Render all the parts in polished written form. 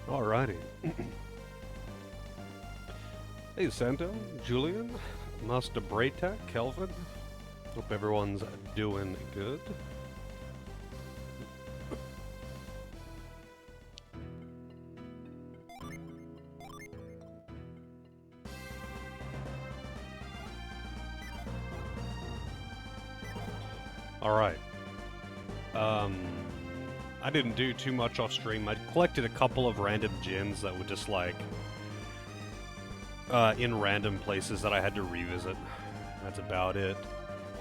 Alrighty. Hey, Santo, Julian, Master Braytek, Kelvin. Hope everyone's doing good. Alright. I didn't do too much off stream. I collected a couple of random gins that were just like in random places that I had to revisit. That's about it.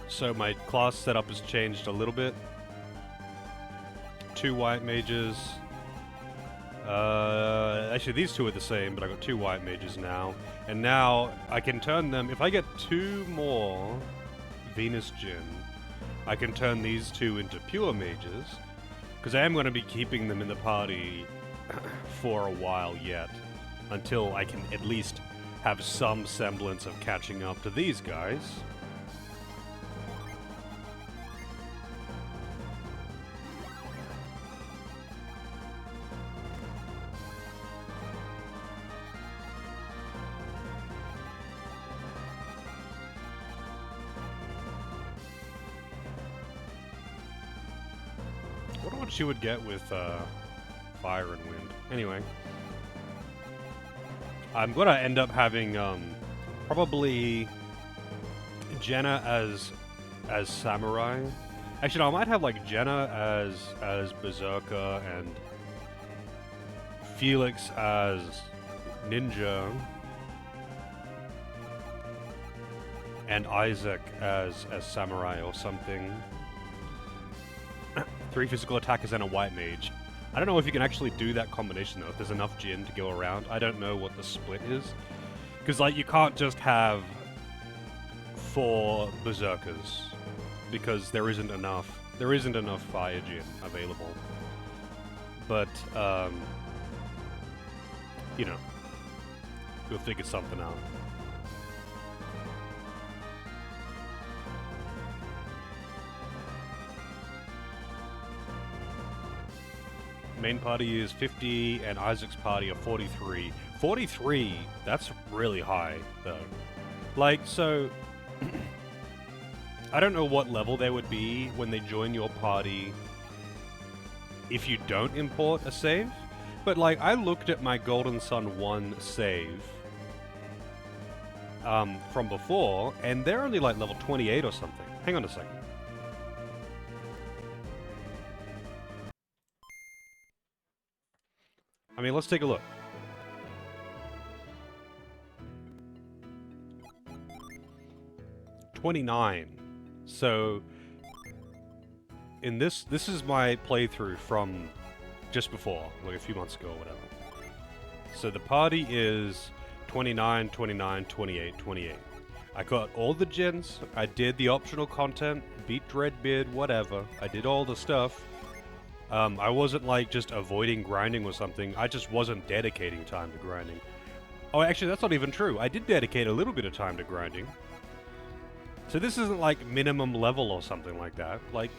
So my class setup has changed a little bit. 2 white mages. Actually these two are the same, but I got 2 white mages now. And now I can turn them, if I get 2 more Venus Gin, I can turn these 2 into pure mages. Because I am going to be keeping them in the party for a while yet. Until I can at least have some semblance of catching up to these guys. I wonder what she would get with fire and wind. Anyway. I'm gonna end up having probably Jenna as samurai. Actually, no, I might have like Jenna as berserker and Felix as ninja and Isaac as samurai or something. 3 physical attackers and a white mage. I don't know if you can actually do that combination though, if there's enough Jin to go around. I don't know what the split is. Because, like, you can't just have 4 berserkers. Because there isn't enough fire Jin available. But, you know, we'll figure something out. Main party is 50, and Isaac's party are 43. 43? That's really high, though. Like, so... I don't know what level they would be when they join your party if you don't import a save. But, like, I looked at my Golden Sun 1 save from before, and they're only, like, level 28 or something. Hang on a second. I mean, let's take a look. $29. So, in this is my playthrough from just before, like a few months ago or whatever. So the party is 29, 29, 28, 28. I got all the gens, I did the optional content, beat Dreadbeard, whatever. I did all the stuff. I wasn't like just avoiding grinding or something, I just wasn't dedicating time to grinding. Oh, actually that's not even true. I did dedicate a little bit of time to grinding. So this isn't like minimum level or something like that. Like,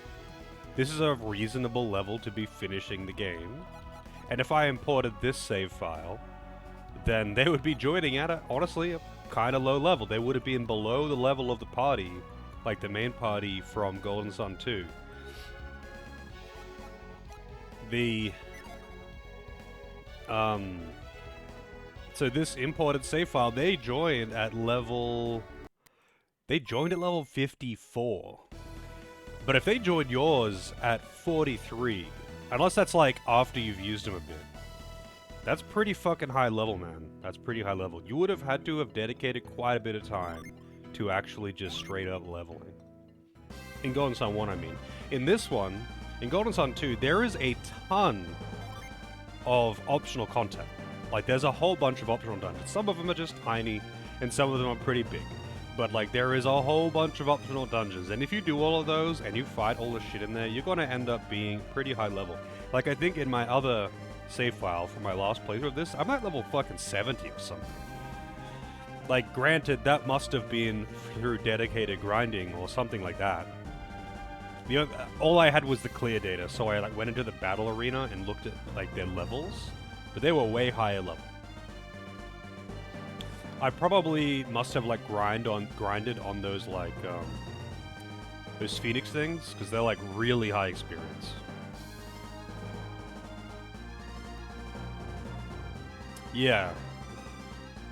this is a reasonable level to be finishing the game. And if I imported this save file, then they would be joining at honestly, a kind of low level. They would have been below the level of the party, like the main party from Golden Sun 2. So this imported save file, they joined at level 54. But if they joined yours at 43, unless that's like after you've used them a bit, that's pretty fucking high level, man. That's pretty high level. You would have had to have dedicated quite a bit of time to actually just straight up leveling. In Golden Sun 1, I mean. In this one, in Golden Sun 2, there is a ton of optional content. Like, there's a whole bunch of optional dungeons. Some of them are just tiny, and some of them are pretty big. But, like, there is a whole bunch of optional dungeons, and if you do all of those, and you fight all the shit in there, you're gonna end up being pretty high level. Like, I think in my other save file from my last playthrough of this, I'm at level fucking 70 or something. Like, granted, that must have been through dedicated grinding or something like that. All I had was the clear data, so I like went into the battle arena and looked at like their levels, but they were way higher level. I probably must have like grinded on those like those Phoenix things because they're like really high experience. Yeah,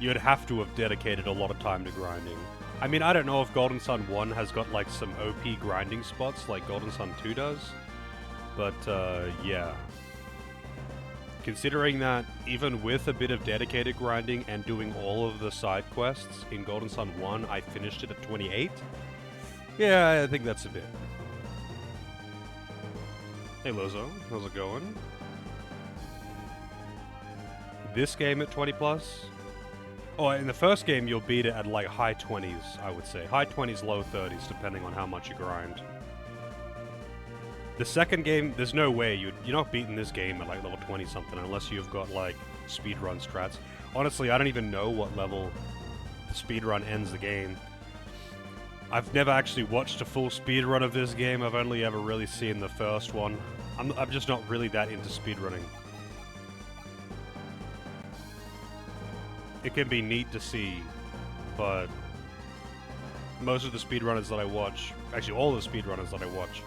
you'd have to have dedicated a lot of time to grinding. I mean, I don't know if Golden Sun 1 has got like some OP grinding spots like Golden Sun 2 does, but yeah. Considering that even with a bit of dedicated grinding and doing all of the side quests in Golden Sun 1, I finished it at 28. Yeah, I think that's a bit. Hey Lozo, how's it going? This game at 20 plus? Oh, in the first game you'll beat it at like high 20s, I would say. High 20s, low 30s, depending on how much you grind. The second game, there's no way you're not beating this game at like level 20 something unless you've got like speedrun strats. Honestly, I don't even know what level the speedrun ends the game. I've never actually watched a full speedrun of this game. I've only ever really seen the first one. I'm just not really that into speedrunning. It can be neat to see, but most of the speedrunners that I watch, actually all the speedrunners that I watch,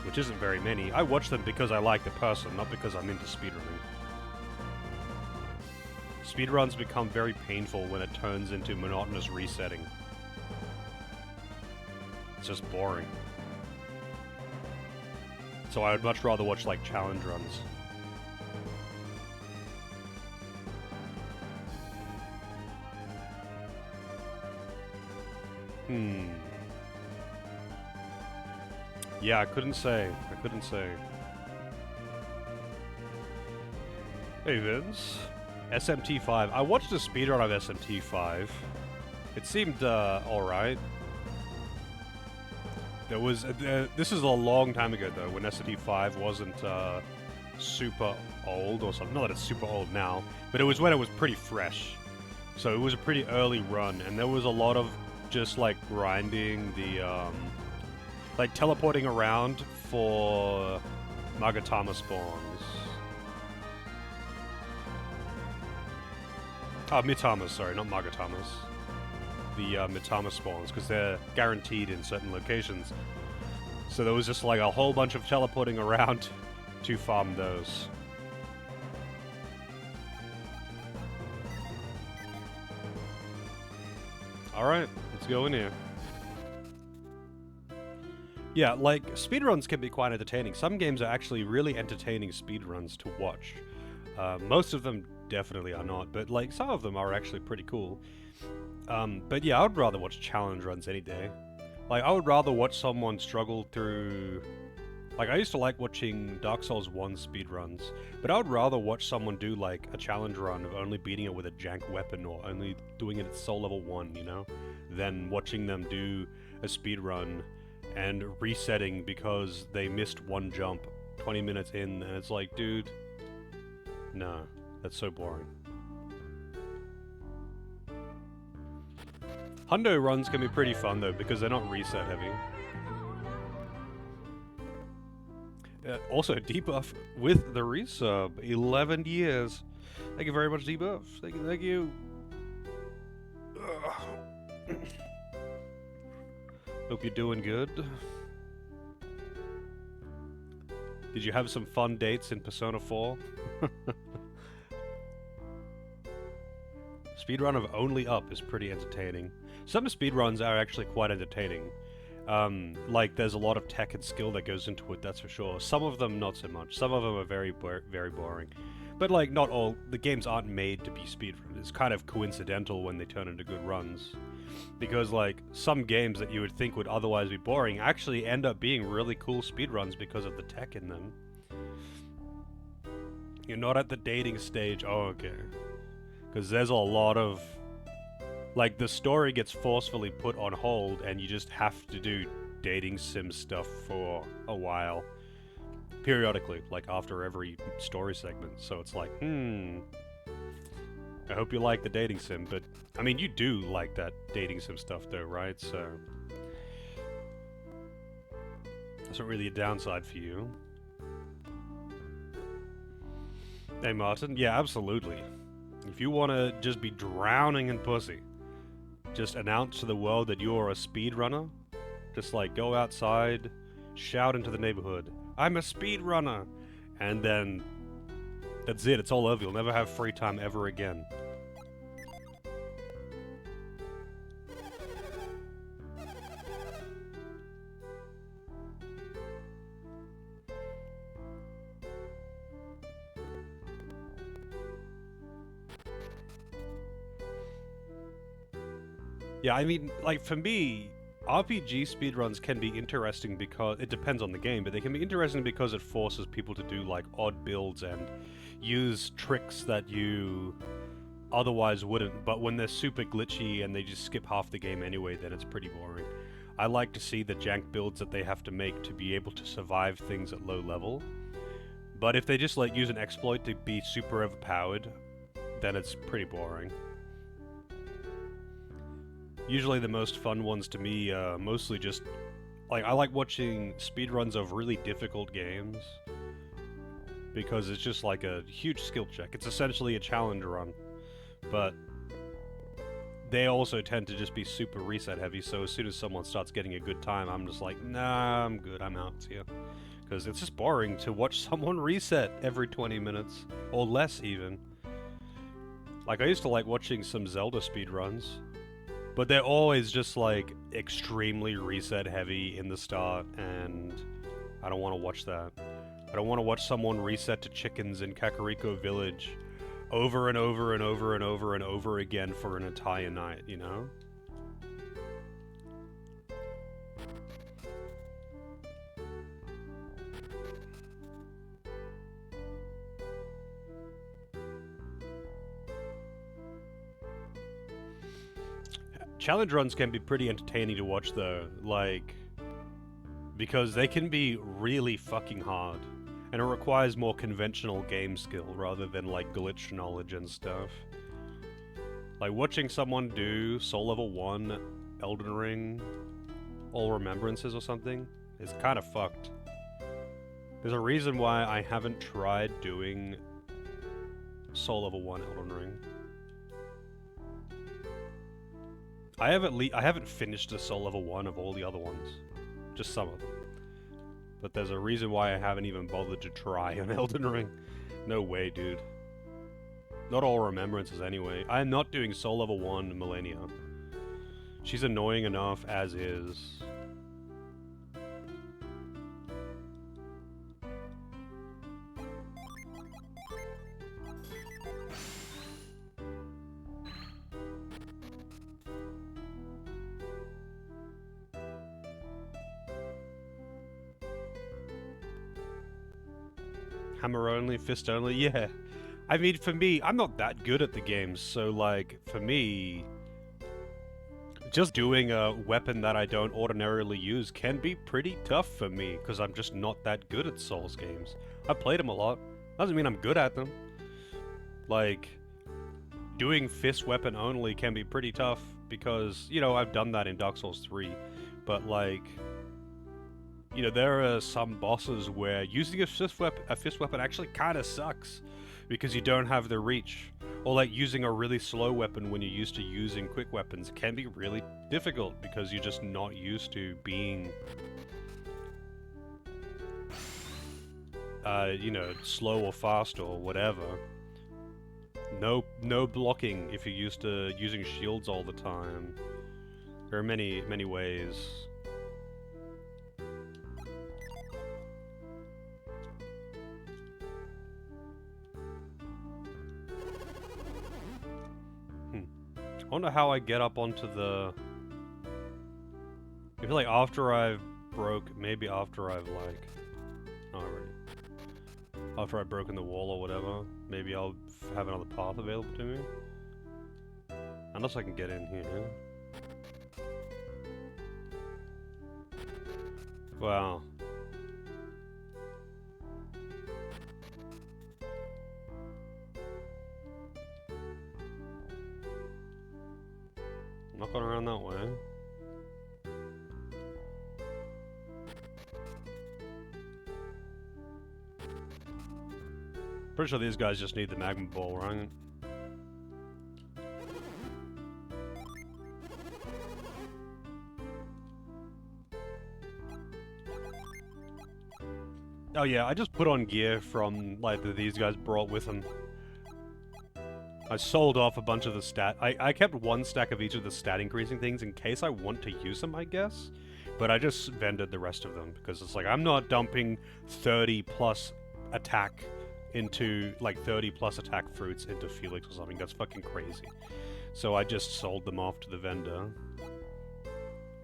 which isn't very many, I watch them because I like the person, not because I'm into speedrunning. Speedruns become very painful when it turns into monotonous resetting. It's just boring. So I would much rather watch like challenge runs. Yeah, I couldn't say. Hey Vince. SMT5. I watched a speedrun of SMT5. It seemed, alright. There was... this is a long time ago, though, when SMT5 wasn't, super old or something. Not that it's super old now, but it was when it was pretty fresh. So it was a pretty early run, and there was a lot of just, like, grinding the, like, teleporting around for Magatama spawns. Mitamas, sorry, not Magatamas. The Mitama spawns, because they're guaranteed in certain locations. So there was just, like, a whole bunch of teleporting around to farm those. Alright, let's go in here. Yeah, like, speedruns can be quite entertaining. Some games are actually really entertaining speedruns to watch. Most of them definitely are not, but, like, some of them are actually pretty cool. But yeah, I would rather watch challenge runs any day. Like, I would rather watch someone struggle through... Like, I used to like watching Dark Souls 1 speedruns, but I would rather watch someone do, like, a challenge run of only beating it with a jank weapon or only doing it at soul level 1, you know? Than watching them do a speedrun and resetting because they missed one jump 20 minutes in, and it's like, dude, nah, that's so boring. Hundo runs can be pretty fun, though, because they're not reset heavy. Also, debuff with the resub. 11 years. Thank you very much, debuff. Thank you, thank you. Hope you're doing good. Did you have some fun dates in Persona 4? Speedrun of Only Up is pretty entertaining. Some speedruns are actually quite entertaining. Like, there's a lot of tech and skill that goes into it, that's for sure. Some of them, not so much. Some of them are very boring. But, like, not all... The games aren't made to be speedrun. It's kind of coincidental when they turn into good runs. Because, like, some games that you would think would otherwise be boring actually end up being really cool speedruns because of the tech in them. You're not at the dating stage. Oh, okay. Because there's a lot of... Like, the story gets forcefully put on hold, and you just have to do dating sim stuff for a while. Periodically, like after every story segment. So it's like, I hope you like the dating sim, but... I mean, you do like that dating sim stuff, though, right? So... That's not really a downside for you. Hey, Martin. Yeah, absolutely. If you want to just be drowning in pussy, just announce to the world that you're a speedrunner. Just like go outside, shout into the neighborhood, I'm a speedrunner! And then that's it, it's all over. You'll never have free time ever again. Yeah, I mean, like, for me, RPG speedruns can be interesting because it depends on the game, but they can be interesting because it forces people to do, like, odd builds and use tricks that you otherwise wouldn't, but when they're super glitchy and they just skip half the game anyway, then it's pretty boring. I like to see the jank builds that they have to make to be able to survive things at low level, but if they just, like, use an exploit to be super overpowered, then it's pretty boring. Usually the most fun ones to me, mostly just, like, I like watching speedruns of really difficult games, because it's just like a huge skill check. It's essentially a challenge run, but they also tend to just be super reset heavy, so as soon as someone starts getting a good time, I'm just like, nah, I'm good, I'm out, see ya. Because it's just boring to watch someone reset every 20 minutes, or less even. Like, I used to like watching some Zelda speedruns, but they're always just, like, extremely reset heavy in the start, and I don't want to watch that. I don't want to watch someone reset to chickens in Kakariko Village over and over and over and over and over again for an entire night, you know? Challenge runs can be pretty entertaining to watch, though, like, because they can be really fucking hard, and it requires more conventional game skill rather than, like, glitch knowledge and stuff. Like, watching someone do Soul Level 1, Elden Ring, All Remembrances or something is kind of fucked. There's a reason why I haven't tried doing Soul Level 1 Elden Ring. I haven't finished the Soul Level 1 of all the other ones. Just some of them. But there's a reason why I haven't even bothered to try an Elden Ring. No way, dude. Not All Remembrances anyway. I am not doing Soul Level 1 Millennia. She's annoying enough as is. Hammer only, fist only, yeah. I mean, for me, I'm not that good at the games, so, like, for me, just doing a weapon that I don't ordinarily use can be pretty tough for me, because I'm just not that good at Souls games. I've played them a lot. Doesn't mean I'm good at them. Like, doing fist weapon only can be pretty tough, because, you know, I've done that in Dark Souls 3, but, like, you know, there are some bosses where using a fist weapon actually kind of sucks because you don't have the reach. Or like using a really slow weapon when you're used to using quick weapons can be really difficult because you're just not used to being, you know, slow or fast or whatever. No blocking if you're used to using shields all the time. There are many ways. I wonder how I get up onto the... I feel like after I've maybe after I've like... Not really. After I've broken the wall or whatever, maybe I'll have another path available to me. Unless I can get in here. Wow. Not going around that way. Pretty sure these guys just need the magma ball, right? Oh yeah, I just put on gear from, like, that these guys brought with them. I sold off a bunch of the stat... I kept one stack of each of the stat increasing things in case I want to use them, I guess. But I just vended the rest of them, because it's like, I'm not dumping 30 plus attack into, like, 30 plus attack fruits into Felix or something. That's fucking crazy. So I just sold them off to the vendor.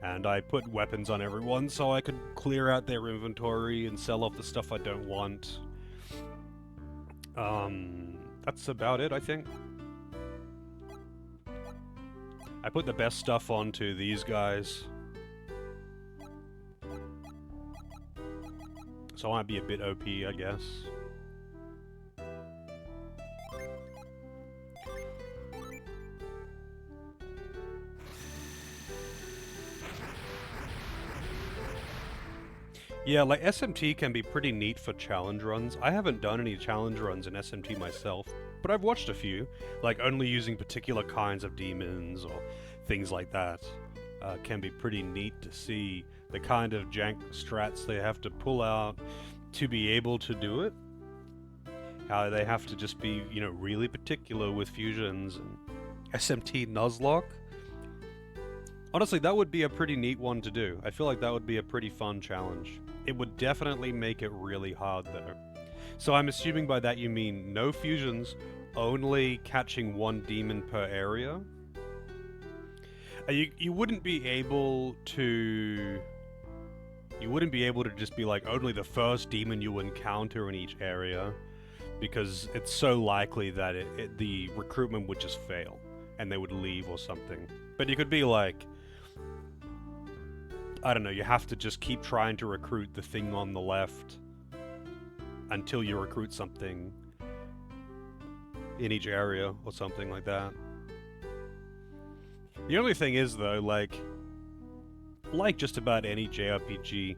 And I put weapons on everyone so I could clear out their inventory and sell off the stuff I don't want. That's about it, I think. I put the best stuff onto these guys. So I might be a bit OP, I guess. Yeah, like, SMT can be pretty neat for challenge runs. I haven't done any challenge runs in SMT myself, but I've watched a few, like only using particular kinds of demons or things like that. Can be pretty neat to see the kind of jank strats they have to pull out to be able to do it. How they have to just be, you know, really particular with fusions and SMT Nuzlocke. Honestly, that would be a pretty neat one to do. I feel like that would be a pretty fun challenge. It would definitely make it really hard, though. So I'm assuming by that you mean no fusions, only catching one demon per area? You wouldn't be able to... You wouldn't be able to just be like, only the first demon you encounter in each area, because it's so likely that the recruitment would just fail, and they would leave or something. But you could be like... I don't know, you have to just keep trying to recruit the thing on the left until you recruit something in each area or something like that. The only thing is, though, like just about any JRPG,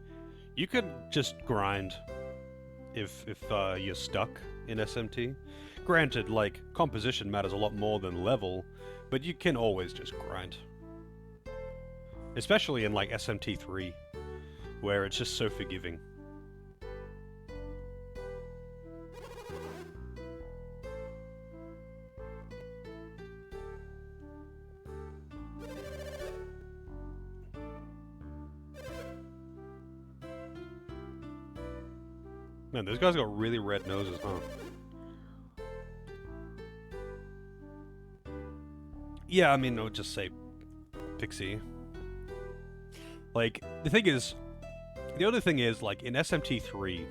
you could just grind if you're stuck in SMT. Granted, like, composition matters a lot more than level, but you can always just grind. Especially in, like, SMT 3, where it's just so forgiving. Man, those guys got really red noses, huh? Yeah, I mean, I would just say Pixie. Like, the other thing is, like, in SMT 3,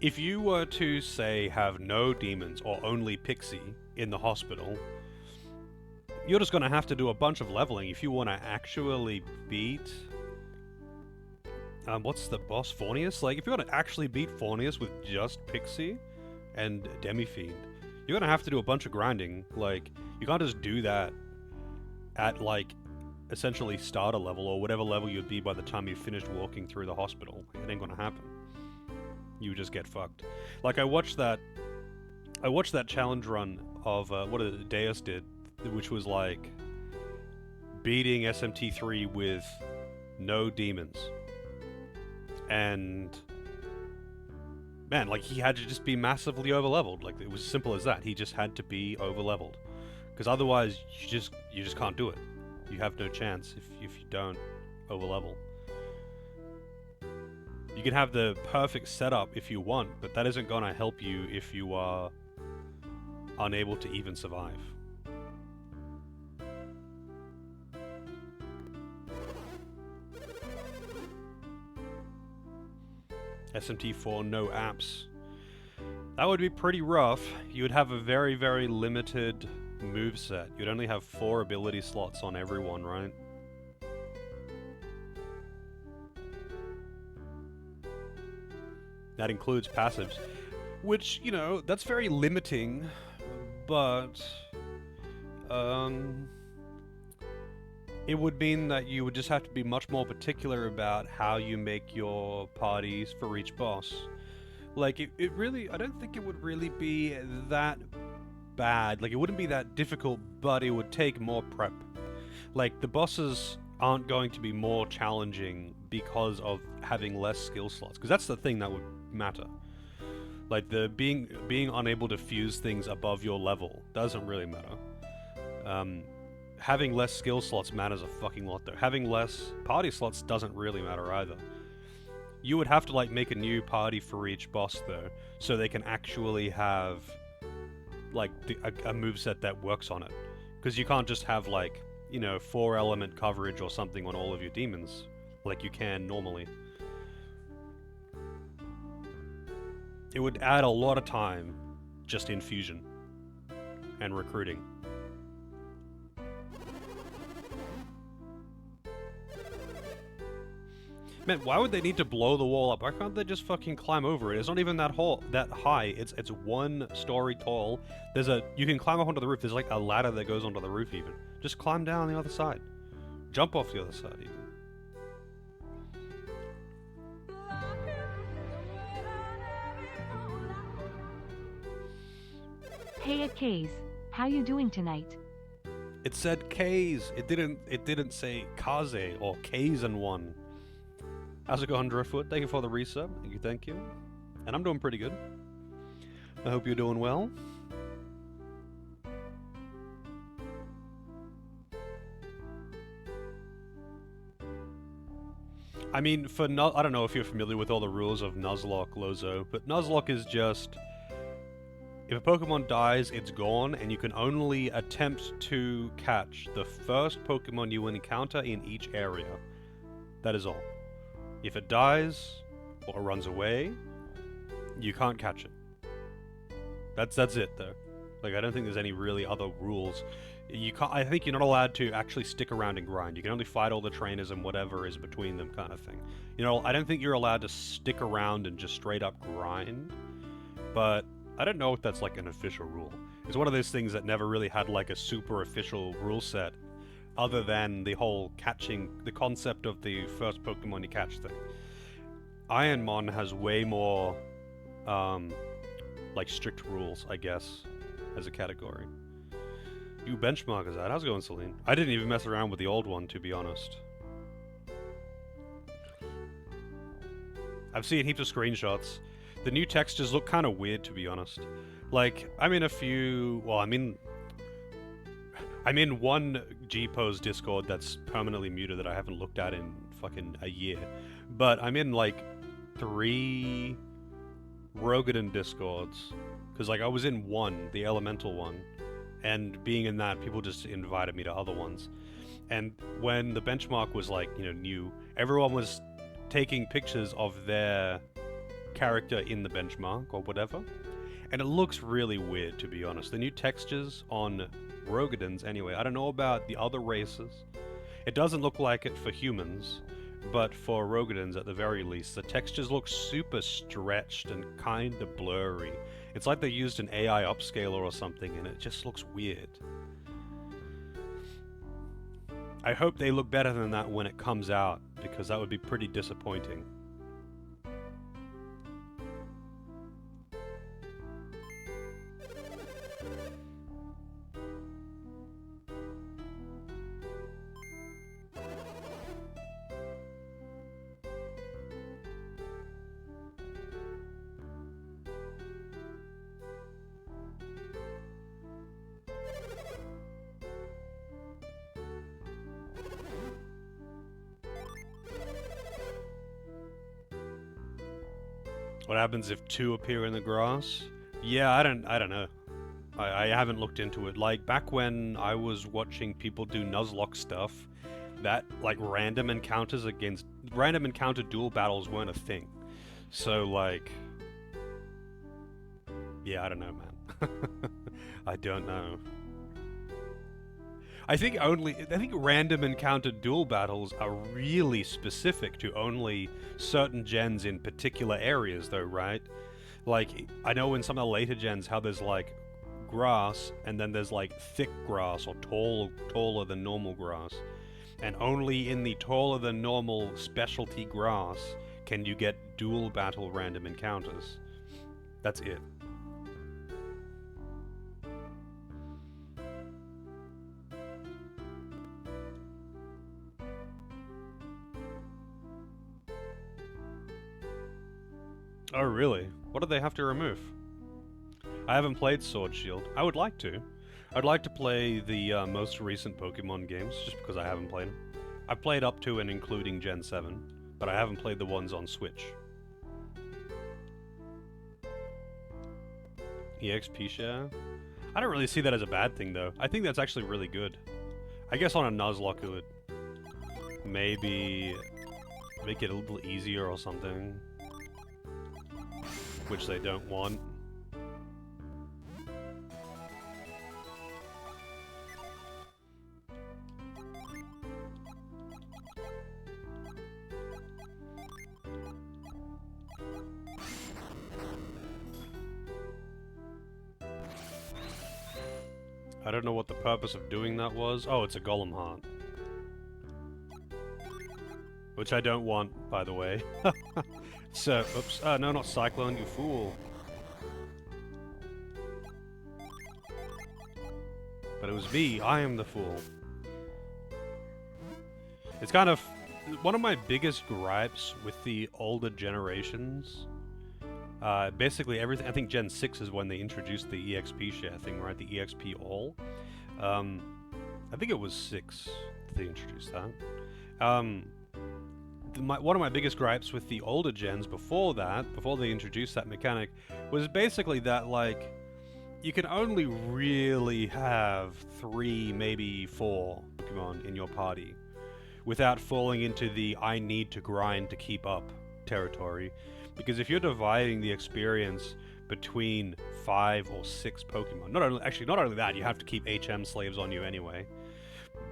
if you were to, say, have no demons or only Pixie in the hospital, you're just gonna have to do a bunch of leveling if you want to actually beat... what's the boss? Fornius? Like, if you want to actually beat Fornius with just Pixie and Demi-Fiend, you're gonna have to do a bunch of grinding. Like, you can't just do that at, like, essentially starter level or whatever level you'd be by the time you finished walking through the hospital. It ain't gonna happen. You just get fucked. Like, I watched that challenge run of what Deus did, which was like beating SMT3 with no demons. And man, like, he had to just be massively overleveled. Like, it was as simple as that. He just had to be overleveled, because otherwise you just can't do it. You have no chance if you don't overlevel. You can have the perfect setup if you want, but that isn't gonna help you if you are unable to even survive. SMT4, no apps. That would be pretty rough. You would have a very, very limited moveset. You'd only have 4 ability slots on everyone, right? That includes passives, which, you know, that's very limiting, but it would mean that you would just have to be much more particular about how you make your parties for each boss. Like, it really, I don't think it would really be that bad. Like, it wouldn't be that difficult, but it would take more prep. Like, the bosses aren't going to be more challenging because of having less skill slots, because that's the thing that would matter. Like, the being unable to fuse things above your level doesn't really matter. Having less skill slots matters a fucking lot, though. Having less party slots doesn't really matter either. You would have to, like, make a new party for each boss, though, so they can actually have, like, a moveset that works on it. Because you can't just have, like, you know, 4-element coverage or something on all of your demons, like you can normally. It would add a lot of time just in fusion and recruiting. Man, why would they need to blow the wall up? Why can't they just fucking climb over it? It's not even that high. It's 1 story tall. You can climb up onto the roof. There's like a ladder that goes onto the roof even. Just climb down the other side. Jump off the other side even. Hey Kaze, how you doing tonight? It said K's. It didn't say Kaze or K's and one. How's it going, Driftwood? Thank you for the resub. Thank you. And I'm doing pretty good. I hope you're doing well. I mean, I don't know if you're familiar with all the rules of Nuzlocke, Lozo, but Nuzlocke is just... If a Pokemon dies, it's gone, and you can only attempt to catch the first Pokemon you encounter in each area. That is all. If it dies, or runs away, you can't catch it. That's it, though. Like, I don't think there's any really other rules. I think you're not allowed to actually stick around and grind. You can only fight all the trainers and whatever is between them, kind of thing. You know, I don't think you're allowed to stick around and just straight up grind, but I don't know if that's like an official rule. It's one of those things that never really had like a super official rule set, other than the whole the concept of the first Pokemon you catch thing. Ironmon has way more, like, strict rules, I guess, as a category. You benchmarkers that. How's it going, Celine? I didn't even mess around with the old one, to be honest. I've seen heaps of screenshots. The new textures look kind of weird, to be honest. Like, I'm in one G-Pose Discord that's permanently muted that I haven't looked at in fucking a year. But I'm in, like, 3 Rogadin Discords. Because, like, I was in one, the Elemental one. And being in that, people just invited me to other ones. And when the benchmark was, like, you know, new, everyone was taking pictures of their character in the benchmark or whatever. And it looks really weird, to be honest. The new textures on Rogadins, anyway. I don't know about the other races. It doesn't look like it for humans, but for Rogadins, at the very least, the textures look super stretched and kind of blurry. It's like they used an AI upscaler or something, and it just looks weird. I hope they look better than that when it comes out, because that would be pretty disappointing. What happens if 2 appear in the grass? Yeah, I don't know. I haven't looked into it. Like, back when I was watching people do Nuzlocke stuff, that, like, random encounter duel battles weren't a thing. So, like... Yeah, I don't know, man. I don't know. I think random encounter duel battles are really specific to only certain gens in particular areas, though, right? Like, I know in some of the later gens how there's, like, grass, and then there's, like, thick grass or taller than normal grass. And only in the taller than normal specialty grass can you get duel battle random encounters. That's it. Oh, really? What do they have to remove? I haven't played Sword Shield. I would like to. I'd like to play the most recent Pokemon games, just because I haven't played them. I've played up to and including Gen 7, but I haven't played the ones on Switch. EXP share? I don't really see that as a bad thing, though. I think that's actually really good. I guess on a Nuzlocke it would maybe make it a little easier or something, which they don't want. I don't know what the purpose of doing that was. Oh, it's a Golem Heart. Which I don't want, by the way. So, oops. No, not Cyclone, you fool. But it was me. I am the fool. It's kind of... one of my biggest gripes with the older generations... basically everything... I think Gen 6 is when they introduced the EXP share thing, right? The EXP all. I think it was 6 that they introduced that. One of my biggest gripes with the older gens before that, before they introduced that mechanic, was basically that, like, you can only really have 3, maybe 4 Pokemon in your party without falling into the I need to grind to keep up territory. Because if you're dividing the experience between 5 or 6 Pokemon, not only that, you have to keep HM slaves on you anyway.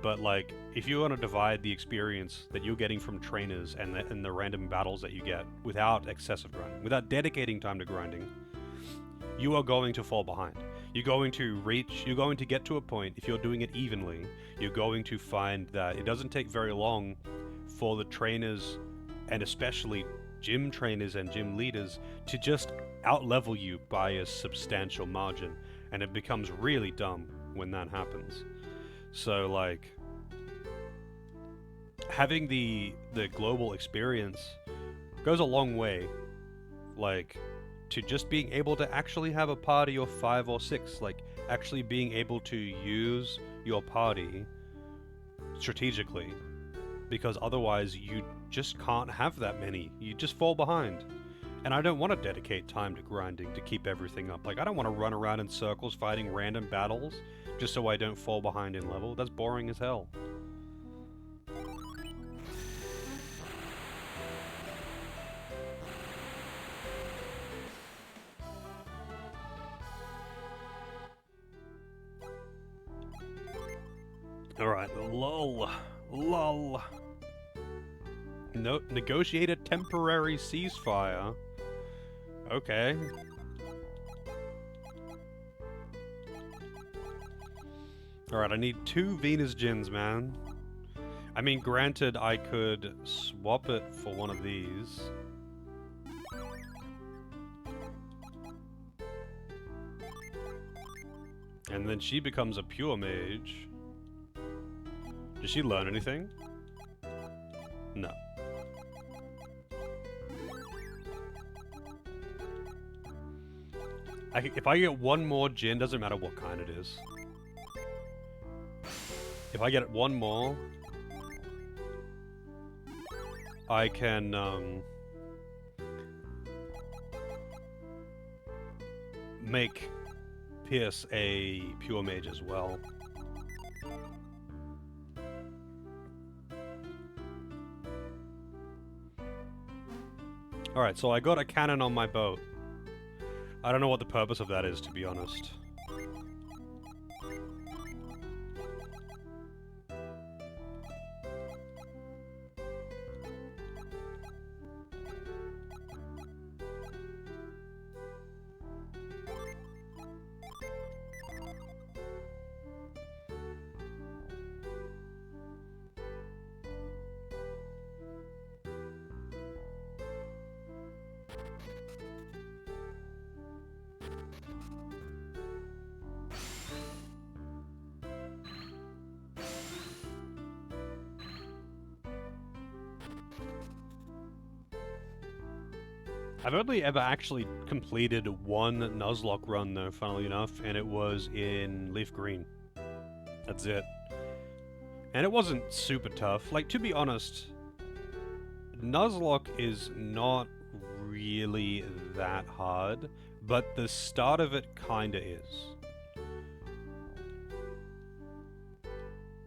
But, like, if you want to divide the experience that you're getting from trainers and the random battles that you get without excessive grinding, without dedicating time to grinding, you are going to fall behind. You're going to get to a point, if you're doing it evenly, you're going to find that it doesn't take very long for the trainers, and especially gym trainers and gym leaders, to just out-level you by a substantial margin. And it becomes really dumb when that happens. So, like, having the global experience goes a long way, like, to just being able to actually have a party of 5 or 6, like, actually being able to use your party strategically, because otherwise you just can't have that many. You just fall behind. And I don't want to dedicate time to grinding to keep everything up. Like, I don't want to run around in circles fighting random battles just so I don't fall behind in level. That's boring as hell. Alright, lol. Lol. No, negotiate a temporary ceasefire. Okay. Alright, I need 2 Venus Gens, man. I mean, granted, I could swap it for one of these. And then she becomes a pure mage. Does she learn anything? No. If I get one more Gen, doesn't matter what kind it is. If I get one more, I can, make Pierce a pure mage as well. Alright, so I got a cannon on my boat. I don't know what the purpose of that is, to be honest. I've only ever actually completed one Nuzlocke run though, funnily enough, and it was in Leaf Green. That's it. And it wasn't super tough. Like, to be honest, Nuzlocke is not really that hard, but the start of it kinda is.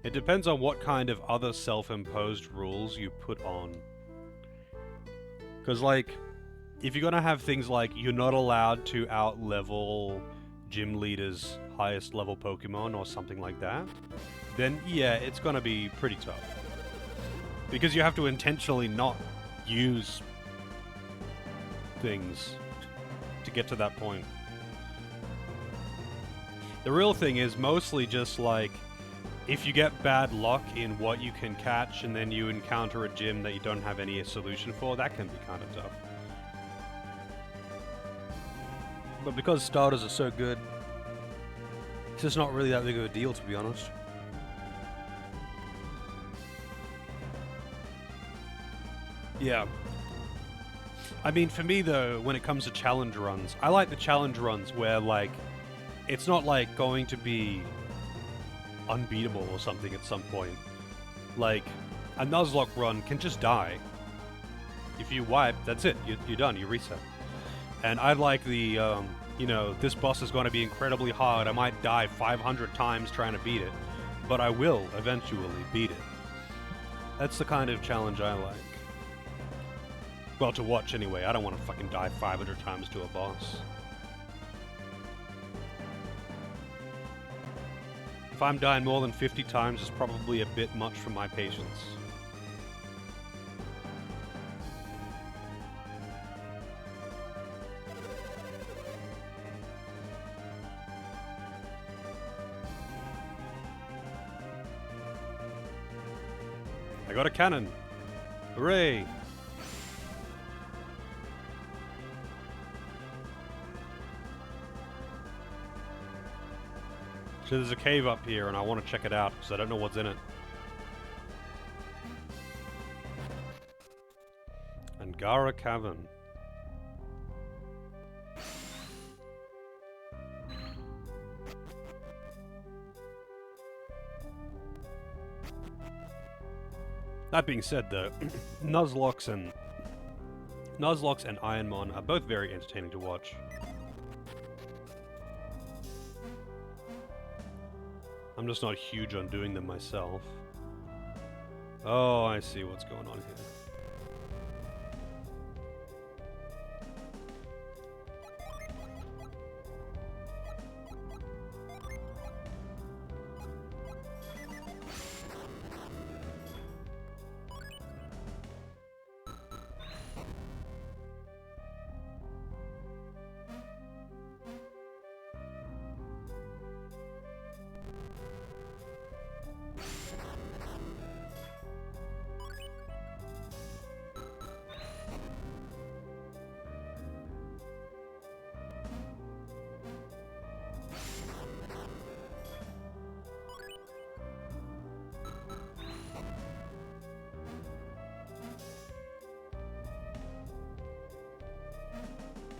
It depends on what kind of other self-imposed rules you put on. Because, like, if you're gonna have things like you're not allowed to out-level gym leader's highest level Pokemon or something like that, then yeah, it's gonna be pretty tough. Because you have to intentionally not use things to get to that point. The real thing is mostly just like, if you get bad luck in what you can catch and then you encounter a gym that you don't have any solution for, that can be kind of tough. But because starters are so good, it's just not really that big of a deal, to be honest. Yeah. I mean, for me though, when it comes to challenge runs, I like the challenge runs where, like, it's not like going to be unbeatable or something at some point. Like, a Nuzlocke run can just die. If you wipe, that's it. You're done. You reset. And I like the, you know, this boss is going to be incredibly hard. I might die 500 times trying to beat it, but I will eventually beat it. That's the kind of challenge I like. Well, to watch anyway. I don't want to fucking die 500 times to a boss. If I'm dying more than 50 times, it's probably a bit much for my patience. I got a cannon! Hooray! So there's a cave up here, and I want to check it out, because I don't know what's in it. Angara Cavern. That being said, though, Nuzlocke and Ironmon are both very entertaining to watch. I'm just not huge on doing them myself. Oh, I see what's going on here.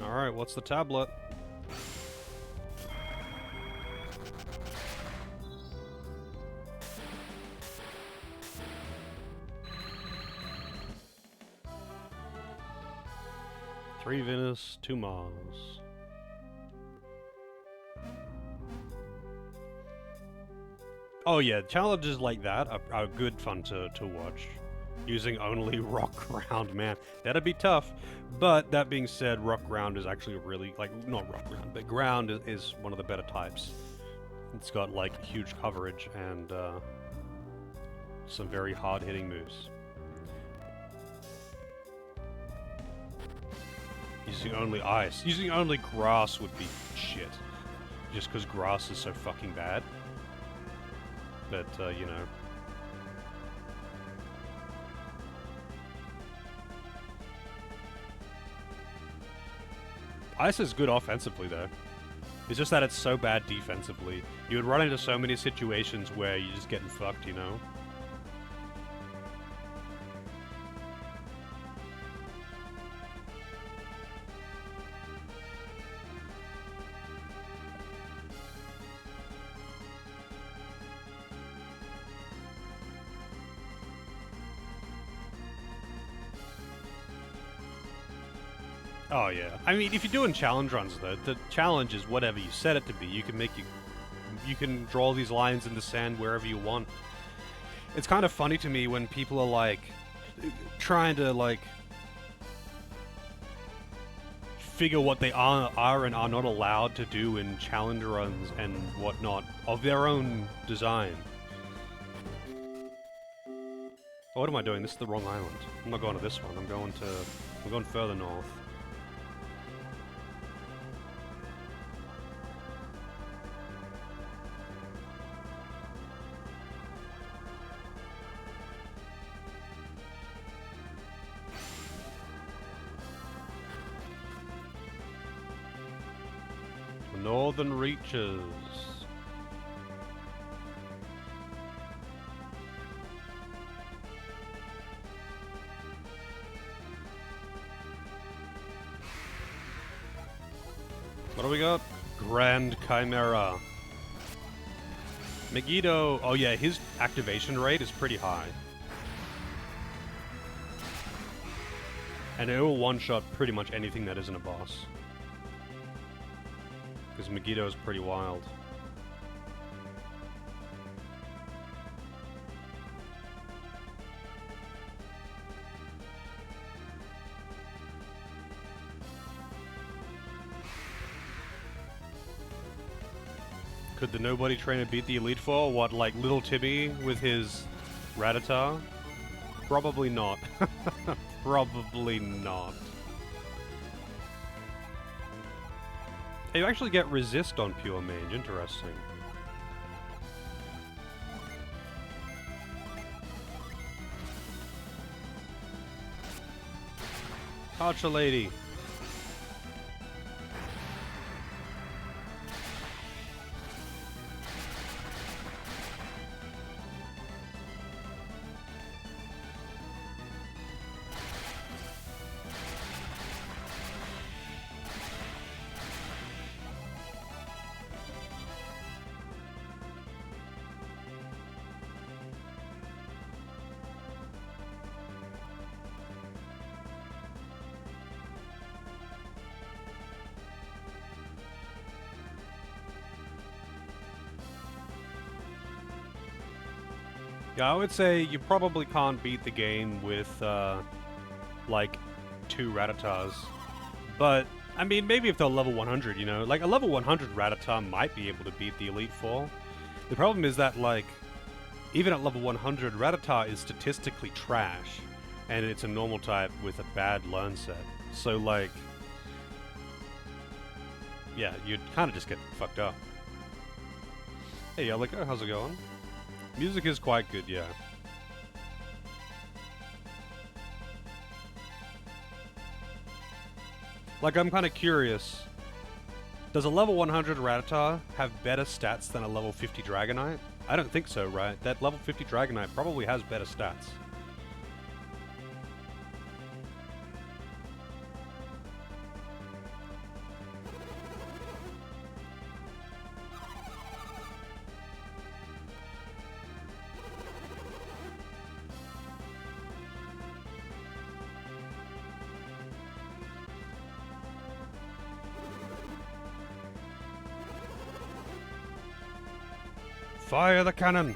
Alright, what's the tablet? Three Venus, 2 Mars. Oh yeah, challenges like that are good fun to watch. Using only rock ground, man. That'd be tough. But that being said, rock ground is actually really, like, not rock ground, but ground is one of the better types. It's got, like, huge coverage and some very hard-hitting moves. Using only ice. Using only grass would be shit. Just because grass is so fucking bad. But, you know. Ice is good offensively, though. It's just that it's so bad defensively. You would run into so many situations where you're just getting fucked, you know? Oh yeah. I mean, if you're doing challenge runs though, the challenge is whatever you set it to be. You can draw these lines in the sand wherever you want. It's kind of funny to me when people are like trying to like figure what they are and are not allowed to do in challenge runs and whatnot of their own design. Oh, what am I doing? This is the wrong island. I'm not going to this one. I'm going further north. Northern Reaches. What do we got? Grand Chimera. Megiddo. Oh yeah, his activation rate is pretty high. And it will one-shot pretty much anything that isn't a boss. Because Megiddo is pretty wild. Could the Nobody Trainer beat the Elite Four? What, like Little Timmy with his Rattata? Probably not. Probably not. You actually get resist on Pure Mage, interesting. Archer Lady. Yeah, I would say you probably can't beat the game with, like, 2 Rattatas. But, I mean, maybe if they're level 100, you know? Like, a level 100 Rattata might be able to beat the Elite Four. The problem is that, like, even at level 100, Rattata is statistically trash. And it's a normal type with a bad learn set. So, like, yeah, you'd kind of just get fucked up. Hey, Yelico, how's it going? Music is quite good, yeah. Like, I'm kind of curious. Does a level 100 Rattata have better stats than a level 50 Dragonite? I don't think so, right? That level 50 Dragonite probably has better stats. Fire the cannon!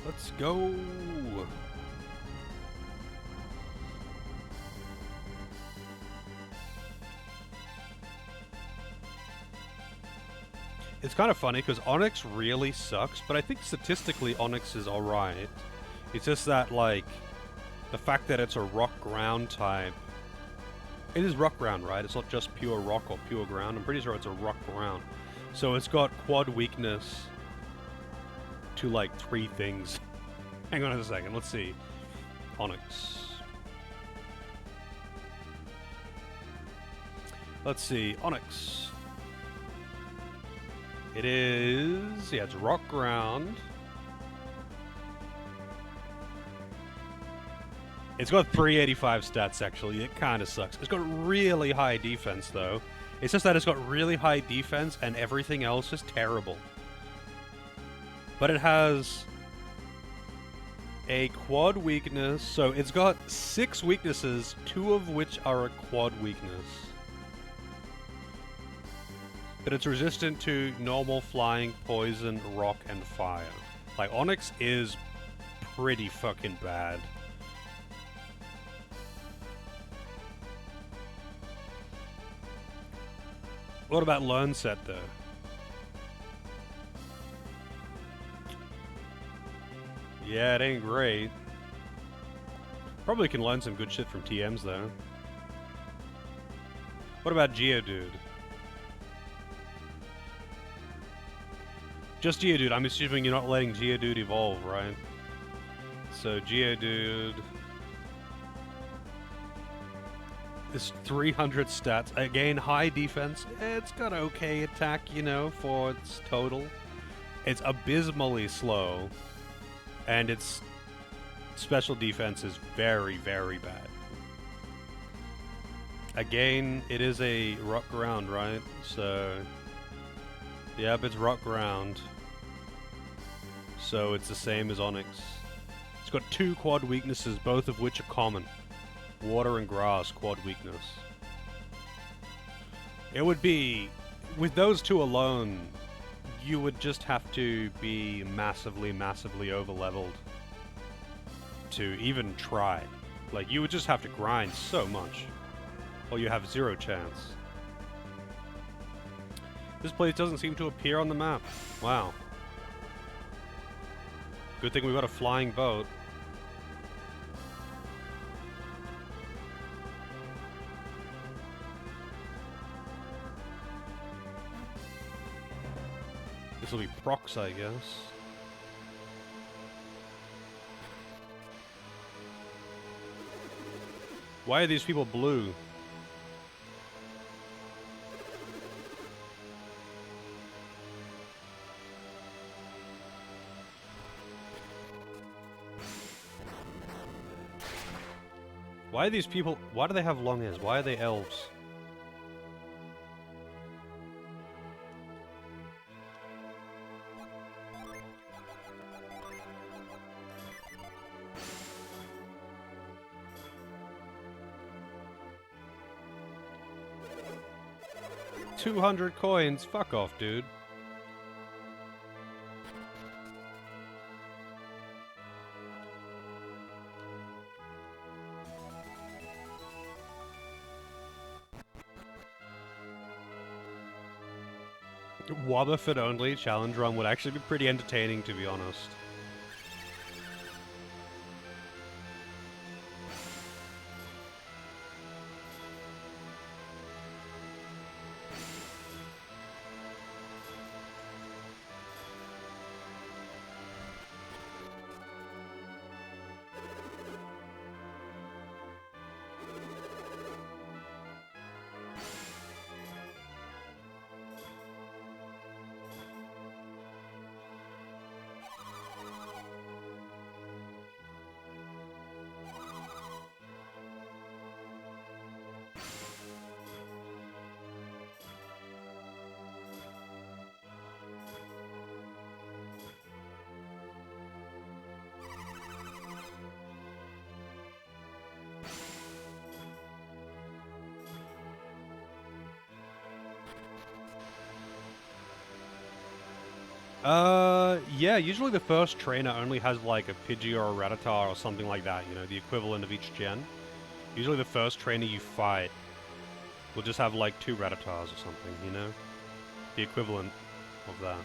Let's go! It's kind of funny because Onyx really sucks, but I think statistically Onyx is alright. It's just that, like, the fact that it's a rock ground type. It is rock ground, right? It's not just pure rock or pure ground. I'm pretty sure it's a rock ground. So it's got quad weakness to, like, 3 things. Hang on a second, let's see. Onyx. Let's see, Onyx. It is... yeah, it's rock ground. It's got 385 stats, actually. It kind of sucks. It's got really high defense, though. It's just that it's got really high defense and everything else is terrible. But it has a quad weakness, so it's got 6 weaknesses, 2 of which are a quad weakness. But it's resistant to normal, flying, poison, rock, and fire. Like, Onyx is pretty fucking bad. What about Learn Set, though? Yeah, it ain't great. Probably can learn some good shit from TMs, though. What about Geodude? Just Geodude. I'm assuming you're not letting Geodude evolve, right? So Geodude is 300 stats. Again, high defense. It's got okay attack, you know, for its total. It's abysmally slow. And its special defense is very, very bad. Again, it is a rock ground, right? So, yep, it's rock ground. So it's the same as Onyx. It's got 2 quad weaknesses, both of which are common. Water and grass, quad weakness. It would be, with those 2 alone, you would just have to be massively, massively over-leveled to even try. Like, you would just have to grind so much, or you have 0 chance. This place doesn't seem to appear on the map. Wow. Good thing we got a flying boat. This will be procs, I guess. Why are these people blue? Why are these people... Why do they have long hairs? Why are they elves? $200 coins? Fuck off, dude. Wobbuffet only challenge run would actually be pretty entertaining, to be honest. Yeah, usually the first trainer only has like a Pidgey or a Rattata or something like that, you know, the equivalent of each gen. Usually the first trainer you fight will just have like 2 Rattatas or something, you know? The equivalent of that.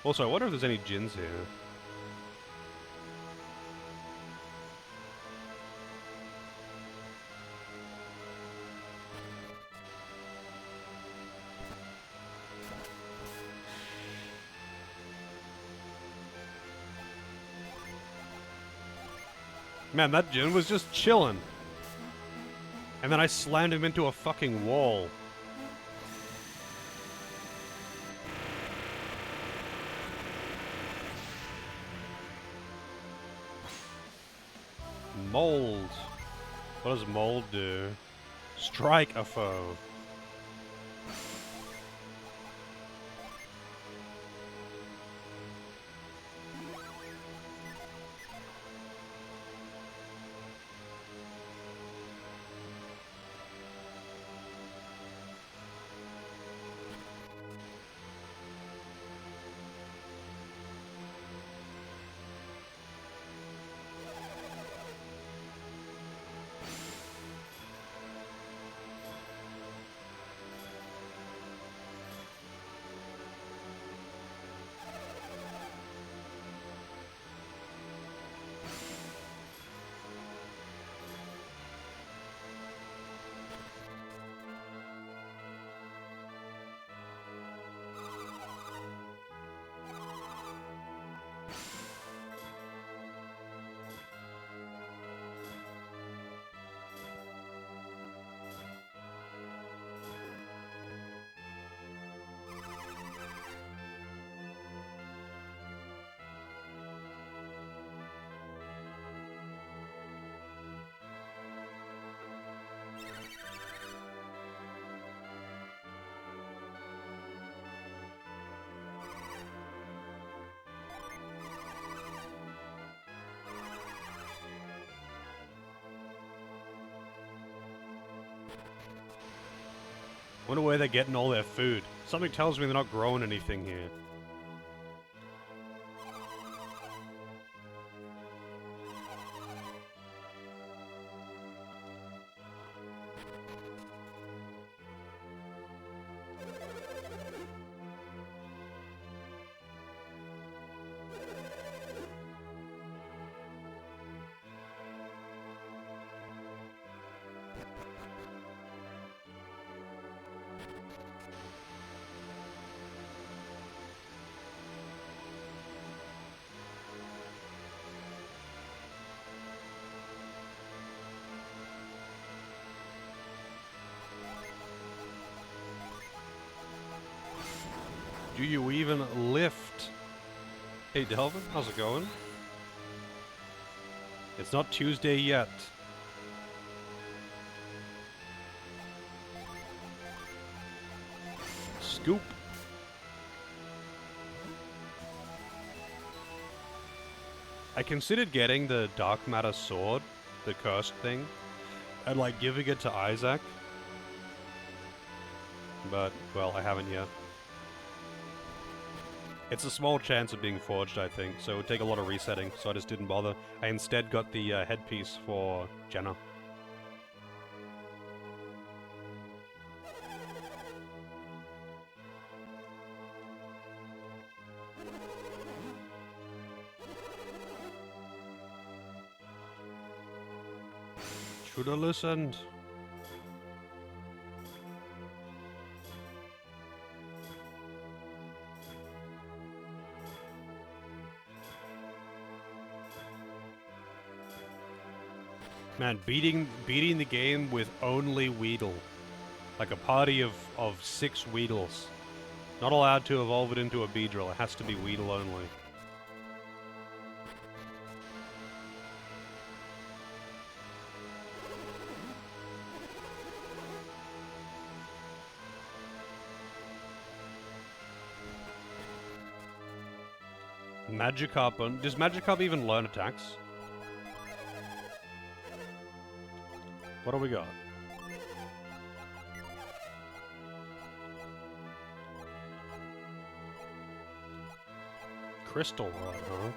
Also, I wonder if there's any Jins here. Man, that Jin was just chilling. And then I slammed him into a fucking wall. Mold. What does mold do? Strike a foe. Wonder where they're getting all their food. Something tells me they're not growing anything here. Do you even lift? Hey Delvin, how's it going? It's not Tuesday yet. Scoop. I considered getting the Dark Matter sword, the cursed thing, and like giving it to Isaac. But, well, I haven't yet. It's a small chance of being forged, I think, so it would take a lot of resetting, so I just didn't bother. I instead got the headpiece for Jenna. Should have listened. Man, beating the game with only Weedle. Like a party of 6 Weedles. Not allowed to evolve it into a Beedrill. It has to be Weedle only. Magikarp. Does Magikarp even learn attacks? What do we got? Crystal Rod, huh?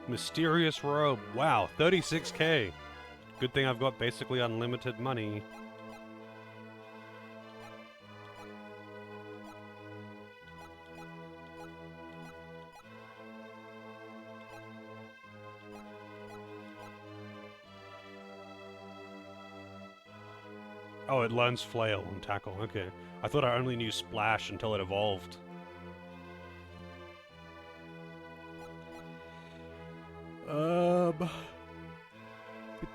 Mysterious Robe. Wow, 36k. Good thing I've got basically unlimited money. Oh, it learns Flail and Tackle. Okay. I thought I only knew Splash until it evolved.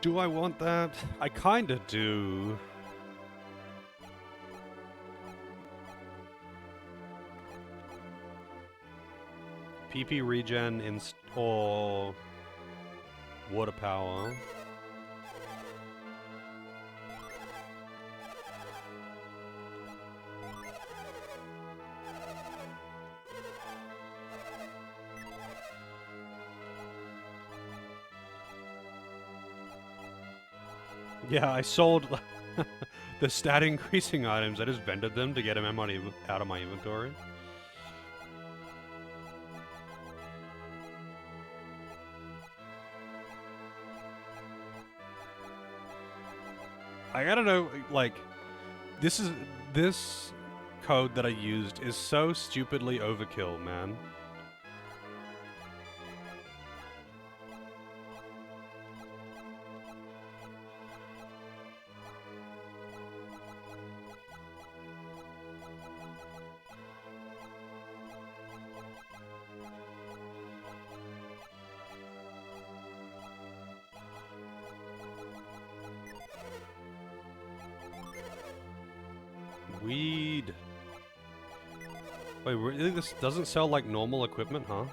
Do I want that? I kinda do. PP regen or water power. Yeah, I sold the stat increasing items. I just vended them to get them out of my inventory. I gotta know, like, this code that I used is so stupidly overkill, man. Weed. Wait, really? This doesn't sell like normal equipment, huh?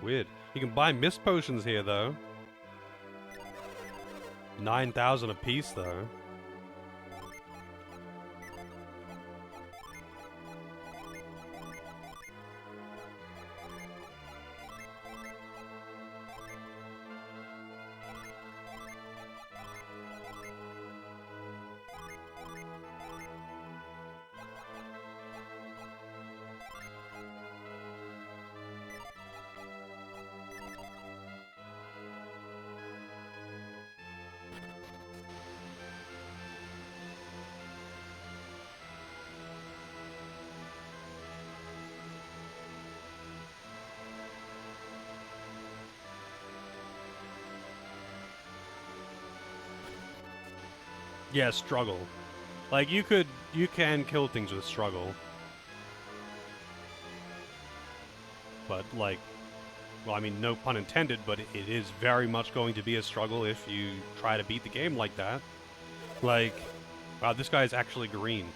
Weird. You can buy mist potions here, though. 9,000 a piece, though. Yeah, struggle. Like, you can kill things with struggle. But, like, well, I mean, no pun intended, but it is very much going to be a struggle if you try to beat the game like that. Like, wow, this guy is actually green.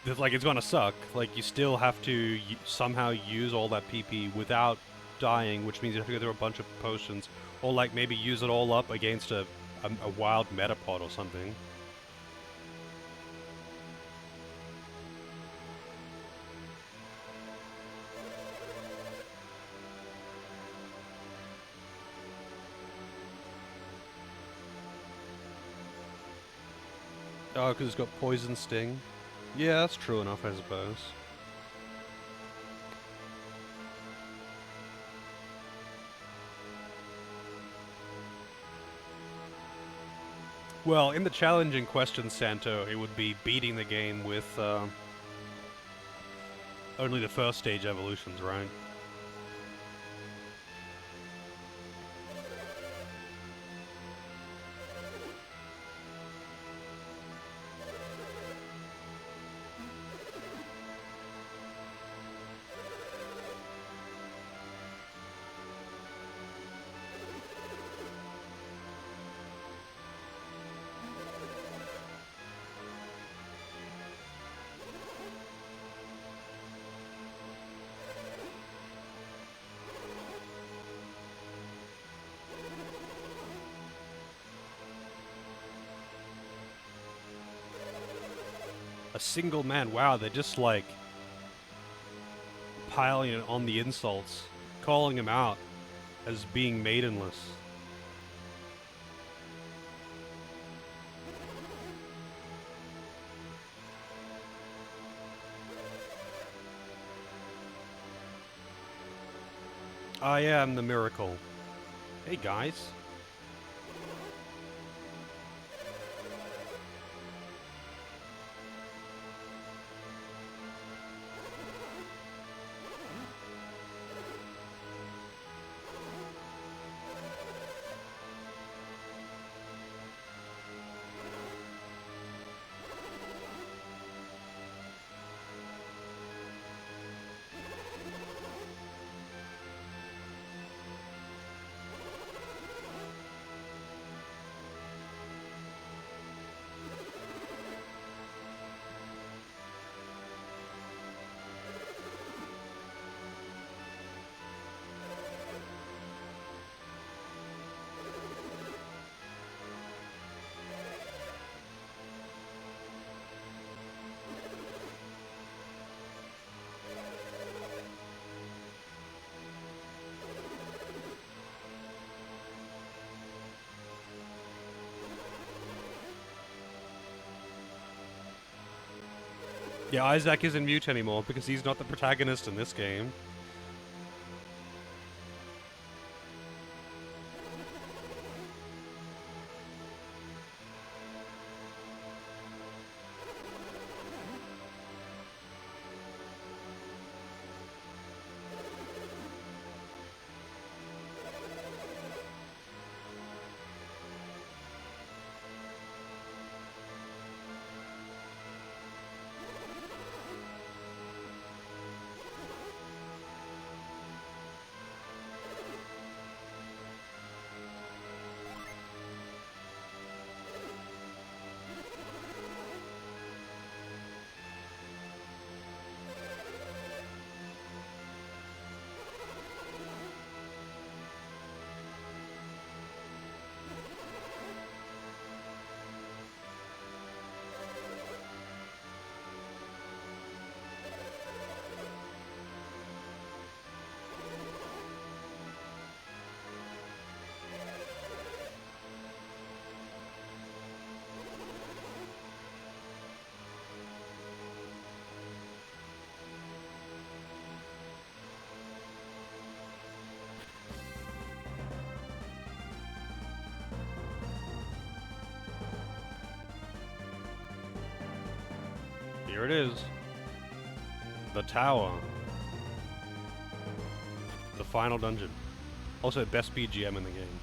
It's like, it's gonna suck. Like, you still have to somehow use all that PP without dying, which means you have to go through a bunch of potions. Or, like, maybe use it all up against a wild Metapod or something. Oh, because it's got Poison Sting. Yeah, that's true enough, I suppose. Well, in the challenging question, Santo, it would be beating the game with only the first stage evolutions, right? A single man, wow, they're just like piling on the insults, calling him out as being maidenless. I am the miracle. Hey guys. Yeah, Isaac isn't mute anymore because he's not the protagonist in this game. Here it is. The tower. The final dungeon. Also, best BGM in the game.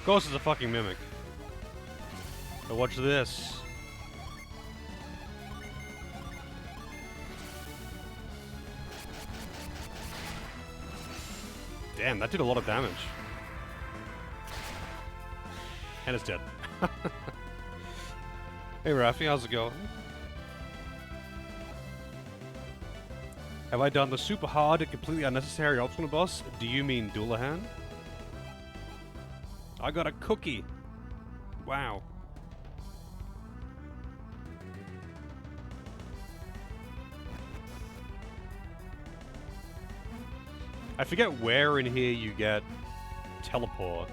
Of course it's a fucking mimic. But watch this. Damn, that did a lot of damage. And it's dead. Hey Rafi, how's it going? Have I done the super hard and completely unnecessary optional boss? Do you mean Doulahan? I got a cookie. Wow. I forget where in here you get teleport.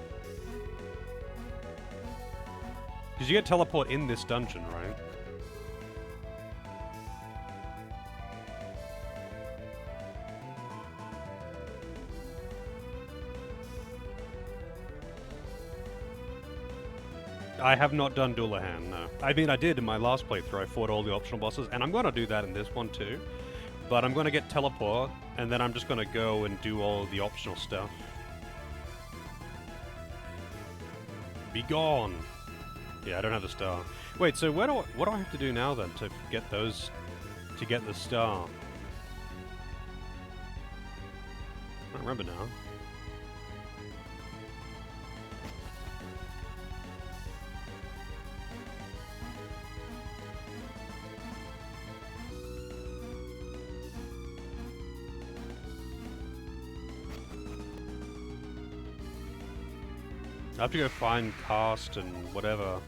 Because you get teleport in this dungeon, right? I have not done Doulahan, no. I mean, I did in my last playthrough. I fought all the optional bosses, and I'm going to do that in this one too. But I'm going to get teleport, and then I'm just going to go and do all the optional stuff. Be gone! Yeah, I don't have the star. Wait, so what do I have to do now then to get those... to get the star? I don't remember now. I have to go find Cast and whatever,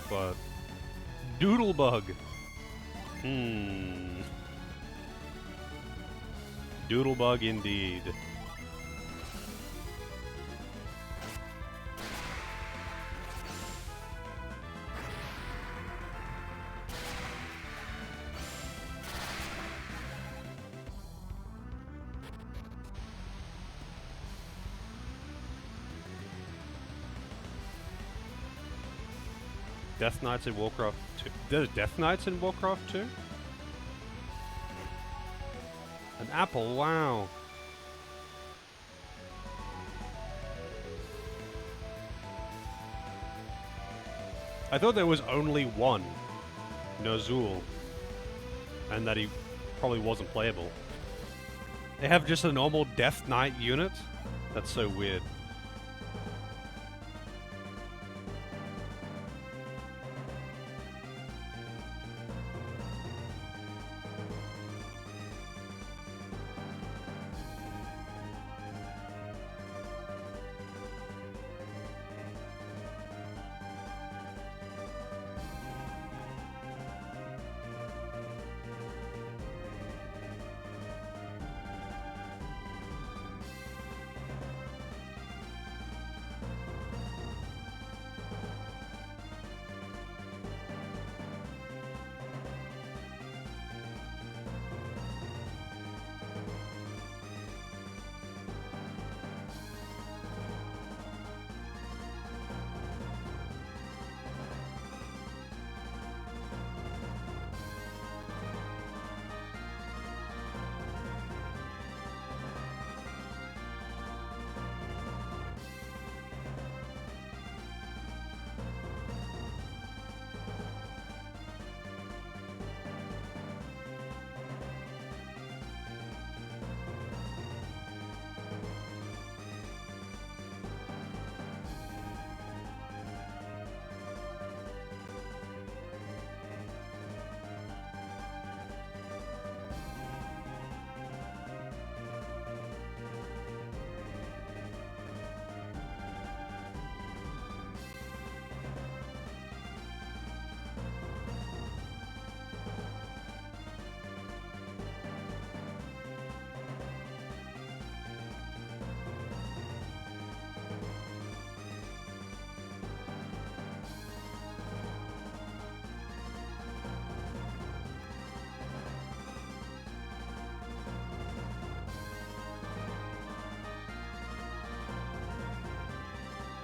but... Doodlebug! Doodlebug indeed. Death Knights in Warcraft 2. There's Death Knights in Warcraft 2? An apple, wow. I thought there was only one Nozul, and that he probably wasn't playable. They have just a normal Death Knight unit? That's so weird.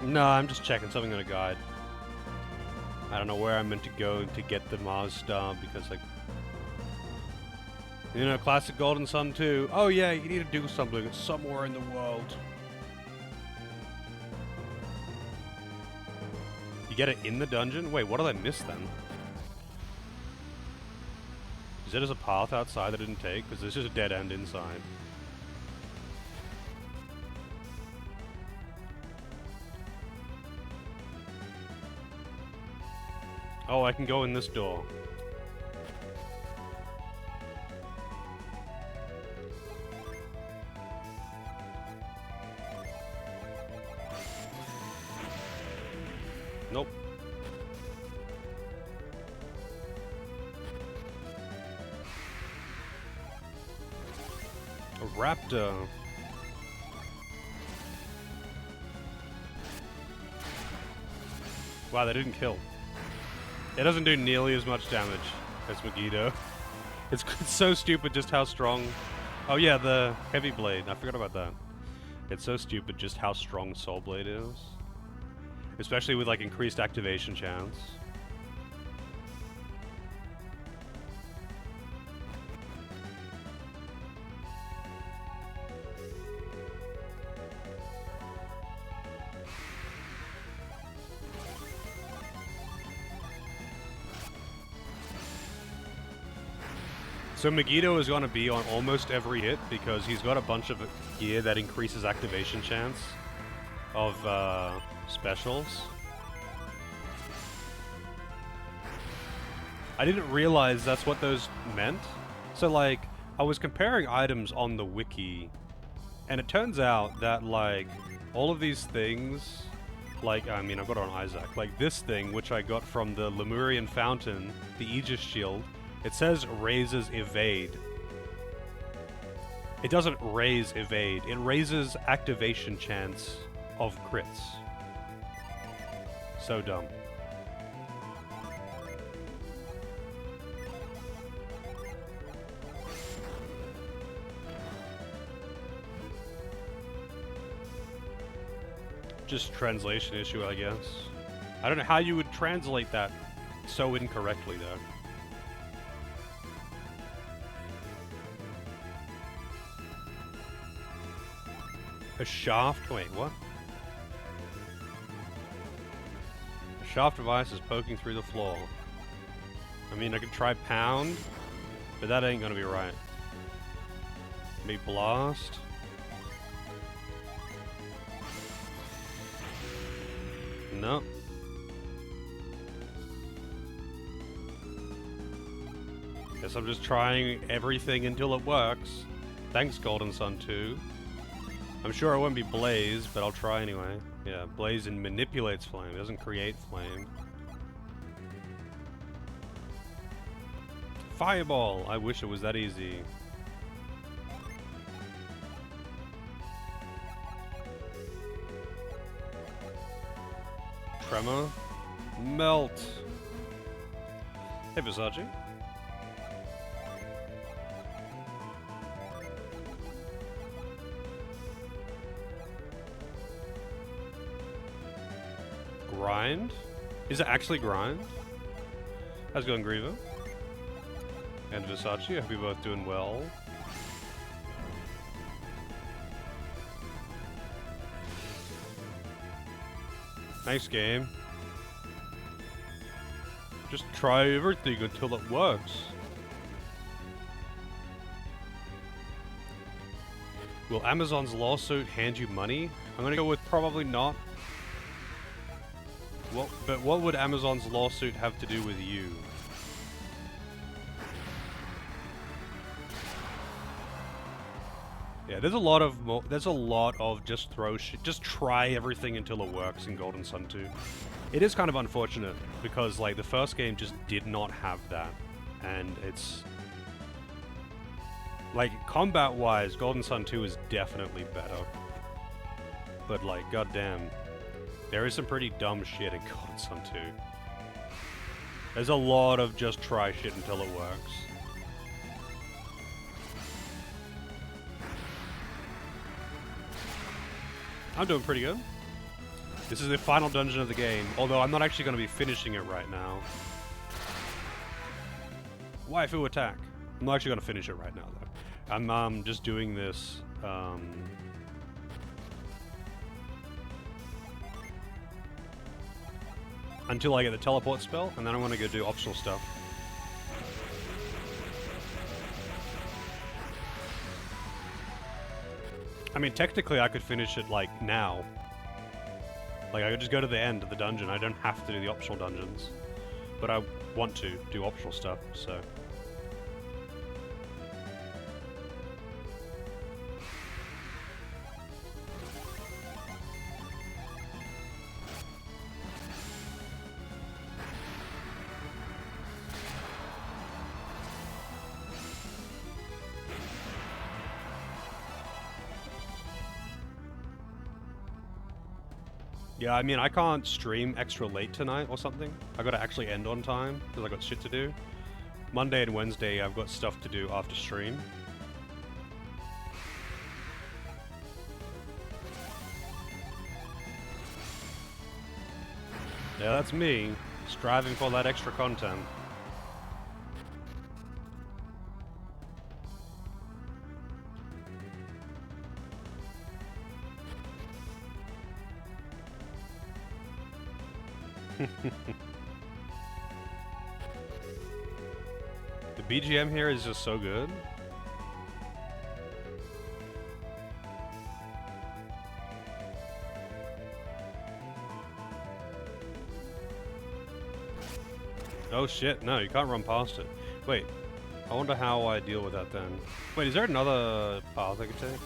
No, I'm just checking something on a guide. I don't know where I'm meant to go to get the Mars Star, because, like... You know, Classic Golden Sun 2. Oh yeah, you need to do something. It's somewhere in the world. get it in the dungeon? Wait, what did I miss then? Is there just a path outside that I didn't take? Because there's just a dead end inside. Oh, I can go in this door. Nope. A raptor. Wow, they didn't kill. It doesn't do nearly as much damage as Megiddo. It's so stupid just how strong... Oh yeah, the heavy blade. I forgot about that. It's so stupid just how strong Soul Blade is. Especially with like increased activation chance. So Megiddo is going to be on almost every hit because he's got a bunch of gear that increases activation chance of specials. I didn't realize that's what those meant. So like, I was comparing items on the wiki, and it turns out that like, all of these things, like, I mean, I got it on Isaac, like this thing, which I got from the Lemurian Fountain, the Aegis Shield, it says raises evade. It doesn't raise evade, it raises activation chance of crits. So dumb. Just translation issue, I guess. I don't know how you would translate that so incorrectly, though. A shaft? Wait, what? A shaft device is poking through the floor. I mean, I could try pound, but that ain't gonna be right. Maybe blast? No. Guess I'm just trying everything until it works. Thanks, Golden Sun 2. I'm sure it won't be Blaze, but I'll try anyway. Yeah, Blaze and manipulates flame, it doesn't create flame. Fireball! I wish it was that easy. Tremor. Melt. Hey, Versace. Grind? Is it actually grind? How's it going, Griever? And Versace, I hope you're both doing well. Nice game. Just try everything until it works. Will Amazon's lawsuit hand you money? I'm gonna go with probably not. But what would Amazon's lawsuit have to do with you? Yeah, there's a lot of just throw shit, just try everything until it works in Golden Sun 2. It is kind of unfortunate because like the first game just did not have that, and it's like combat-wise, Golden Sun 2 is definitely better. But like, goddamn. There is some pretty dumb shit in Golden Sun 2. There's a lot of just try shit until it works. I'm doing pretty good. This is the final dungeon of the game, although I'm not actually going to be finishing it right now. Waifu attack. I'm not actually going to finish it right now, though. I'm just doing this... until I get the teleport spell, and then I'm gonna go do optional stuff. I mean, technically I could finish it, like, now. Like, I could just go to the end of the dungeon. I don't have to do the optional dungeons. But I want to do optional stuff, so... Yeah, I mean, I can't stream extra late tonight or something. I gotta actually end on time, because I got shit to do. Monday and Wednesday, I've got stuff to do after stream. Yeah, that's me, striving for that extra content. The BGM here is just so good. Oh shit, no, you can't run past it. Wait, I wonder how I deal with that then. Wait, is there another path I could take?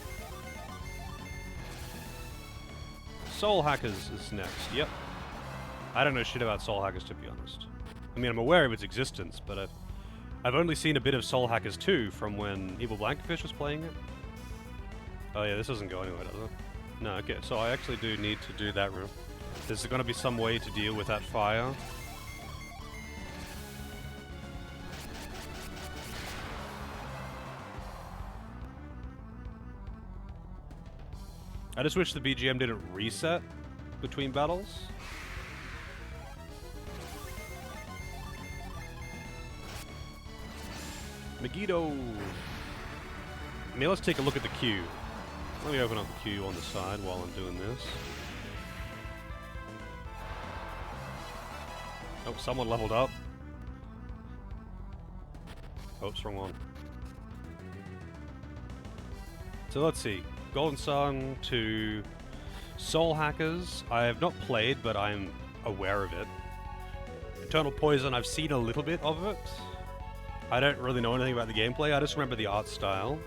Soul Hackers is next, yep. I don't know shit about Soul Hackers, to be honest. I mean, I'm aware of its existence, but I've only seen a bit of Soul Hackers 2 from when Evil Blankerfish was playing it. Oh yeah, this doesn't go anywhere, does it? No, okay, so I actually do need to do that room. There's gonna be some way to deal with that fire. I just wish the BGM didn't reset between battles. Megiddo! I mean, let's take a look at the queue. Let me open up the queue on the side while I'm doing this. Oh, someone leveled up. Oops, wrong one. So let's see. Golden Sun to Soul Hackers. I have not played, but I'm aware of it. Eternal Poison, I've seen a little bit of it. I don't really know anything about the gameplay, I just remember the art style.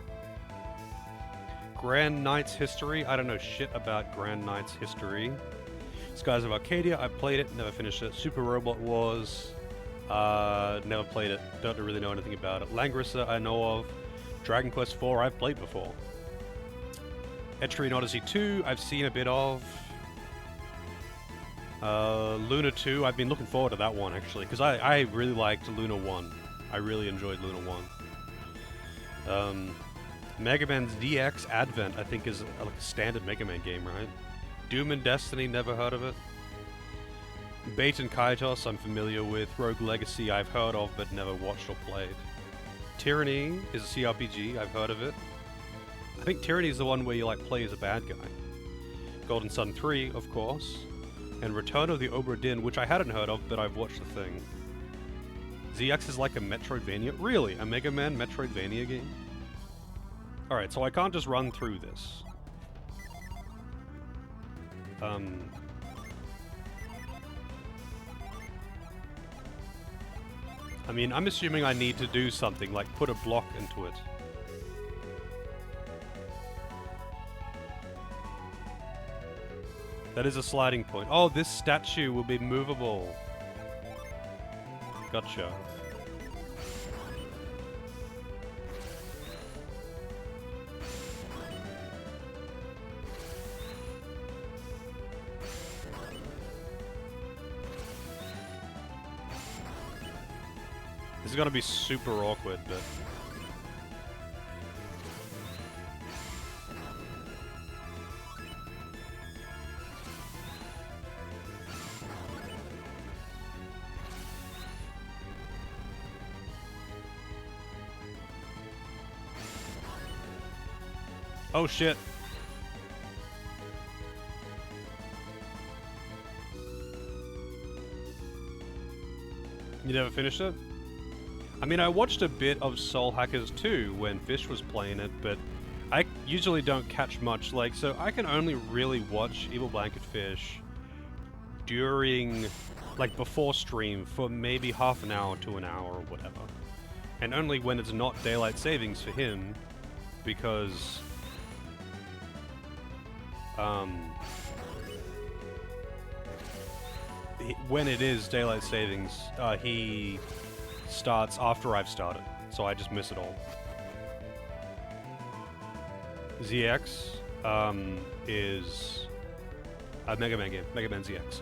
Grand Knight's History, I don't know shit about Grand Knight's History. Skies of Arcadia, I played it, never finished it. Super Robot Wars, never played it, don't really know anything about it. Langrissa, I know of. Dragon Quest IV, I've played before. Etrian Odyssey 2, I've seen a bit of. Luna 2, I've been looking forward to that one actually, because I really liked Luna 1. I really enjoyed Luna 1. Mega Man's DX Advent, I think, is like a standard Mega Man game, right? Doom and Destiny, never heard of it. Bait and Kaitos, I'm familiar with. Rogue Legacy, I've heard of, but never watched or played. Tyranny is a CRPG, I've heard of it. I think Tyranny is the one where you like play as a bad guy. Golden Sun 3, of course. And Return of the Obra Dinn, which I hadn't heard of, but I've watched the thing. ZX is like a Metroidvania? Really? A Mega Man Metroidvania game? Alright, so I can't just run through this. I mean, I'm assuming I need to do something, like put a block into it. That is a sliding point. Oh, this statue will be movable. Gotcha. This is gonna be super awkward, but... Oh shit. You never finished it? I mean, I watched a bit of Soul Hackers 2 when Fish was playing it, but I usually don't catch much, like, so I can only really watch Evil Blanket Fish during, like, before stream for maybe half an hour to an hour or whatever. And only when it's not daylight savings for him, because, when it is daylight savings, he starts after I've started, so I just miss it all. ZX is a Mega Man game, Mega Man ZX.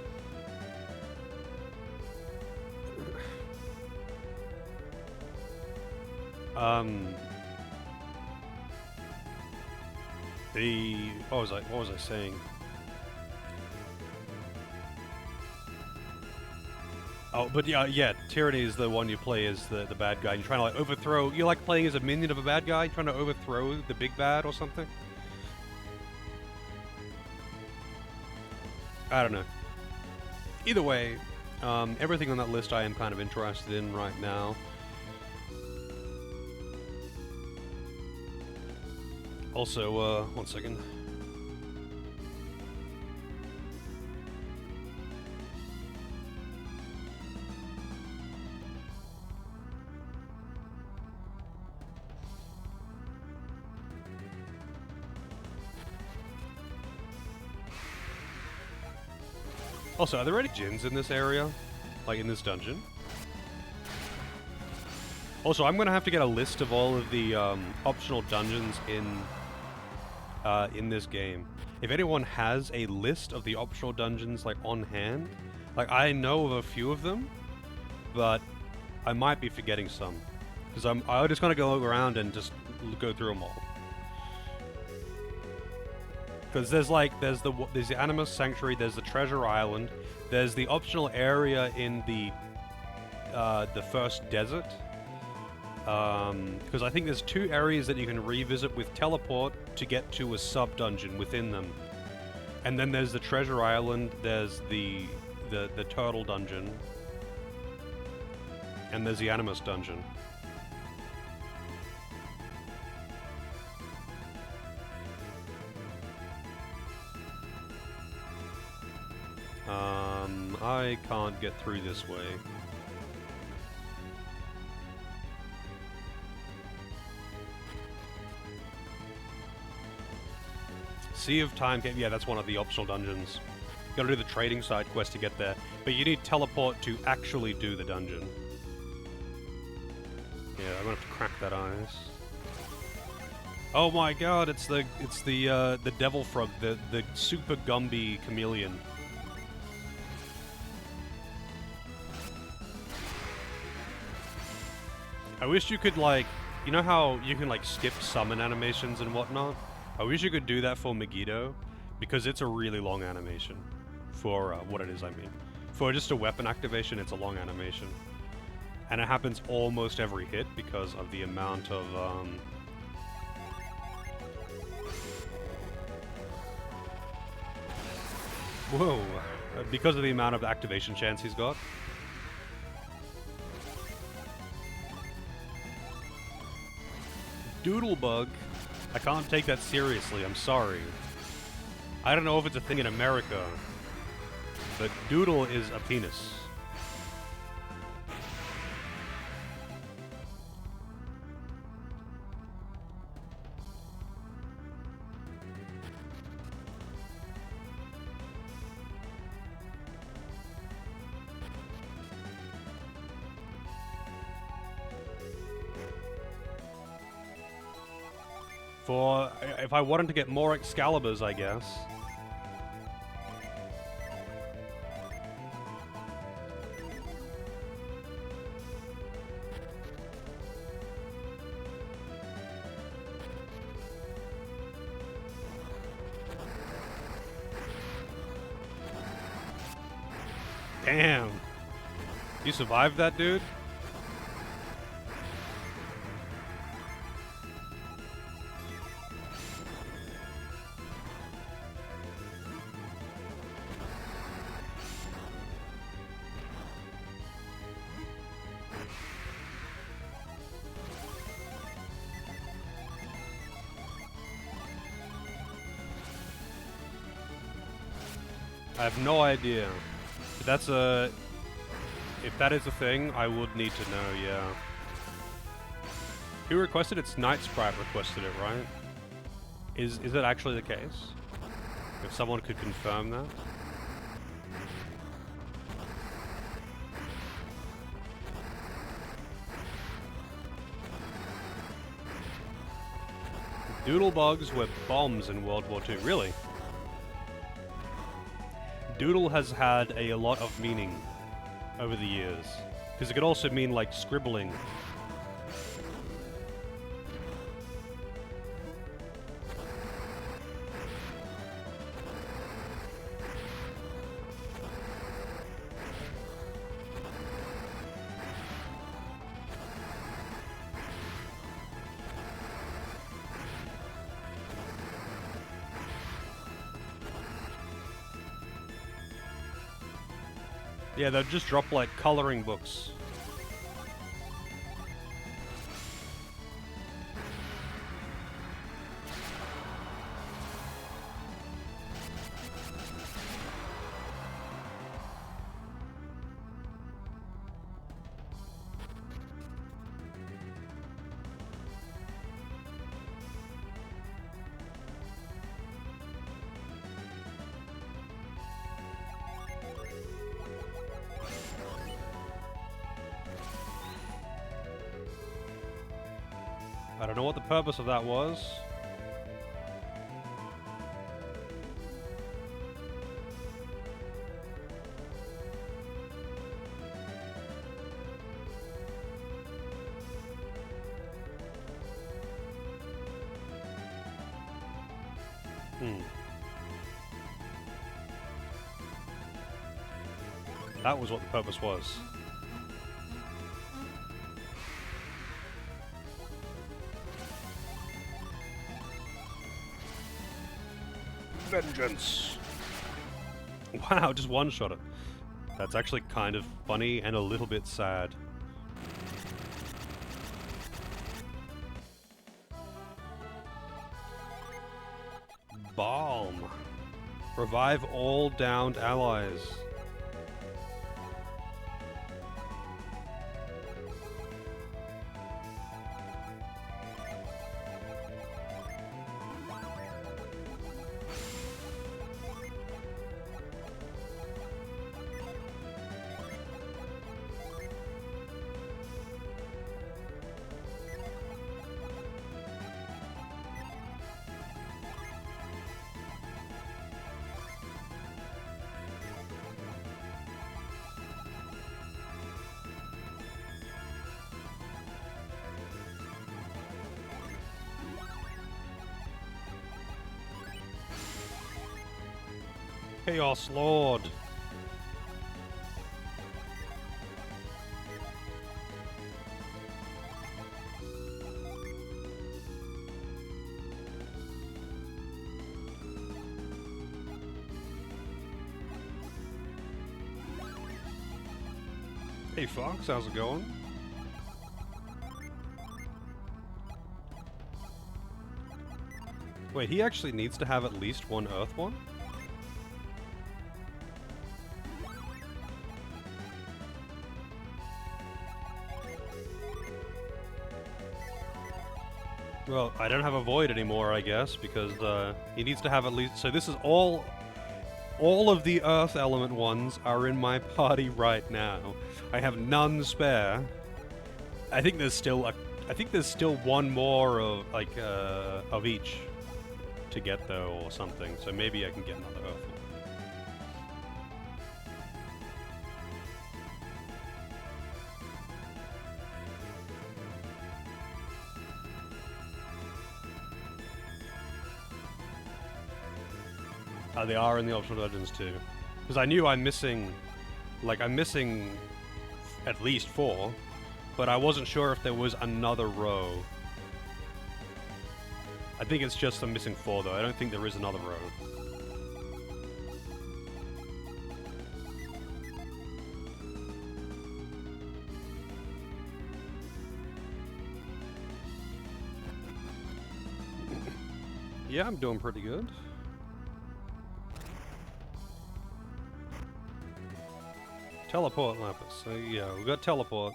What was I saying? Oh, but yeah, Tyranny is the one you play as the bad guy. You're trying to like overthrow. You're like playing as a minion of a bad guy, trying to overthrow the big bad or something. I don't know. Either way, everything on that list I am kind of interested in right now. Also, one second. Also, are there any djinns in this area? Like, in this dungeon? Also, I'm gonna have to get a list of all of the, optional dungeons in this game. If anyone has a list of the optional dungeons, like, on hand, like, I know of a few of them, but I might be forgetting some. Because I'm just gonna go around and just go through them all. Because there's the Animus Sanctuary, there's the Treasure Island, there's the optional area in the first desert. Because I think there's 2 areas that you can revisit with teleport to get to a sub-dungeon within them. And then there's the Treasure Island, there's the Turtle Dungeon, and there's the Animus Dungeon. I can't get through this way. Sea of Time, yeah, that's one of the optional dungeons. You gotta do the trading side quest to get there, but you need teleport to actually do the dungeon. Yeah, I'm gonna have to crack that ice. Oh my god, it's the devil frog, the super Gumby chameleon. I wish you could, like, you know how you can, like, skip summon animations and whatnot? I wish you could do that for Megiddo, because it's a really long animation. For, what it is, I mean. For just a weapon activation, it's a long animation. And it happens almost every hit because of the amount of, Whoa! Because of the amount of activation chance he's got. Doodlebug? I can't take that seriously, I'm sorry. I don't know if it's a thing in America, but doodle is a penis. For, if I wanted to get more Excaliburs, I guess. Damn. You survived that, dude? I have no idea. But that's a... If that is a thing, I would need to know, yeah. Who requested it? It's Night Sprite requested it, right? Is it actually the case? If someone could confirm that? Doodlebugs were bombs in World War II. Really? Doodle has had a lot of meaning over the years. Because it could also mean, like, scribbling. Yeah, they'll just drop, like, coloring books. I don't know what the purpose of that was. That was what the purpose was. Vengeance! Wow, just one-shot it. That's actually kind of funny and a little bit sad. Balm. Revive all downed allies. Chaos Lord. Hey Fox, how's it going? Wait, he actually needs to have at least one Earth one? Well, I don't have a Void anymore, I guess, because he needs to have at least... So this is all of the Earth element ones are in my party right now. I have none spare. I think there's still one more of, like, of each to get, though, or something. So maybe I can get another Earth one. They are in the optional dungeons too. Because I knew I'm missing at least 4, but I wasn't sure if there was another row. I think it's just I'm missing 4 though. I don't think there is another row. Yeah, I'm doing pretty good. Teleport, Lapis. So yeah, we got teleport.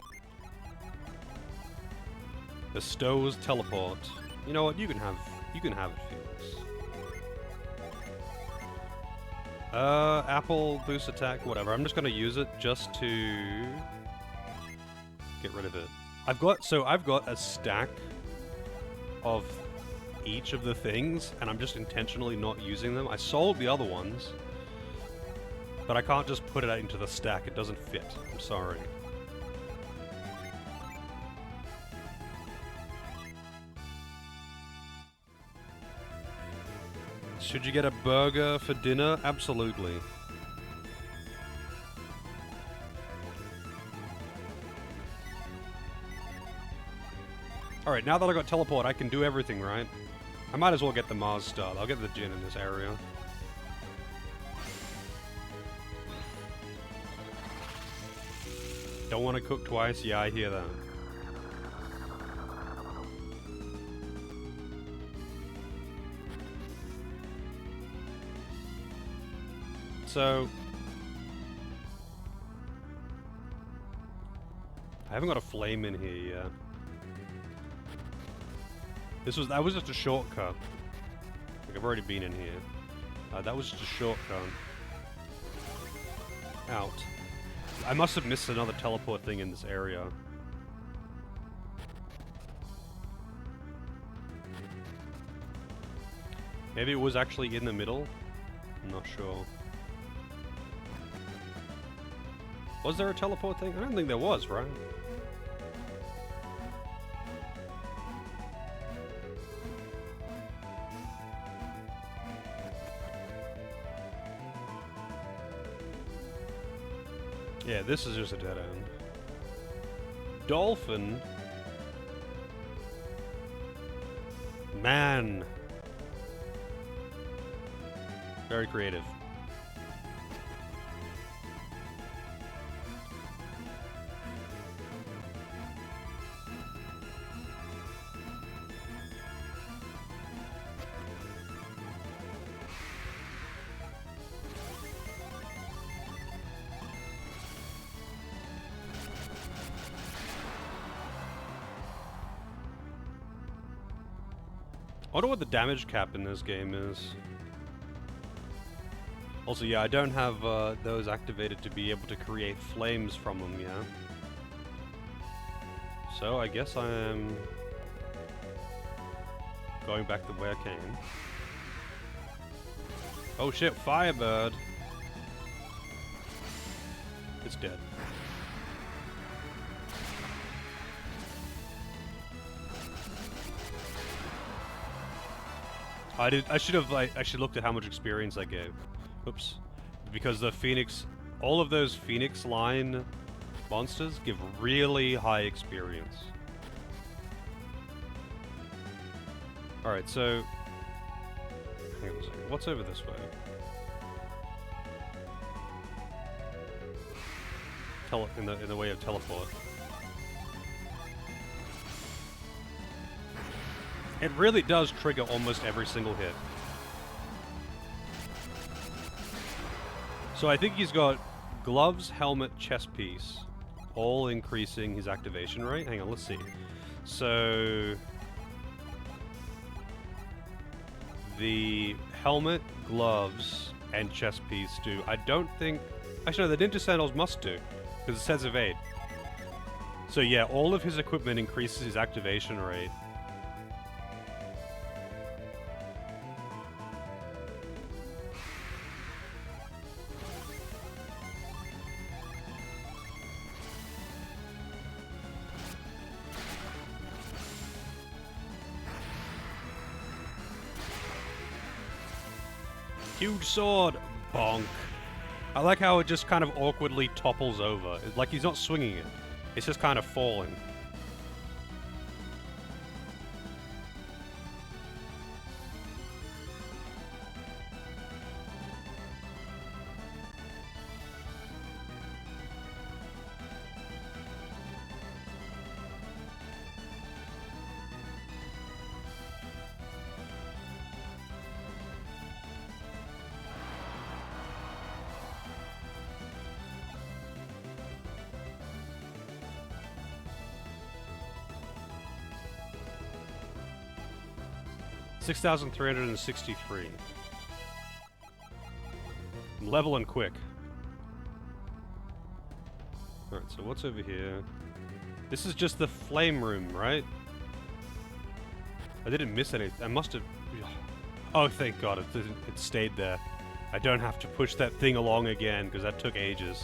Bestows teleport. You know what? You can have it, Felix. Apple boost attack, whatever. I'm just gonna use it just to get rid of it. I've got a stack of each of the things, and I'm just intentionally not using them. I sold the other ones, but I can't just put it into the stack. It doesn't fit. I'm sorry. Should you get a burger for dinner? Absolutely. Alright, now that I got teleport, I can do everything, right? I might as well get the Mars star. I'll get the gin in this area. Don't want to cook twice? Yeah, I hear that. So... I haven't got a flame in here yet. That was just a shortcut. Like, I've already been in here. That was just a shortcut. Out. I must have missed another teleport thing in this area. Maybe it was actually in the middle? I'm not sure. Was there a teleport thing? I don't think there was, right? Yeah, this is just a dead end. Dolphin? Man. Very creative. I wonder what the damage cap in this game is. Also, yeah, I don't have those activated to be able to create flames from them yet. So I guess I am going back the way I came. Oh shit, Firebird! It's dead. I should have actually looked at how much experience I gave. Oops. Because the Phoenix, all of those Phoenix line monsters give really high experience. Alright, so hang on a second. What's over this way? In the way of teleport. It really does trigger almost every single hit. So I think he's got gloves, helmet, chest piece, all increasing his activation rate. Hang on, let's see. So the helmet, gloves, and chest piece do. I don't think... Actually, no, the Ninja Sandals must do, because it says evade. So yeah, all of his equipment increases his activation rate. Huge sword! Bonk. I like how it just kind of awkwardly topples over. It's like he's not swinging it. It's just kind of falling. 6,363. I'm level and quick. Alright, so what's over here? This is just the flame room, right? I didn't miss anything. I must have... Oh, thank God, it stayed there. I don't have to push that thing along again, because that took ages.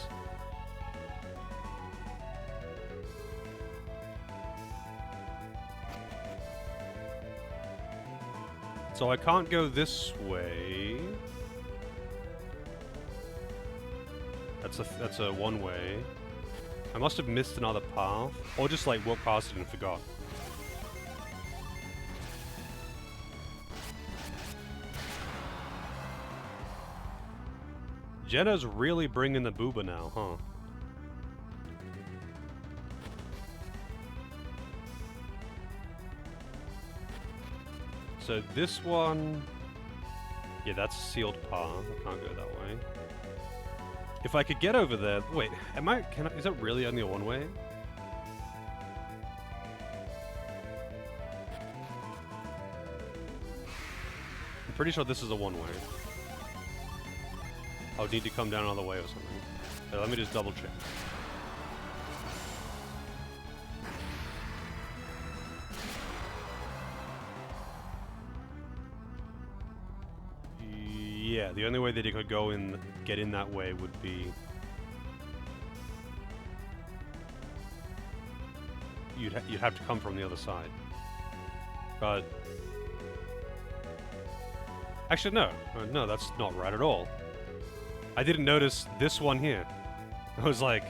So I can't go this way. That's a one-way. I must have missed another path, or just like walked past it and forgot. Jenna's really bringing the booba now, huh? So this one... Yeah, that's a sealed path. I can't go that way. If I could get over there... Wait, is that really only a one-way? I'm pretty sure this is a one-way. I'll need to come down another way or something. So let me just double check. Yeah, the only way that you could go in, get in that way would be... You'd have to come from the other side. But... Actually, no. No, that's not right at all. I didn't notice this one here. I was like,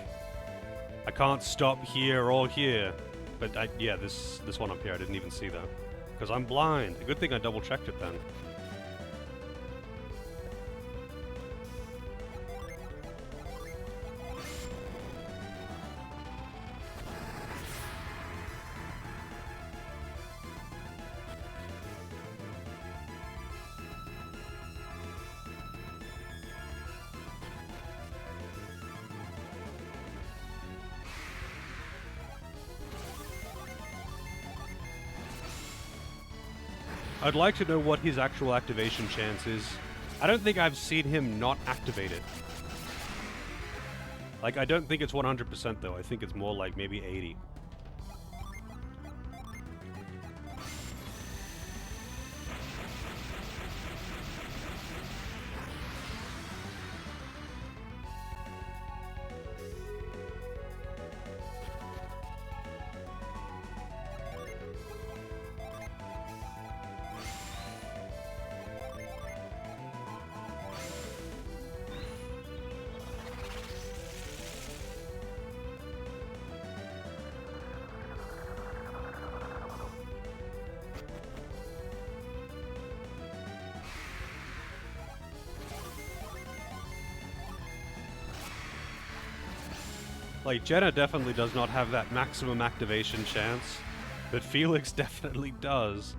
I can't stop here or here. But yeah, this one up here, I didn't even see that. Because I'm blind. A good thing I double-checked it then. I'd like to know what his actual activation chance is. I don't think I've seen him not activate it. Like, I don't think it's 100% though. I think it's more like maybe 80. Like, Jenna definitely does not have that maximum activation chance, but Felix definitely does.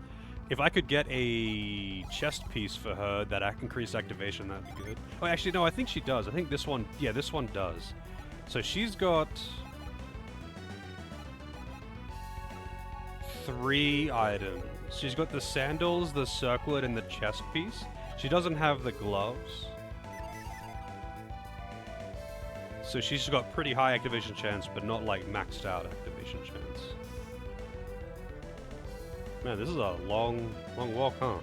If I could get a chest piece for her that increased activation, that'd be good. Oh, actually, no, I think she does. I think this one, yeah, this one does. So she's got 3 items. She's got the sandals, the circlet, and the chest piece. She doesn't have the gloves. So she's got pretty high activation chance, but not like maxed out activation chance. Man, this is a long walk, huh?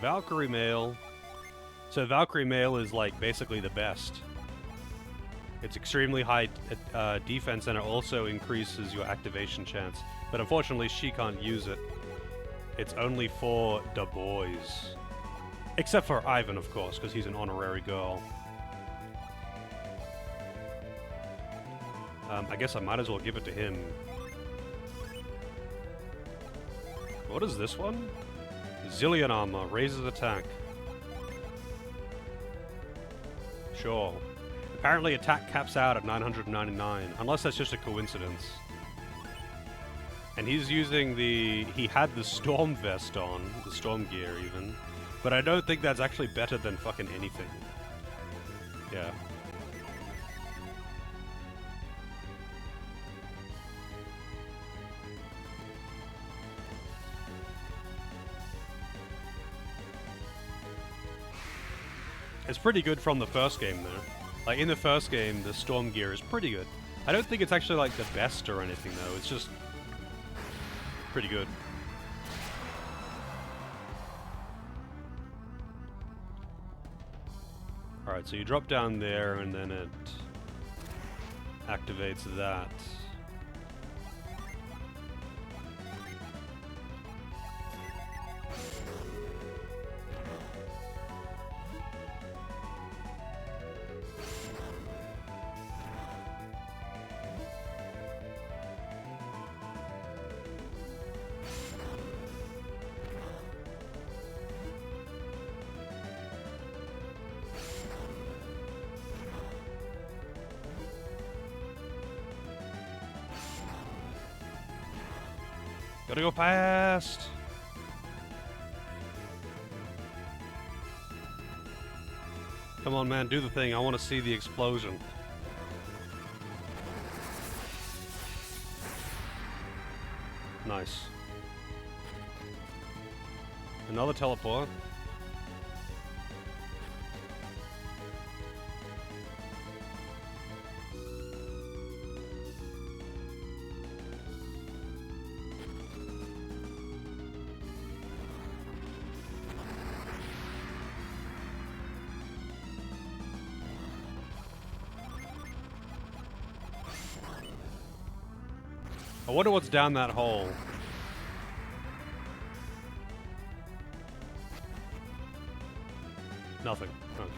Valkyrie Mail. So Valkyrie Mail is like basically the best. It's extremely high defense, and it also increases your activation chance. But unfortunately, she can't use it. It's only for the boys. Except for Ivan, of course, because he's an honorary girl. I guess I might as well give it to him. What is this one? Zillion armor, raises attack. Sure. Apparently attack caps out at 999, unless that's just a coincidence. And he's using he had the storm vest on, the storm gear even. But I don't think that's actually better than fucking anything. Yeah. It's pretty good from the first game, though. Like, in the first game, the storm gear is pretty good. I don't think it's actually, like, the best or anything, though. It's just pretty good. Alright, so you drop down there, and then it activates that. Gotta go fast! Come on, man, do the thing. I want to see the explosion. Nice. Another teleport. I wonder what's down that hole. Nothing. Okay.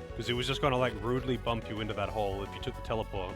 Because it was just gonna, like, rudely bump you into that hole if you took the teleport.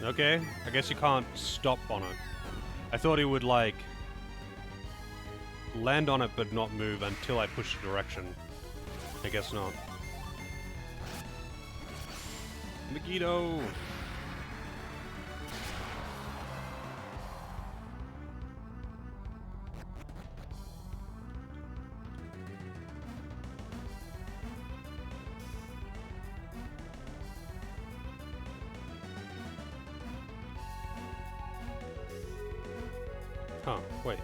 Okay, I guess you can't stop on it. I thought he would, like, land on it but not move until I push the direction. I guess not. Megiddo! Huh, wait.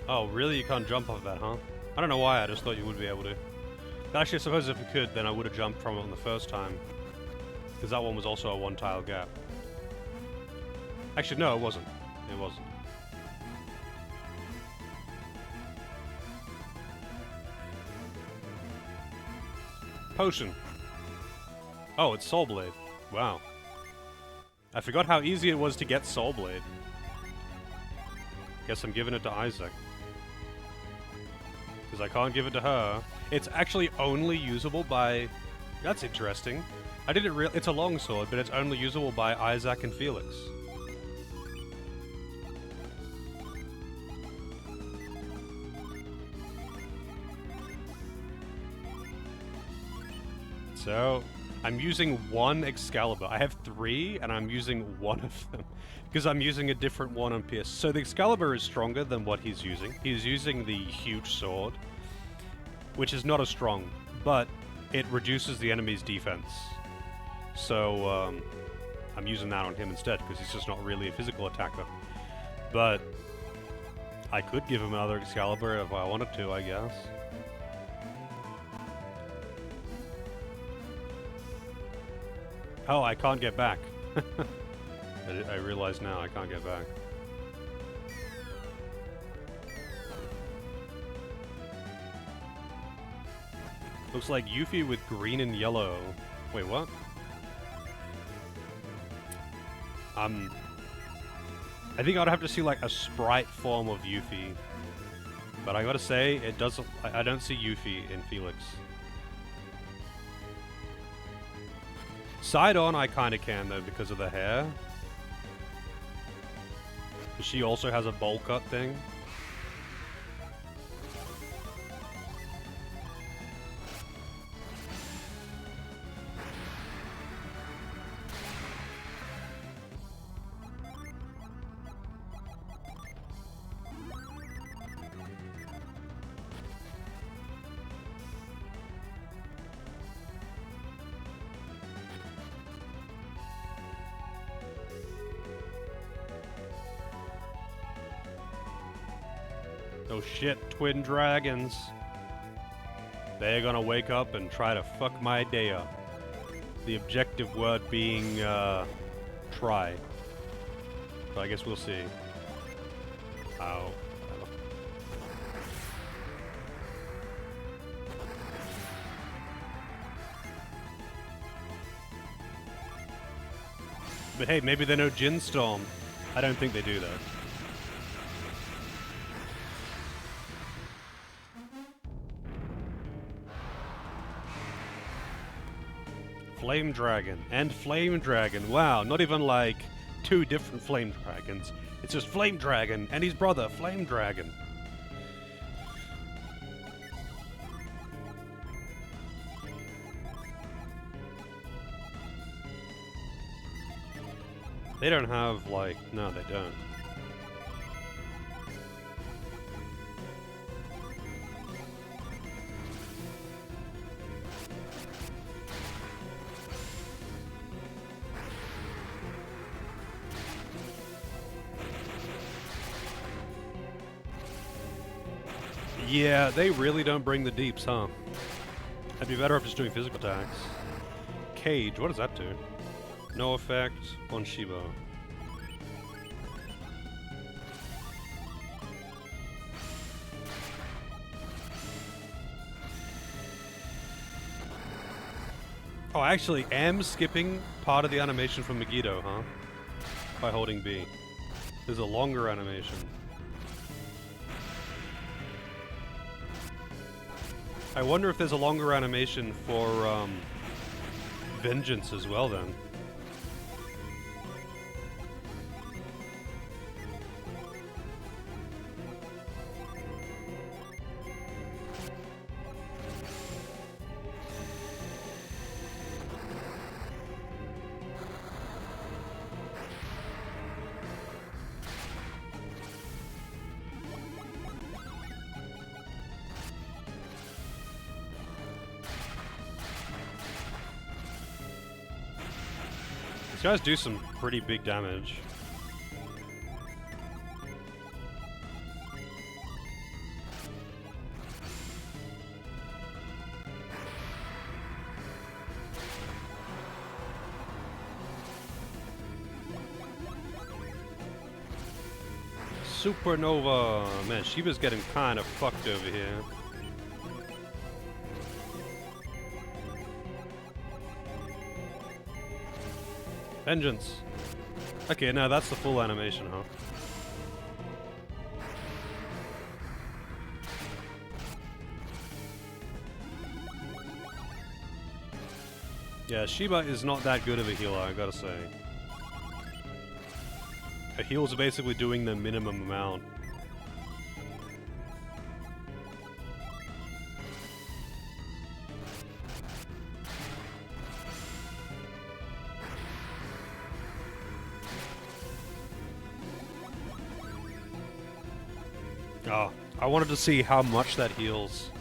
Oh, really? You can't jump off that, huh? I don't know why, I just thought you would be able to. Actually, I suppose if you could, then I would have jumped from it on the first time. Because that one was also a one-tile gap. Actually, no, it wasn't. It wasn't. Potion. Oh, it's Soul Blade. Wow. I forgot how easy it was to get Soul Blade. Guess I'm giving it to Isaac. Because I can't give it to her. It's actually only usable by... That's interesting. I didn't real. It's a longsword, but it's only usable by Isaac and Felix. So, I'm using one Excalibur. I have 3, and I'm using one of them. Because I'm using a different one on PS. So the Excalibur is stronger than what he's using. He's using the huge sword, which is not as strong, but it reduces the enemy's defense. So, I'm using that on him instead, because he's just not really a physical attacker. But I could give him another Excalibur if I wanted to, I guess. Oh, I can't get back. I realize now I can't get back. Looks like Yuffie with green and yellow. Wait, what? I think I'd have to see like a sprite form of Yuffie. But I gotta say, it doesn't. I don't see Yuffie in Felix. Side on, I kinda can though because of the hair. She also has a bowl cut thing. Oh shit, twin dragons. They're gonna wake up and try to fuck my day up. The objective word being, try. But I guess we'll see. Ow. But hey, maybe they know Jin Storm. I don't think they do though. Flame Dragon and Flame Dragon. Wow, not even like two different Flame Dragons. It's just Flame Dragon and his brother, Flame Dragon. They don't have, like... No, they don't. Yeah, they really don't bring the deeps, huh? I'd be better off just doing physical attacks. Cage, what does that do? No effect on Shiba. Oh, I actually am skipping part of the animation from Megiddo, huh? By holding B. There's a longer animation. I wonder if there's a longer animation for, Vengeance as well, then. These guys do some pretty big damage. Supernova! Man, Shiba's getting kind of fucked over here. Vengeance! Okay, now that's the full animation, huh? Yeah, Shiba is not that good of a healer, I gotta say. Her heals are basically doing the minimum amount. Oh, I wanted to see how much that heals.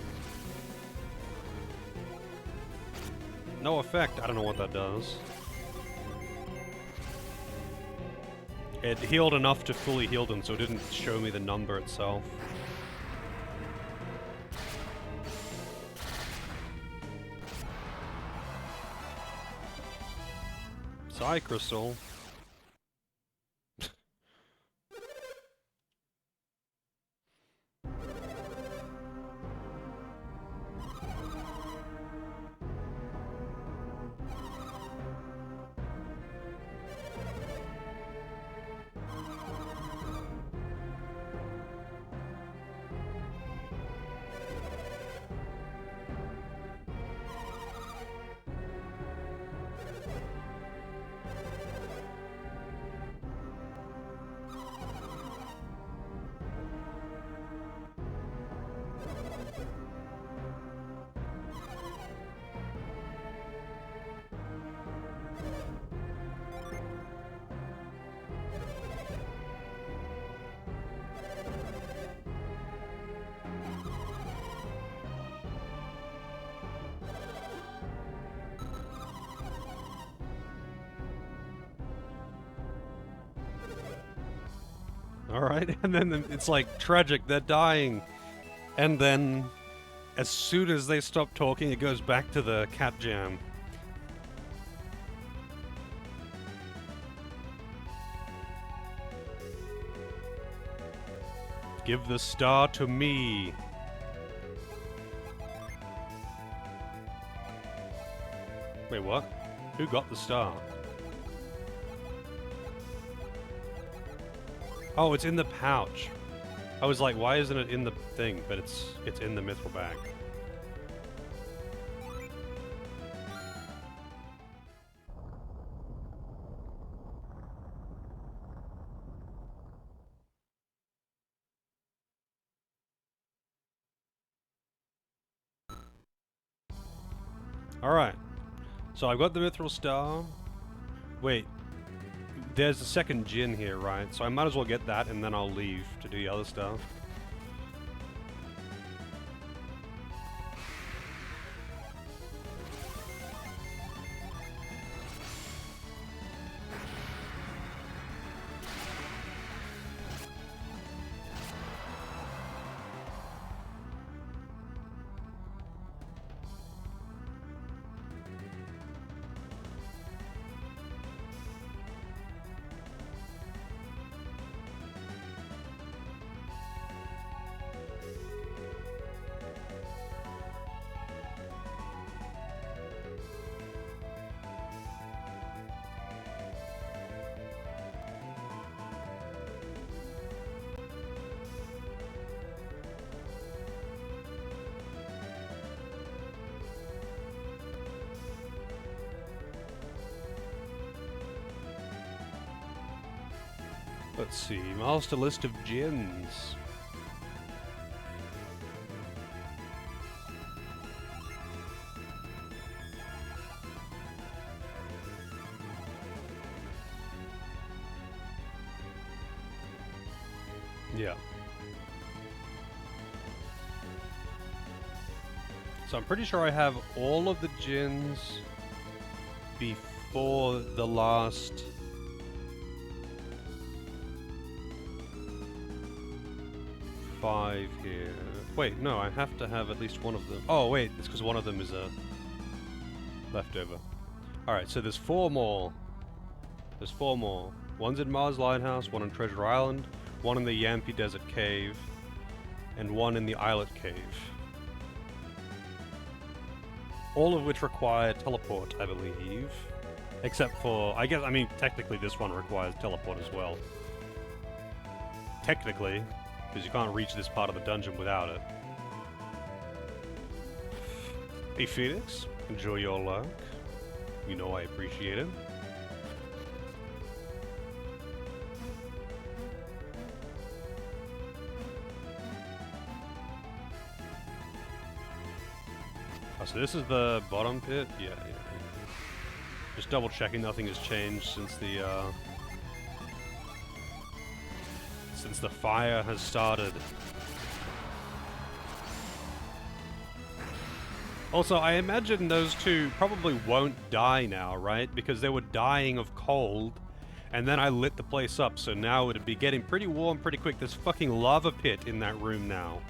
No effect, I don't know what that does. It healed enough to fully heal them, so it didn't show me the number itself. Psy Crystal. Alright, and then it's like tragic, they're dying. And then, as soon as they stop talking, it goes back to the cat jam. Give the star to me. Wait, what? Who got the star? Oh, it's in the pouch. I was like, why isn't it in the thing? But it's in the mithril bag. Alright. So I've got the mithril star. Wait. There's a second gin here, right? So I might as well get that and then I'll leave to do the other stuff. Let's see, master list of gins. Yeah. So I'm pretty sure I have all of the gins before the last... five here. Wait, no, I have to have at least one of them. Oh, wait, it's because one of them is a leftover. Alright, so there's four more. There's four more. One's in Mars Lighthouse, one on Treasure Island, one in the Yampi Desert Cave, and one in the Islet Cave. All of which require teleport, I believe. Except for, I guess, I mean, technically this one requires teleport as well. Technically. Because you can't reach this part of the dungeon without it. Hey Phoenix, enjoy your luck. You know I appreciate it. Oh, so this is the bottom pit? Yeah. Just double checking nothing has changed since the fire has started. Also, I imagine those two probably won't die now, right? Because they were dying of cold, and then I lit the place up, so now it'd be getting pretty warm pretty quick. There's fucking lava pit in that room now.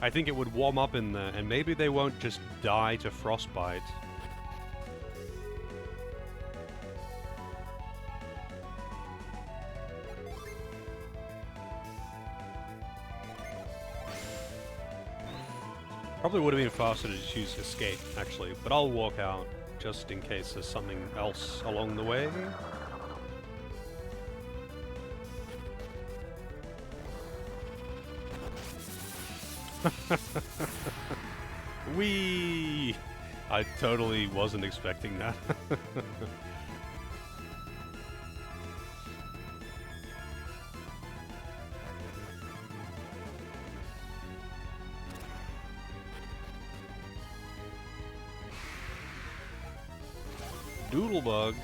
I think it would warm up in there, and maybe they won't just die to frostbite. Probably would have been faster to just use escape, actually, but I'll walk out just in case there's something else along the way. Whee! I totally wasn't expecting that. Doodlebug.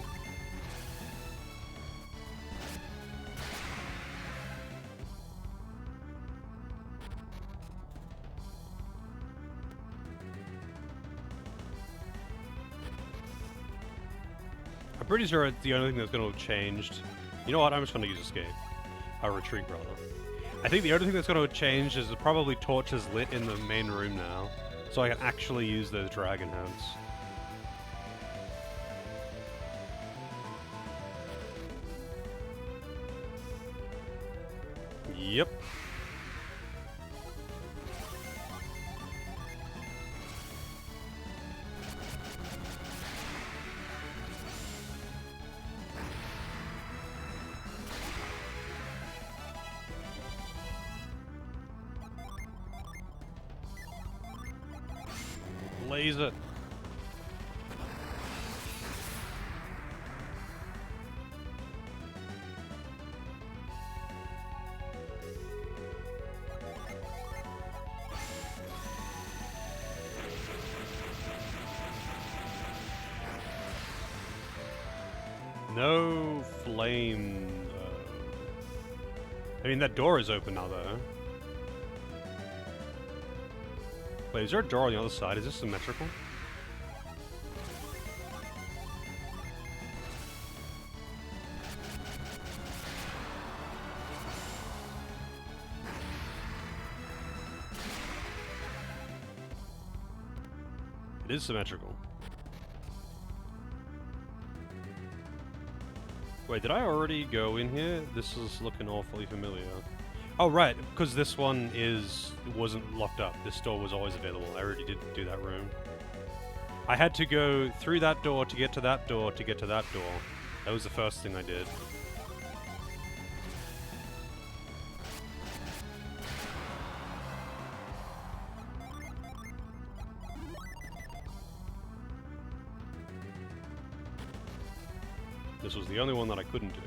I'm pretty sure it's the only thing that's going to have changed. You know what? I'm just going to use escape. A retreat, rather. I think the only thing that's going to change is probably torches lit in the main room now, so I can actually use those dragon heads. Yep. Laser. No flame, though. I mean, that door is open now, though. Wait, is there a door on the other side? Is this symmetrical? It is symmetrical. Wait, did I already go in here? This is looking awfully familiar. Oh, right, because this one wasn't locked up. This door was always available. I already did do that room. I had to go through that door to get to that door to get to that door. That was the first thing I did. This was the only one that I couldn't do.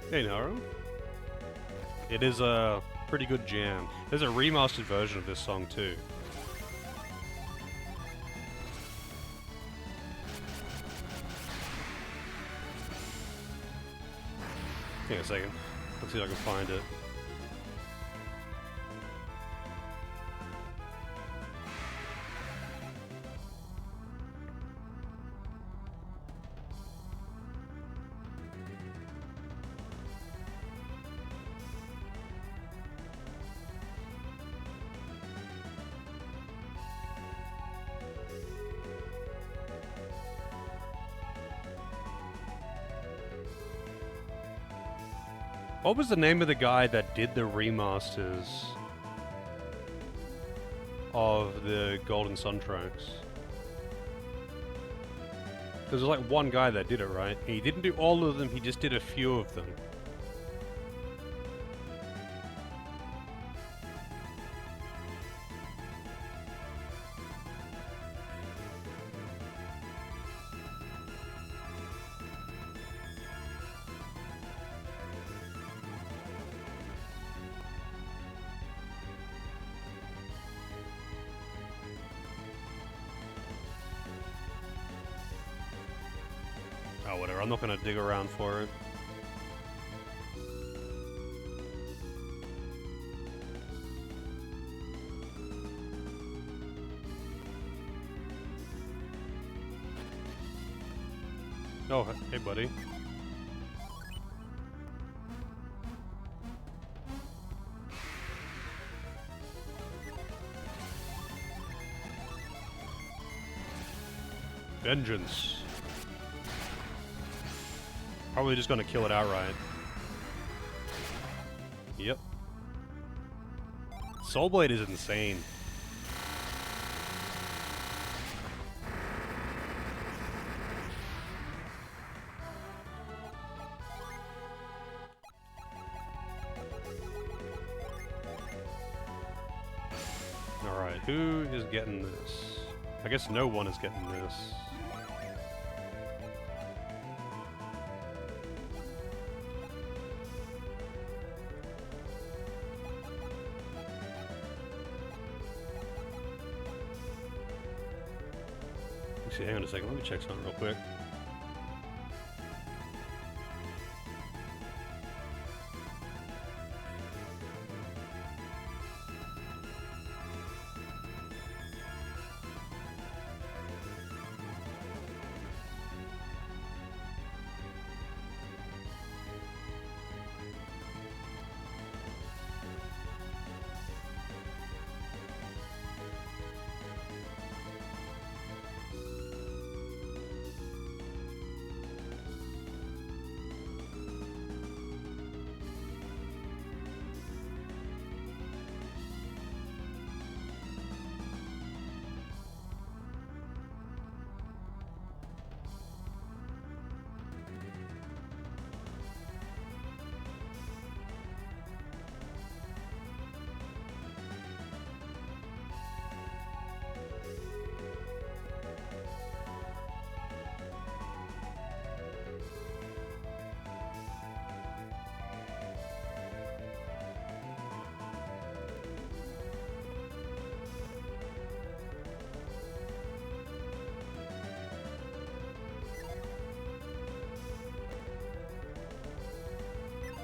Hey, Naru. It is a pretty good jam. There's a remastered version of this song, too. Hang on a second. Let's see if I can find it. What was the name of the guy that did the remasters of the Golden Sun tracks? There's like one guy that did it, right? He didn't do all of them, he just did a few of them. Oh, whatever. I'm not gonna dig around for it. Oh, hey, buddy. Vengeance. Probably just gonna kill it outright. Yep. Soul Blade is insane. Alright, who is getting this? I guess no one is getting this. Actually, hang on a second, let me check something real quick.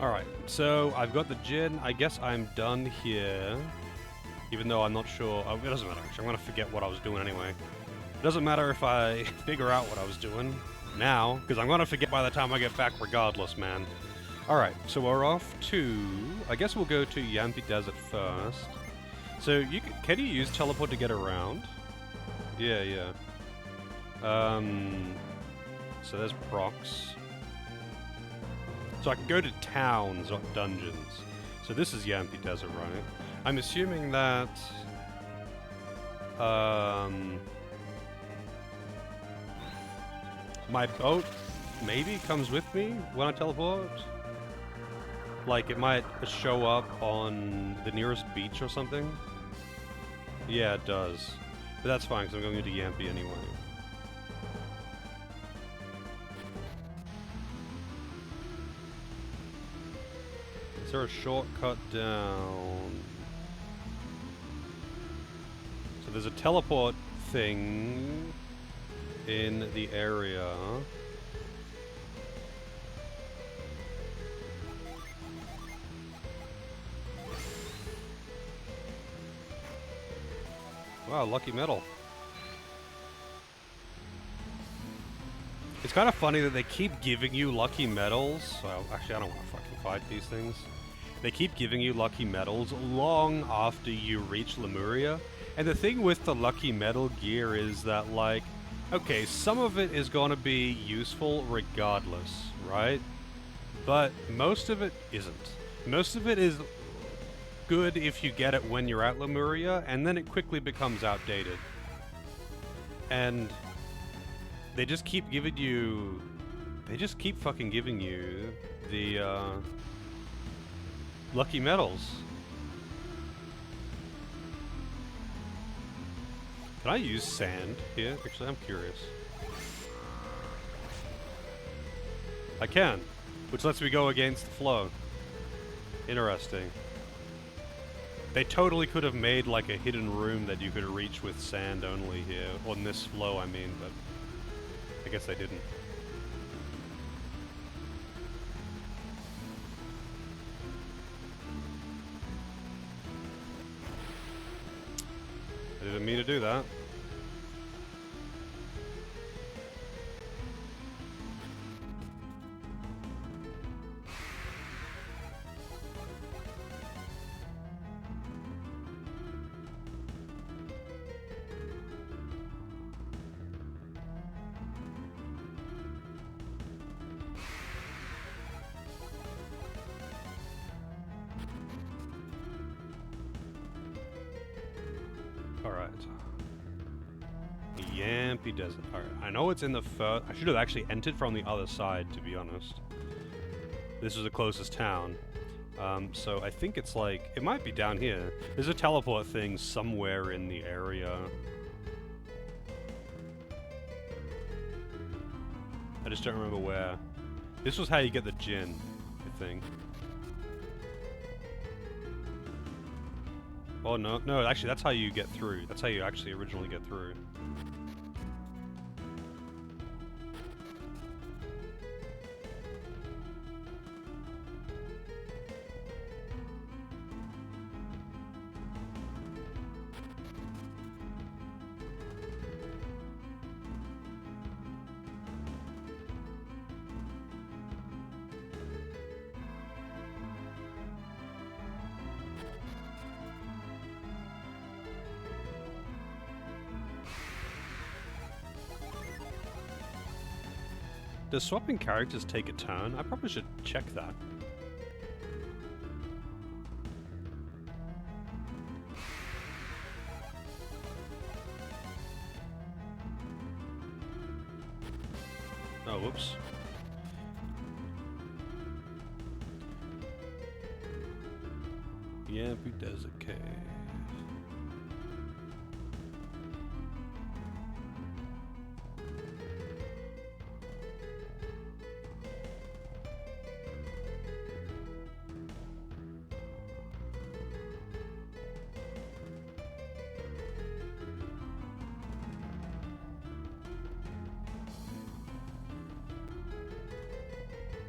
Alright, so I've got the gin. I guess I'm done here. Even though I'm not sure. Oh, it doesn't matter, actually. I'm gonna forget what I was doing anyway. It doesn't matter if I figure out what I was doing now, because I'm gonna forget by the time I get back regardless, man. Alright, so we're off to... I guess we'll go to Yampi Desert first. So, can you use teleport to get around? Yeah. So there's procs. So I can go to towns, not dungeons. So this is Yampi Desert, right? I'm assuming that... my boat maybe comes with me when I teleport? Like, it might show up on the nearest beach or something? Yeah, it does. But that's fine, because I'm going into Yampi anyway. Is there a shortcut down? So there's a teleport thing in the area. Wow, lucky medal. It's kind of funny that they keep giving you lucky medals. Well, actually, I don't want to fucking fight these things. They keep giving you lucky medals long after you reach Lemuria. And the thing with the lucky medal gear is that, like, okay, some of it is going to be useful regardless, right? But most of it isn't. Most of it is good if you get it when you're at Lemuria, and then it quickly becomes outdated. And they just keep giving you... They just keep fucking giving you the, lucky medals. Can I use sand here? Actually, I'm curious. I can, which lets me go against the flow. Interesting. They totally could have made like a hidden room that you could reach with sand only here. On this flow, I mean, but I guess they didn't. I didn't mean to do that. Alright. Yampi Desert. Alright, I know it's in the first... I should have actually entered from the other side, to be honest. This is the closest town. So I think it's like... It might be down here. There's a teleport thing somewhere in the area. I just don't remember where. This was how you get the gin, I think. Oh, no. No, actually, that's how you get through. That's how you actually originally get through. Does swapping characters take a turn? I probably should check that. Oh, whoops. Yampi Desert Cave.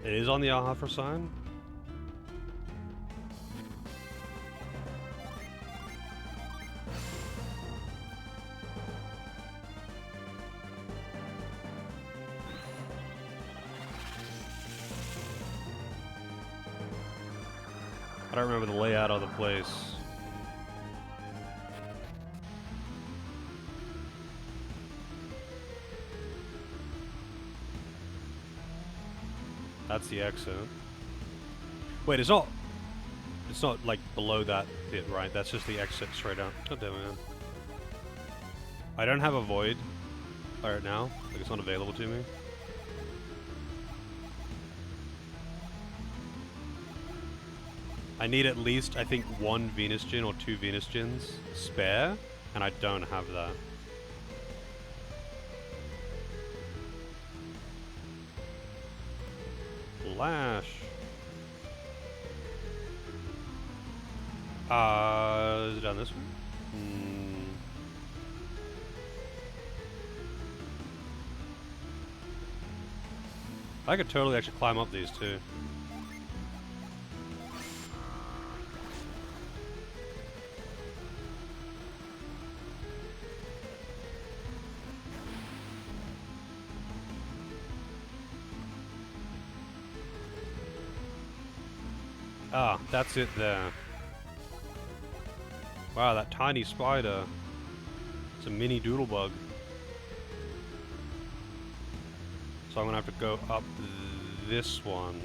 It is on the Alhafra sign? I don't remember the layout of the place. That's the exit. Wait, it's not like below that bit, right? That's just the exit straight out. God damn it. I don't have a void right now. Like, it's not available to me. I need at least, I think, 1 Venus Gin or 2 Venus Gins spare, and I don't have that. Lash. Is it down this way? I could totally actually climb up these too. Ah, that's it there. Wow, that tiny spider. It's a mini doodlebug. So I'm gonna have to go up this one.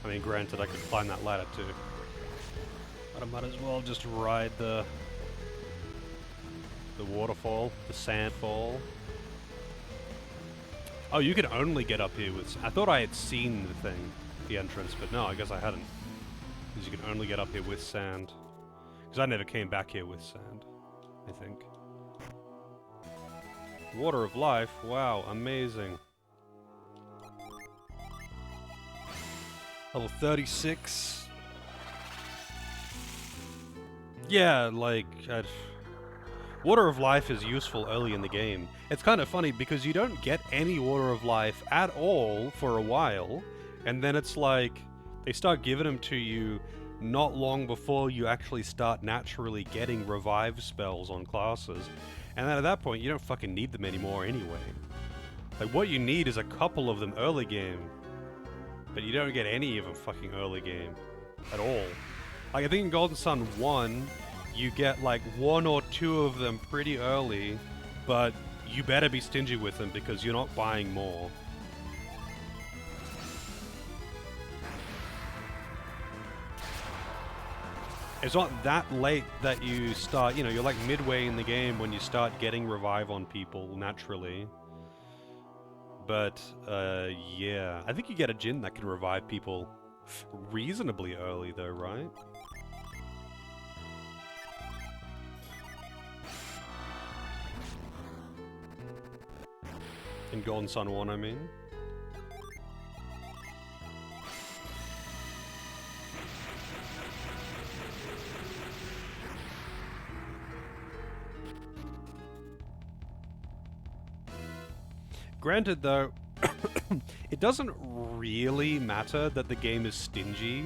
I mean, granted, I could climb that ladder too. But I might as well just ride the waterfall, the sandfall. Oh, you can only get up here with... I thought I had seen the thing, the entrance, but no, I guess I hadn't. Because you can only get up here with sand. Because I never came back here with sand, I think. Water of life, wow, amazing. Level 36. Yeah, like... Water of life is useful early in the game. It's kind of funny because you don't get any water of life at all for a while, and then it's like they start giving them to you not long before you actually start naturally getting revive spells on classes, and then at that point you don't fucking need them anymore anyway. Like, what you need is a couple of them early game, but you don't get any of them fucking early game at all. Like, I think in Golden Sun 1, you get like 1 or 2 of them pretty early, but you better be stingy with them because you're not buying more. It's not that late that you start, you know, you're like midway in the game when you start getting revive on people naturally. But, yeah. I think you get a gin that can revive people reasonably early though, right? In Golden Sun 1, I mean. Granted, though, it doesn't really matter that the game is stingy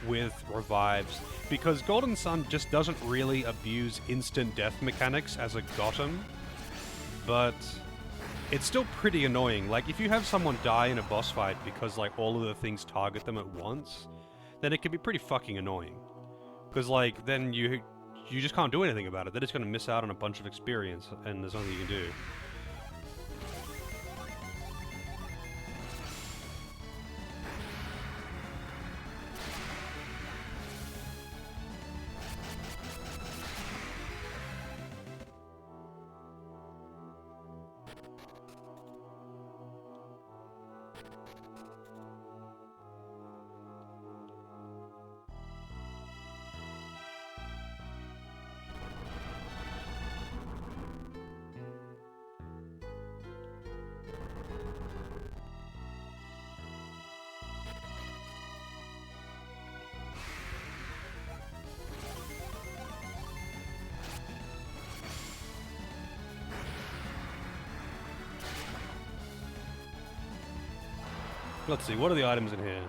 with revives, because Golden Sun just doesn't really abuse instant death mechanics as a Gotham, but it's still pretty annoying. Like, if you have someone die in a boss fight because, like, all of the things target them at once, then it can be pretty fucking annoying. Because, like, then you just can't do anything about it. They're just gonna miss out on a bunch of experience, and there's nothing you can do. Let's see, what are the items in here?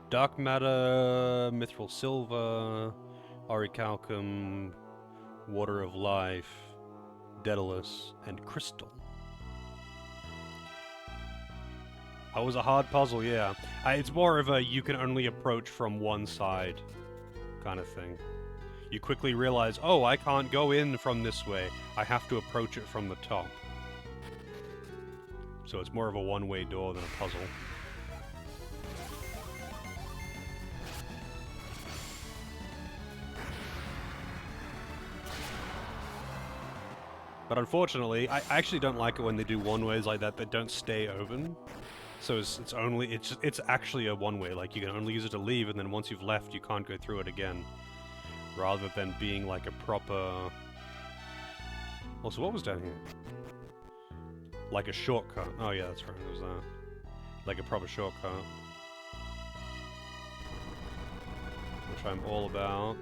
Dark Matter, Mithril Silver, Orichalcum, Water of Life, Daedalus, and Crystal. That was a hard puzzle, yeah. It's more of a you can only approach from one side kind of thing. You quickly realize, oh, I can't go in from this way. I have to approach it from the top. So it's more of a one-way door than a puzzle. But unfortunately, I actually don't like it when they do one-ways like that don't stay open. So it's actually a one-way, like you can only use it to leave, and then once you've left, you can't go through it again. Rather than being like a proper... Also, what was down here? Like a shortcut. Oh yeah, that's right, it was that. Like a proper shortcut. Which I'm all about.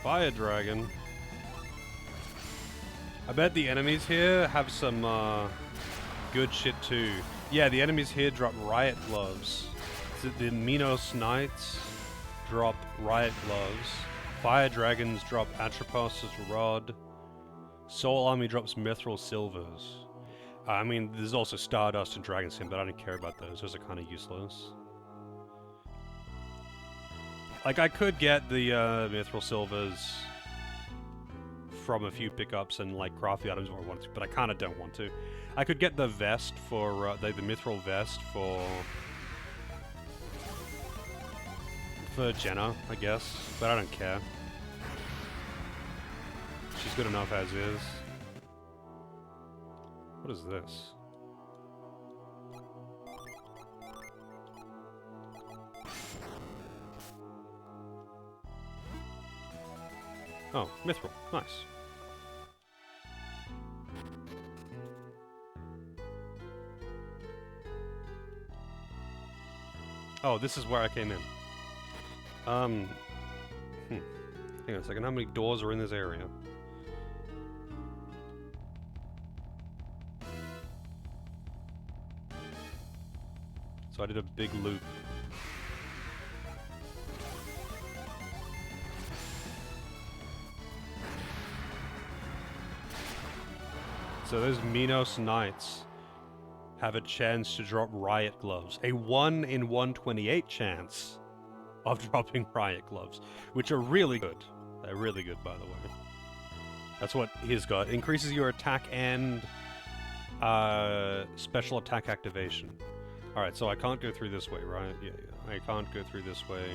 Fire dragon. I bet the enemies here have some good shit too. Yeah, the enemies here drop riot gloves. The Minos Knights drop riot gloves. Fire dragons drop Atropos' rod. Soul Army drops mithril silvers. I mean, there's also Stardust and Dragon Skin, but I don't care about those. Those are kind of useless. Like, I could get the mithril silvers from a few pickups and, like, craft the items if I want to, but I kind of don't want to. I could get the vest for, the mithril vest for Jenna, I guess, but I don't care. She's good enough as is. What is this? Oh, mithril. Nice. Oh, this is where I came in. Hang on a second. How many doors are in this area? So I did a big loop. So those Minos Knights have a chance to drop Riot Gloves. A 1 in 128 chance of dropping Riot Gloves, which are really good. They're really good, by the way. That's what he's got. Increases your attack and special attack activation. Alright, so I can't go through this way, right? Yeah, I can't go through this way.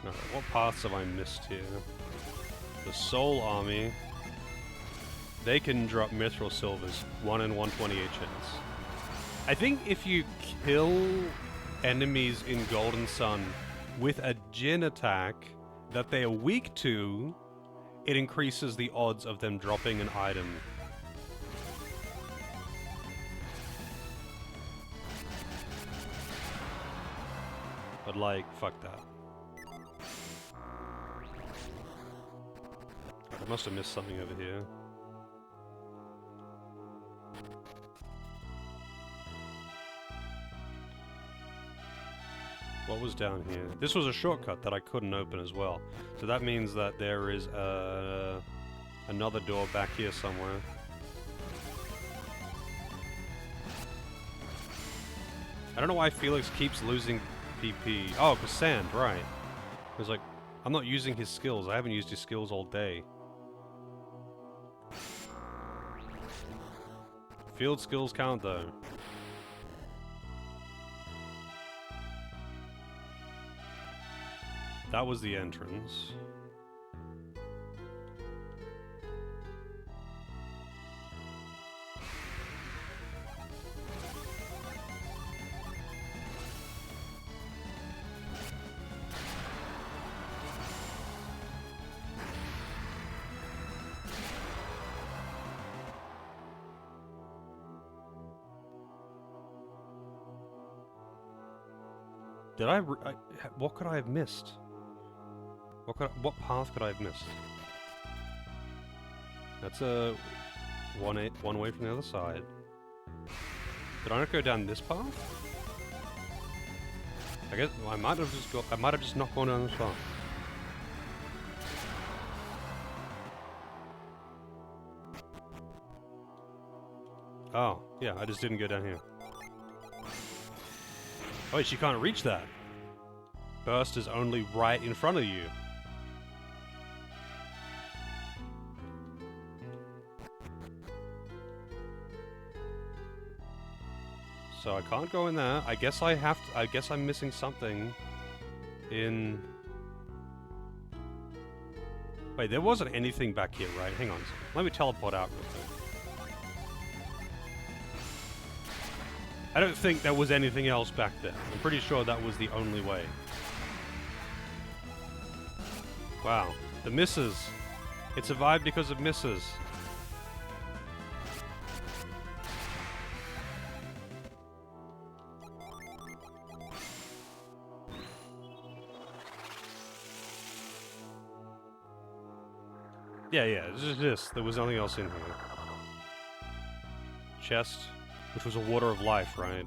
Alright, what paths have I missed here? The Soul Army. They can drop Mithril Silvers. 1 in 128 chance. I think if you kill enemies in Golden Sun with a Djinn attack that they are weak to, it increases the odds of them dropping an item. But like, fuck that. I must have missed something over here. What was down here? This was a shortcut that I couldn't open as well. So that means that there is a another door back here somewhere. I don't know why Felix keeps losing PP. Oh, because sand, right. It was like, I'm not using his skills. I haven't used his skills all day. Field skills count, though. That was the entrance. Did what could I have missed? What path could I have missed? That's a one way from the other side. Did I not go down this path? I guess I might have just not gone down this path. Oh, yeah, I just didn't go down here. Oh wait, you can't reach that. Burst is only right in front of you. So I can't go in there. I guess I have to, I guess I'm missing something in... Wait, there wasn't anything back here, right? Hang on a second. Let me teleport out real quick. I don't think there was anything else back there. I'm pretty sure that was the only way. Wow. The misses. It survived because of misses. Yeah, it's just this. There was nothing else in here. Chest, which was a water of life, right?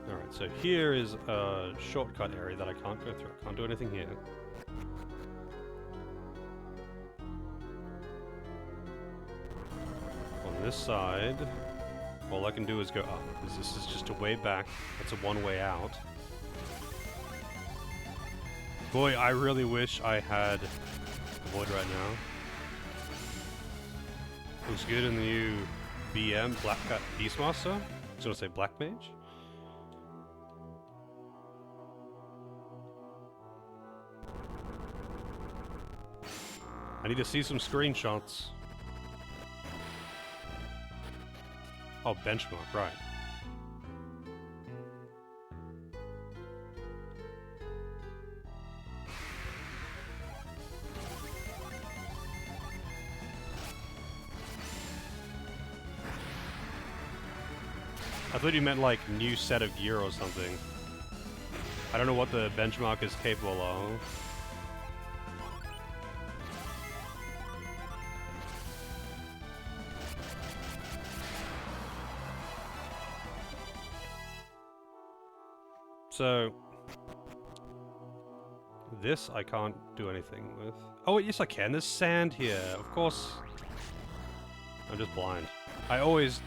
Alright, so here is a shortcut area that I can't go through. I can't do anything here. On this side, all I can do is go up, because this is just a way back. It's a one-way out. Boy, I really wish I had a void right now. Looks good in the new BM, Black Beastmaster. I was gonna say Black Mage. I need to see some screenshots. Oh, benchmark, right. I thought you meant like new set of gear or something. I don't know what the benchmark is capable of. So, this I can't do anything with. Oh, yes I can. There's sand here. Of course. I'm just blind. I always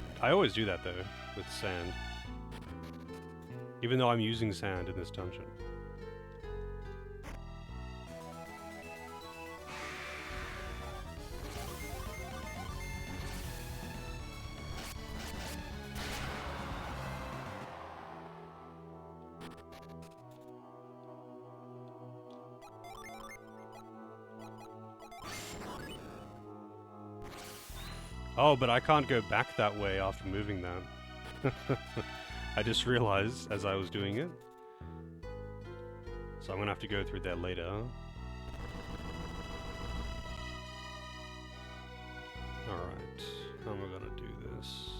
do that though, with sand. Even though I'm using sand in this dungeon. Oh, but I can't go back that way after moving that. I just realized as I was doing it. So I'm gonna have to go through there later. Alright, how am I gonna do this?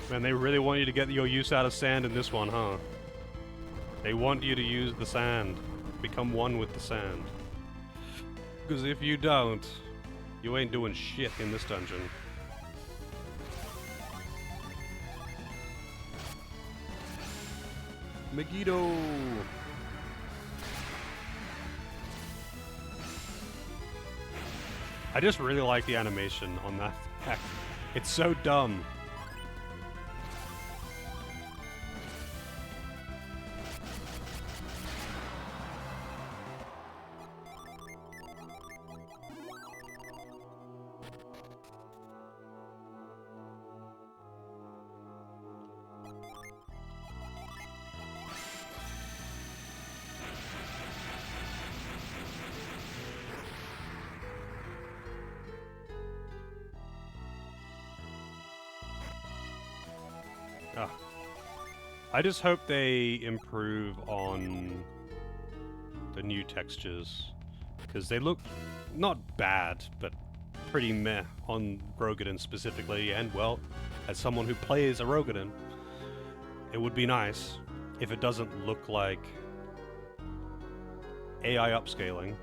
Man, they really want you to get your use out of sand in this one, huh? They want you to use the sand. Become one with the sand. Because if you don't, you ain't doing shit in this dungeon. Megiddo! I just really like the animation on that attack. It's so dumb. I just hope they improve on the new textures, because they look not bad, but pretty meh on Rogadin specifically, and well, as someone who plays a Rogadin, it would be nice if it doesn't look like AI upscaling.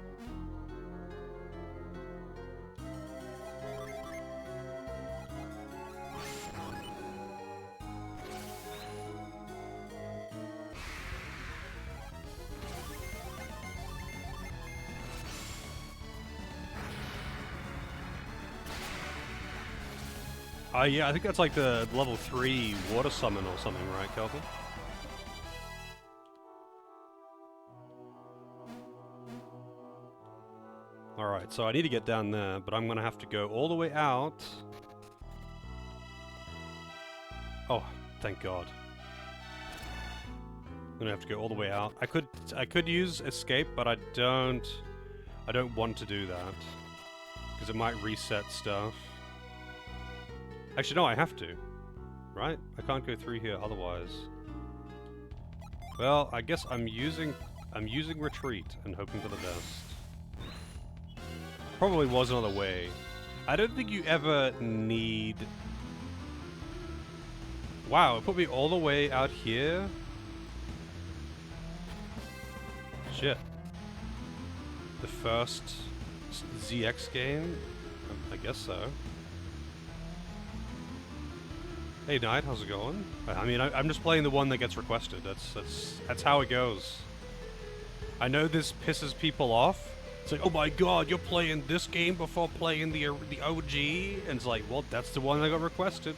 Yeah, I think that's like the level 3 water summon or something, right, Kelvin? Alright, so I need to get down there, but I'm gonna have to go all the way out. Oh, thank God. I'm gonna have to go all the way out. I could use escape, but I don't want to do that, because it might reset stuff. Actually, no, I have to. Right? I can't go through here otherwise. Well, I guess I'm using retreat and hoping for the best. Probably was another way. I don't think you ever need... Wow, it put me all the way out here? Shit. The first ZX game? I guess so. Hey Knight, how's it going? I mean, I'm just playing the one that gets requested. That's how it goes. I know this pisses people off. It's like, oh my God, you're playing this game before playing the OG, and it's like, well, that's the one that got requested.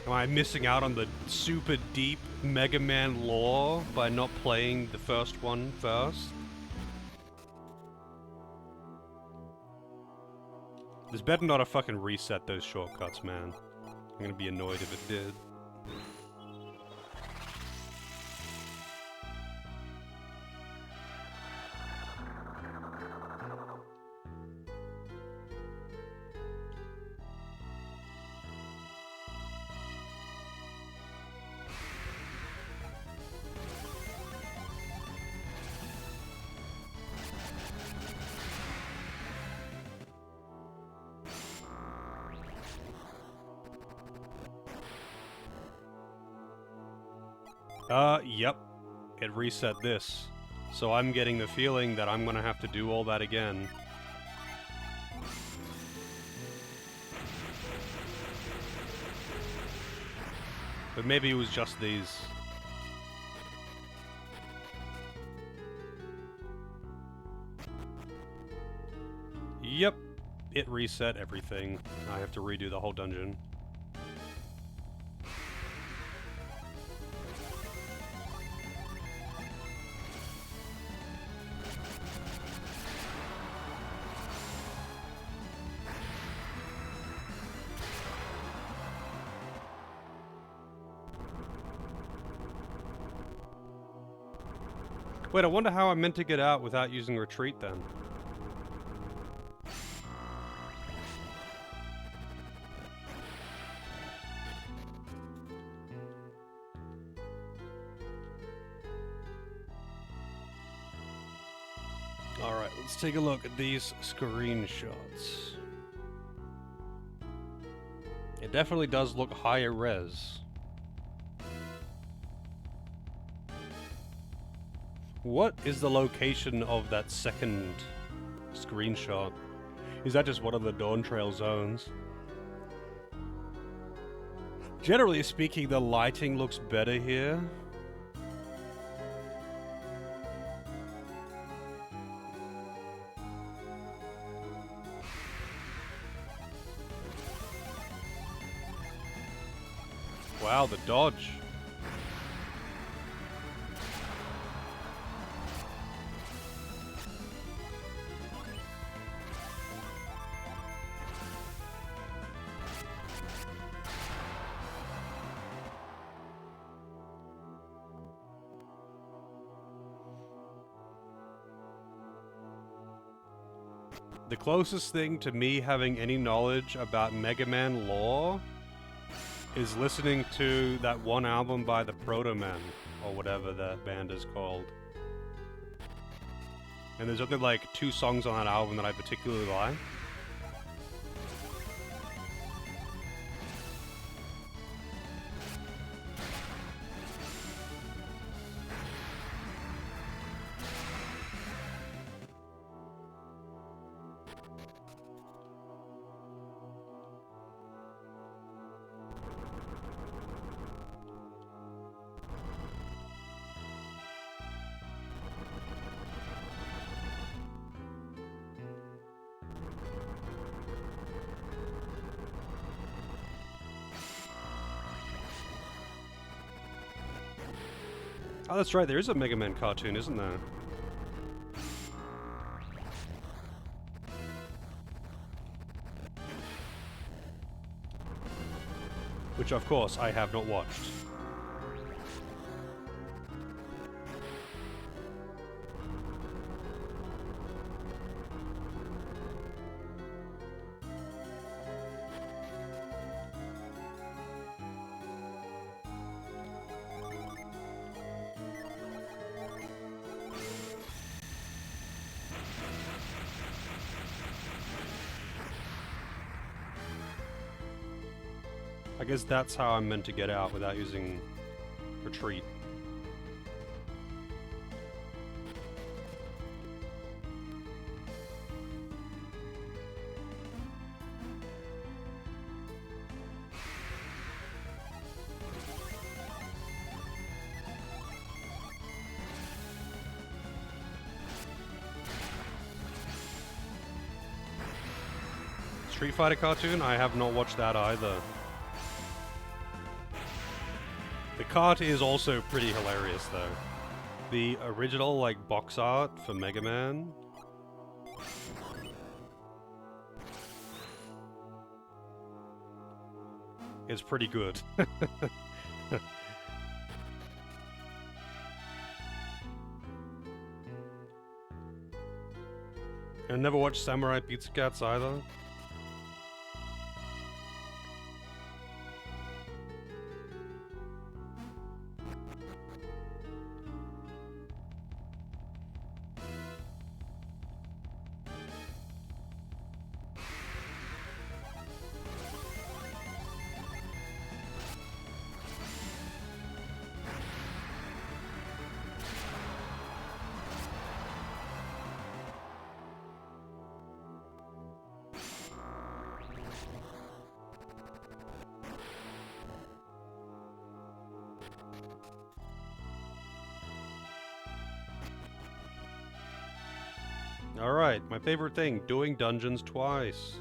Am I missing out on the super deep Mega Man lore by not playing the first one first? This better not have fucking reset those shortcuts, man. I'm gonna be annoyed if it did. Yep. It reset this. So I'm getting the feeling that I'm gonna have to do all that again. But maybe it was just these. Yep. It reset everything. I have to redo the whole dungeon. Wait, I wonder how I'm meant to get out without using retreat then. Alright, let's take a look at these screenshots. It definitely does look higher res. What is the location of that second screenshot? Is that just one of the Dawn Trail zones? Generally speaking, the lighting looks better here. Wow, the dodge. The closest thing to me having any knowledge about Mega Man lore is listening to that one album by the Proto Men, or whatever that band is called. And there's only like 2 songs on that album that I particularly like. Oh, that's right, there is a Mega Man cartoon, isn't there? Which, of course, I have not watched. I guess that's how I'm meant to get out without using retreat. Street Fighter cartoon? I have not watched that either. The cart is also pretty hilarious, though. The original, like, box art for Mega Man. Is pretty good. I never watched Samurai Pizza Cats either. Alright, my favorite thing, doing dungeons twice.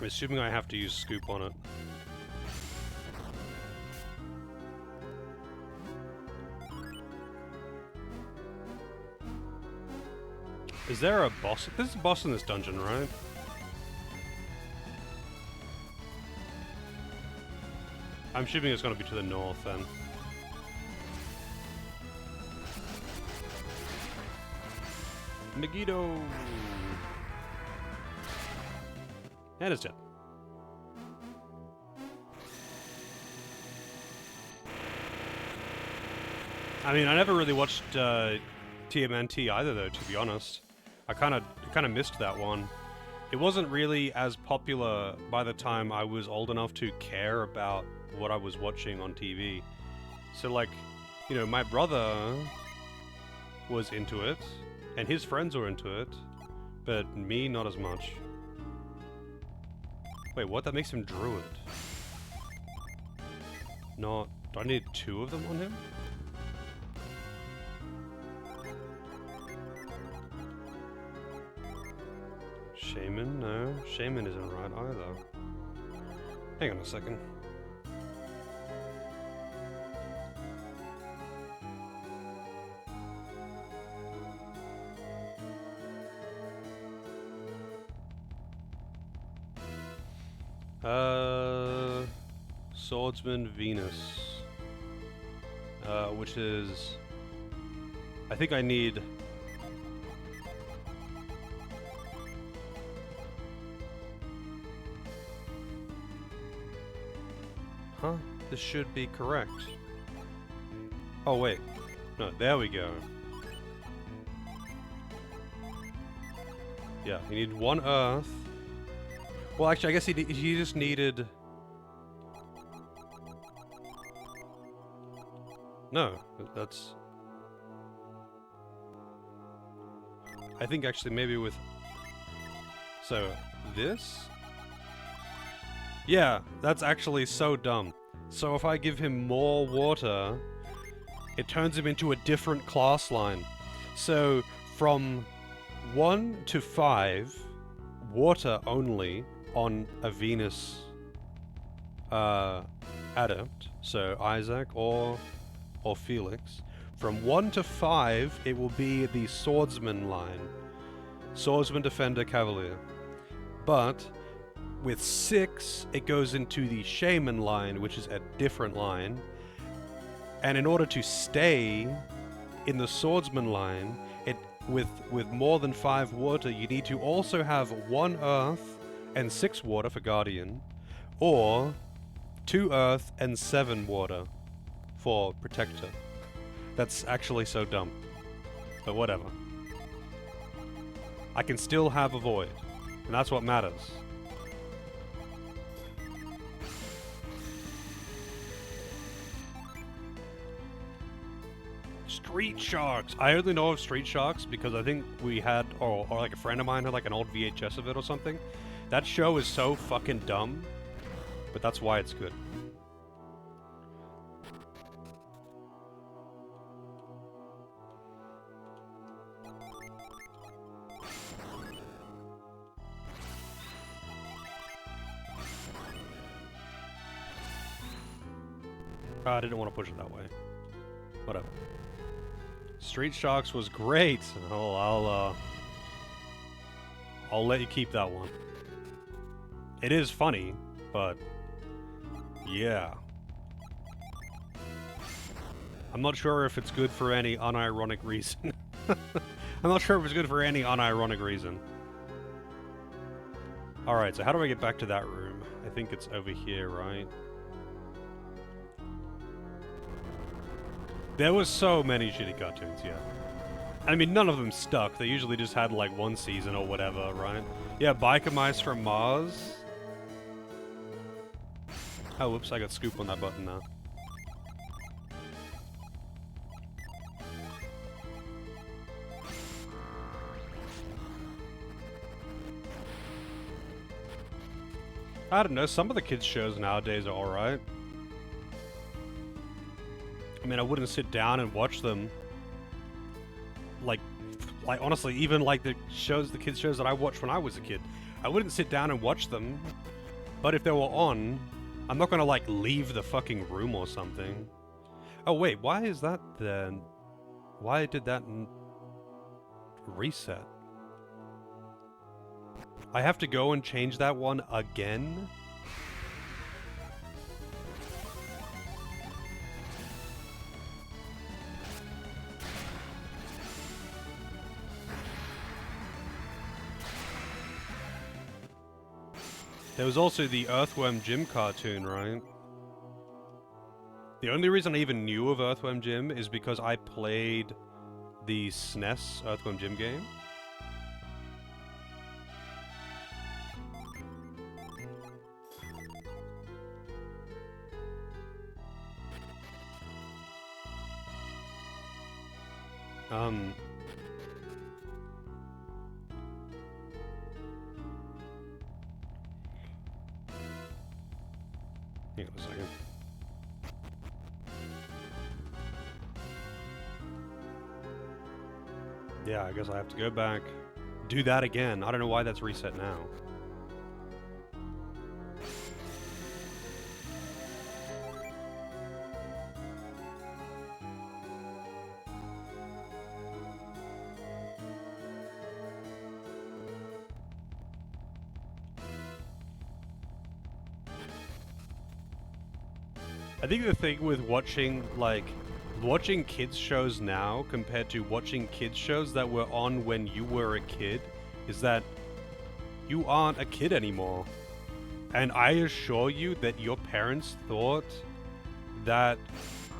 I'm assuming I have to use scoop on it. Is there a boss? There's a boss in this dungeon, right? I'm assuming it's going to be to the north, then. Megiddo! And it's dead. I mean, I never really watched TMNT either, though, to be honest. I kind of missed that one. It wasn't really as popular by the time I was old enough to care about what I was watching on TV. So, like, you know, my brother was into it, and his friends were into it, but me, not as much. Wait, what? That makes him Druid. Not... Do I need 2 of them on him? Shaman? No, Shaman isn't right either. Hang on a second. Swordsman Venus. Which is... I think I need... Huh? This should be correct. Oh, wait. No, there we go. Yeah, you need 1 earth. Well, actually, I guess he just needed... No, that's... I think actually maybe with... So, this? Yeah, that's actually so dumb. So if I give him more water, it turns him into a different class line. So from 1 to 5, water only on a Venus adept, so Isaac or Felix. From 1 to 5, it will be the swordsman line. Swordsman, defender, cavalier. But with 6, it goes into the shaman line, which is a different line. And in order to stay in the swordsman line, with more than 5 water, you need to also have 1 earth and 6 water for guardian, or 2 earth and 7 water for protector. That's actually so dumb. But whatever. I can still have a void, and that's what matters. Street Sharks! I only know of Street Sharks because I think we had, or like a friend of mine had like an old VHS of it or something. That show is so fucking dumb, but that's why it's good. I didn't want to push it that way. Whatever. Street Sharks was great. Oh, I'll let you keep that one. It is funny, but yeah. I'm not sure if it's good for any unironic reason. I'm not sure if it's good for any unironic reason. Alright, so how do I get back to that room? I think it's over here, right? There was so many shitty cartoons, yeah. I mean, none of them stuck. They usually just had, like, 1 season or whatever, right? Yeah, Biker Mice from Mars. Oh, whoops, I got scoop on that button now. I don't know, some of the kids' shows nowadays are alright. I mean, I wouldn't sit down and watch them. Like honestly, even like the kids' shows that I watched when I was a kid. I wouldn't sit down and watch them. But if they were on, I'm not gonna like leave the fucking room or something. Oh wait, why is that then? Why did that reset? I have to go and change that one again? There was also the Earthworm Jim cartoon, right? The only reason I even knew of Earthworm Jim is because I played the SNES Earthworm Jim game. Hang on a second. Yeah, I guess I have to go back. Do that again. I don't know why that's reset now. I think the thing with watching kids shows now compared to watching kids shows that were on when you were a kid is that you aren't a kid anymore. And I assure you that your parents thought that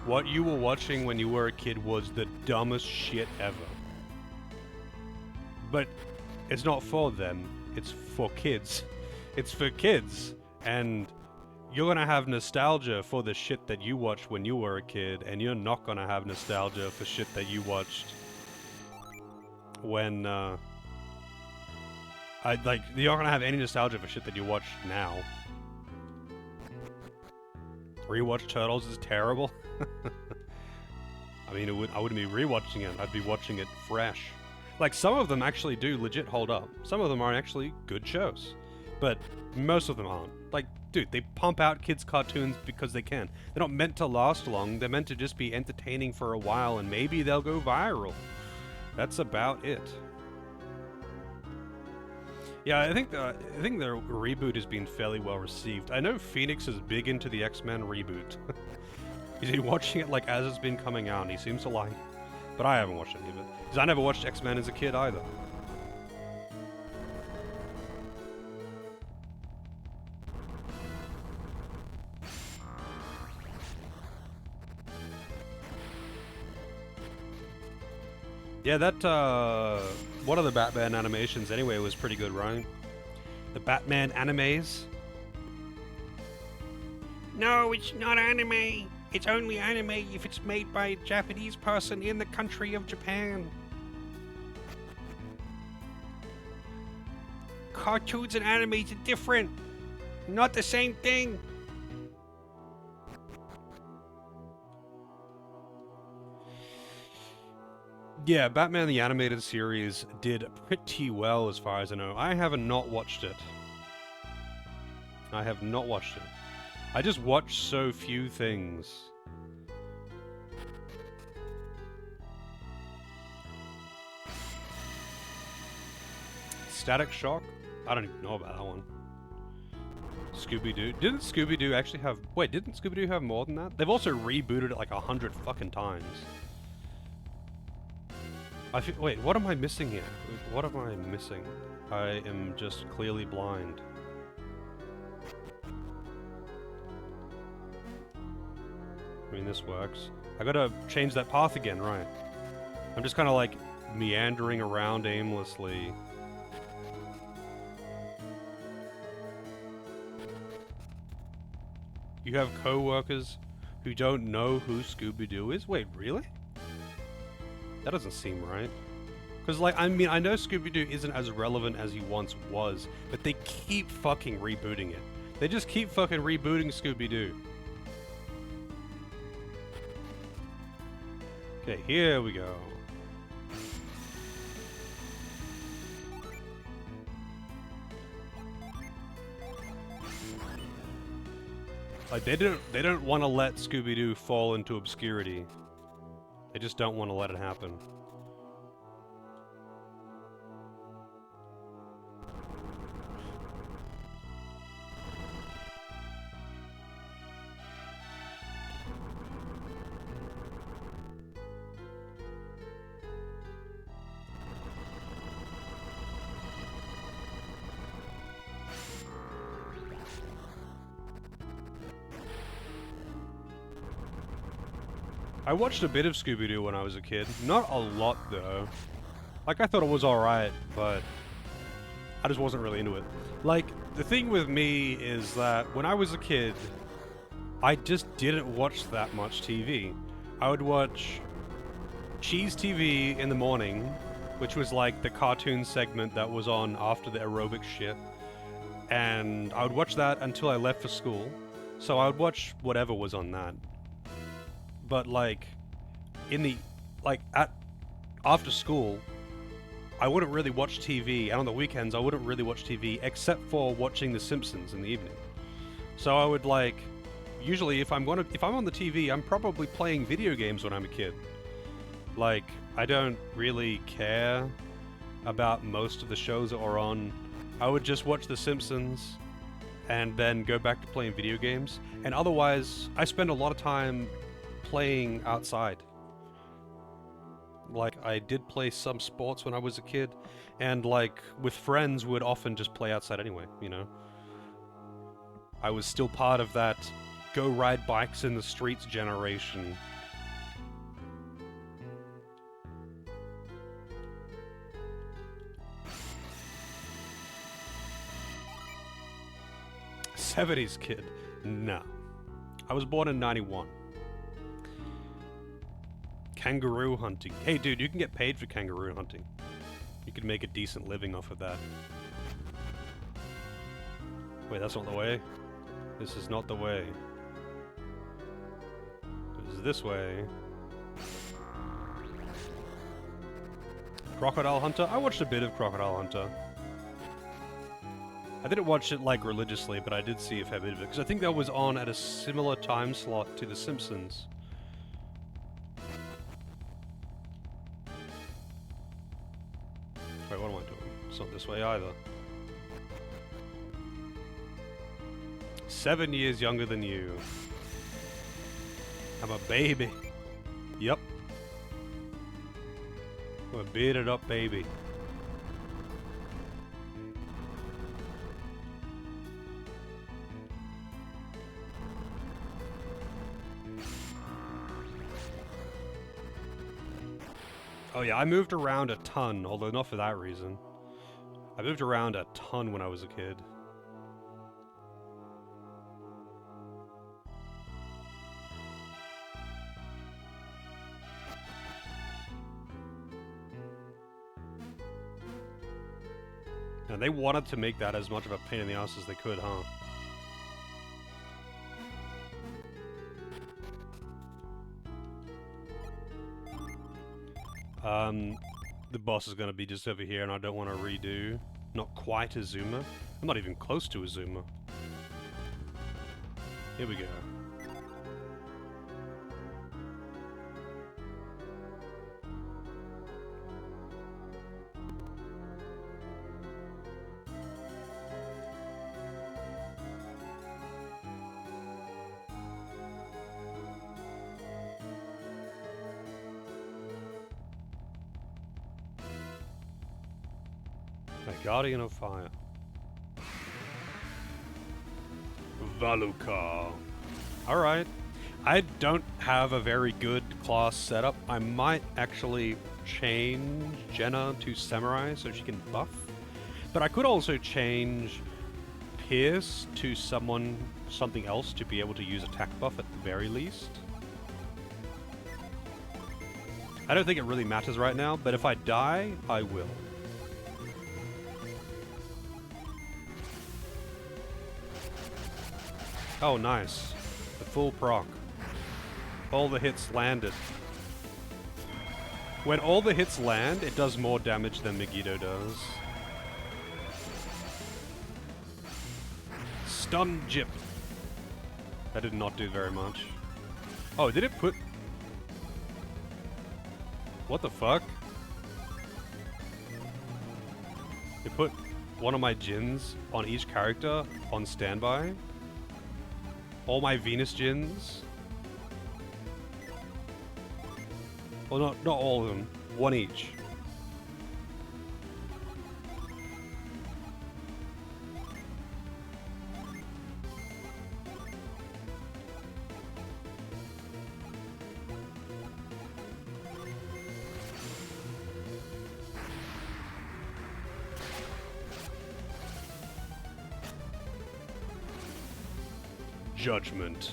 what you were watching when you were a kid was the dumbest shit ever. But it's not for them, it's for kids. It's for kids. And you're gonna have nostalgia for the shit that you watched when you were a kid, and you're not gonna have nostalgia for shit that you watched when, you're not gonna have any nostalgia for shit that you watch now. Rewatch Turtles is terrible. I mean, I wouldn't be rewatching it, I'd be watching it fresh. Like, some of them actually do legit hold up. Some of them are actually good shows. But most of them aren't. Like, dude, they pump out kids' cartoons because they can. They're not meant to last long. They're meant to just be entertaining for a while, and maybe they'll go viral. That's about it. Yeah, I think the reboot has been fairly well received. I know Phoenix is big into the X-Men reboot. He's been watching it like as it's been coming out, and he seems to like it. But I haven't watched any of it. Because I never watched X-Men as a kid either. Yeah, that, one of the Batman animations anyway was pretty good, right? The Batman animes? No, it's not anime. It's only anime if it's made by a Japanese person in the country of Japan. Cartoons and animes are different. Not the same thing. Yeah, Batman the Animated Series did pretty well as far as I know. I have not watched it. I have not watched it. I just watch so few things. Static Shock? I don't even know about that one. Scooby-Doo. Didn't Scooby-Doo actually have... Wait, didn't Scooby-Doo have more than that? They've also rebooted it like 100 fucking times. Wait, what am I missing here? What am I missing? I am just clearly blind. I mean, this works. I gotta change that path again, right? I'm just kind of like meandering around aimlessly. You have co-workers who don't know who Scooby-Doo is? Wait, really? That doesn't seem right. Because, like, I mean, I know Scooby-Doo isn't as relevant as he once was, but they keep fucking rebooting it. They just keep fucking rebooting Scooby-Doo. Okay, here we go. Like, they don't want to let Scooby-Doo fall into obscurity. They just don't want to let it happen. I watched a bit of Scooby-Doo when I was a kid. Not a lot, though. Like, I thought it was alright, but I just wasn't really into it. Like, the thing with me is that when I was a kid, I just didn't watch that much TV. I would watch Cheese TV in the morning, which was like the cartoon segment that was on after the aerobic shit. And I would watch that until I left for school. So I would watch whatever was on that. But like, after school, I wouldn't really watch TV, and on the weekends I wouldn't really watch TV except for watching The Simpsons in the evening. So I would like, usually if I'm on the TV, I'm probably playing video games when I'm a kid. Like, I don't really care about most of the shows that are on. I would just watch The Simpsons and then go back to playing video games. And otherwise, I spend a lot of time playing outside. Like, I did play some sports when I was a kid, and like, with friends would often just play outside anyway, you know? I was still part of that go ride bikes in the streets generation. '70s kid? No. I was born in '91. Kangaroo hunting. Hey dude, you can get paid for kangaroo hunting. You can make a decent living off of that. Wait, that's not the way? This is not the way. This is this way. Crocodile Hunter? I watched a bit of Crocodile Hunter. I didn't watch it like religiously, but I did see a fair bit of it, because I think that was on at a similar time slot to The Simpsons. Wait, what am I doing? It's not this way either. 7 years younger than you. I'm a baby. Yep. I'm a bearded up baby. Oh yeah, I moved around a ton, although not for that reason. I moved around a ton when I was a kid. And they wanted to make that as much of a pain in the ass as they could, huh? The boss is gonna be just over here, and I don't want to redo. Not quite Azuma. I'm not even close to Azuma. Here we go. Guardian of Fire. Valukar. Alright. I don't have a very good class setup. I might actually change Jenna to Samurai so she can buff. But I could also change Pierce to something else to be able to use attack buff at the very least. I don't think it really matters right now, but if I die, I will. Oh, nice. The full proc. All the hits landed. When all the hits land, it does more damage than Megiddo does. Stun Jip. That did not do very much. Oh, did it put... What the fuck? It put one of my Jins on each character on standby. All my Venus Jins. Well, not all of them. One each. Judgment.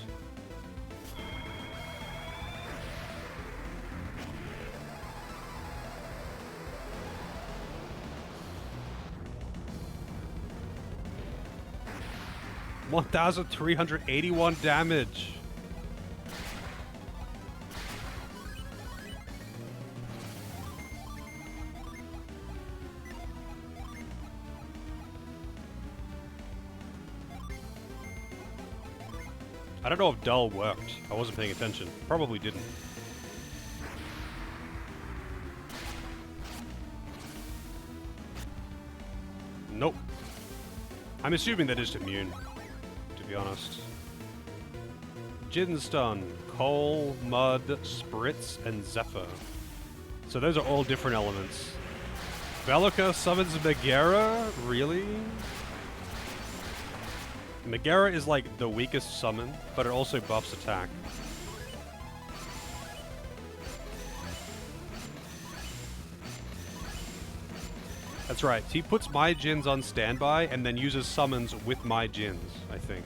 $1,381 damage. I don't know if dull worked. I wasn't paying attention. Probably didn't. Nope. I'm assuming that is immune, to be honest. Jin stun, coal, mud, spritz, and zephyr. So those are all different elements. Velika summons Megara? Really? Megara is like the weakest summon, but it also buffs attack. That's right, he puts my Jins on standby and then uses summons with my Jins, I think.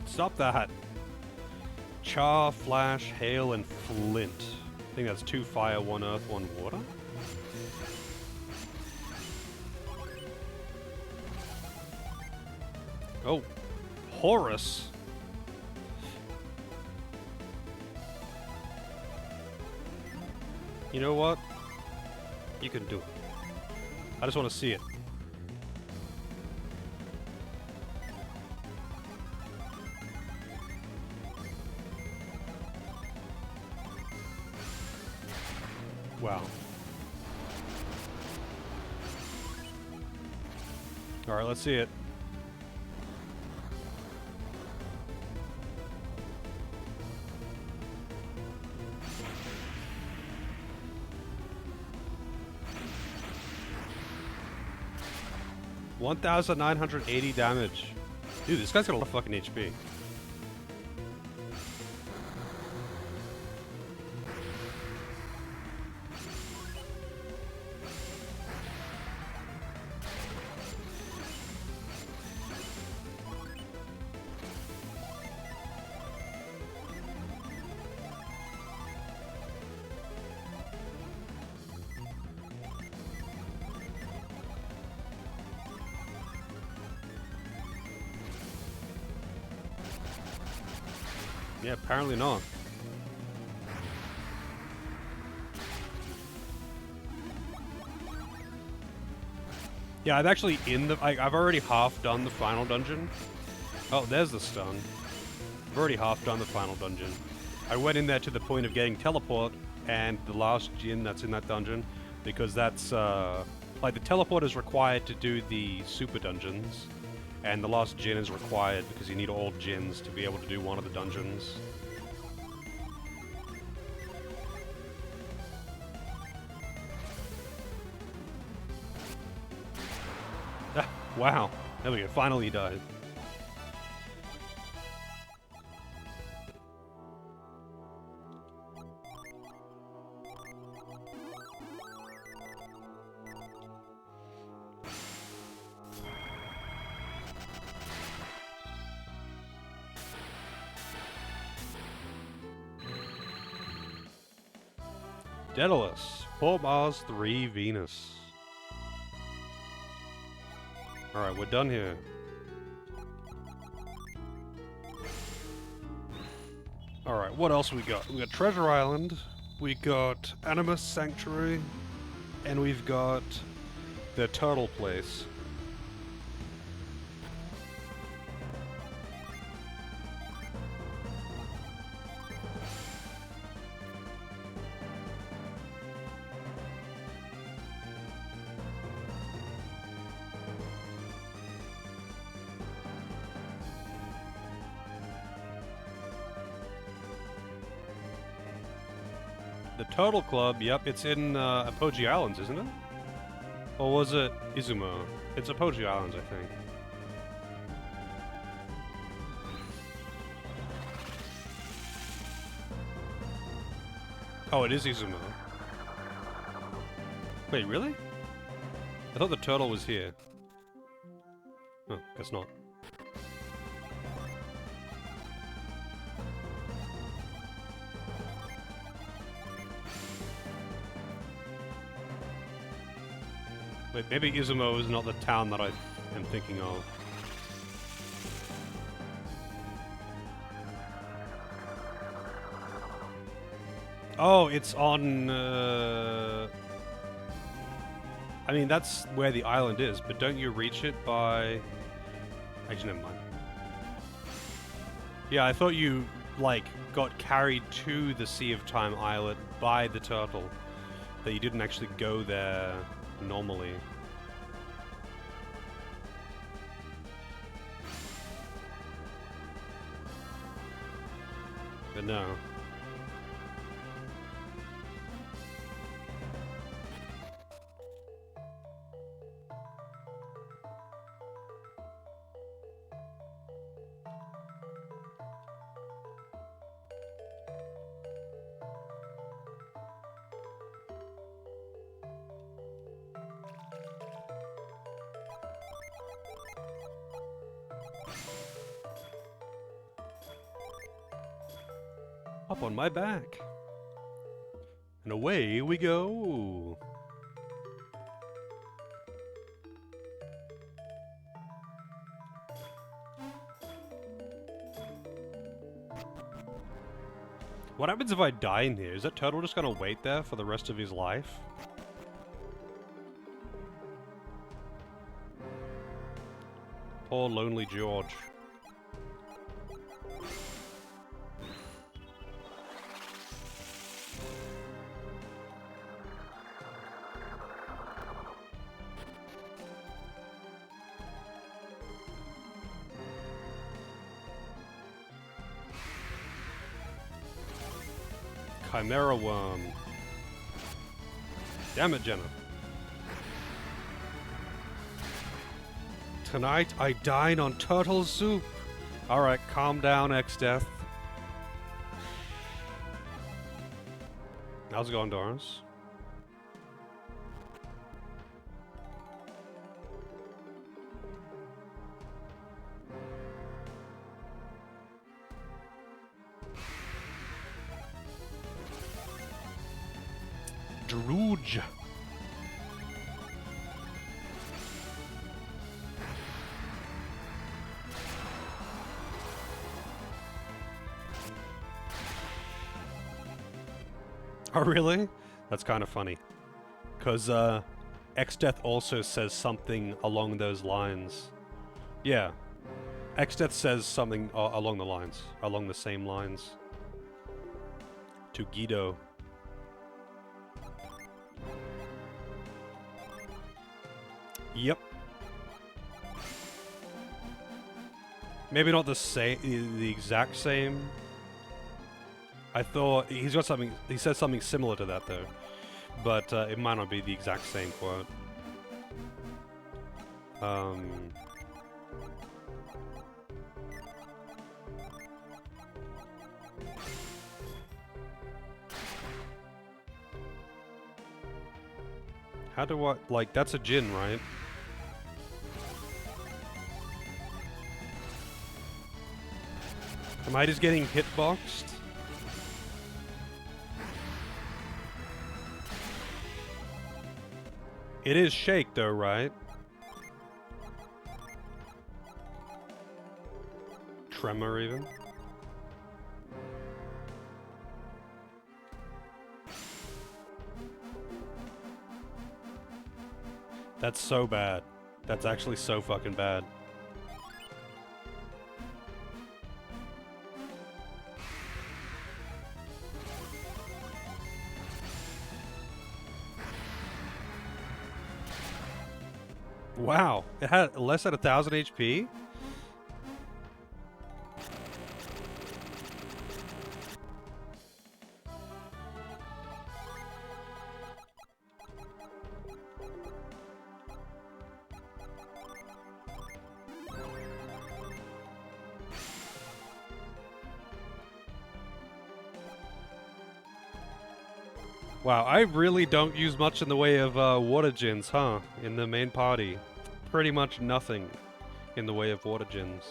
Stop that. Char, flash, hail, and flint. I think that's 2 fire, 1 earth, 1 water. Oh, Horus. You know what? You can do it. I just want to see it. Wow. Alright, let's see it. $1,980 damage. Dude, this guy's got a lot of fucking HP. Yeah, apparently not. Yeah, I'm actually in the... I've already half done the final dungeon. Oh, there's the stun. I've already half done the final dungeon. I went in there to the point of getting teleport and the last Jin that's in that dungeon, because that's, like, the teleport is required to do the super dungeons, and the last Jin is required because you need all Jins to be able to do one of the dungeons. Ah, wow. There we go. Finally he died. Daedalus, 4 Mars, 3 Venus. Alright, we're done here. Alright, what else we got? We got Treasure Island, we got Animus Sanctuary, and we've got the Turtle Place. The Turtle Club, yep, it's in Apogee Islands, isn't it? Or was it Izumo? It's Apogee Islands, I think. Oh, it is Izumo. Wait, really? I thought the turtle was here. Oh, guess not. Wait, maybe Izumo is not the town that I am thinking of. Oh, it's on, I mean, that's where the island is, but don't you reach it by... Actually, never mind. Yeah, I thought you, like, got carried to the Sea of Time islet by the turtle. That you didn't actually go there normally. But no. Up on my back. And away we go. What happens if I die in here? Is that turtle just gonna wait there for the rest of his life? Poor lonely George. Chimera worm. Damn it, Jenna. Tonight I dine on turtle soup. Alright, calm down, X-Death. How's it going, Doris? Drooge. Oh, really? That's kind of funny. Because, X-Death also says something along those lines. Yeah. X-Death says something along the lines. Along the same lines. To Guido. Yep. Maybe not the same, the exact same. I thought he's got something. He says something similar to that though, but it might not be the exact same quote. How do I like? That's a Jin, right? Am I just getting hitboxed? It is shake though, right? Tremor even? That's so bad. That's actually so fucking bad. Wow, it had less than 1,000 HP? Wow, I really don't use much in the way of water gins, huh? In the main party. Pretty much nothing in the way of water gins.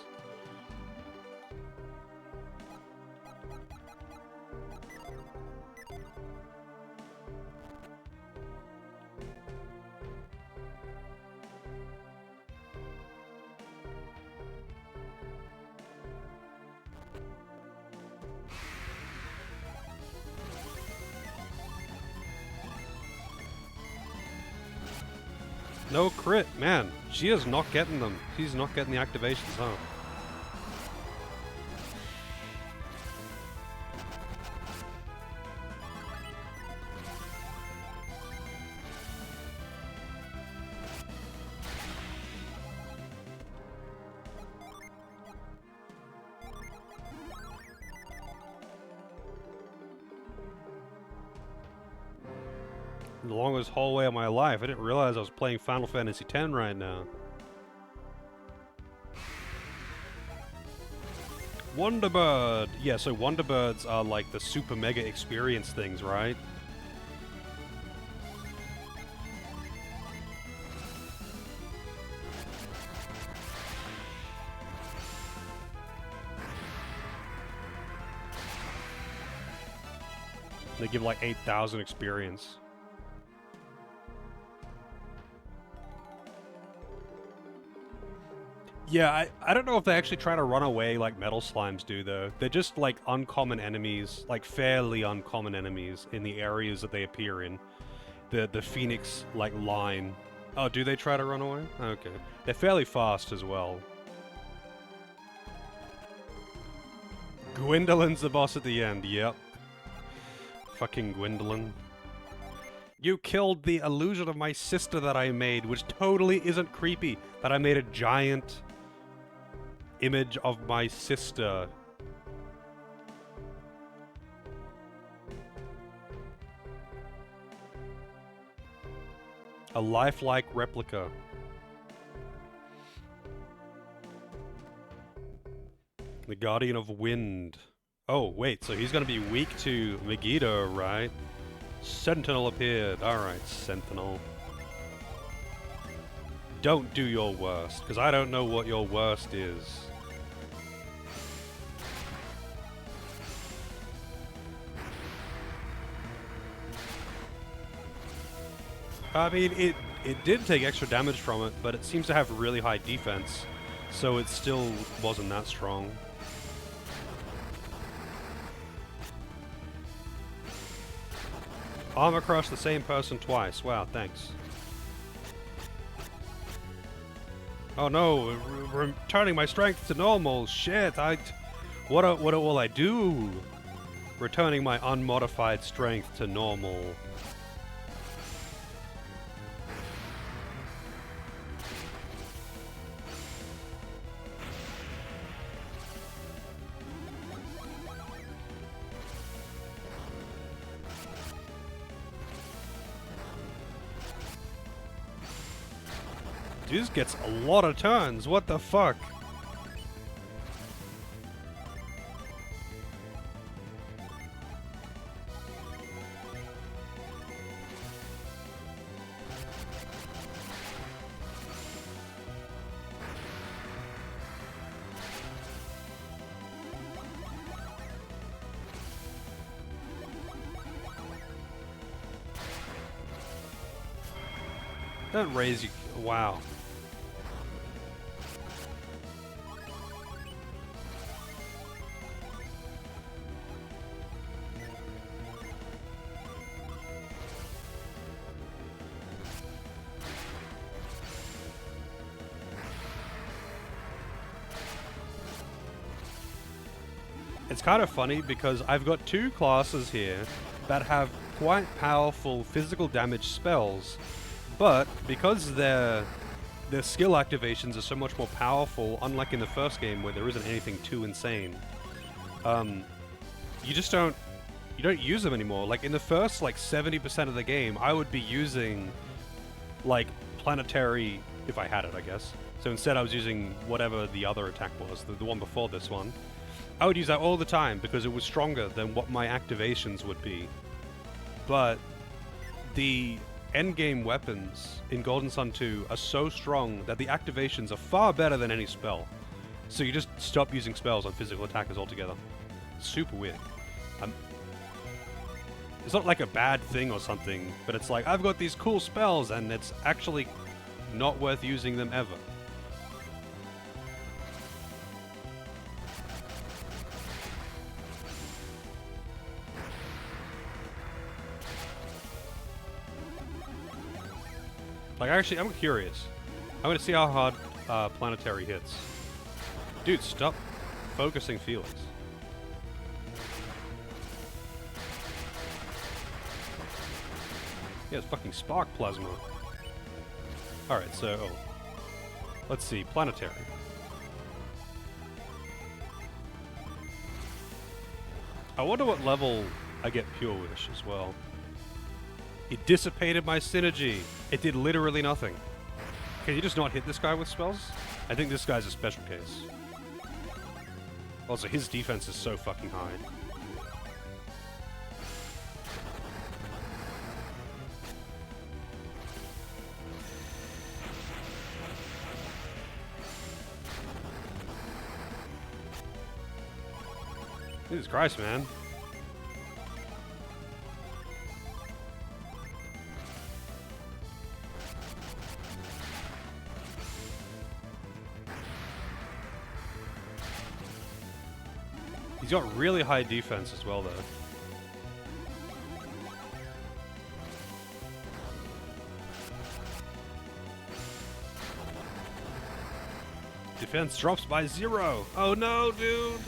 No crit, man. She is not getting them. She's not getting the activations, huh? The longest hallway of my life. I didn't realize I was playing Final Fantasy X right now. Wonderbird! Yeah, so Wonderbirds are like the super mega experience things, right? They give like 8,000 experience. Yeah, I don't know if they actually try to run away like metal slimes do, though. They're just like uncommon enemies, like fairly uncommon enemies in the areas that they appear in. The Phoenix, like, line. Oh, do they try to run away? Okay. They're fairly fast as well. Gwendolyn's the boss at the end, yep. Fucking Gwendolyn. You killed the illusion of my sister that I made, which totally isn't creepy. That I made a giant image of my sister. A lifelike replica. The Guardian of Wind. Oh, wait, so he's gonna be weak to Megiddo, right? Sentinel appeared. Alright, Sentinel. Don't do your worst, because I don't know what your worst is. I mean, it did take extra damage from it, but it seems to have really high defense, so it still wasn't that strong. Armor across the same person twice. Wow, thanks. Oh no, returning my strength to normal. Shit, what will I do? Returning my unmodified strength to normal. This gets a lot of turns. What the fuck? Don't raise you. Wow. It's kind of funny because I've got two classes here that have quite powerful physical damage spells, but because their skill activations are so much more powerful, unlike in the first game where there isn't anything too insane, you just don't use them anymore. Like in the first 70% of the game, I would be using like planetary, if I had it, I guess. So instead I was using whatever the other attack was, the one before this one. I would use that all the time because it was stronger than what my activations would be. But the endgame weapons in Golden Sun 2 are so strong that the activations are far better than any spell. So you just stop using spells on physical attackers altogether. Super weird. It's not like a bad thing or something, but it's like, I've got these cool spells and it's actually not worth using them ever. Like, actually, I'm curious. I'm gonna see how hard Planetary hits. Dude, stop focusing Felix. Yeah, it's fucking spark plasma. Alright, so... Oh. Let's see, Planetary. I wonder what level I get Pure Wish as well. It dissipated my synergy. It did literally nothing. Can you just not hit this guy with spells? I think this guy's a special case. Also, his defense is so fucking high. Jesus Christ, man. He's got really high defense as well, though. Defense drops by 0. Oh no, dude!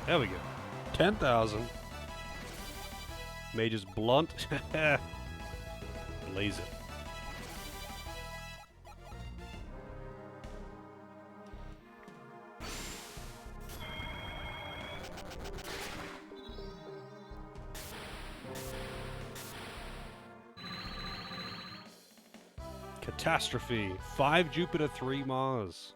There we go. 10,000. Mage's blunt. Blaze it. Catastrophe. 5 Jupiter, 3 Mars.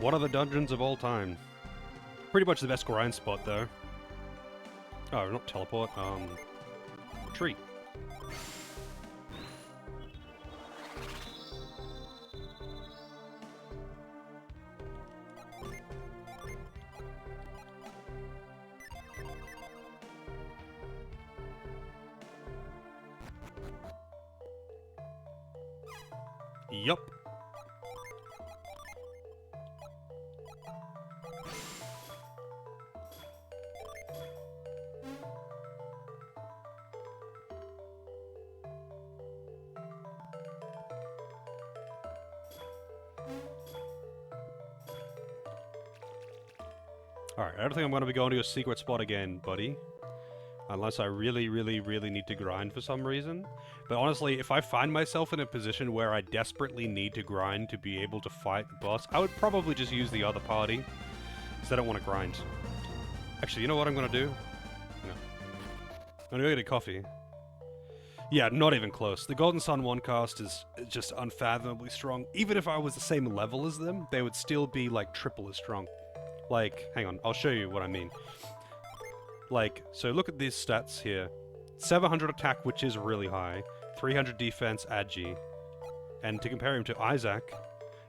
One of the dungeons of all time. Pretty much the best grind spot, though. Oh, not teleport, tree. Yup. Alright, I don't think I'm going to be going to a secret spot again, buddy. Unless I really, really, really need to grind for some reason. But honestly, if I find myself in a position where I desperately need to grind to be able to fight the boss, I would probably just use the other party. Because I don't want to grind. Actually, you know what I'm going to do? No. I'm going to go get a coffee. Yeah, not even close. The Golden Sun 1 cast is just unfathomably strong. Even if I was the same level as them, they would still be like triple as strong. Like, hang on, I'll show you what I mean. Like, so look at these stats here. 700 attack, which is really high. 300 defense, Agi. And to compare him to Isaac,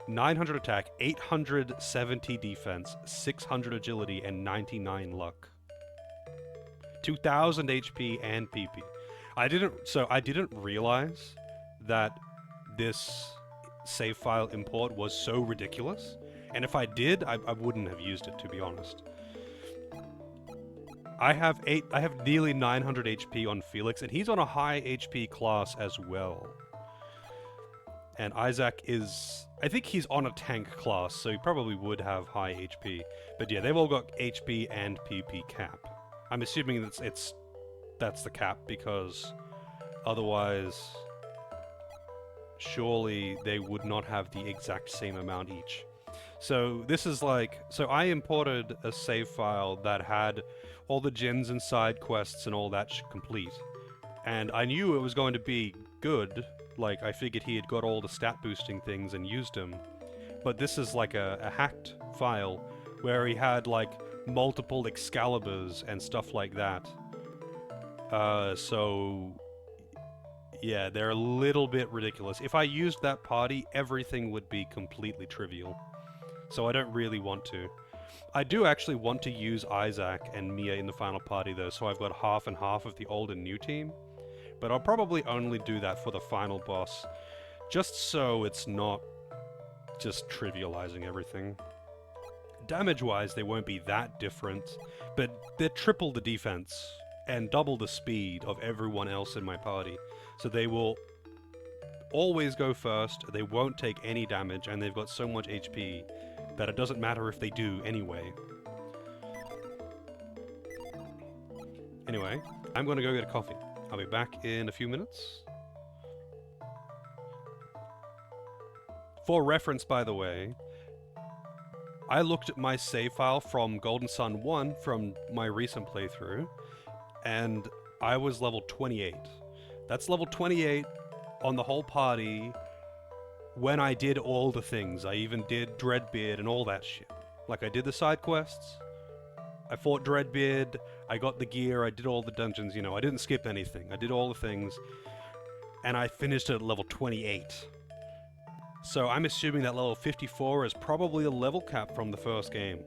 900 attack, 870 defense, 600 agility, and 99 luck. 2000 HP and PP. I didn't realize that this save file import was so ridiculous. And if I did, I wouldn't have used it, to be honest. I have nearly 900 HP on Felix, and he's on a high HP class as well. And Isaac is... I think he's on a tank class, so he probably would have high HP. But yeah, they've all got HP and PP cap. I'm assuming that's the cap, because otherwise... surely they would not have the exact same amount each. So this is like, so I imported a save file that had all the gens and side quests and all that complete. And I knew it was going to be good, like I figured he had got all the stat boosting things and used them. But this is like a hacked file where he had like multiple Excaliburs and stuff like that. So yeah, they're a little bit ridiculous. If I used that party, everything would be completely trivial. So I don't really want to. I do actually want to use Isaac and Mia in the final party though, so I've got half and half of the old and new team. But I'll probably only do that for the final boss, just so it's not just trivializing everything. Damage-wise, they won't be that different, but they're triple the defense and double the speed of everyone else in my party. So they will always go first, they won't take any damage, and they've got so much HP that it doesn't matter if they do anyway. Anyway, I'm gonna go get a coffee. I'll be back in a few minutes. For reference, by the way, I looked at my save file from Golden Sun 1 from my recent playthrough, and I was level 28. That's level 28 on the whole party when I did all the things. I even did Dreadbeard and all that shit. Like, I did the side quests, I fought Dreadbeard, I got the gear, I did all the dungeons, you know, I didn't skip anything. I did all the things, and I finished at level 28. So I'm assuming that level 54 is probably a level cap from the first game.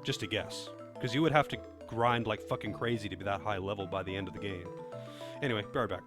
Just a guess. Because you would have to grind like fucking crazy to be that high level by the end of the game. Anyway, be right back.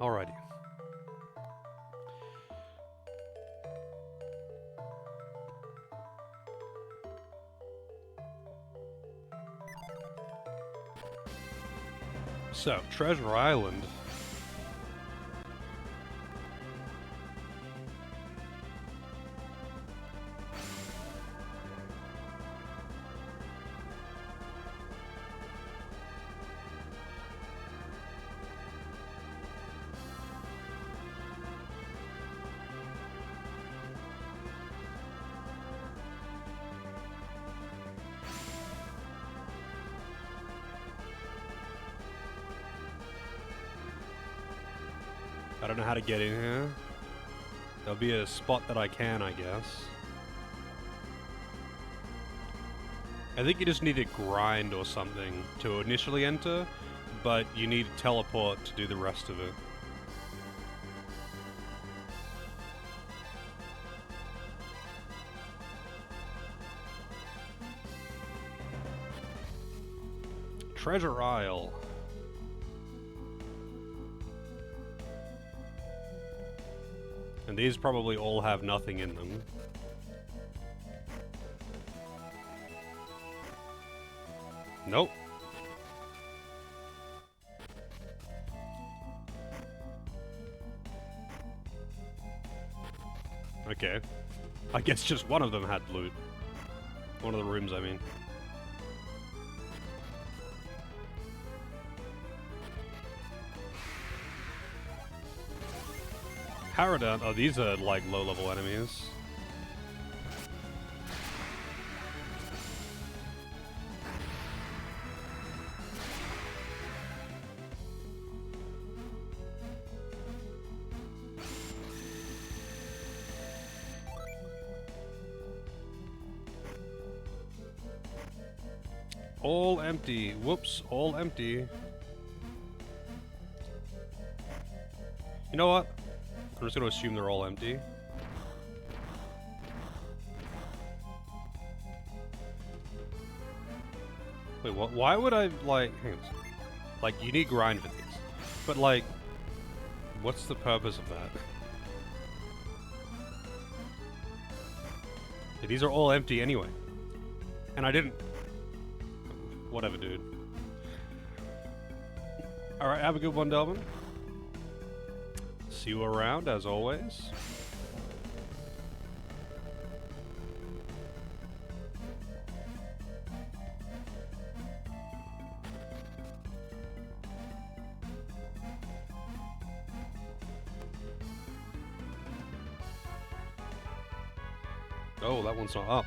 Alrighty. So, Treasure Island. I don't know how to get in here. There'll be a spot that I can, I guess. I think you just need to grind or something to initially enter, but you need to teleport to do the rest of it. Treasure Isle. And these probably all have nothing in them. Nope. Okay. I guess just one of them had loot. One of the rooms, I mean. Paradon. Oh, these are like low-level enemies. All empty. Whoops, all empty. You know what? I'm just going to assume they're all empty. Wait, what? Why would I, like... Hang on. Like, you need grind for these. But, like... What's the purpose of that? Yeah, these are all empty anyway. And I didn't... Whatever, dude. Alright, have a good one, Delvin. See you around, as always. Oh, that one's not up.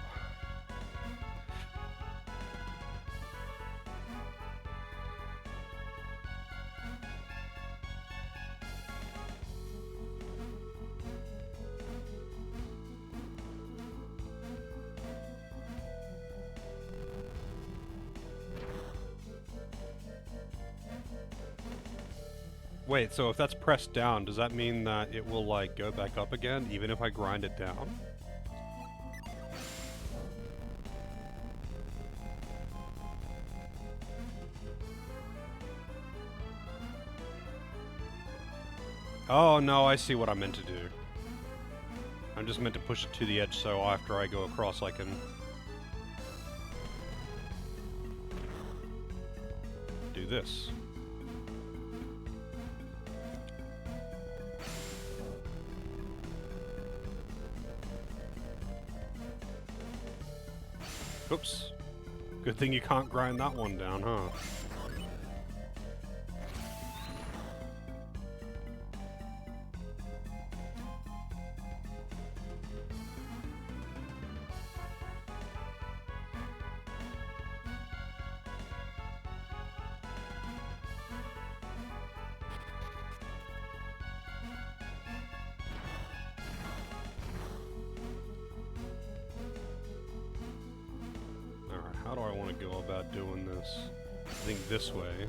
Wait, so if that's pressed down, does that mean that it will, like, go back up again, even if I grind it down? Oh, no, I see what I'm meant to do. I'm just meant to push it to the edge so after I go across I can... do this. Oops. Good thing you can't grind that one down, huh? How do I want to go about doing this? I think this way.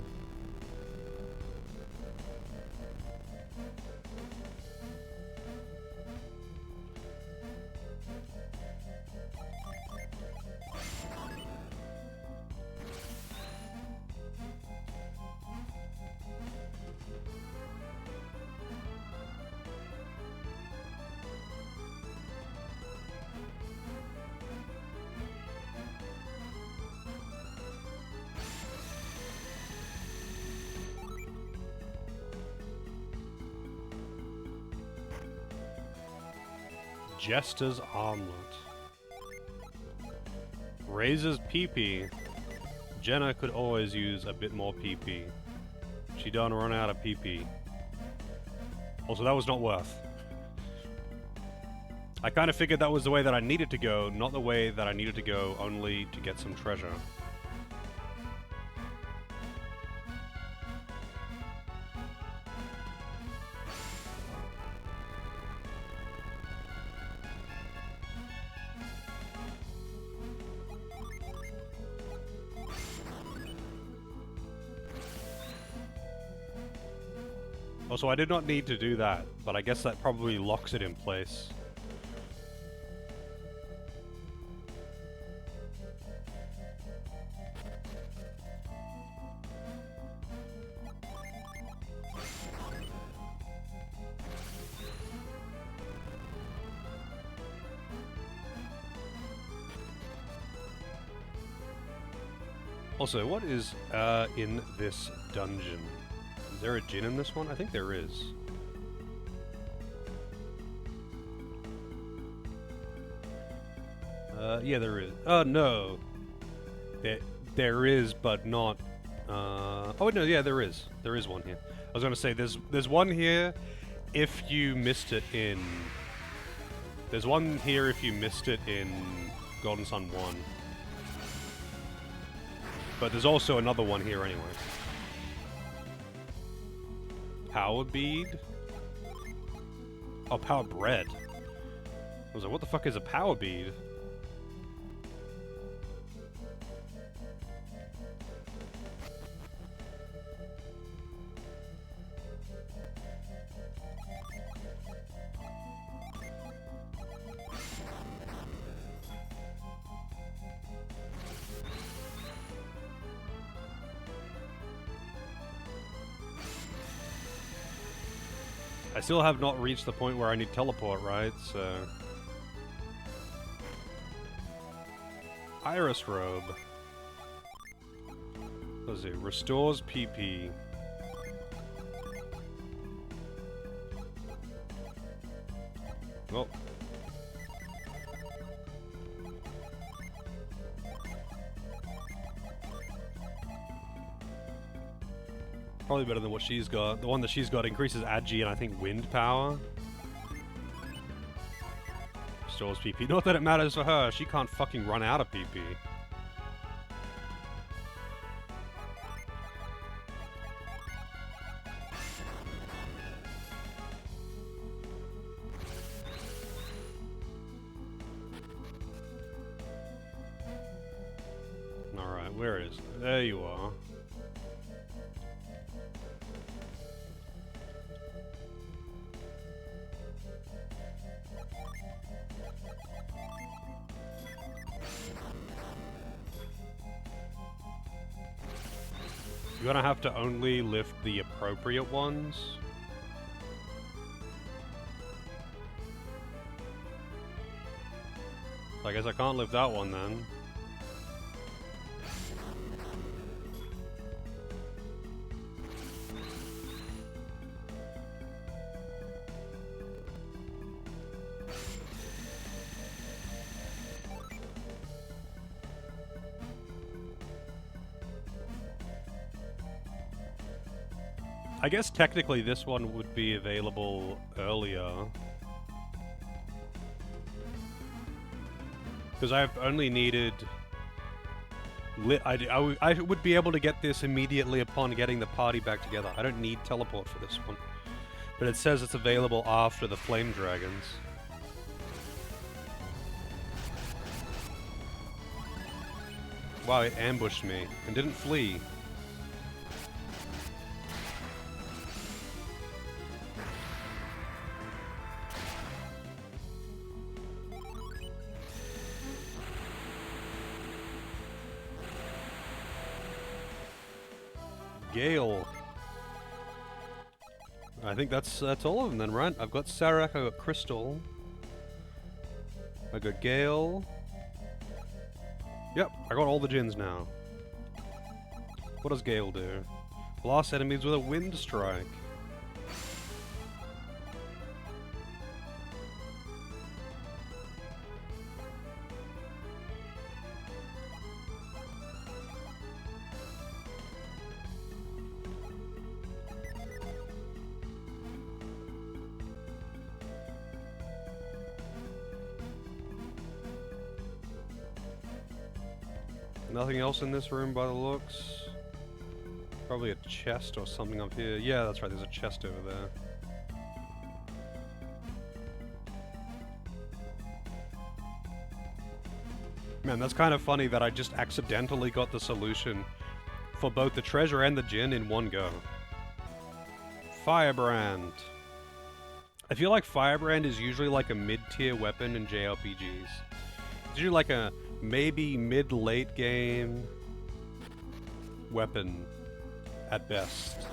Jester's Armlet. Raises PP. Jenna could always use a bit more PP. She done run out of PP. Also, that was not worth. I kind of figured that was the way that I needed to go, not the way that I needed to go only to get some treasure. Also, I did not need to do that, but I guess that probably locks it in place. Also, what is in this dungeon? Is there a djinn in this one? I think there is. Yeah, there is. No. There is, but not... Oh, no, yeah, there is. There is one here. I was gonna say, there's one here if you missed it in... There's one here if you missed it in Golden Sun 1. But there's also another one here anyway. Power bead? Oh, power bread. I was like, what the fuck is a power bead? I still have not reached the point where I need teleport, right? So... Iris Robe. Let's see. Restores PP. Well. Probably better than what she's got. The one that she's got increases agi and I think wind power. Stores PP. Not that it matters for her. She can't fucking run out of PP. Alright, where is it? There you are. You're gonna have to only lift the appropriate ones. I guess I can't lift that one then. I guess technically this one would be available earlier. Because I've only needed... I would be able to get this immediately upon getting the party back together. I don't need teleport for this one. But it says it's available after the Flame Dragons. Wow, it ambushed me and didn't flee. Gale. I think that's all of them then, right? I've got Sarek, I got Crystal. I got Gale. Yep, I got all the djinns now. What does Gale do? Blast enemies with a wind strike. Nothing else in this room by the looks. Probably a chest or something up here. Yeah, that's right, there's a chest over there. Man, that's kind of funny that I just accidentally got the solution for both the treasure and the gin in one go. Firebrand. I feel like Firebrand is usually like a mid-tier weapon in JRPGs. It's usually like a maybe mid-late game weapon at best.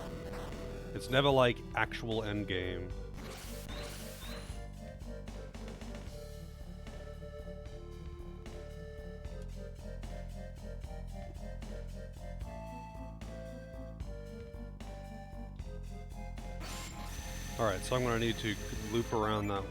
It's never like actual end game. Alright, so I'm gonna need to loop around that way.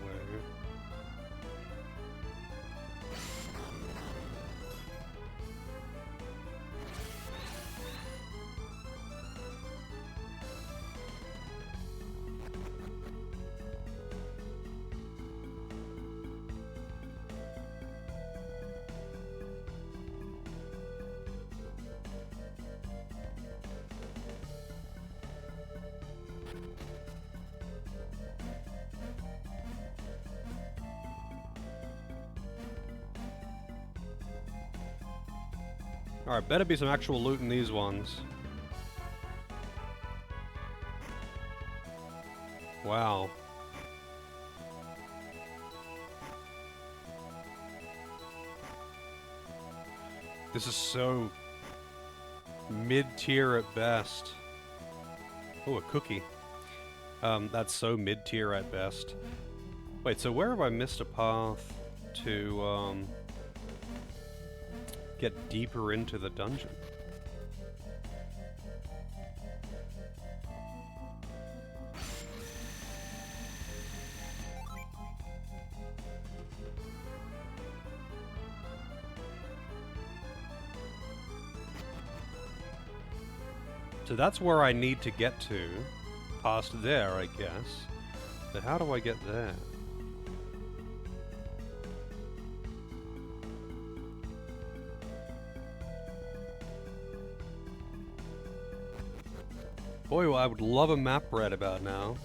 Alright, better be some actual loot in these ones. Wow. This is so mid-tier at best. Oh, a cookie. That's so mid-tier at best. Wait, so where have I missed a path to, get deeper into the dungeon? So that's where I need to get to. Past there, I guess. But how do I get there? Boy, well, I would love a map read about now.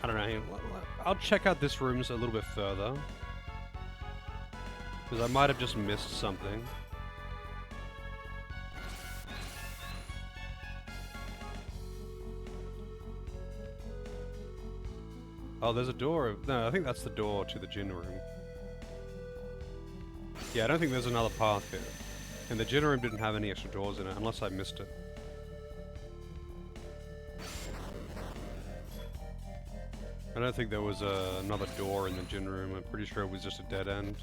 I don't know. I'll check out this room a little bit further. Because I might have just missed something. Oh, there's a door. No, I think that's the door to the gin room. Yeah, I don't think there's another path here. And the gin room didn't have any extra doors in it, unless I missed it. I don't think there was another door in the gin room. I'm pretty sure it was just a dead end.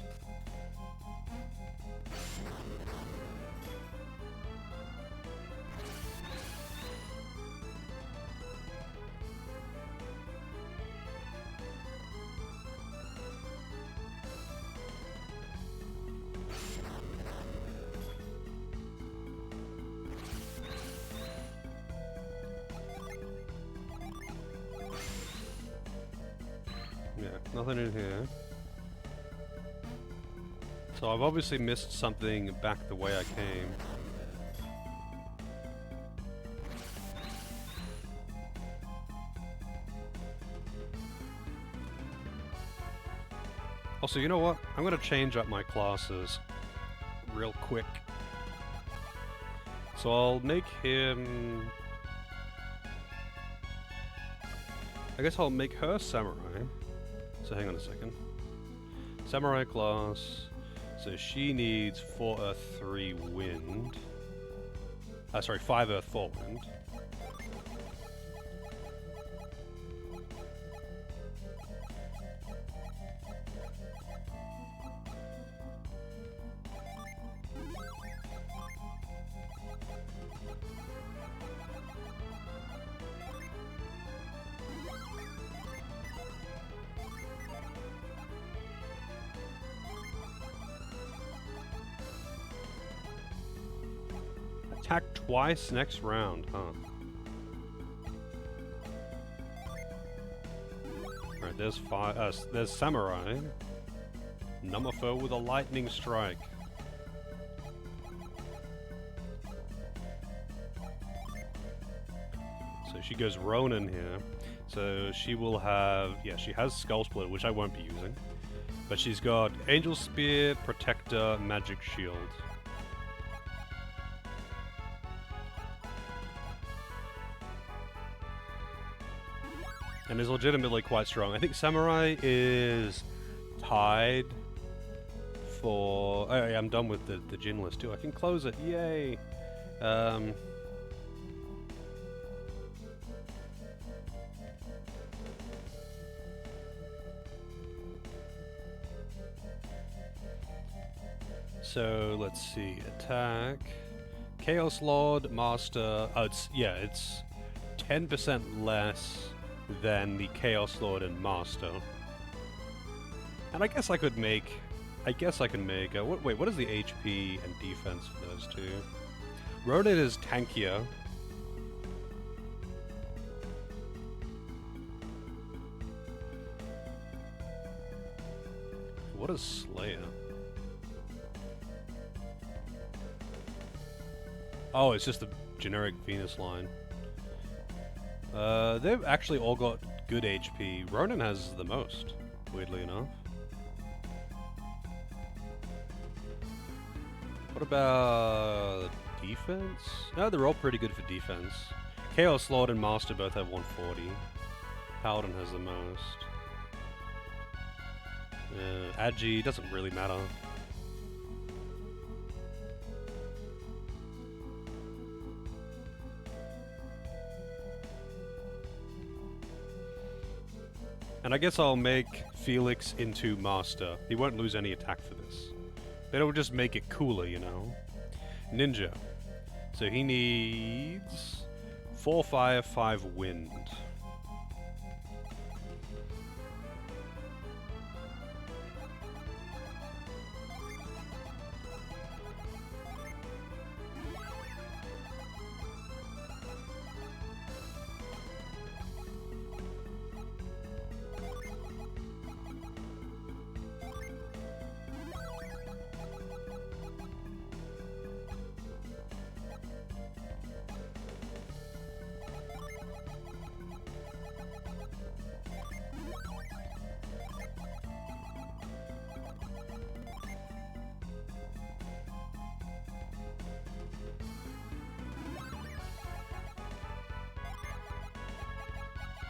Yeah, nothing in here. So I've obviously missed something back the way I came. Also, you know what? I'm gonna change up my classes real quick. So I'll make him... I guess I'll make her samurai. So hang on a second. Samurai class. So she needs 4 earth, 3 wind. Sorry, 5 earth, 4 wind. attack twice next round, huh? Alright, there's Samurai. Number 4 with a lightning strike. So she goes Ronin here. So she will have, yeah, she has Skull Split, which I won't be using. But she's got Angel Spear, Protector, Magic Shield. And is legitimately quite strong. I think Samurai is tied for... Oh yeah, I'm done with the gin list too. I can close it, yay! So let's see, attack, Chaos Lord, Master. Oh, it's 10% less than the Chaos Lord and Master. And I guess I could make. Wait, what is the HP and defense for those two? Ronin is tankier. What is Slayer? Oh, it's just the generic Venus line. They've actually all got good HP. Ronin has the most, weirdly enough. What about defense? No, they're all pretty good for defense. Chaos Lord and Master both have 140. Paladin has the most. Agi doesn't really matter. And I guess I'll make Felix into Master. He won't lose any attack for this. It'll just make it cooler, you know? Ninja. So he needs 4 fire, 5 wind.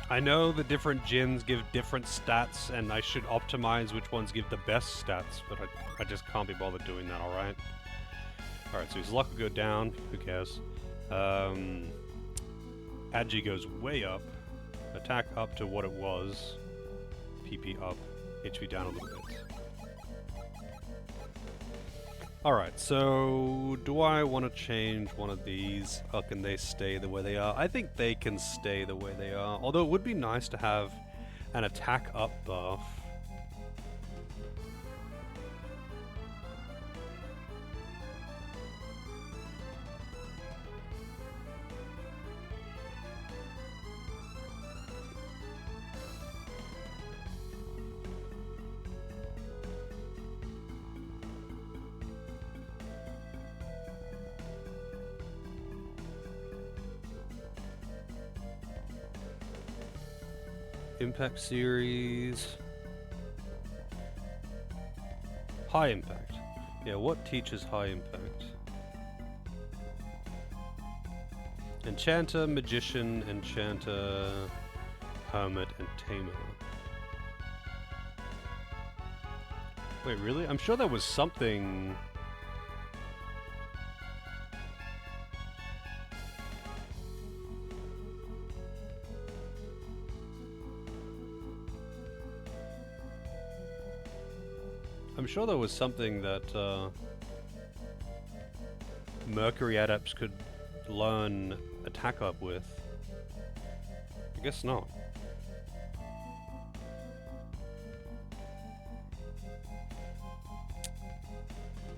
I know the different gins give different stats, and I should optimize which ones give the best stats, but I just can't be bothered doing that, alright? Alright, so his luck will go down, who cares? Agi goes way up, attack up to what it was, PP up, HP down a little bit. Alright, so do I want to change one of these, or can they stay the way they are? I think they can stay the way they are, although it would be nice to have an attack up buff. Impact series. High impact. Yeah, what teaches high impact? Enchanter, Magician, Enchanter, Hermit, and Tamer. Wait, really? I'm sure there was something... I'm sure there was something that Mercury adepts could learn attack up with. I guess not.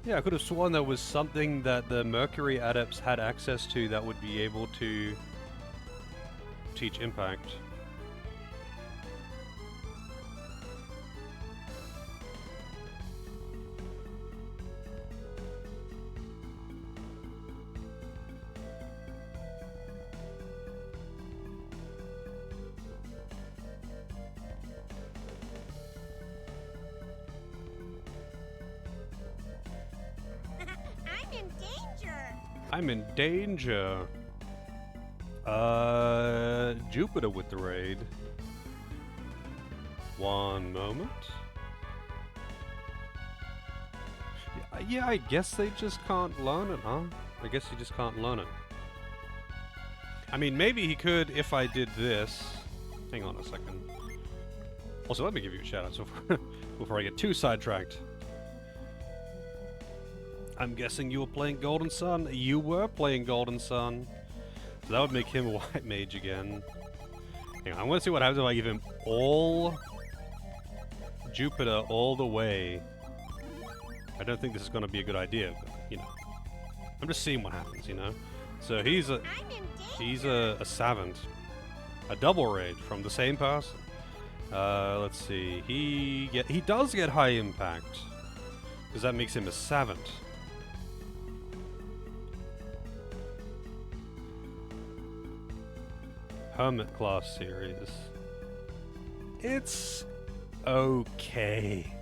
Yeah, I could have sworn there was something that the Mercury adepts had access to that would be able to teach impact. I'm in danger. Jupiter with the raid. One moment. Yeah, I guess they just can't learn it, huh? I guess he just can't learn it. I mean, maybe he could if I did this. Hang on a second. Also, let me give you a shout out before I get too sidetracked. I'm guessing you were playing Golden Sun. You were playing Golden Sun. So that would make him a white mage again. Hang on, I want to see what happens if I give him all Jupiter all the way. I don't think this is going to be a good idea, but, you know. I'm just seeing what happens, you know. So he's a savant. A double raid from the same person. Let's see. He does get high impact. Because that makes him a savant. Hermit class series. It's okay.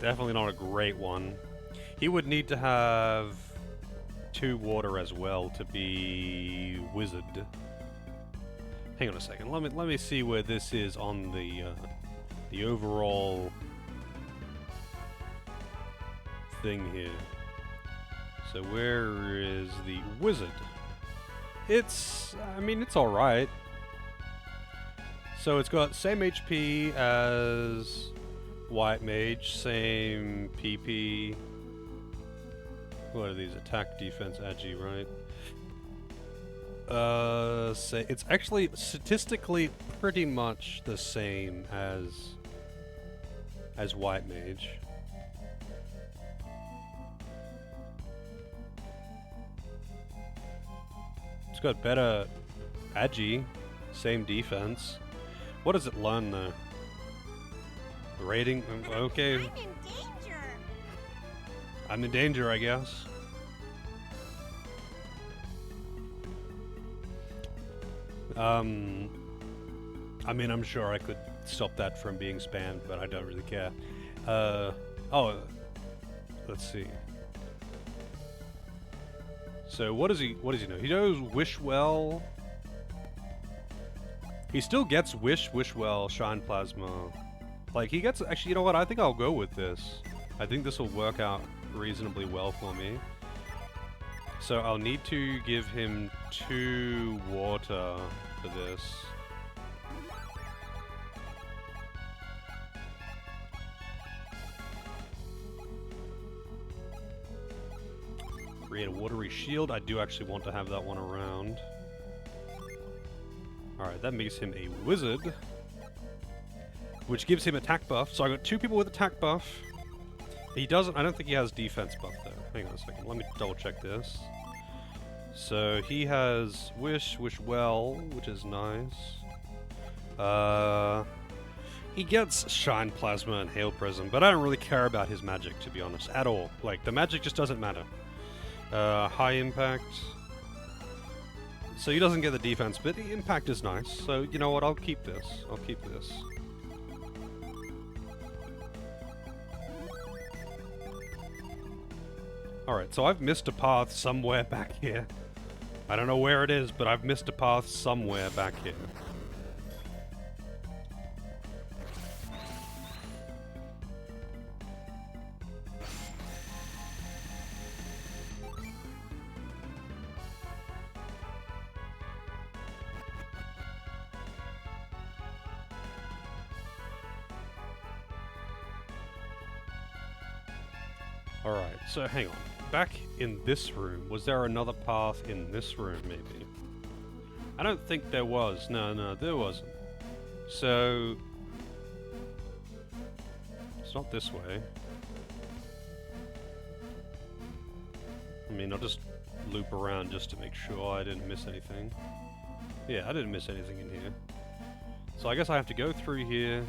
Definitely not a great one. He would need to have 2 water as well to be wizard. Hang on a second. Let me see where this is on the overall thing here. So where is the wizard? I mean, it's alright. So it's got same HP as White Mage, same PP. What are these? Attack, defense, agi, right? Say it's actually statistically pretty much the same as White Mage. It's got better agi, same defense. What does it learn though? The rating? Okay. I'm in danger. I'm in danger, I guess. I mean, I'm sure I could stop that from being spammed, but I don't really care. Oh, let's see. So what does he know? He knows Wish Well. He still gets Wish Well, Shine Plasma. Like, he gets... Actually, you know what? I think I'll go with this. I think this will work out reasonably well for me. So I'll need to give him 2 water for this. Create a watery shield. I do actually want to have that one around. Alright, that makes him a wizard. Which gives him attack buff. So I got 2 people with attack buff. He doesn't... I don't think he has defense buff though. Hang on a second. Let me double check this. So he has Wish Well, which is nice. He gets Shine Plasma and Hail Prism, but I don't really care about his magic, to be honest, at all. Like, the magic just doesn't matter. High impact. So he doesn't get the defense, but the impact is nice. So, you know what, I'll keep this. I'll keep this. Alright, so I've missed a path somewhere back here. I don't know where it is, but I've missed a path somewhere back here. Alright, so hang on. Back in this room, was there another path in this room, maybe? I don't think there was. No, there wasn't. So... it's not this way. mean, I'll just loop around just to make sure I didn't miss anything. Yeah, I didn't miss anything in here. So I guess I have to go through here.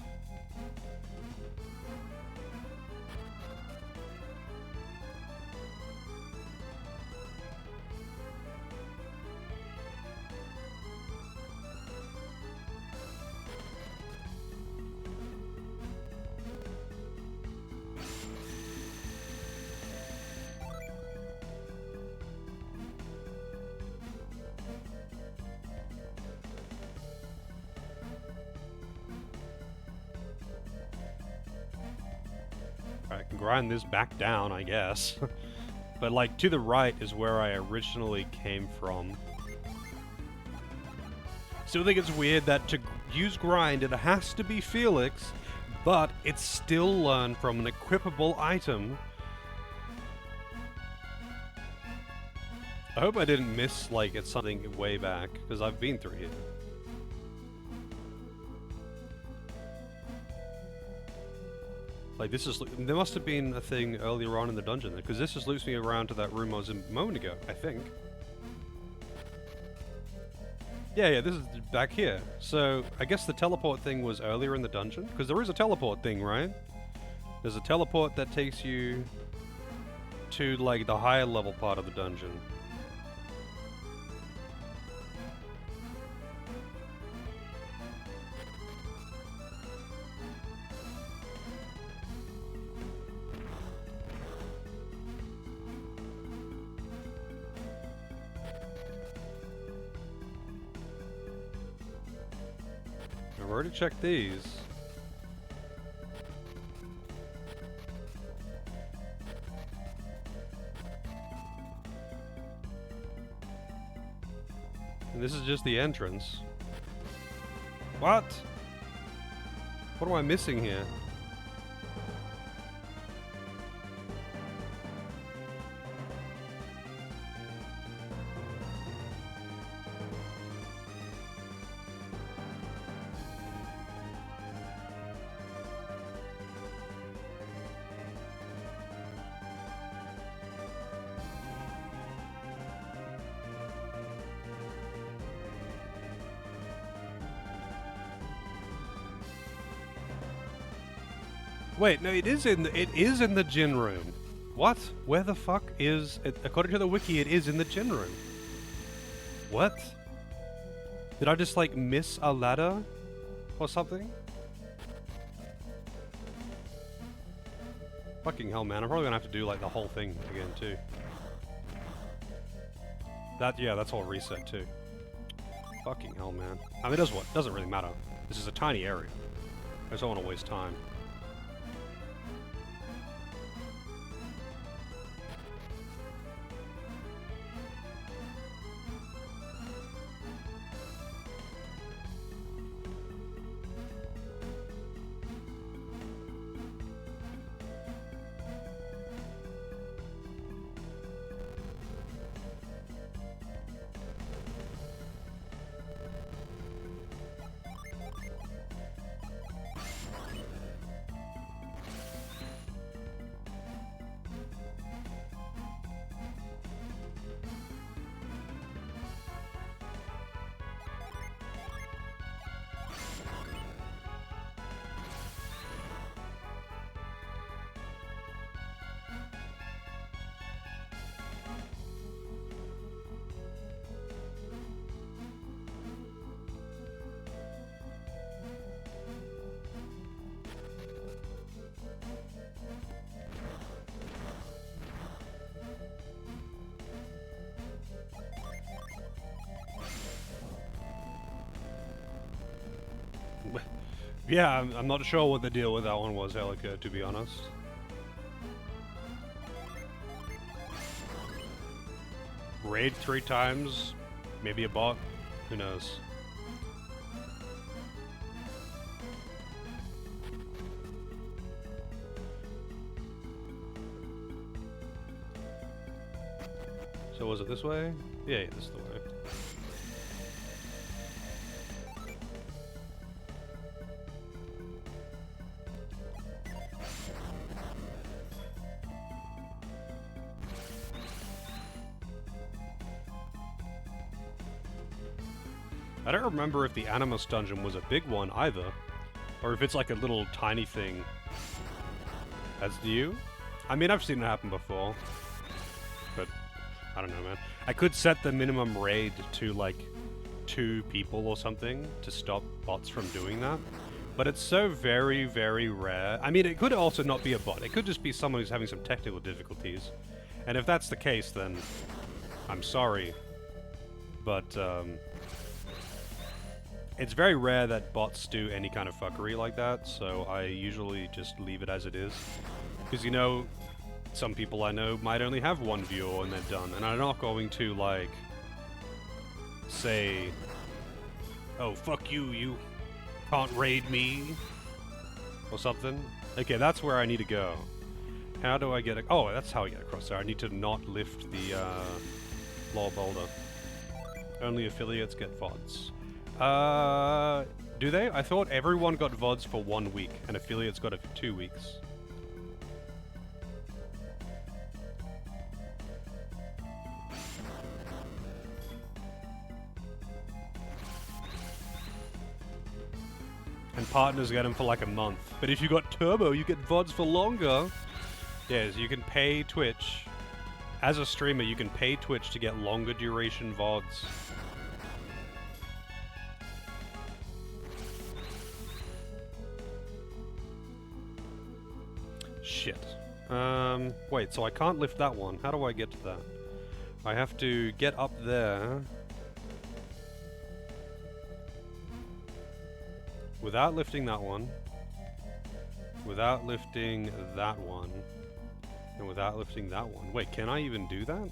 I can grind this back down, I guess. But, like, to the right is where I originally came from. Still think it's weird that to use grind, it has to be Felix, but it's still learned from an equipable item. I hope I didn't miss, like, it's something way back, because I've been through here. Like, this is... There must have been a thing earlier on in the dungeon, because this just loops me around to that room I was in a moment ago, I think. Yeah, this is back here. So, I guess the teleport thing was earlier in the dungeon? Because there is a teleport thing, right? There's a teleport that takes you to, like, the higher level part of the dungeon. I've already checked these. And this is just the entrance. What? What am I missing here? Wait, no, it is in the gin room. What? Where the fuck is it? According to the wiki, it is in the gin room. What? Did I just like miss a ladder or something? Fucking hell, man! I'm probably gonna have to do like the whole thing again too. Yeah, that's all reset too. Fucking hell, man! I mean, doesn't really matter. This is a tiny area. I just don't want to waste time. Yeah, I'm not sure what the deal with that one was, Helica, to be honest. Raid 3 times? Maybe a bot? Who knows? So was it this way? Yeah, this is the way. I don't remember if the Animus dungeon was a big one either, or if it's like a little tiny thing. As do you? I mean, I've seen it happen before, but I don't know, man. I could set the minimum raid to like 2 people or something to stop bots from doing that, but it's so very, very rare. I mean, it could also not be a bot. It could just be someone who's having some technical difficulties, and if that's the case, then I'm sorry, but it's very rare that bots do any kind of fuckery like that, so I usually just leave it as it is. Because, you know, some people I know might only have 1 viewer and they're done, and I'm not going to, like, say, oh, fuck you, you can't raid me, or something. Okay, that's where I need to go. How do I get a... Oh, that's how I get across there. I need to not lift the, lore boulder. Only affiliates get VODs. Do they? I thought everyone got VODs for 1 week, and affiliates got it for 2 weeks. And partners get them for like a month. But if you got Turbo, you get VODs for longer. Yes, you can pay Twitch. As a streamer, you can pay Twitch to get longer duration VODs. Shit. Wait, so I can't lift that one. How do I get to that? I have to get up there. Without lifting that one. Without lifting that one. And without lifting that one. Wait, can I even do that?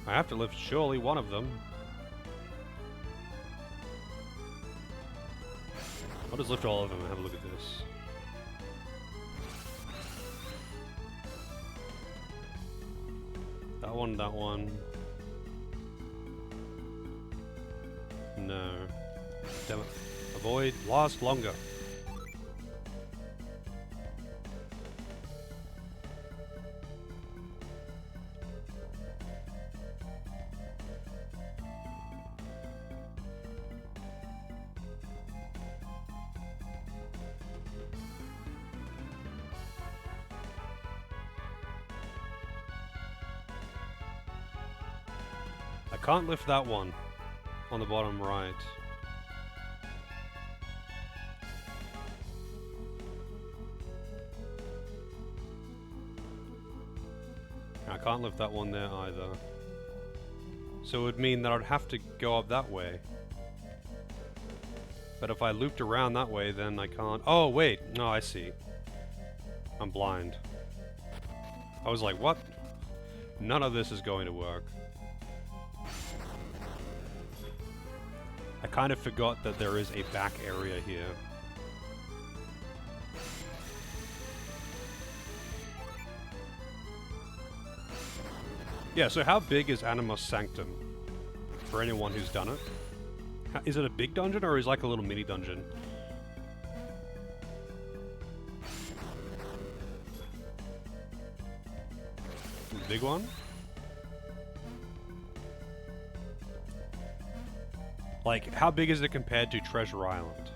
I have to lift surely one of them. I'll just lift all of them and have a look at this. That one, that one. No. Damn it. Avoid, last longer. I can't lift that one on the bottom right. I can't lift that one there either. So it would mean that I'd have to go up that way. But if I looped around that way, then I can't... Oh, wait! No, I see. I'm blind. I was like, what? None of this is going to work. I kind of forgot that there is a back area here. Yeah, so how big is Animus Sanctum? For anyone who's done it? Is it a big dungeon, or is it like a little mini dungeon? Big one? Like, how big is it compared to Treasure Island?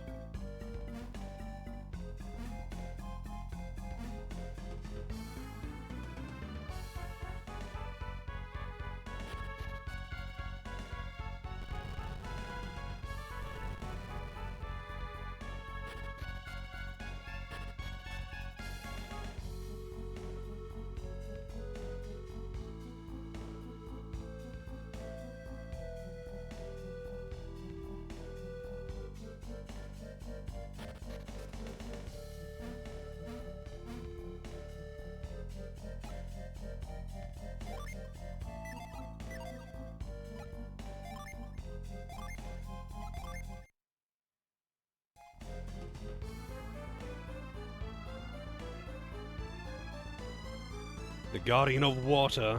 The Guardian of Water.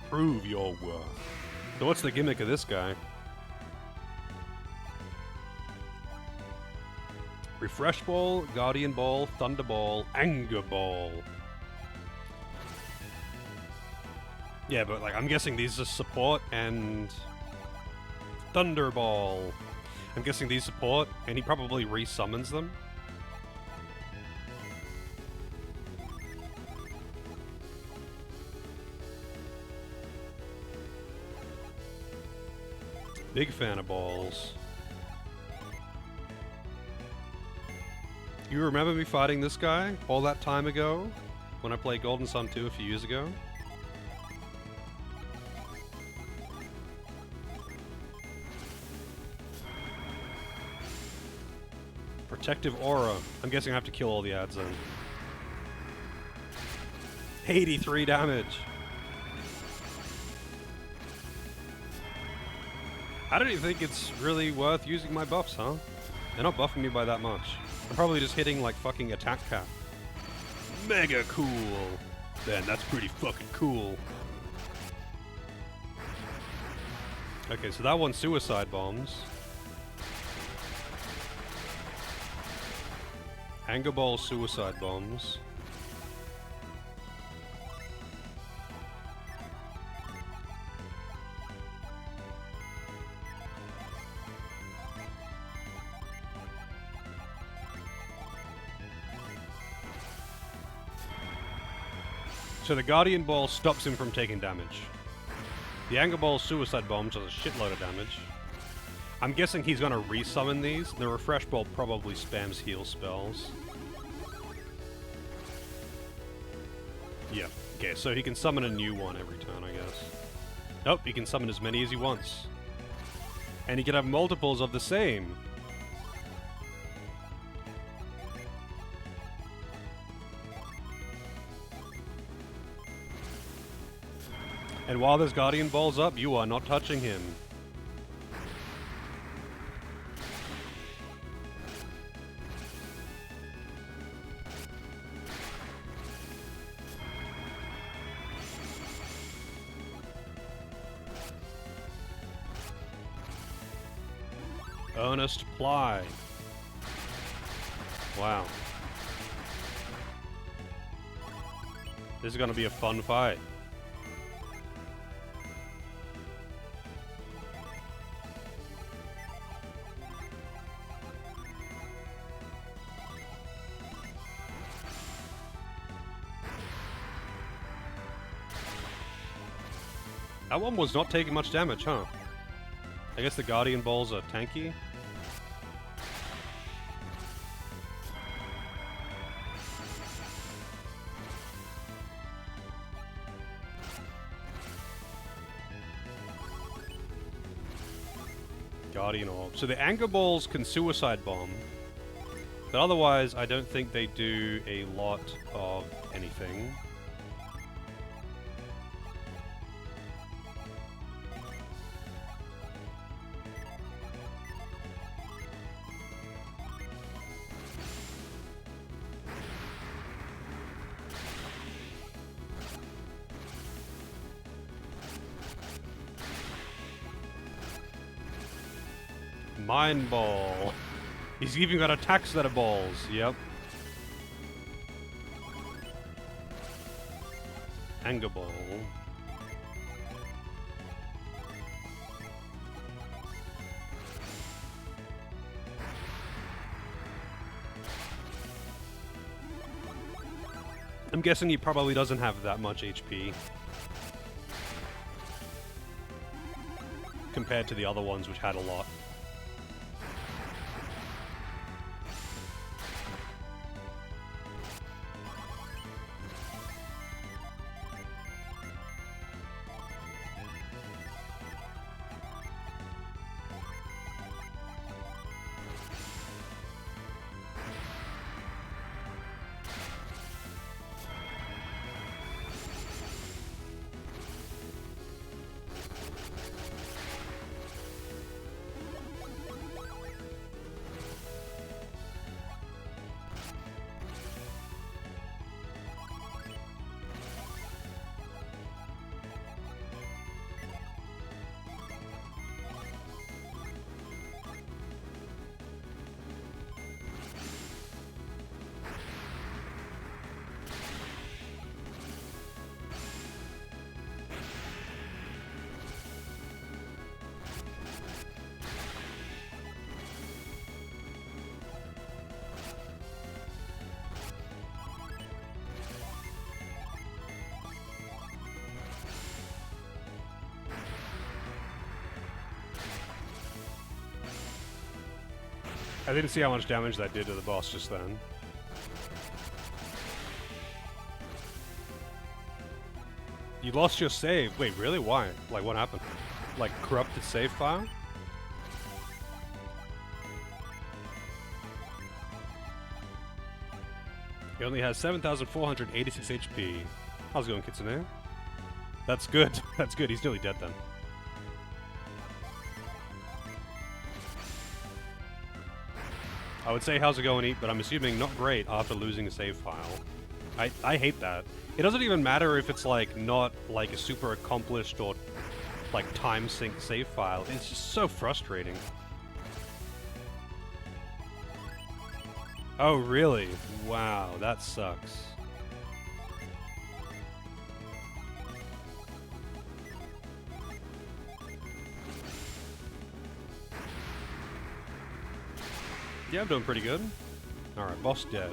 Prove your worth. So what's the gimmick of this guy? Refresh Ball, Guardian Ball, Thunder Ball, Anger Ball. Yeah, but like I'm guessing these are support and Thunderball. I'm guessing these support, and he probably resummons them. Big fan of balls. You remember me fighting this guy all that time ago? When I played Golden Sun 2 a few years ago? Protective Aura. I'm guessing I have to kill all the ads then. 83 damage. I don't even think it's really worth using my buffs, huh? They're not buffing me by that much. I'm probably just hitting like fucking attack cap. Mega cool. Man, that's pretty fucking cool. Okay, so that one's suicide bombs. Anger ball, suicide bombs. So the Guardian Ball stops him from taking damage. The Anger Ball Suicide Bomb does a shitload of damage. I'm guessing he's gonna resummon these. The Refresh Ball probably spams heal spells. Yeah, okay, so he can summon a new one every turn, I guess. Nope, he can summon as many as he wants. And he can have multiples of the same. And while there's Guardian Balls up, you are not touching him. Earnest Ply. Wow. This is gonna be a fun fight. That one was not taking much damage, huh? I guess the Guardian Balls are tanky. Guardian Orb. So the Anger Balls can Suicide Bomb, but otherwise I don't think they do a lot of anything. Mind Ball. He's even got attacks that are balls. Yep. Anger Ball. I'm guessing he probably doesn't have that much HP. Compared to the other ones, which had a lot. I didn't see how much damage that did to the boss just then. You lost your save. Wait, really? Why? Like, what happened? Like, corrupted save file? He only has 7,486 HP. How's it going, Kitsune? That's good. That's good. He's nearly dead then. I would say how's it going, Eat, but I'm assuming not great after losing a save file. I hate that. It doesn't even matter if it's like not like a super accomplished or like time sync save file. It's just so frustrating. Oh really? Wow, that sucks. Yeah, I'm doing pretty good. Alright, boss dead.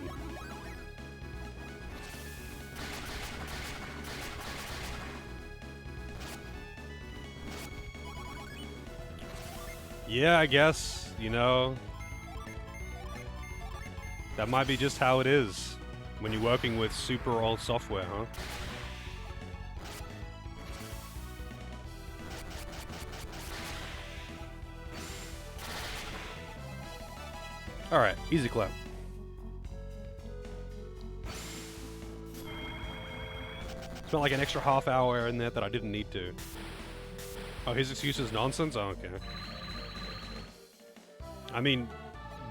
Yeah, I guess, you know, that might be just how it is when you're working with super old software, huh? Alright, easy clap. Spent like an extra half hour in there that I didn't need to. Oh, his excuse is nonsense? Oh, okay. I mean,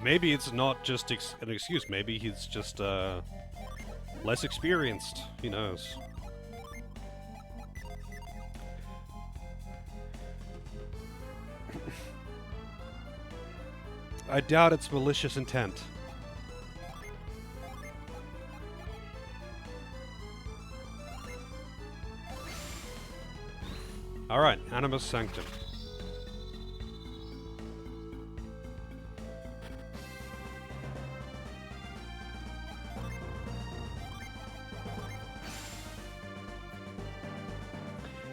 maybe it's not just an excuse. Maybe he's just less experienced. Who knows? I doubt it's malicious intent. Alright, Animus Sanctum.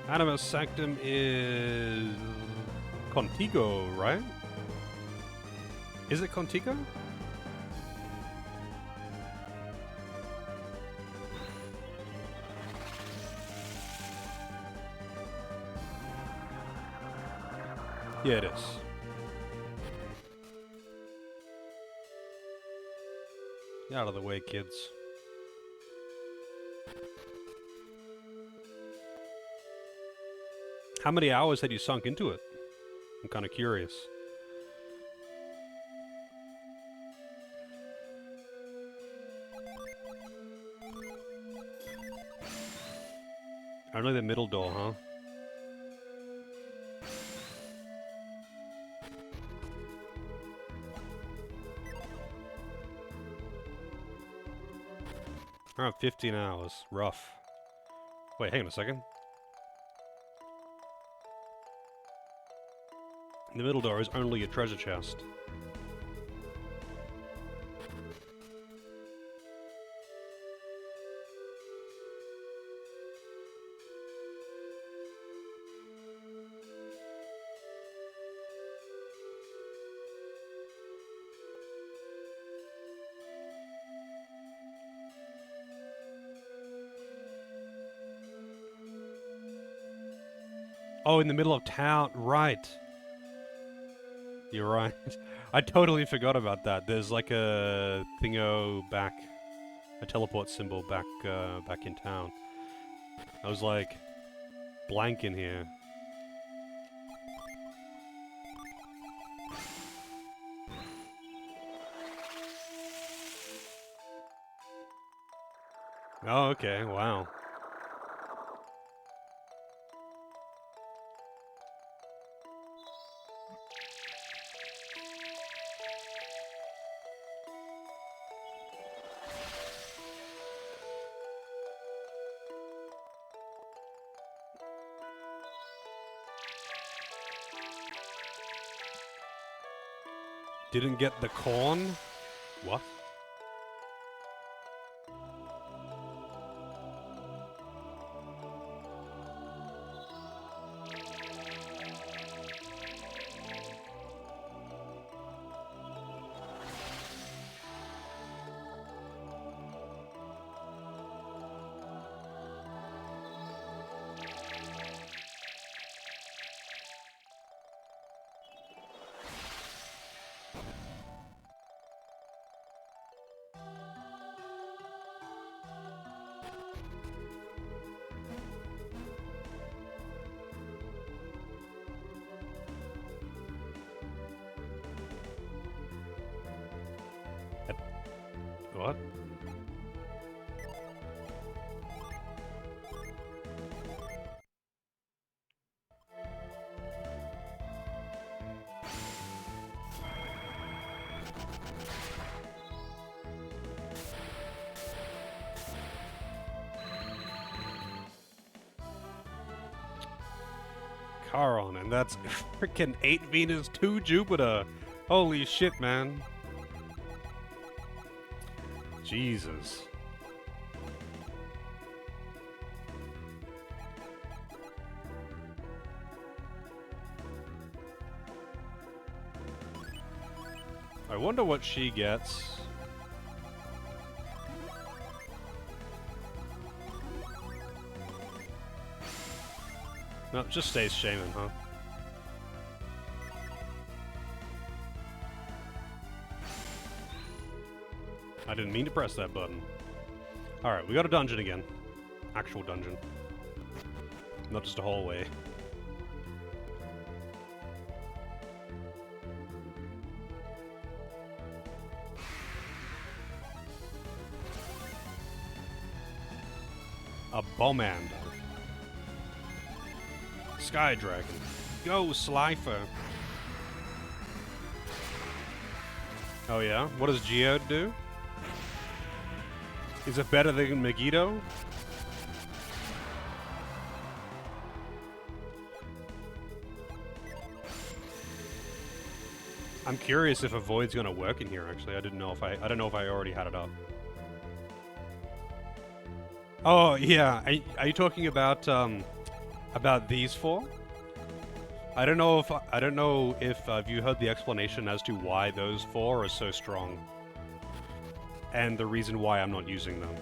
Animus Sanctum is Contigo, right? Is it Contigo? Yeah, it is. Get out of the way, kids. How many hours had you sunk into it? I'm kind of curious. Only the middle door, huh? Around 15 hours. Rough. Wait, hang on a second. The middle door is only a treasure chest. Oh, in the middle of town, right. You're right. I totally forgot about that. There's like a thingo back, a teleport symbol back, back in town. I was like, blank in here. Oh, okay, wow. Didn't get the corn? What? Charon, and that's freaking 8 Venus, 2 Jupiter. Holy shit, man. Jesus. I wonder what she gets. No, it just stays Shaman, huh? I didn't mean to press that button. Alright, we got a dungeon again. Actual dungeon. Not just a hallway. A Bomand. Sky Dragon. Go, Slifer. Oh yeah? What does Geode do? Is it better than Megiddo? I'm curious if a Void's gonna work in here, actually. I don't know if I already had it up. Oh, yeah. Are you talking about these four? I don't know if you heard the explanation as to why those four are so strong. And the reason why I'm not using them.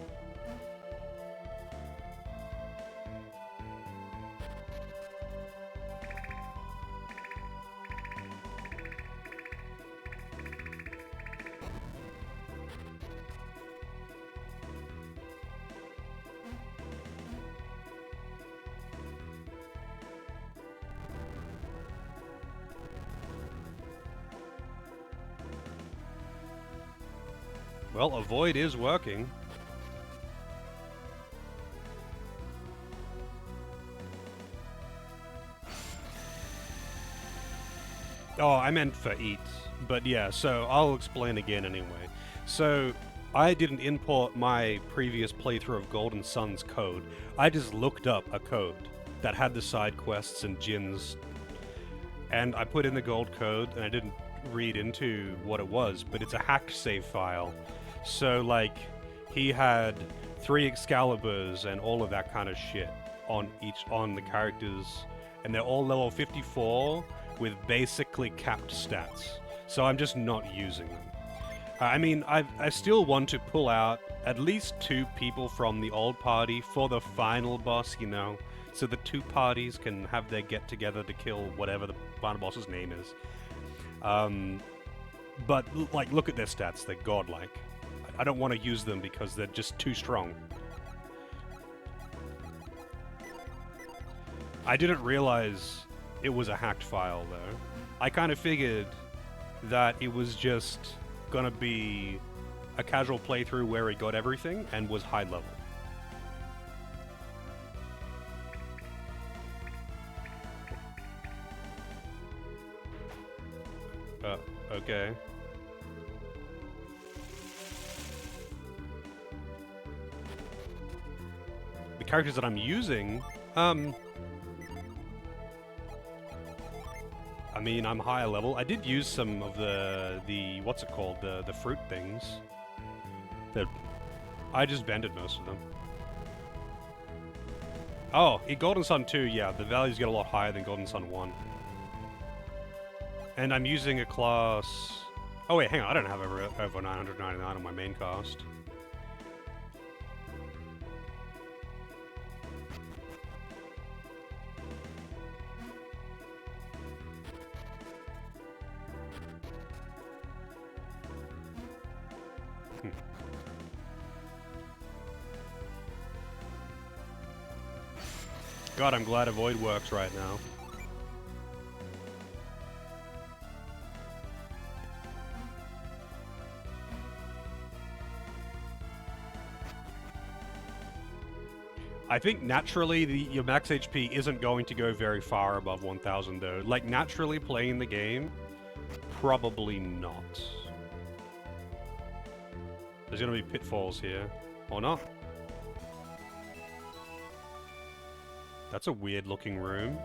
Well, a Void is working. Oh, I meant for eat. But yeah, so I'll explain again anyway. So, I didn't import my previous playthrough of Golden Sun's code. I just looked up a code that had the side quests and Jin's. And I put in the gold code, and I didn't read into what it was, but it's a hacked save file. So, like, he had 3 Excaliburs and all of that kind of shit on the characters, and they're all level 54 with basically capped stats. So I'm just not using them. I mean, I still want to pull out at least 2 people from the old party for the final boss, you know, so the 2 parties can have their get-together to kill whatever the final boss's name is. But, like, look at their stats. They're godlike. I don't want to use them because they're just too strong. I didn't realize it was a hacked file, though. I kind of figured that it was just gonna be a casual playthrough where he got everything and was high level. Okay. The characters that I'm using, I mean, I'm higher level. I did use some of the what's it called? The fruit things. I just vended most of them. Oh, in Golden Sun 2, yeah, the values get a lot higher than Golden Sun 1. And I'm using a class... Oh wait, hang on, I don't have over 999 on my main cast. God, I'm glad Avoid works right now. I think naturally your max HP isn't going to go very far above 1000 though. Like naturally playing the game, probably not. There's gonna be pitfalls here, or not. That's a weird looking room.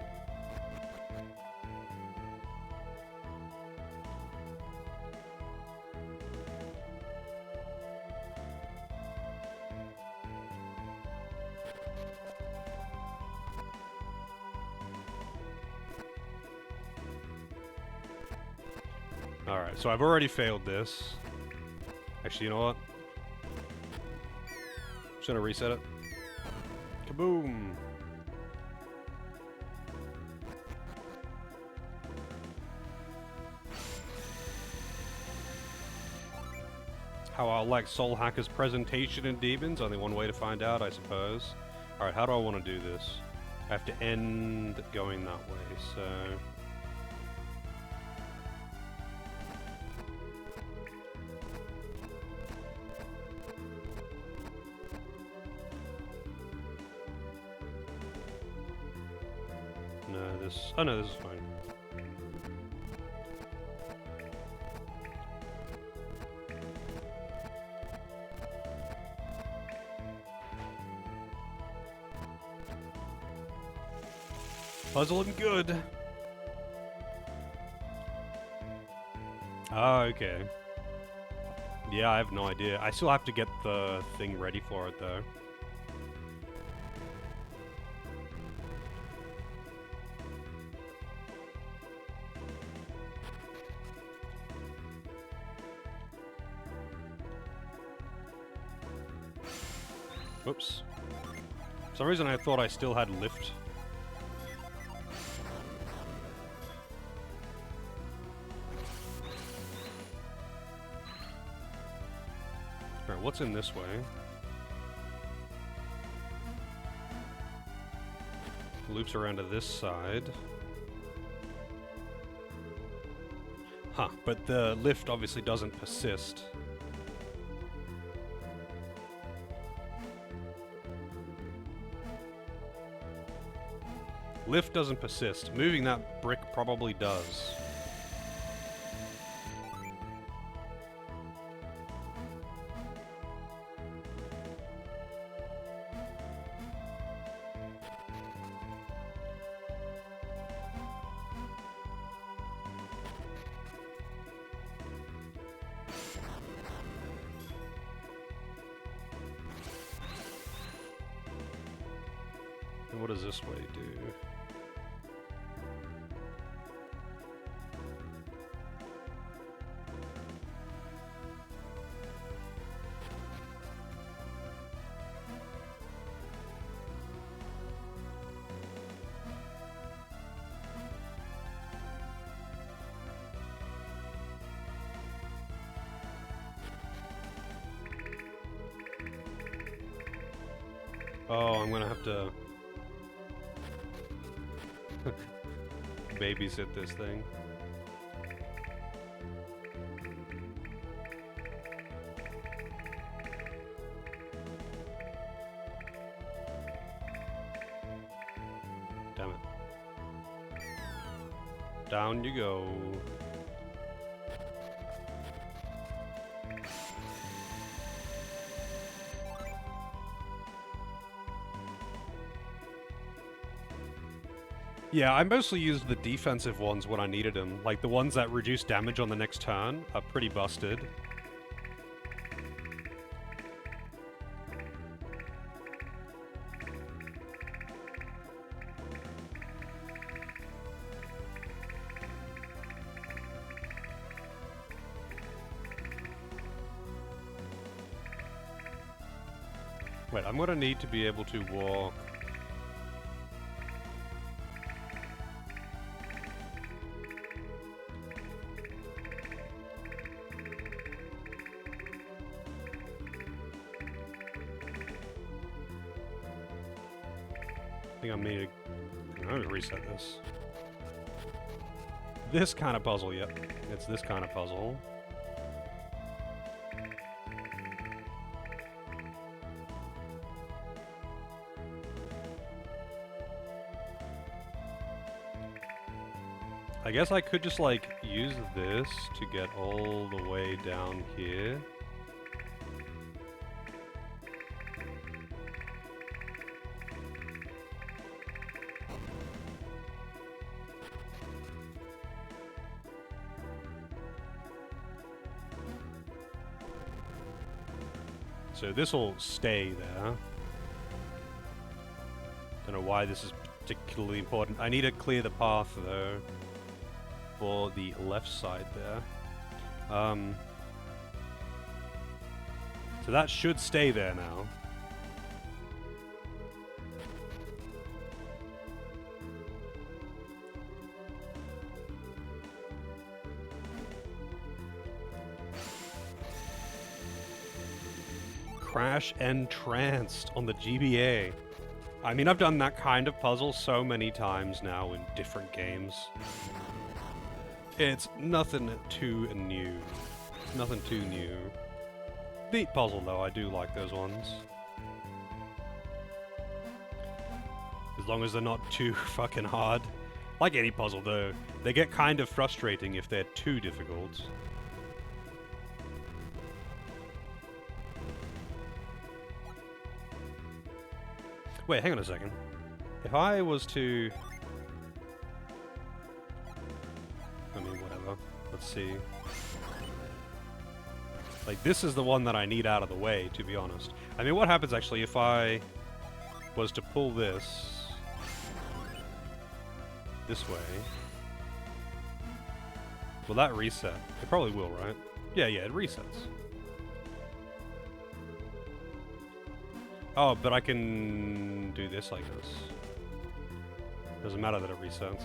Alright, so I've already failed this. Actually, you know what? Just gonna reset it. Kaboom! How I like Soul Hacker's presentation in Demons? Only one way to find out, I suppose. Alright, how do I want to do this? I have to end going that way, so... No, this... Oh no, this is fine. Puzzling good. Oh, okay. Yeah, I have no idea. I still have to get the thing ready for it, though. Whoops. For some reason I thought I still had lift. Alright, what's in this way? Loops around to this side. Huh, but the lift obviously doesn't persist. Lift doesn't persist. Moving that brick probably does. And what does this way do? Oh, I'm gonna have to babysit this thing. Damn it. Down you go. Yeah, I mostly used the defensive ones when I needed them. Like, the ones that reduce damage on the next turn are pretty busted. Wait, I'm gonna need to be able to walk... I think I'm gonna reset this. This kind of puzzle, yep. It's this kind of puzzle. I guess I could just, like, use this to get all the way down here. So this will stay there. Don't know why this is particularly important. I need to clear the path, though, for the left side there. So that should stay there now. Crash Entranced on the GBA. I mean, I've done that kind of puzzle so many times now in different games. It's nothing too new. Nothing too new. Neat puzzle, though. I do like those ones. As long as they're not too fucking hard. Like any puzzle, though, they get kind of frustrating if they're too difficult. Wait, hang on a second. If I was to... I mean, whatever. Let's see. Like, this is the one that I need out of the way, to be honest. I mean, what happens, actually, if I was to pull this way? Will that reset? It probably will, right? Yeah, it resets. Oh, but I can do this like this. Doesn't matter that it resets.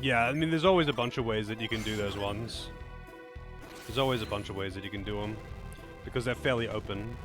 Yeah, I mean, there's always a bunch of ways that you can do those ones. There's always a bunch of ways that you can do them, because they're fairly open.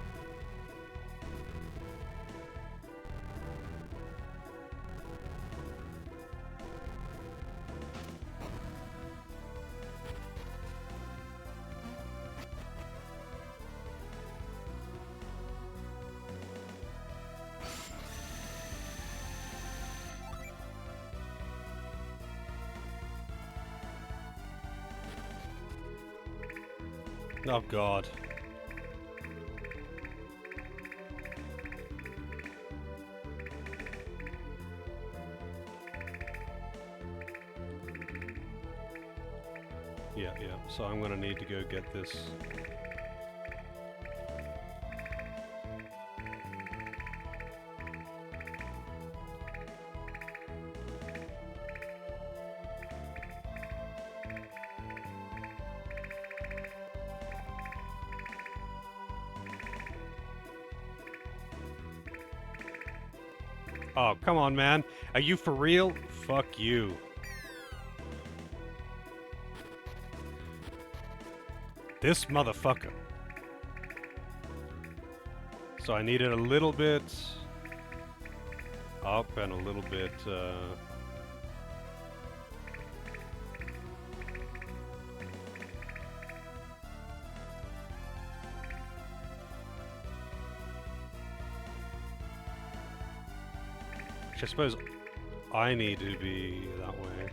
Oh god. Yeah, so I'm gonna need to go get this. Oh, come on, man. Are you for real? Fuck you. This motherfucker. So I needed a little bit up and a little bit, I suppose I need to be that way.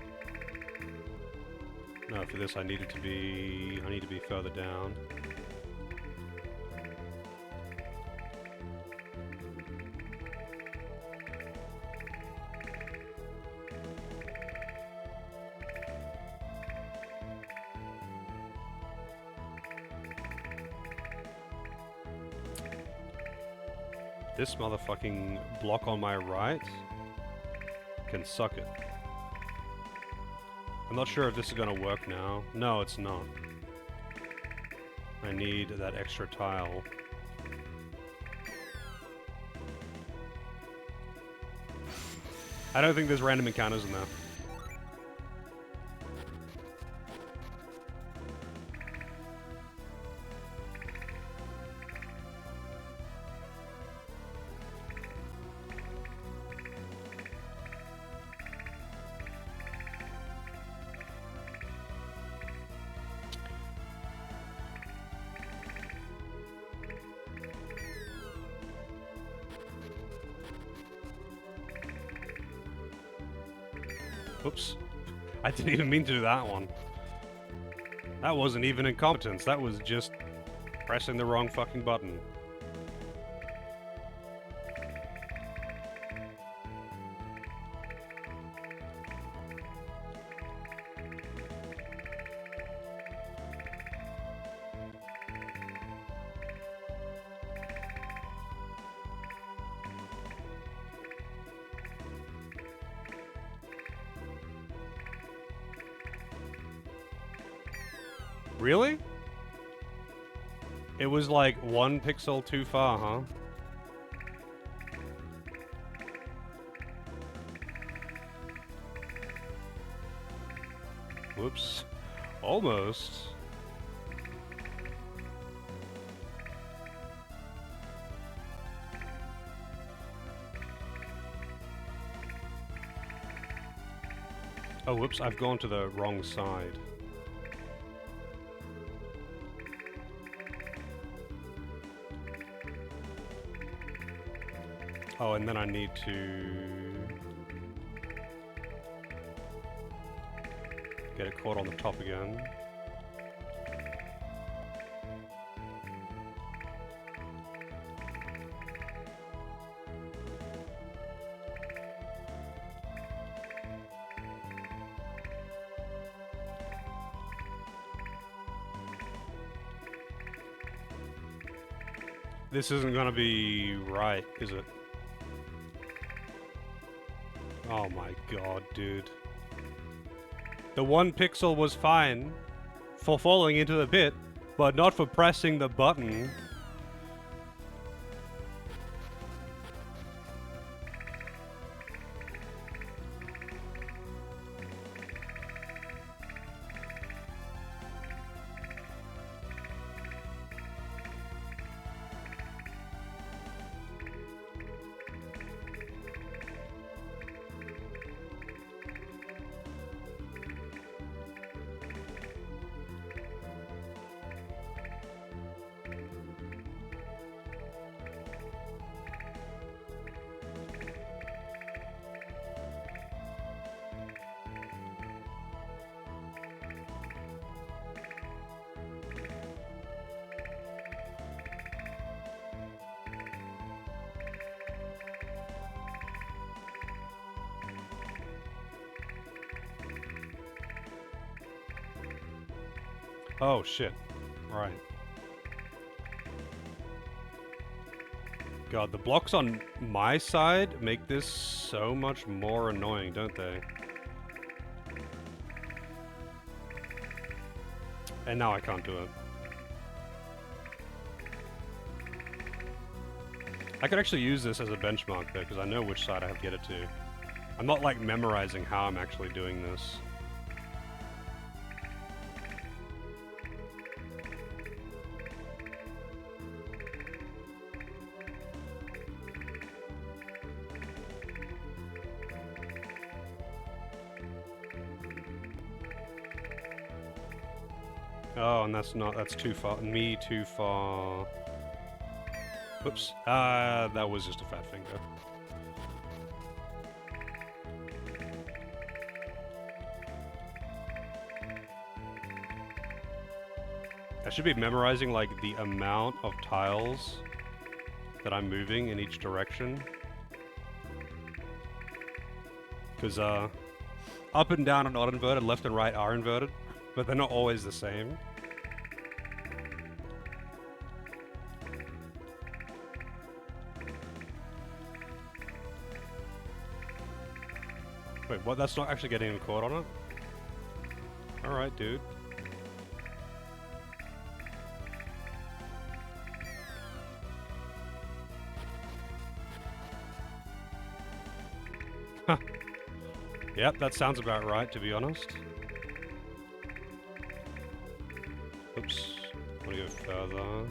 No, for this I need to be further down. This motherfucking block on my right can suck it. I'm not sure if this is gonna work now. No, it's not. I need that extra tile. I don't think there's random encounters in there. Oops. I didn't even mean to do that one. That wasn't even incompetence, that was just pressing the wrong fucking button. Really? It was like 1 pixel too far, huh? Whoops. Almost. Oh, whoops, I've gone to the wrong side. Oh, and then I need to get it caught on the top again. This isn't gonna be right, is it? Oh my god, dude. The 1 pixel was fine for falling into the pit, but not for pressing the button. Oh shit. Right. God, the blocks on my side make this so much more annoying, don't they? And now I can't do it. I could actually use this as a benchmark though, because I know which side I have to get it to. I'm not like memorizing how I'm actually doing this. Oh, and that's too far, too far. Whoops. That was just a fat finger. I should be memorizing, like, the amount of tiles that I'm moving in each direction. Because, up and down are not inverted, left and right are inverted, but they're not always the same. Wait, what? That's not actually getting him caught on it? Alright, dude. Huh. Yep, that sounds about right, to be honest. Oops. Want to go further.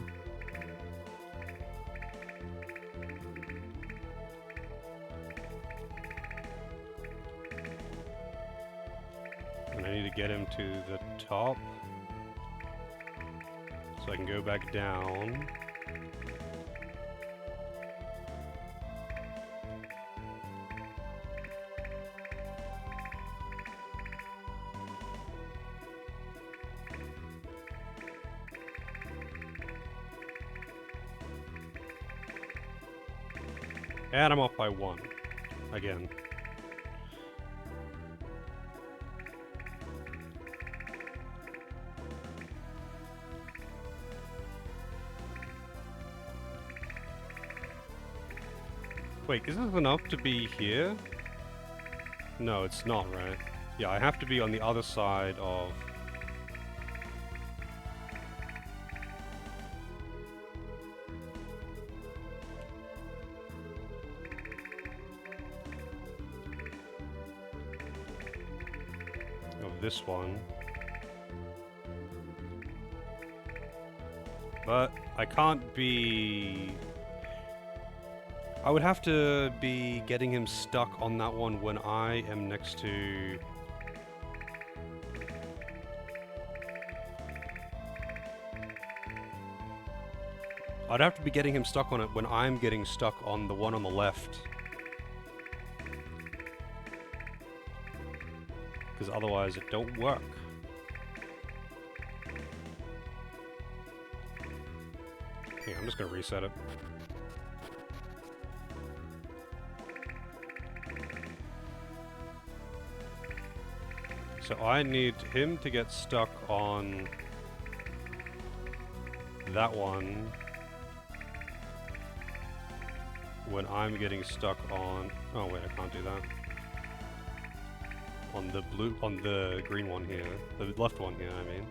And I need to get him to the top. So I can go back down. And I'm off by 1. Again. Wait, is this enough to be here? No, it's not, right? Yeah, I have to be on the other side of... of this one. But I can't be... I would have to be getting him stuck on that one when I am next to... I'd have to be getting him stuck on it when I'm getting stuck on the one on the left. Because otherwise it don't work. Yeah, I'm just gonna reset it. So I need him to get stuck on that one when I'm getting stuck on... Oh wait, I can't do that. On the blue, on the green one here. The left one here, I mean.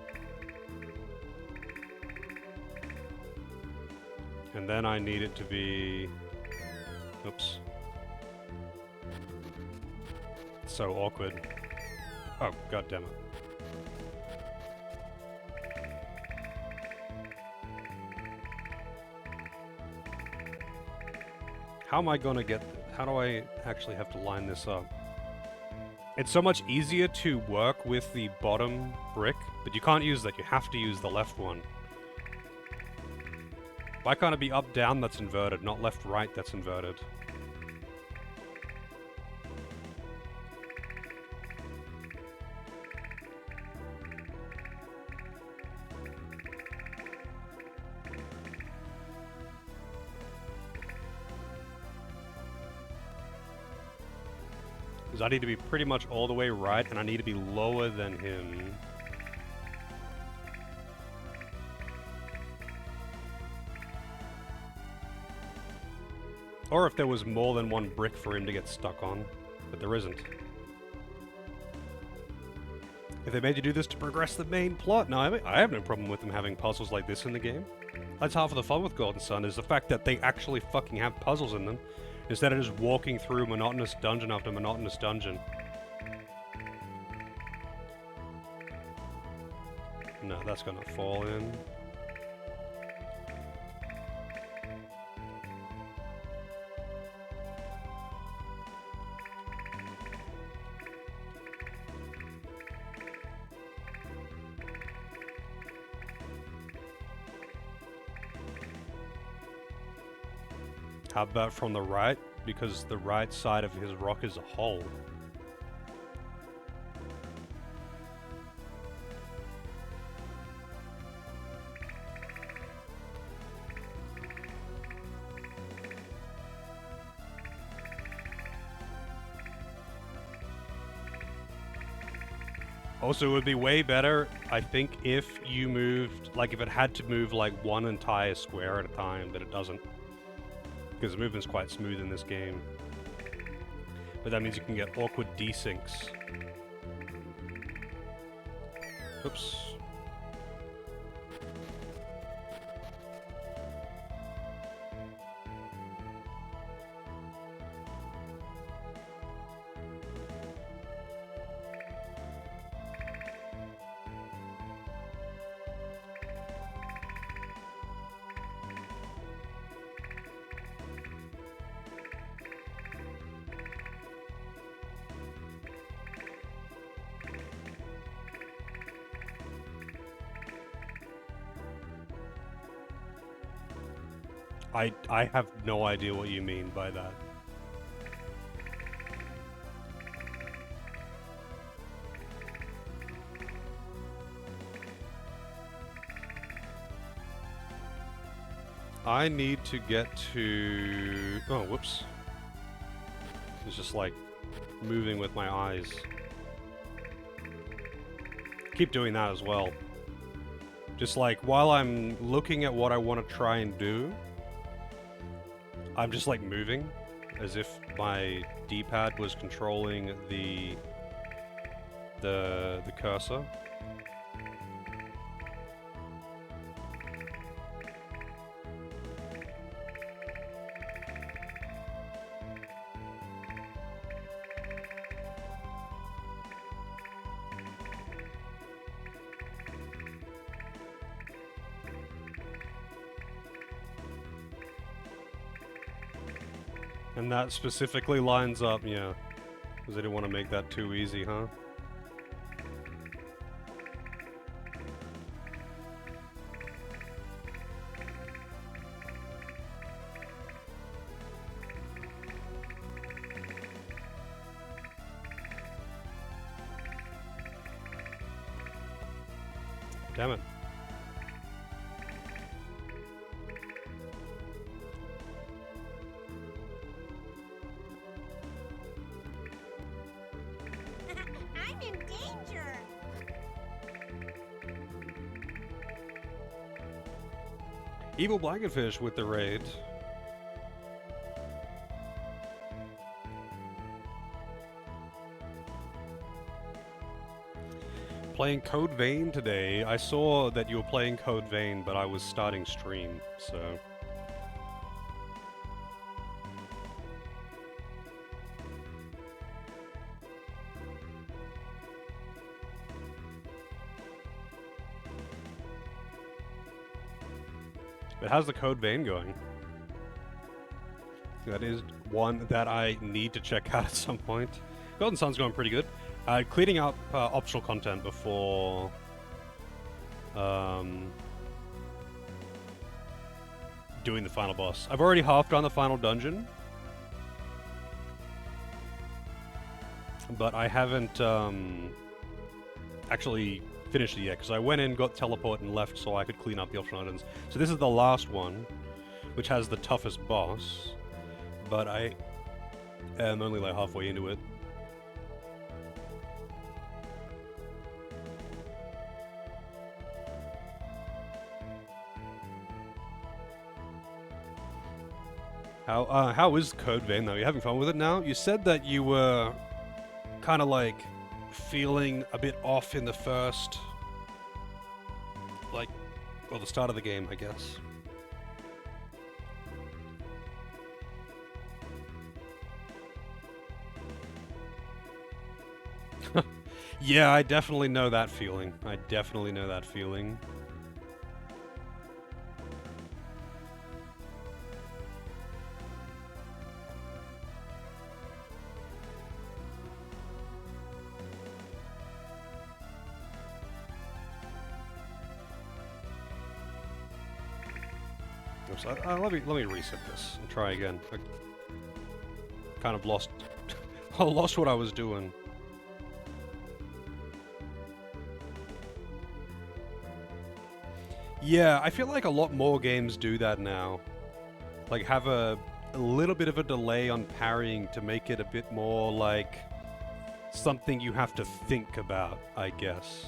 And then I need it to be... Oops. It's so awkward. Oh, god damn it. How am I gonna get... How do I actually have to line this up? It's so much easier to work with the bottom brick, but you can't use that. You have to use the left one. Why can't it be up-down that's inverted, not left-right that's inverted? Because I need to be pretty much all the way right, and I need to be lower than him. Or if there was more than one brick for him to get stuck on, but there isn't. If they made you do this to progress the main plot, no, I have no problem with them having puzzles like this in the game. That's half of the fun with Golden Sun, is the fact that they actually fucking have puzzles in them, instead of just walking through monotonous dungeon after monotonous dungeon. No, that's gonna fall in. How about from the right? Because the right side of his rock is a hole. Also, it would be way better, I think, if you moved, like if it had to move like one entire square at a time, but it doesn't. Because the movement's quite smooth in this game. But that means you can get awkward desyncs. Oops. I have no idea what you mean by that. I need to get to... Oh, whoops. It's just like moving with my eyes. Keep doing that as well. Just like while I'm looking at what I want to try and do, I'm just like moving as if my D-pad was controlling the cursor. And that specifically lines up, yeah. Because I didn't want to make that too easy, huh? Damn it. I'm in danger. Evil Blankenfish with the raid. Playing Code Vein today. I saw that you were playing Code Vein, but I was starting stream, so... But how's the Code Vein going? That is one that I need to check out at some point. Golden Sun's going pretty good. Cleaning up optional content before... doing the final boss. I've already half done the final dungeon. But I haven't actually finished it yet, because I went in, got teleport, and left so I could clean up the optional items. So this is the last one, which has the toughest boss. But I am only like halfway into it. How is Code Vein though? You having fun with it now? You said that you were kind of like feeling a bit off in the first, like, well, the start of the game, I guess. Yeah, I definitely know that feeling. I definitely know that feeling. Oops, let me reset this and try again. I kind of lost I lost what I was doing. Yeah, I feel like a lot more games do that now. Like, have a little bit of a delay on parrying to make it a bit more like something you have to think about, I guess.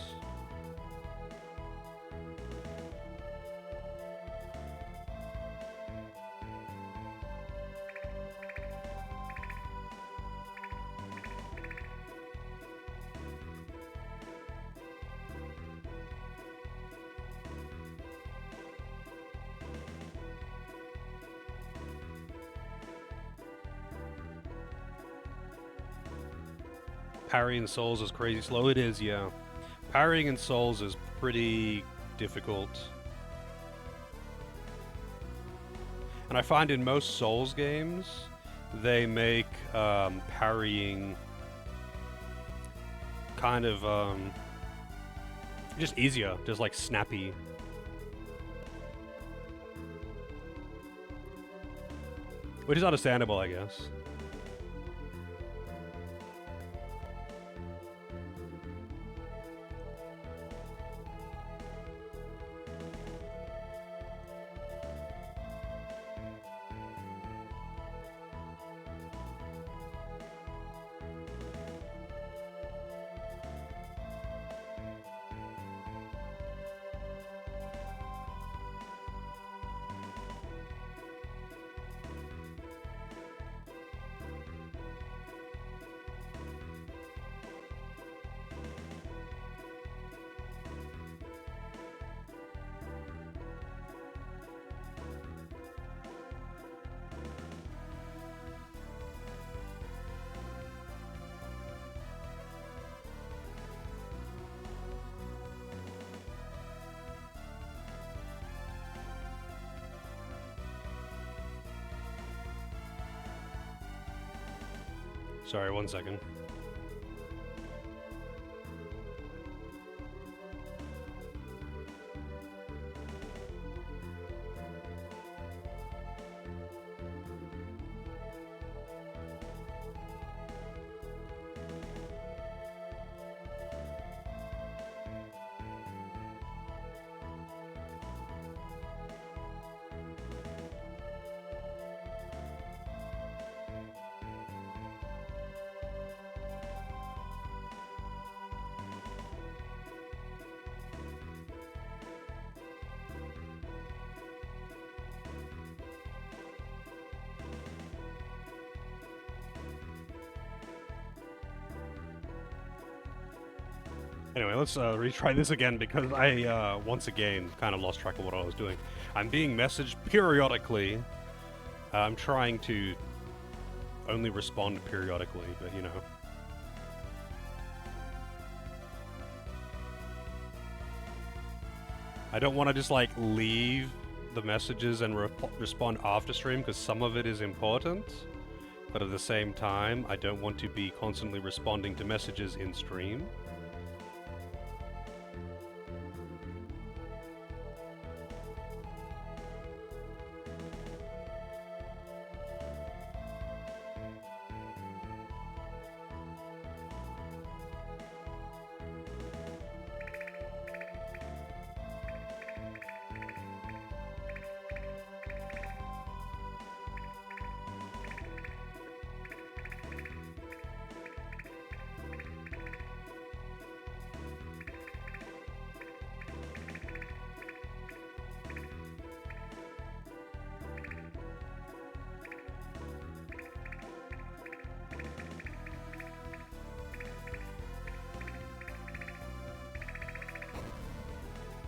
Parrying in Souls is crazy slow. It is, yeah. Parrying in Souls is pretty difficult. And I find in most Souls games, they make parrying kind of just easier, just like snappy. Which is understandable, I guess. Sorry, 1 second. Anyway, let's retry this again because I, once again, kind of lost track of what I was doing. I'm being messaged periodically. I'm trying to only respond periodically, but you know. I don't want to just, like, leave the messages and respond after stream because some of it is important. But at the same time, I don't want to be constantly responding to messages in stream.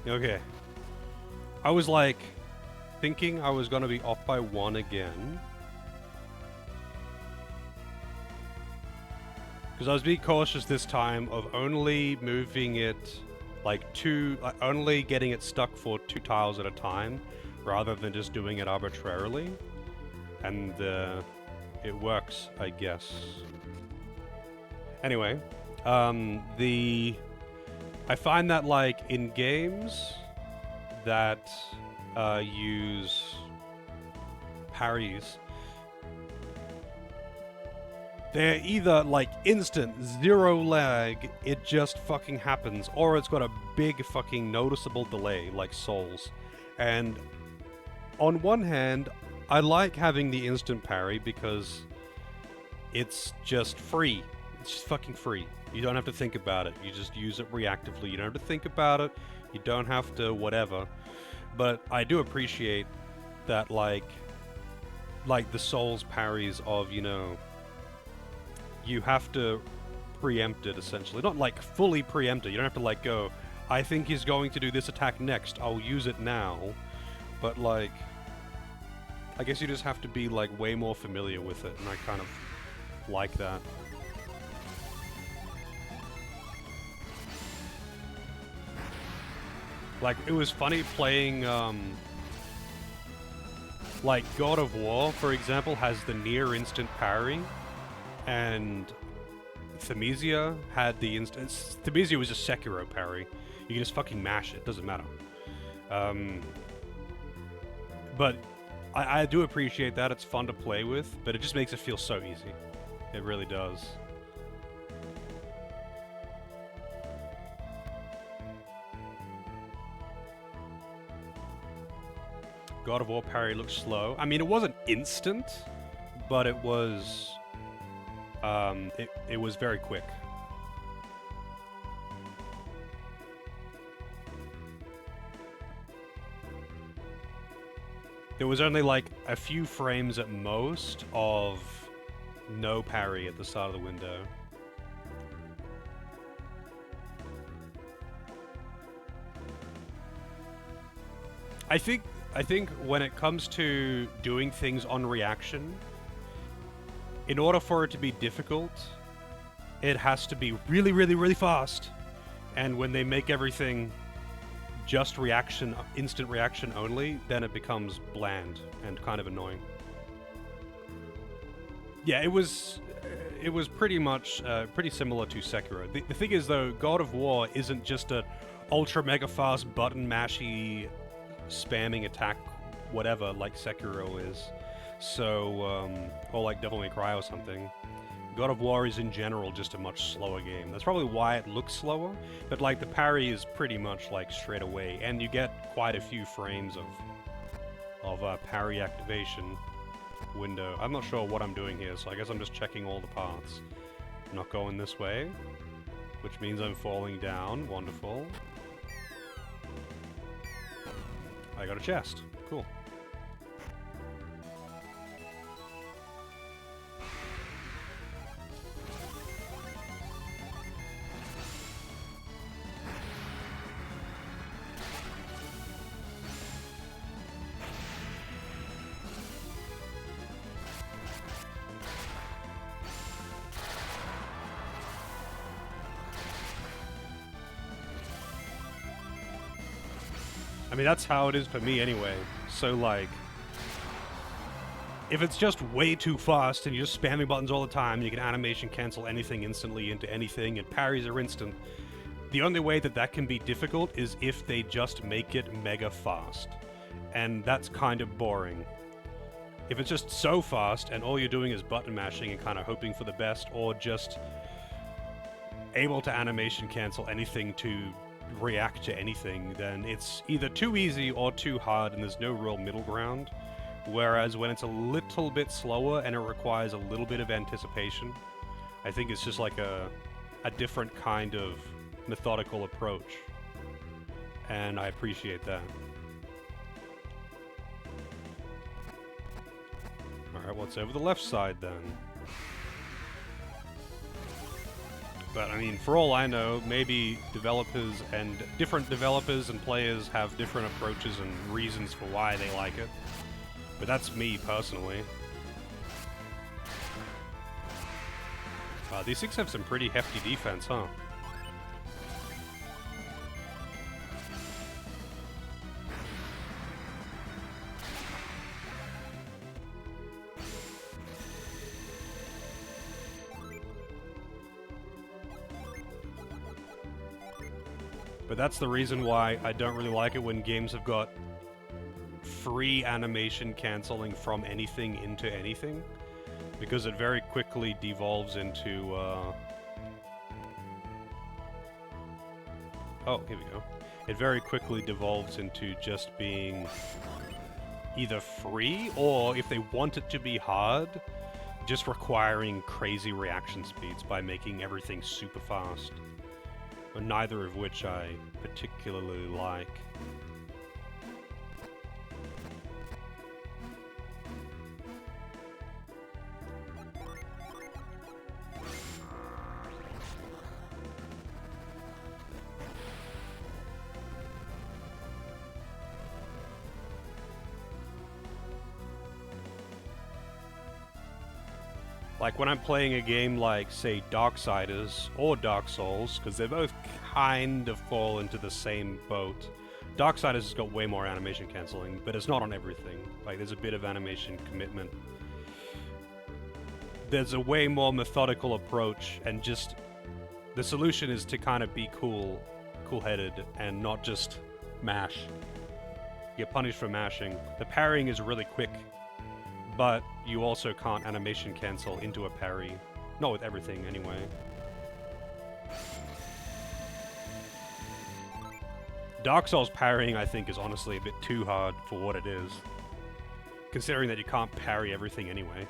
Okay. I was like thinking I was gonna be off by 1 again. Because I was being cautious this time of only moving it like only getting it stuck for 2 tiles at a time rather than just doing it arbitrarily. And it works, I guess. Anyway, I find that, like, in games that use parries, they're either, like, instant, 0 lag, it just fucking happens, or it's got a big fucking noticeable delay, like Souls. And on one hand, I like having the instant parry because it's just free. It's just fucking free. You don't have to think about it. You just use it reactively. You don't have to think about it. You don't have to whatever. But I do appreciate that, like the Souls parries of, you know, you have to preempt it, essentially. Not, like, fully preempt it. You don't have to, like, go, I think he's going to do this attack next. I'll use it now. But, like, I guess you just have to be, like, way more familiar with it, and I kind of like that. Like, it was funny playing, like, God of War, for example, has the near instant parry, and Thamisia had the instant... Thamisia was just Sekiro parry. You can just fucking mash it, doesn't matter. But I do appreciate that, it's fun to play with, but it just makes it feel so easy. It really does. God of War parry looks slow. I mean, it wasn't instant, but it was... it was very quick. There was only, like, a few frames at most of no parry at the start of the window. I think when it comes to doing things on reaction, in order for it to be difficult, it has to be really, really, really fast. And when they make everything just reaction, instant reaction only, then it becomes bland and kind of annoying. Yeah, it was it was pretty much pretty similar to Sekiro. The thing is, though, God of War isn't just a ultra mega fast button mashy spamming attack whatever like Sekiro is. So or like Devil May Cry or something. God of War is in general just a much slower game. That's probably why it looks slower, but like the parry is pretty much like straight away, and you get quite a few frames of parry activation window. I'm not sure what I'm doing here, so I guess I'm just checking all the paths. I'm not going this way, which means I'm falling down. Wonderful. I got a chest. Cool. I mean, that's how it is for me anyway. So, like, if it's just way too fast and you're just spamming buttons all the time, you can animation cancel anything instantly into anything, and parries are instant. The only way that that can be difficult is if they just make it mega fast. And that's kind of boring. If it's just so fast and all you're doing is button mashing and kind of hoping for the best, or just able to animation cancel anything to react to anything, then it's either too easy or too hard, and there's no real middle ground. Whereas when it's a little bit slower and it requires a little bit of anticipation, I think it's just like a different kind of methodical approach, and I appreciate that. Alright, what's over the left side then? But, I mean, for all I know, maybe developers and different developers and players have different approaches and reasons for why they like it. But that's me, personally. These things have some pretty hefty defense, huh? But that's the reason why I don't really like it when games have got free animation canceling from anything into anything, because it very quickly devolves into, oh, here we go. It very quickly devolves into just being either free, or if they want it to be hard, just requiring crazy reaction speeds by making everything super fast. Neither of which I particularly like. Like when I'm playing a game like, say, Darksiders or Dark Souls, because they both kind of fall into the same boat. Darksiders has got way more animation canceling, but it's not on everything. Like, there's a bit of animation commitment. There's a way more methodical approach, and just the solution is to kind of be cool-headed, and not just mash. Get punished for mashing. The parrying is really quick, but you also can't animation cancel into a parry. Not with everything, anyway. Dark Souls parrying, I think, is honestly a bit too hard for what it is, considering that you can't parry everything anyway.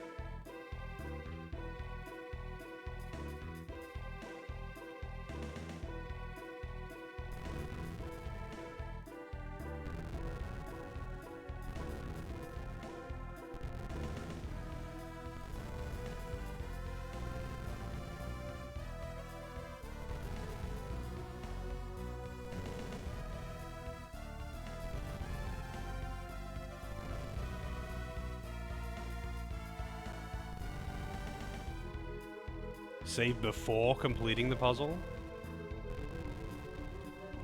Save before completing the puzzle?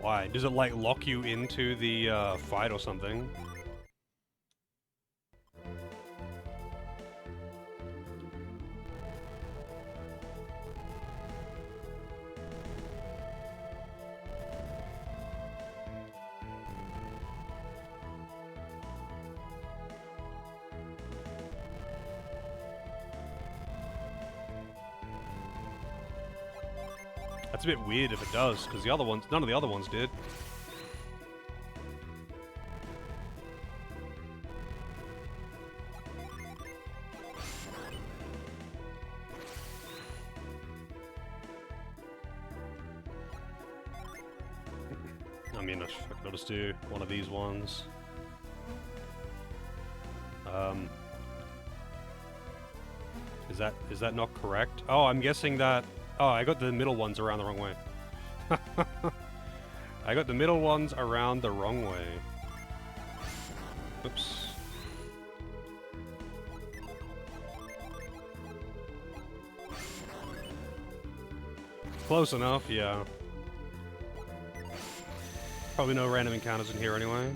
Why? Does it, like, lock you into the fight or something? That's a bit weird if it does, because the other ones, none of the other ones did. I mean, I'll just do one of these ones. Is that not correct? Oh, I'm guessing that... Oh, I got the middle ones around the wrong way. I got the middle ones around the wrong way. Oops. Close enough, yeah. Probably no random encounters in here anyway.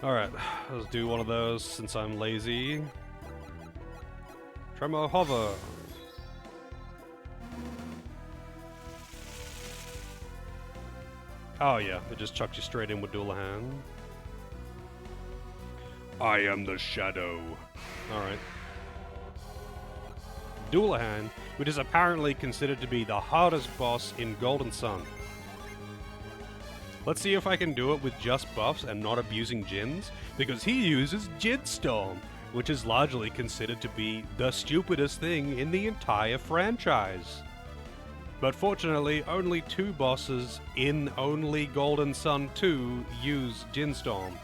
Alright, let's do one of those since I'm lazy. Tremor hover. Oh yeah, it just chucks you straight in with Doulahan. I am the shadow. Alright. Doulahan, which is apparently considered to be the hardest boss in Golden Sun. Let's see if I can do it with just buffs and not abusing Jins, because he uses Jin Storm, which is largely considered to be the stupidest thing in the entire franchise. But fortunately, only 2 bosses in only Golden Sun 2 use Jin Storm.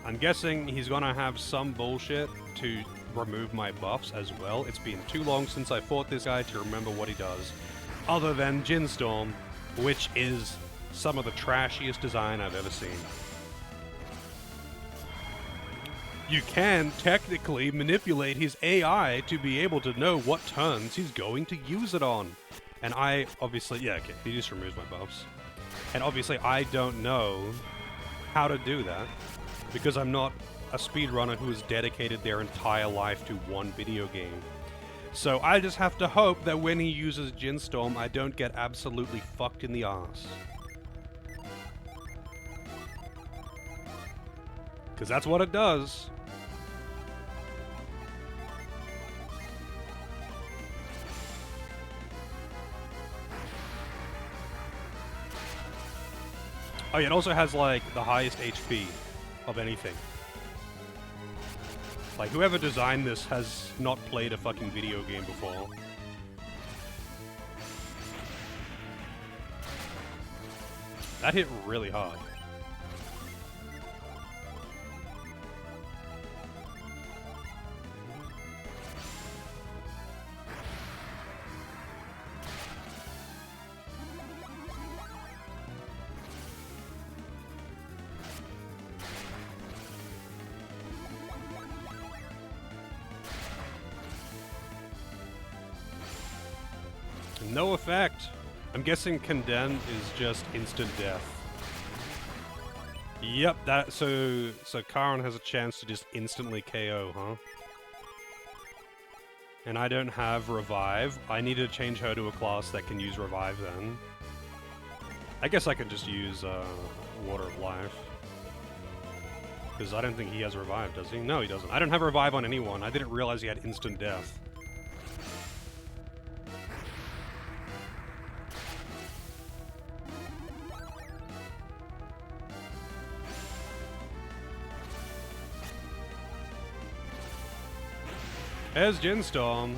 I'm guessing he's gonna have some bullshit to remove my buffs as well. It's been too long since I fought this guy to remember what he does. Other than Jin Storm, which is some of the trashiest design I've ever seen. You can technically manipulate his AI to be able to know what turns he's going to use it on. And I obviously, yeah, okay, he just removes my buffs. And obviously I don't know how to do that, because I'm not a speedrunner who has dedicated their entire life to one video game. So I just have to hope that when he uses Jin Storm, I don't get absolutely fucked in the arse. Because that's what it does. Oh yeah, it also has like the highest HP of anything. Like, whoever designed this has not played a fucking video game before. That hit really hard. No effect. I'm guessing Condemn is just instant death. Yep, that so Karen has a chance to just instantly KO, huh? And I don't have Revive. I need to change her to a class that can use Revive then. I guess I could just use Water of Life. Because I don't think he has Revive, does he? No, he doesn't. I don't have Revive on anyone. I didn't realize he had instant death. There's Jin Storm.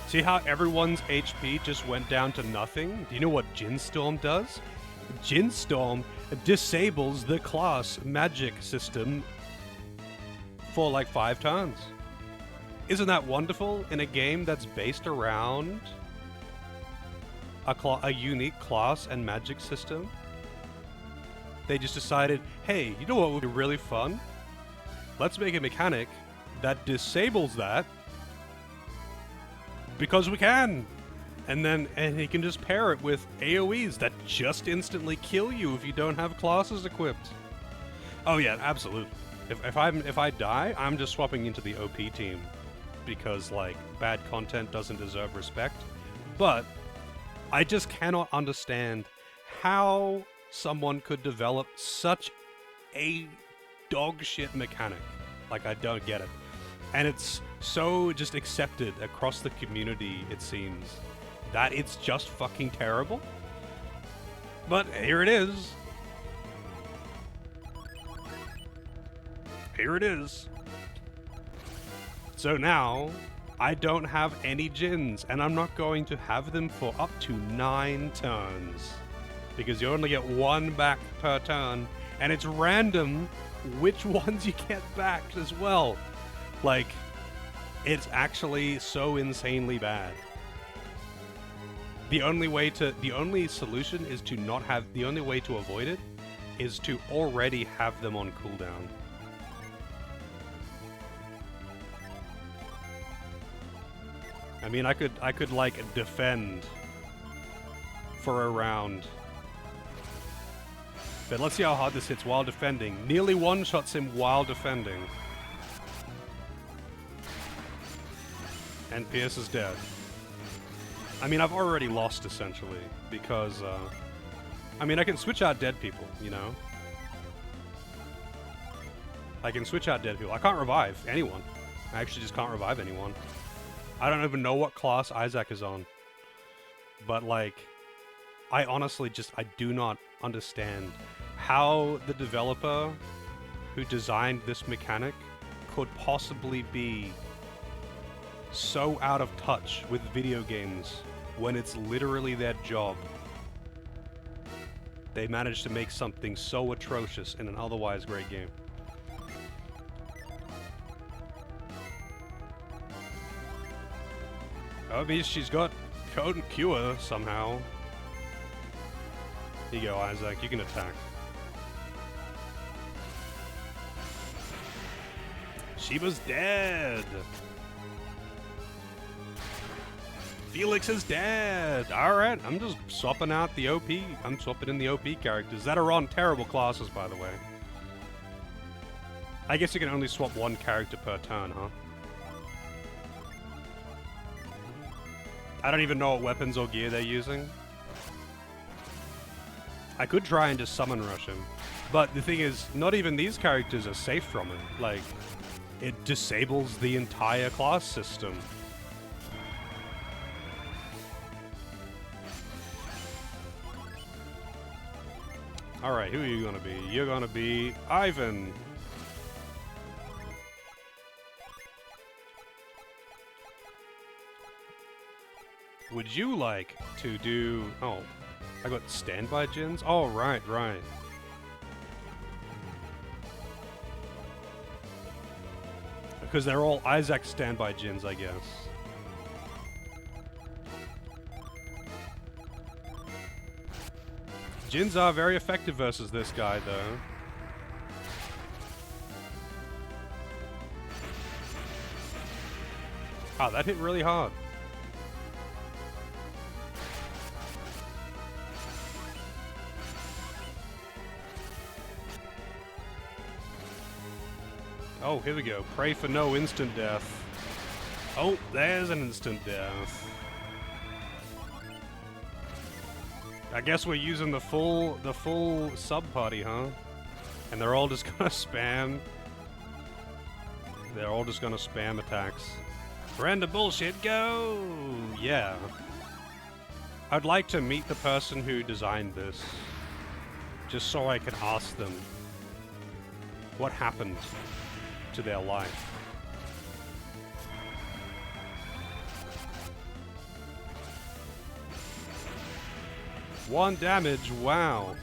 See how everyone's HP just went down to nothing? Do you know what Jin Storm does? Jin Storm disables the class magic system for like 5 turns. Isn't that wonderful in a game that's based around a unique class and magic system? They just decided, hey, you know what would be really fun? Let's make a mechanic that disables that because we can. And he can just pair it with AoEs that just instantly kill you if you don't have classes equipped. Oh yeah, absolutely. If I die, I'm just swapping into the OP team because like bad content doesn't deserve respect. But I just cannot understand how someone could develop such a dog shit mechanic. Like, I don't get it. And it's so just accepted across the community, it seems, that it's just fucking terrible. But here it is. Here it is. So now, I don't have any Djinns, and I'm not going to have them for up to 9 turns. Because you only get 1 back per turn, and it's random which ones you get back as well. Like, it's actually so insanely bad. The only solution is to not have, the only way to avoid it is to already have them on cooldown. I mean, I could like defend for a round. But let's see how hard this hits while defending. Nearly one-shots him while defending. And Pierce is dead. I mean, I've already lost, essentially, because, I mean, I can switch out dead people, you know? I can switch out dead people. I can't revive anyone. I actually just can't revive anyone. I don't even know what class Isaac is on. But, like, I honestly I do not understand how the developer who designed this mechanic could possibly be so out of touch with video games when it's literally their job. They managed to make something so atrocious in an otherwise great game. Oh, it means she's got Code and Cure somehow. Here you go, Isaac. You can attack. She was dead. Felix is dead. Alright, I'm just swapping out the OP. I'm swapping in the OP characters that are on terrible classes, by the way. I guess you can only swap 1 character per turn, huh? I don't even know what weapons or gear they're using. I could try and just summon rush him. But the thing is, not even these characters are safe from it. Like, it disables the entire class system. Alright, who are you gonna be? You're gonna be Ivan. Would you like to do... Oh, I got standby Djinns? Oh, right. Because they're all Isaac standby Djinns, I guess. Djinns are very effective versus this guy, though. Oh, that hit really hard. Oh, here we go. Pray for no instant death. Oh, there's an instant death. I guess we're using the full sub party, huh? And they're all just gonna spam. They're all just gonna spam attacks. Random bullshit, go! Yeah. I'd like to meet the person who designed this, just so I can ask them what happened to their life. One damage, wow.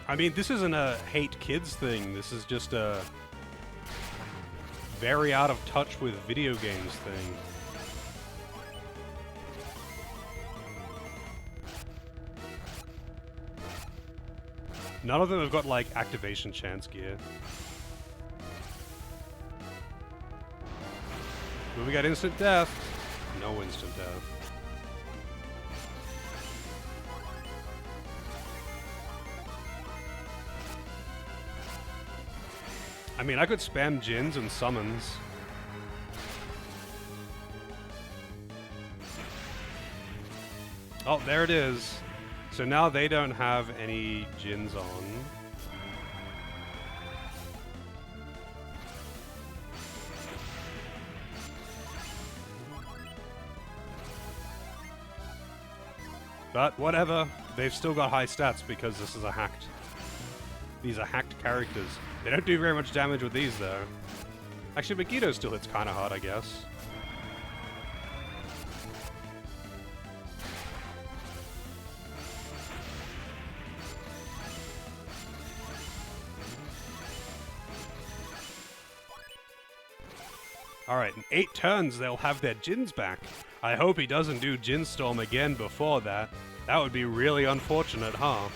I mean, this isn't a hate kids thing. This is just a very out of touch with video games thing. None of them have got, like, activation chance gear. Will we get instant death? No instant death. I mean, I could spam Jins and summons. Oh, there it is. So now they don't have any Jins on. But whatever, they've still got high stats because this is a hacked... These are hacked characters. They don't do very much damage with these, though. Actually, Megiddo still hits kind of hard, I guess. Alright, in 8 turns they'll have their Jins back. I hope he doesn't do Jin Storm again before that. That would be really unfortunate, huh?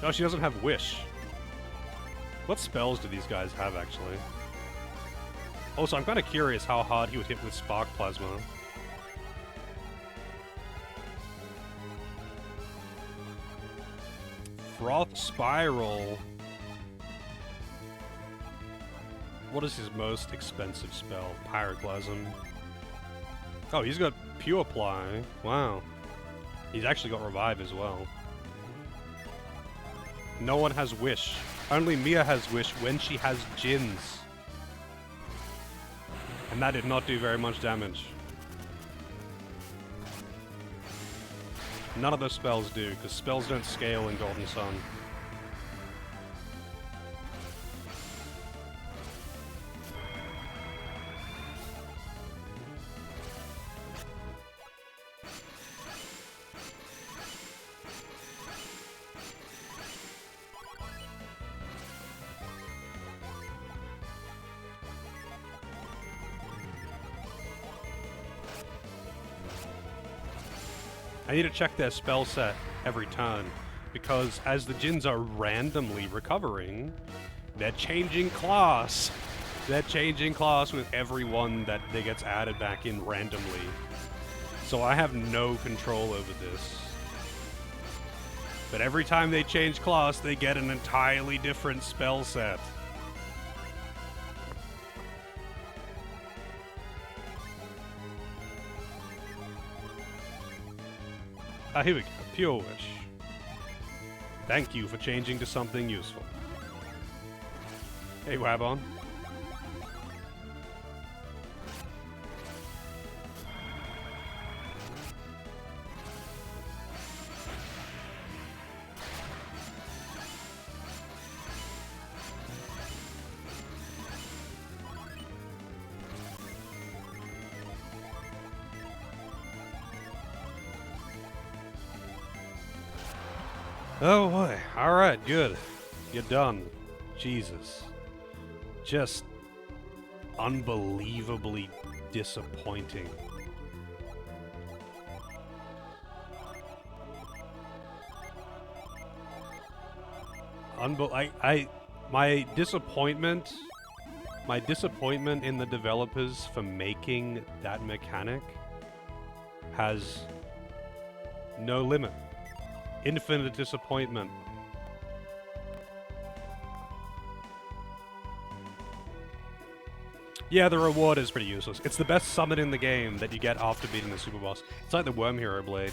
Oh, she doesn't have Wish. What spells do these guys have, actually? Also, I'm kind of curious how hard he would hit with Spark Plasma. Froth Spiral. What is his most expensive spell? Pyroclasm. Oh, he's got Pure Apply. Wow. He's actually got Revive as well. No one has Wish. Only Mia has Wish when she has Jins. And that did not do very much damage. None of those spells do, because spells don't scale in Golden Sun. I need to check their spell set every turn, because as the Jins are randomly recovering, they're changing class. They're changing class with every one that they gets added back in randomly. So I have no control over this. But every time they change class, they get an entirely different spell set. Ah, here we go. Pure Wish. Thank you for changing to something useful. Hey, Wabon. Oh boy. Alright, good. You're done. Jesus. Just unbelievably disappointing. My disappointment in the developers for making that mechanic has no limit. Infinite disappointment. Yeah, the reward is pretty useless. It's the best summon in the game that you get after beating the super boss. It's like the Worm Hero Blade.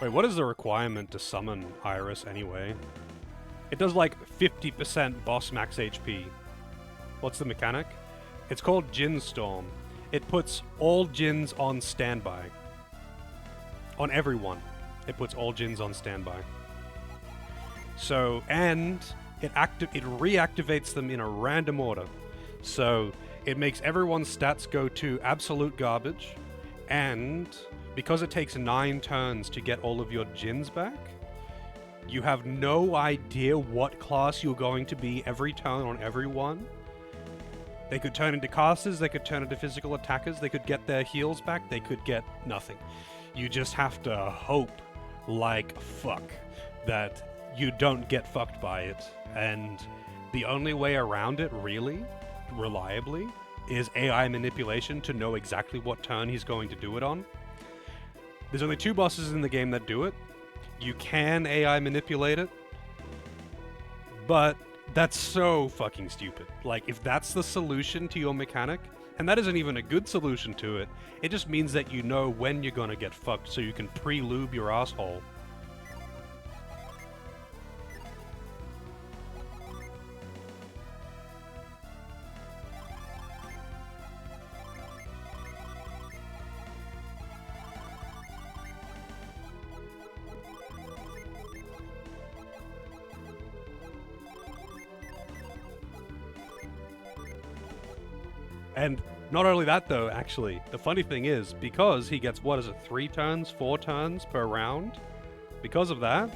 Wait, what is the requirement to summon Iris anyway? It does like 50% boss max HP. What's the mechanic? It's called Jin Storm. It puts all Jins on standby. On everyone. It puts all Jins on standby. So, and it reactivates them in a random order. So it makes everyone's stats go to absolute garbage, and because it takes 9 turns to get all of your gins back, you have no idea what class you're going to be every turn on everyone. They could turn into casters, they could turn into physical attackers, they could get their heals back, they could get nothing. You just have to hope like fuck that you don't get fucked by it. And the only way around it, really, reliably, is AI manipulation to know exactly what turn he's going to do it on. There's only 2 bosses in the game that do it. You can AI manipulate it, but that's so fucking stupid. Like, if that's the solution to your mechanic, and that isn't even a good solution to it, it just means that you know when you're gonna get fucked so you can pre-lube your asshole. And not only that, though, actually, the funny thing is, because he gets, 3 turns, 4 turns per round? Because of that,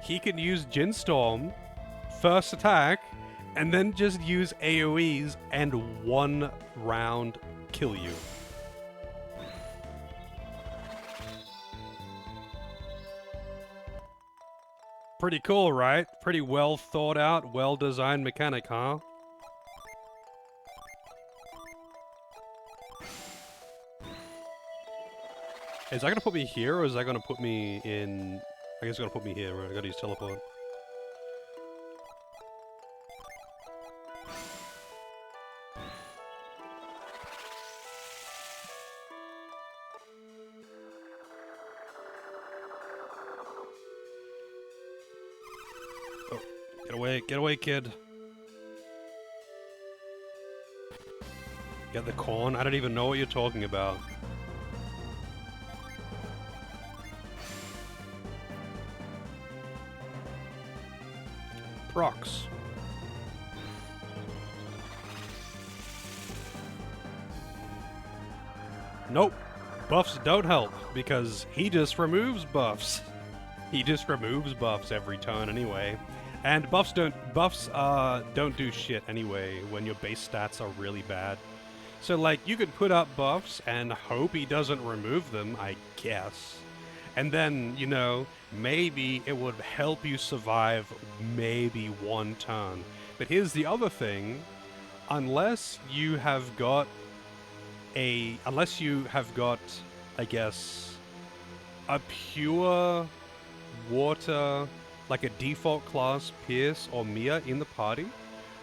he can use Gin Storm, first attack, and then just use AoEs and 1 round kill you. Pretty cool, right? Pretty well thought out, well designed mechanic, huh? Is that gonna put me here, or is that gonna put me in... I guess it's gonna put me here, right? I gotta use teleport. Oh, get away, kid. Get the corn? I don't even know what you're talking about. Procs. Nope. Buffs don't help, because he just removes buffs. He just removes buffs every turn anyway. And buffs don't do shit anyway when your base stats are really bad. So like, you could put up buffs and hope he doesn't remove them, I guess. And then, you know, maybe it would help you survive maybe 1 turn. But here's the other thing. Unless you have got, I guess, a pure water, like a default class Pierce or Mia in the party,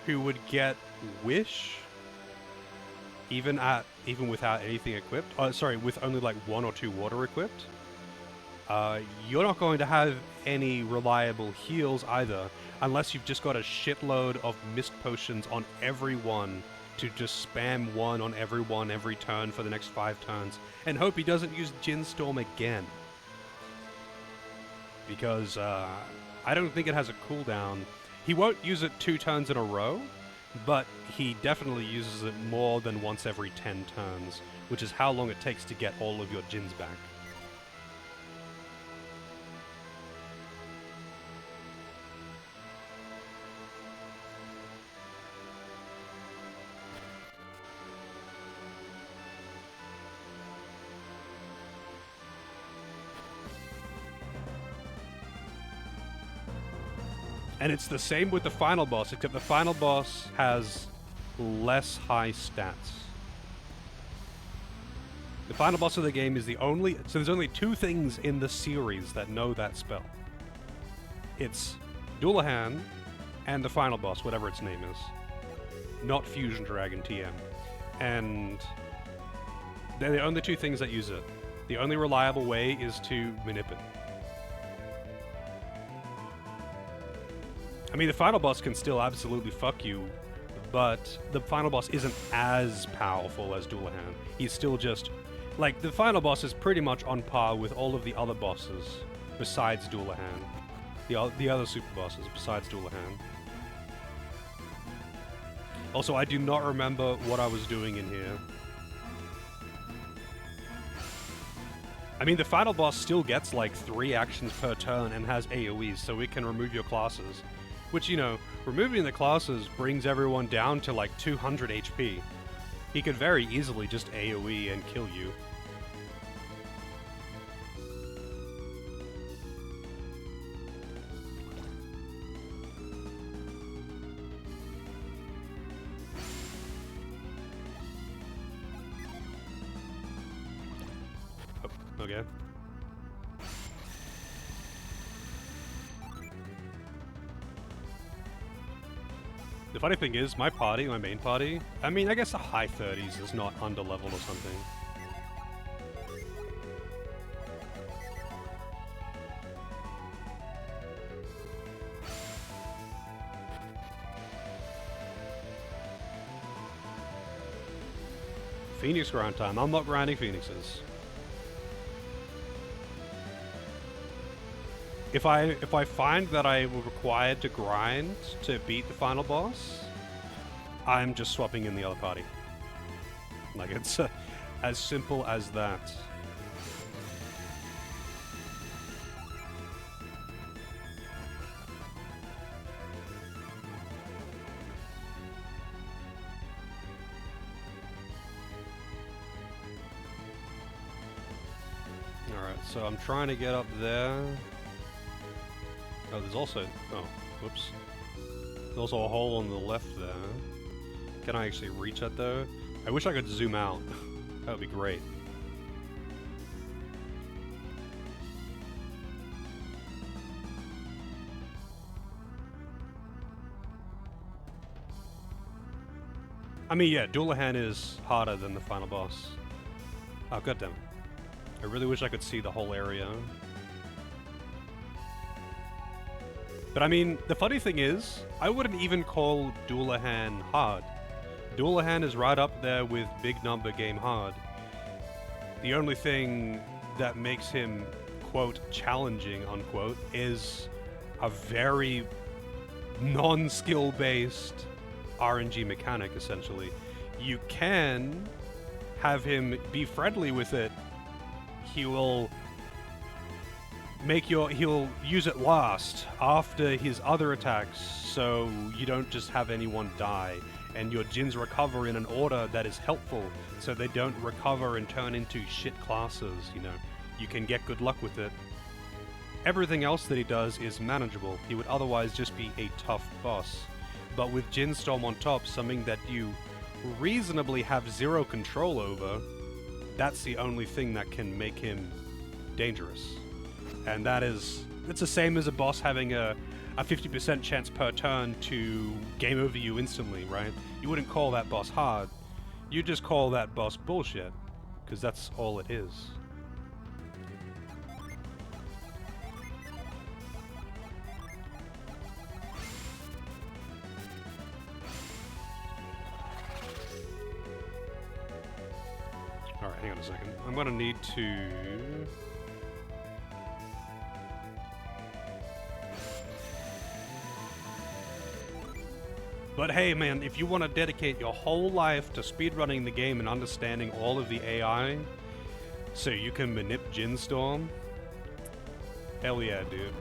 who would get Wish, even without anything equipped. With only like 1 or 2 water equipped. You're not going to have any reliable heals either, unless you've just got a shitload of mist potions on everyone to just spam 1 on everyone every turn for the next 5 turns, and hope he doesn't use Gin Storm again. Because, I don't think it has a cooldown. He won't use it 2 turns in a row, but he definitely uses it more than once every 10 turns, which is how long it takes to get all of your Gins back. And it's the same with the final boss, except the final boss has less high stats. The final boss of the game is the only... So there's only 2 things in the series that know that spell. It's Dullahan and the final boss, whatever its name is. Not Fusion Dragon TM. And they're the only 2 things that use it. The only reliable way is to manipulate. I mean, the final boss can still absolutely fuck you, but the final boss isn't as powerful as Dullahan. He's still just... Like, the final boss is pretty much on par with all of the other bosses besides Dullahan. The other super bosses besides Dullahan. Also, I do not remember what I was doing in here. I mean, the final boss still gets like 3 actions per turn and has AoEs, so it can remove your classes. Which, you know, removing the classes brings everyone down to like 200 HP. He could very easily just AoE and kill you. Oh, okay. The funny thing is, my party, my main party, I mean, I guess a high 30s is not under-leveled or something. Phoenix grind time. I'm not grinding Phoenixes. If I find that I will require to grind to beat the final boss, I'm just swapping in the other party. Like, it's as simple as that. Alright, so I'm trying to get up there. Oh, there's also... Oh, whoops. There's also a hole on the left there. Can I actually reach that, though? I wish I could zoom out. That would be great. I mean, yeah, Dullahan is harder than the final boss. Oh, goddammit. I really wish I could see the whole area. But I mean, the funny thing is, I wouldn't even call Dullahan hard. Dullahan is right up there with Big Number Game hard. The only thing that makes him, quote, challenging, unquote, is a very non-skill based RNG mechanic, essentially. You can have him be friendly with it. He will he'll use it last after his other attacks, so you don't just have anyone die, and your Djinns recover in an order that is helpful, so they don't recover and turn into shit classes, you know. You can get good luck with it. Everything else that he does is manageable. He would otherwise just be a tough boss. But with Djinn Storm on top, something that you reasonably have zero control over, that's the only thing that can make him dangerous. And it's the same as a boss having a 50% chance per turn to game over you instantly, right? You wouldn't call that boss hard. You just call that boss bullshit, because that's all it is. Alright, hang on a second. I'm gonna need to... But hey man, if you want to dedicate your whole life to speedrunning the game and understanding all of the AI, so you can manip Djinn Storm, hell yeah, dude.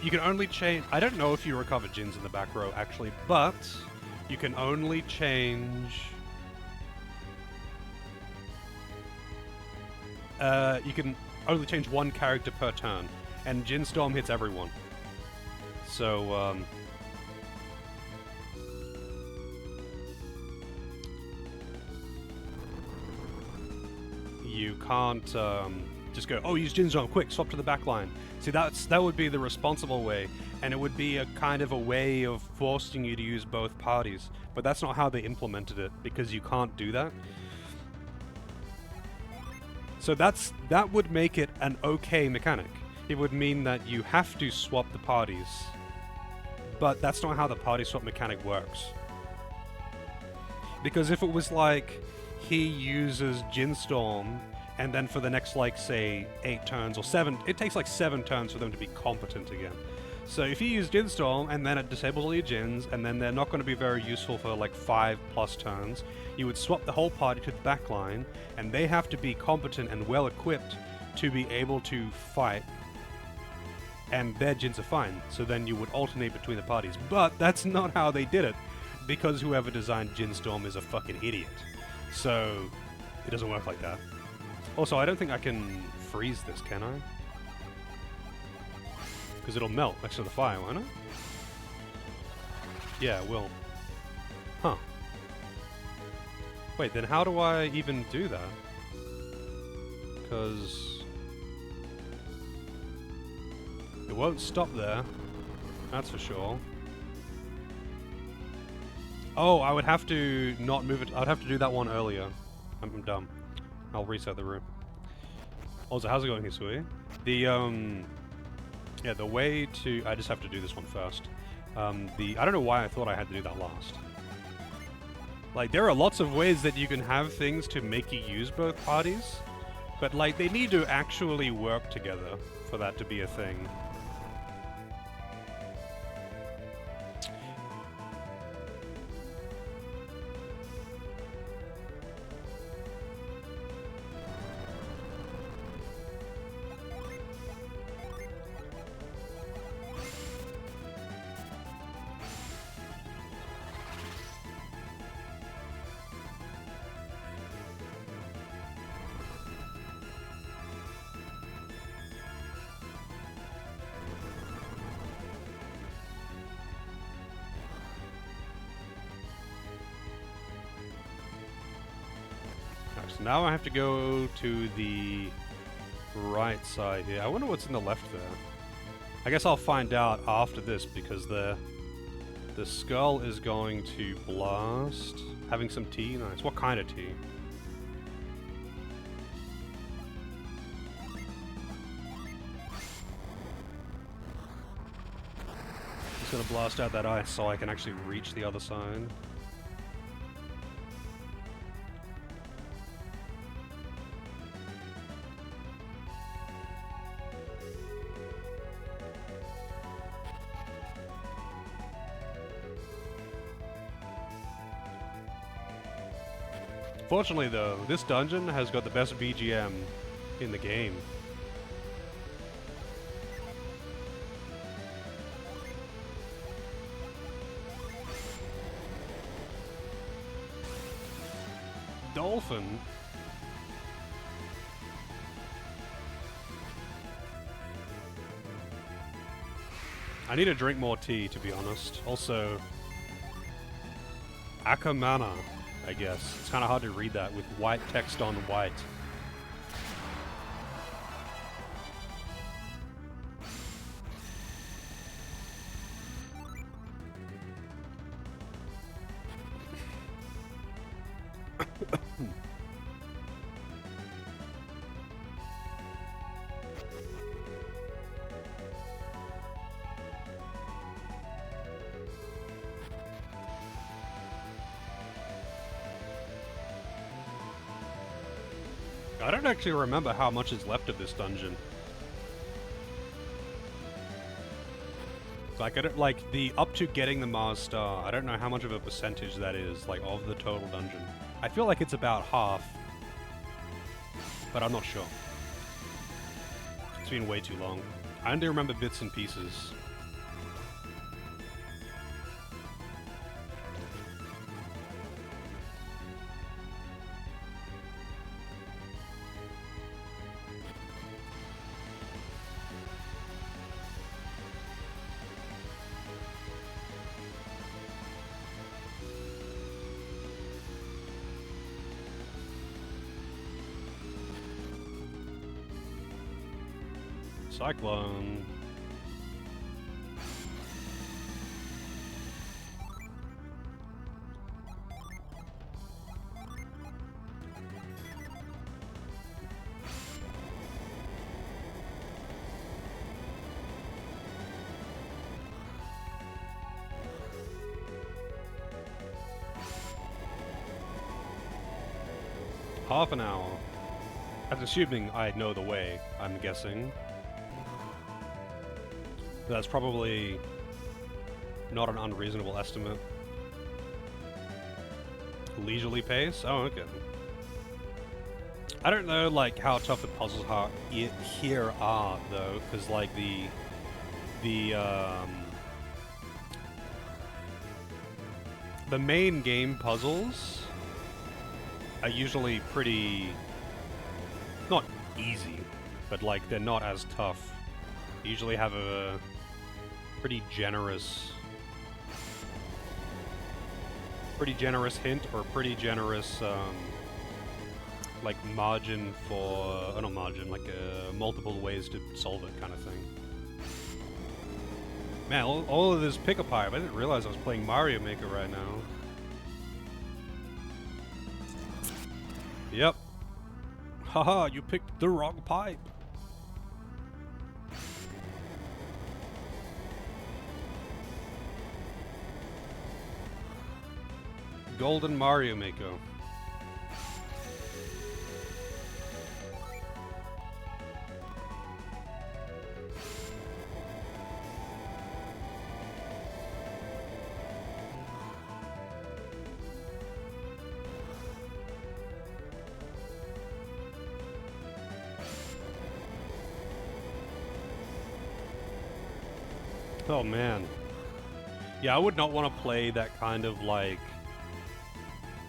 You can only change... I don't know if you recover Djinns in the back row, actually, but you can only change... you can only change one character per turn, and Djinn Storm hits everyone. So, you can't just go, oh, use Djinn Storm, quick, swap to the back line. See, that would be the responsible way, and it would be a kind of a way of forcing you to use both parties. But that's not how they implemented it, because you can't do that. So that would make it an okay mechanic. It would mean that you have to swap the parties. But that's not how the party swap mechanic works. Because if it was like he uses Djinn Storm and then for the next, like, say, 8 turns or 7, it takes like 7 turns for them to be competent again. So if you use Gin Storm and then it disables all your Gins, and then they're not going to be very useful for like 5+ turns, you would swap the whole party to the back line, and they have to be competent and well equipped to be able to fight, and their Gins are fine. So then you would alternate between the parties. But that's not how they did it, because whoever designed Gin Storm is a fucking idiot. So it doesn't work like that. Also, I don't think I can freeze this, can I? Because it'll melt next to the fire, won't it? Yeah, it will. Huh. Wait, then how do I even do that? Because it won't stop there. That's for sure. Oh, I would have to not move it. I'd have to do that one earlier. I'm dumb. I'll reset the room. Also, how's it going, Hisui? Yeah, the way to... I just have to do this one first. I don't know why I thought I had to do that last. Like, there are lots of ways that you can have things to make you use both parties, but, like, they need to actually work together for that to be a thing. So now I have to go to the right side here. I wonder what's in the left there. I guess I'll find out after this, because the skull is going to blast. Having some tea? Nice. What kind of tea? Just gonna blast out that ice so I can actually reach the other side. Fortunately, though, this dungeon has got the best BGM in the game. Dolphin? I need to drink more tea, to be honest. Also, Akamana, I guess. It's kind of hard to read that with white text on white. I don't actually remember how much is left of this dungeon. Like, I don't, like, the up to getting the Mars Star, I don't know how much of a percentage that is, like, of the total dungeon. I feel like it's about half, but I'm not sure. It's been way too long. I only remember bits and pieces. Cyclone. Half an hour. That's assuming I know the way, I'm guessing. That's probably not an unreasonable estimate. Leisurely pace? Oh, okay. I don't know, like, how tough the puzzles are here are, though, because, like, the main game puzzles are usually pretty, not easy, but, like, they're not as tough. They usually have a pretty generous hint or pretty generous, like, margin for, not margin, like, multiple ways to solve it kind of thing. Man, all of this pick a pipe. I didn't realize I was playing Mario Maker right now. Yep. Haha, you picked the wrong pipe. Golden Mario Maker. Oh man. Yeah, I would not want to play that kind of like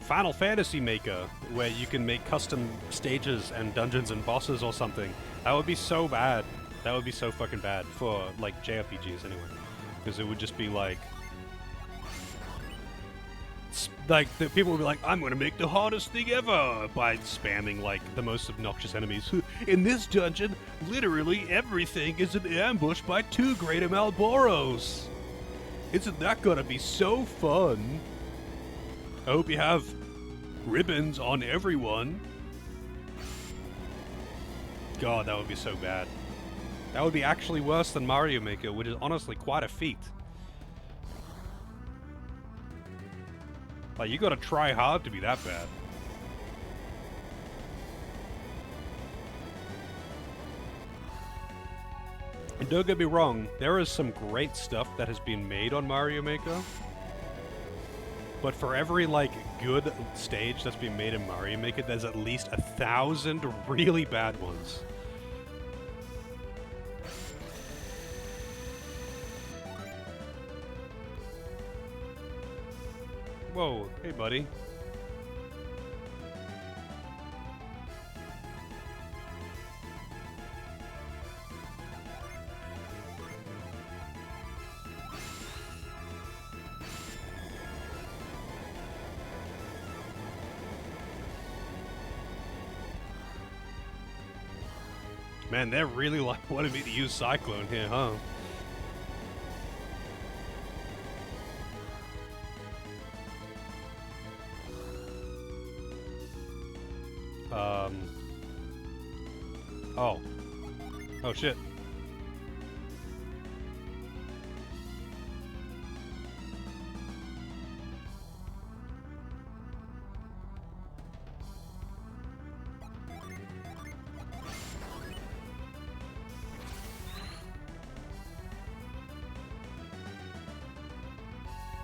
Final Fantasy Maker where you can make custom stages and dungeons and bosses or something. That would be so bad. That would be so fucking bad for like JRPGs anyway. Because it would just be like the people would be like, I'm gonna make the hardest thing ever by spamming like the most obnoxious enemies. In this dungeon, literally everything is an ambush by 2 greater Malboros. Isn't that gonna be so fun? I hope you have ribbons on everyone. God, that would be so bad. That would be actually worse than Mario Maker, which is honestly quite a feat. Like, you gotta try hard to be that bad. And don't get me wrong, there is some great stuff that has been made on Mario Maker. But for every, like, good stage that's been made in Mario Maker, there's at least 1,000 really bad ones. Whoa, hey buddy. Man, they're really like wanting me to use Cyclone here, huh? Oh. Oh shit.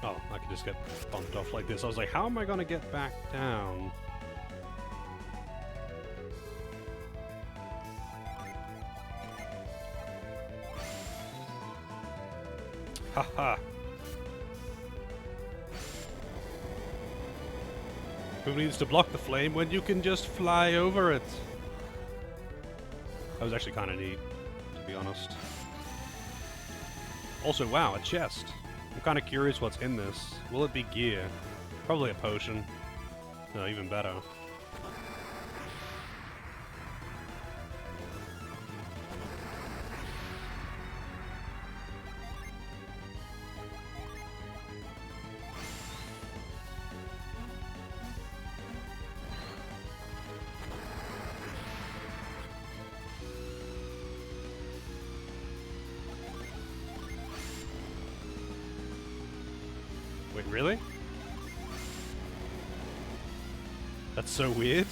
Oh, I could just get bumped off like this. I was like, how am I gonna get back down? Haha. Who needs to block the flame when you can just fly over it? That was actually kind of neat, to be honest. Also, wow, a chest. I'm kind of curious what's in this. Will it be gear? Probably a potion. No, even better. Wait, really? That's so weird.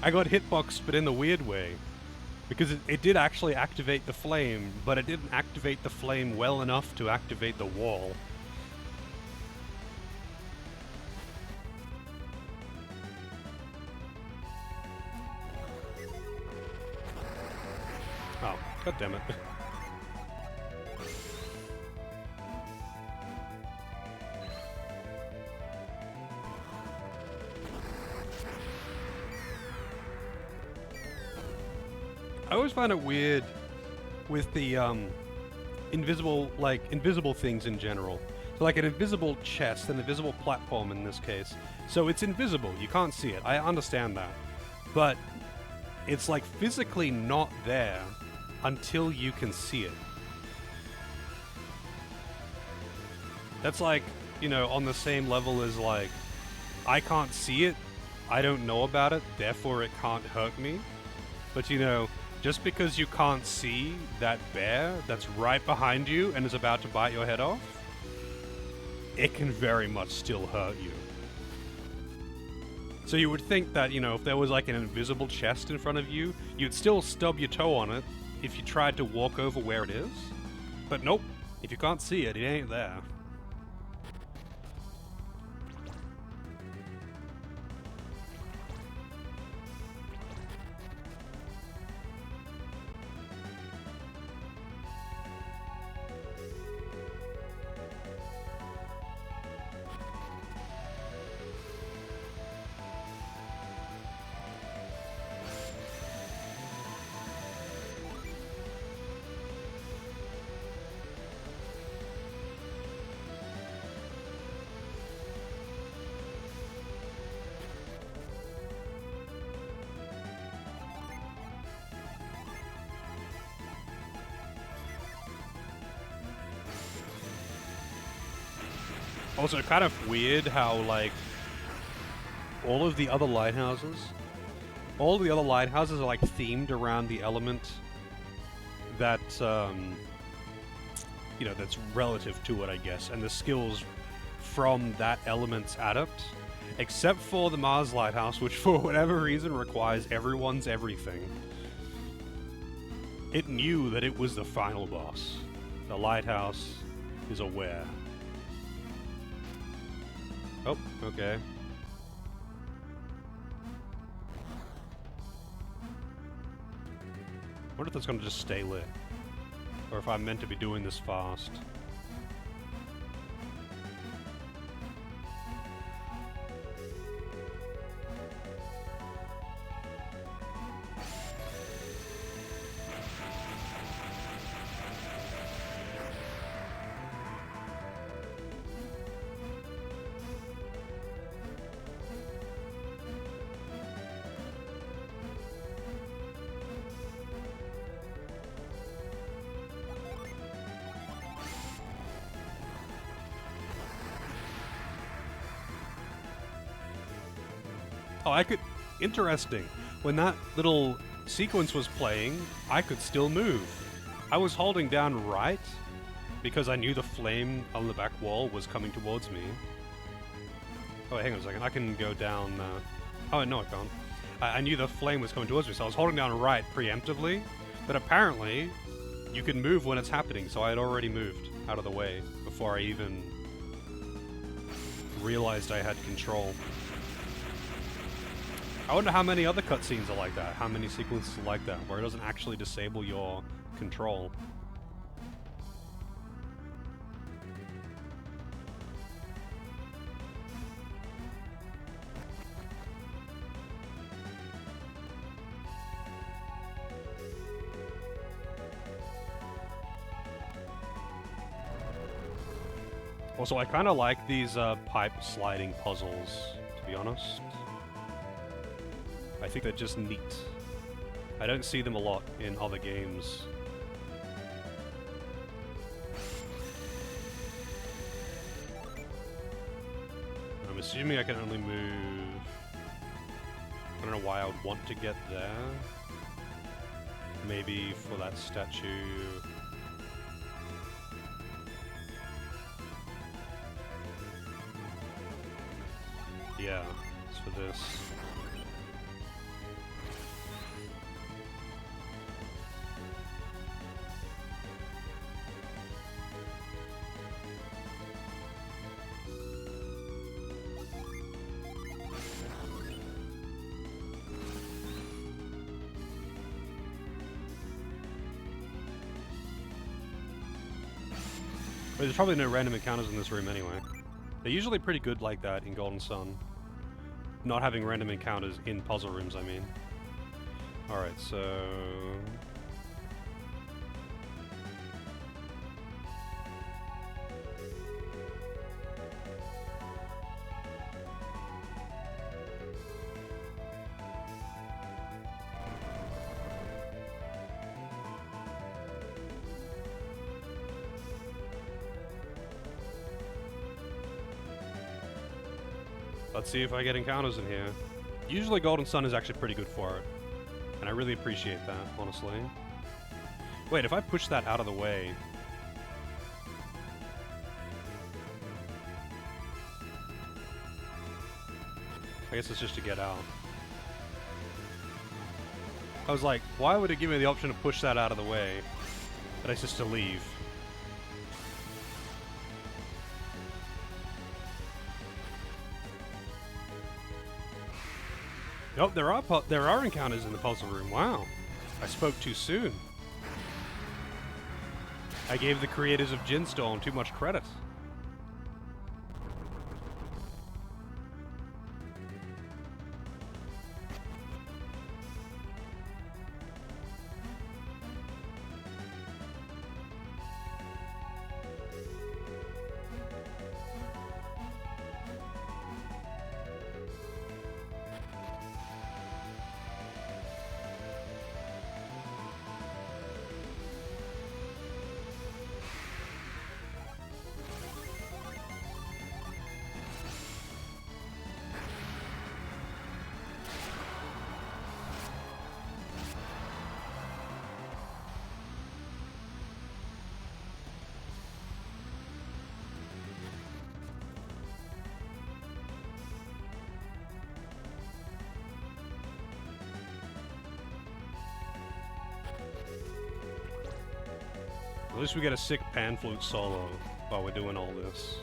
I got hitboxed, but in the weird way. Because it did actually activate the flame, but it didn't activate the flame well enough to activate the wall. Oh, god damn it. I always find it weird with the invisible things in general. So like an invisible chest, an invisible platform in this case. So it's invisible, you can't see it. I understand that. But it's like physically not there until you can see it. That's like, you know, on the same level as like, I can't see it, I don't know about it, therefore it can't hurt me. But you know, just because you can't see that bear that's right behind you and is about to bite your head off, it can very much still hurt you. So you would think that, you know, if there was like an invisible chest in front of you, you'd still stub your toe on it if you tried to walk over where it is. But nope, if you can't see it, it ain't there. Also, kind of weird how, like, all of the other lighthouses are, like, themed around the element that, you know, that's relative to it, I guess, and the skills from that element's adept, except for the Mars Lighthouse, which for whatever reason requires everyone's everything. It knew that it was the final boss. The lighthouse is aware. Oh, okay. I wonder if that's gonna just stay lit. Or if I'm meant to be doing this fast. Oh, I could... Interesting. When that little sequence was playing, I could still move. I was holding down right because I knew the flame on the back wall was coming towards me. Oh, wait, hang on a second. I can go down... Oh, no, I can't. I knew the flame was coming towards me, so I was holding down right preemptively. But apparently, you can move when it's happening, so I had already moved out of the way before I even realized I had control. I wonder how many other cutscenes are like that, how many sequences are like that, where it doesn't actually disable your control. Also, I kind of like these pipe sliding puzzles, to be honest. I think they're just neat. I don't see them a lot in other games. I'm assuming I can only move... I don't know why I would want to get there. Maybe for that statue... Yeah, it's for this. There's probably no random encounters in this room anyway. They're usually pretty good like that in Golden Sun. Not having random encounters in puzzle rooms, I mean. Alright, so... let's see if I get encounters in here. Usually Golden Sun is actually pretty good for it. And I really appreciate that, honestly. Wait, if I push that out of the way... I guess it's just to get out. I was like, why would it give me the option to push that out of the way? But it's just to leave. Nope, there are encounters in the puzzle room. Wow. I spoke too soon. I gave the creators of Ginstorm too much credit. At least we get a sick pan flute solo while we're doing all this.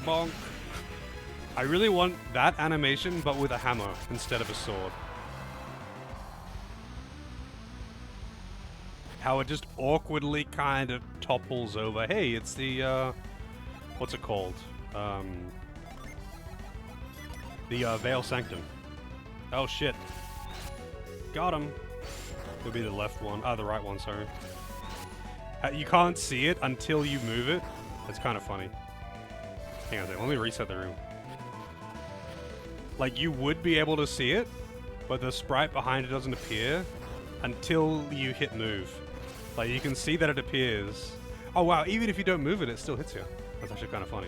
Bonk. I really want that animation, but with a hammer instead of a sword. How it just awkwardly kind of topples over. Hey, it's the, what's it called? The Veil Sanctum. Oh shit. Got him. It'll be the left one. The right one, sorry. You can't see it until you move it. It's kind of funny. Hang on a second, let me reset the room. Like, you would be able to see it, but the sprite behind it doesn't appear until you hit move. Like, you can see that it appears. Oh wow, even if you don't move it, it still hits you. That's actually kind of funny.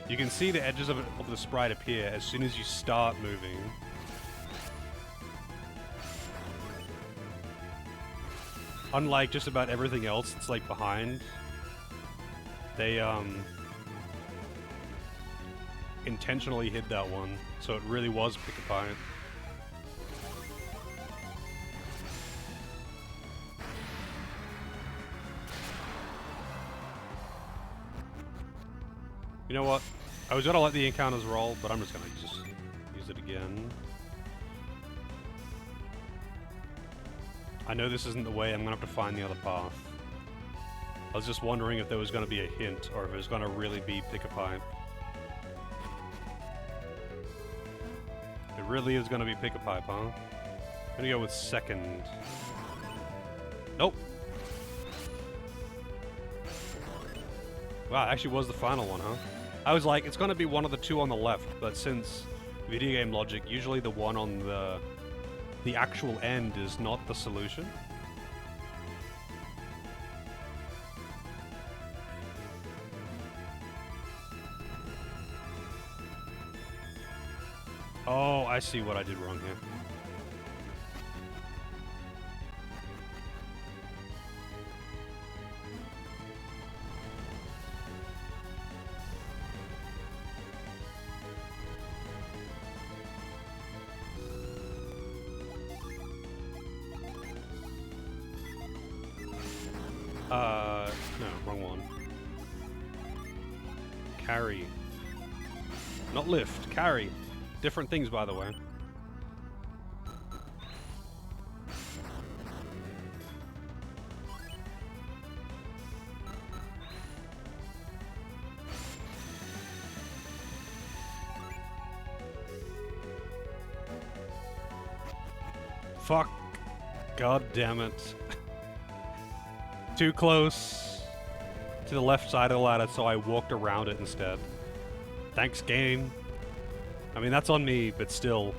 You can see the edges of the sprite appear as soon as you start moving. Unlike just about everything else that's like behind, they intentionally hid that one, so it really was pick a pocket. You know what? I was gonna let the encounters roll, but I'm just gonna use it again. I know this isn't the way. I'm gonna have to find the other path. I was just wondering if there was gonna be a hint, or if it was gonna really be pick a pipe. It really is gonna be pick a pipe, huh? I'm gonna go with second. Nope. Wow, it actually was the final one, huh? I was like, it's gonna be one of the two on the left, but since video game logic, usually the one on the actual end is not the solution. Oh, I see what I did wrong here. No, wrong one. Carry. Not lift, carry. Different things, by the way. Fuck. God damn it. Too close to the left side of the ladder, so I walked around it instead. Thanks, game. I mean, that's on me, but still.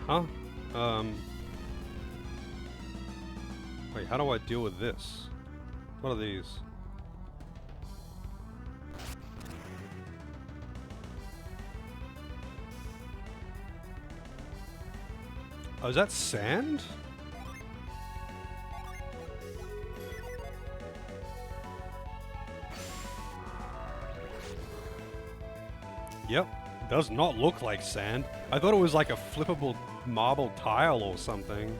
Huh? Wait, how do I deal with this? What are these? Oh, is that sand? Yep. Does not look like sand. I thought it was like a flippable marble tile or something.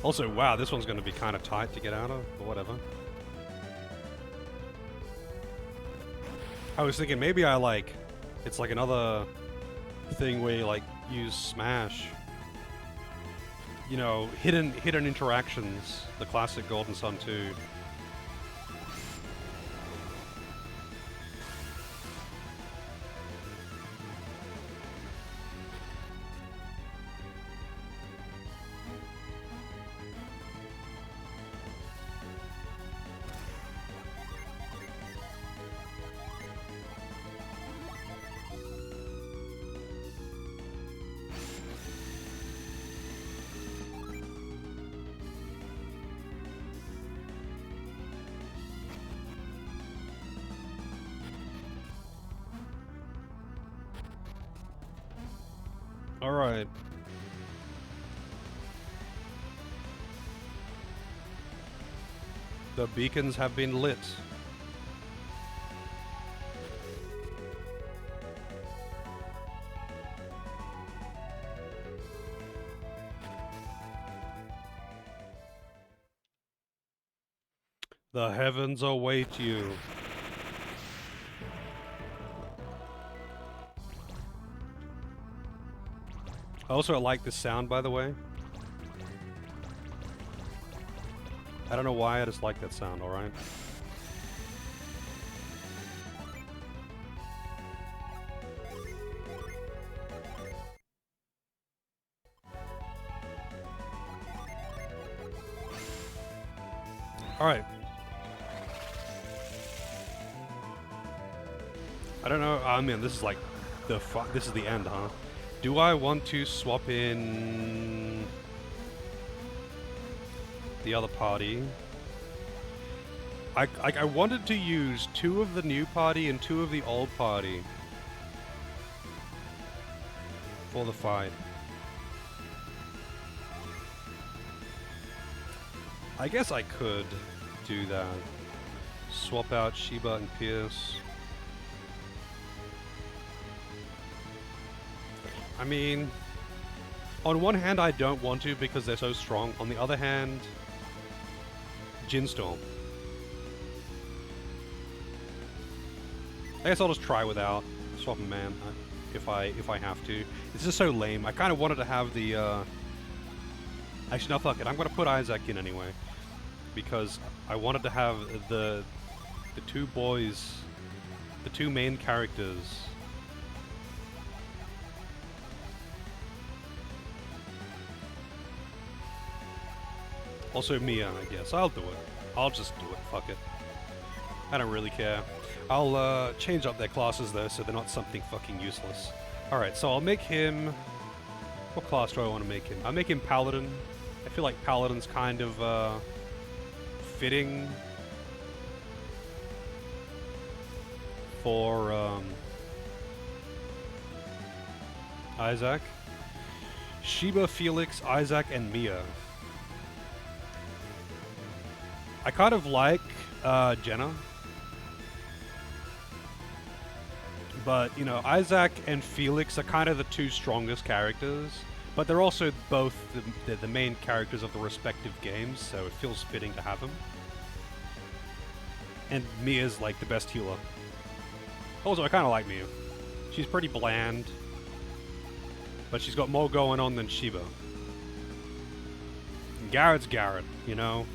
Also, wow, this one's going to be kind of tight to get out of, or whatever. I was thinking maybe it's like another thing where you like use smash. You know, hidden interactions, the classic Golden Sun 2. Alright. The beacons have been lit. The heavens await you. I also like this sound, by the way. I don't know why, I just like that sound, alright? Alright. I don't know, I mean, this is like this is the end, huh? Do I want to swap in the other party? I wanted to use 2 of the new party and 2 of the old party for the fight. I guess I could do that. Swap out Sheba and Pierce. I mean, on one hand I don't want to because they're so strong. On the other hand, Ginstorm. I guess I'll just try without swapping man. if I have to. It's just so lame. I kind of wanted to have the. Actually, no, fuck it. I'm gonna put Isaac in anyway, because I wanted to have the two boys, the two main characters. Also Mia, I guess. I'll do it. I'll just do it. Fuck it. I don't really care. I'll change up their classes though, so they're not something fucking useless. Alright, so I'll make him... What class do I want to make him? I'll make him Paladin. I feel like Paladin's kind of fitting for Isaac. Sheba, Felix, Isaac, and Mia. I kind of like Jenna. But, you know, Isaac and Felix are kind of the two strongest characters. But they're also both the main characters of the respective games, so it feels fitting to have them. And Mia's, like, the best healer. Also, I kind of like Mia. She's pretty bland. But she's got more going on than Sheba. And Garrett's Garrett, you know?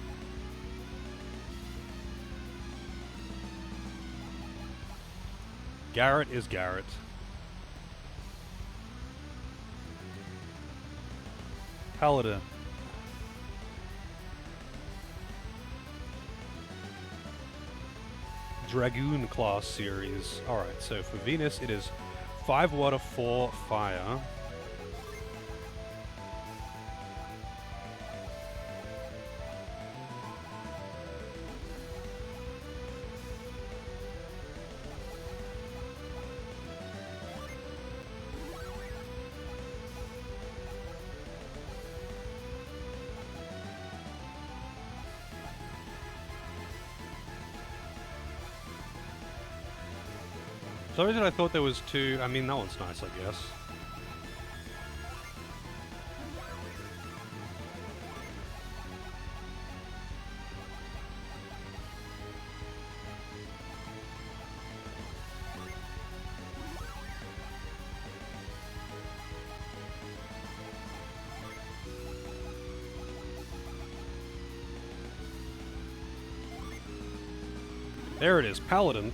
Garrett is Garrett. Paladin. Dragoon class series. Alright, so for Venus it is 5 water, 4 fire. For some reason I thought there was 2. I mean, that one's nice, I guess. There it is, Paladin.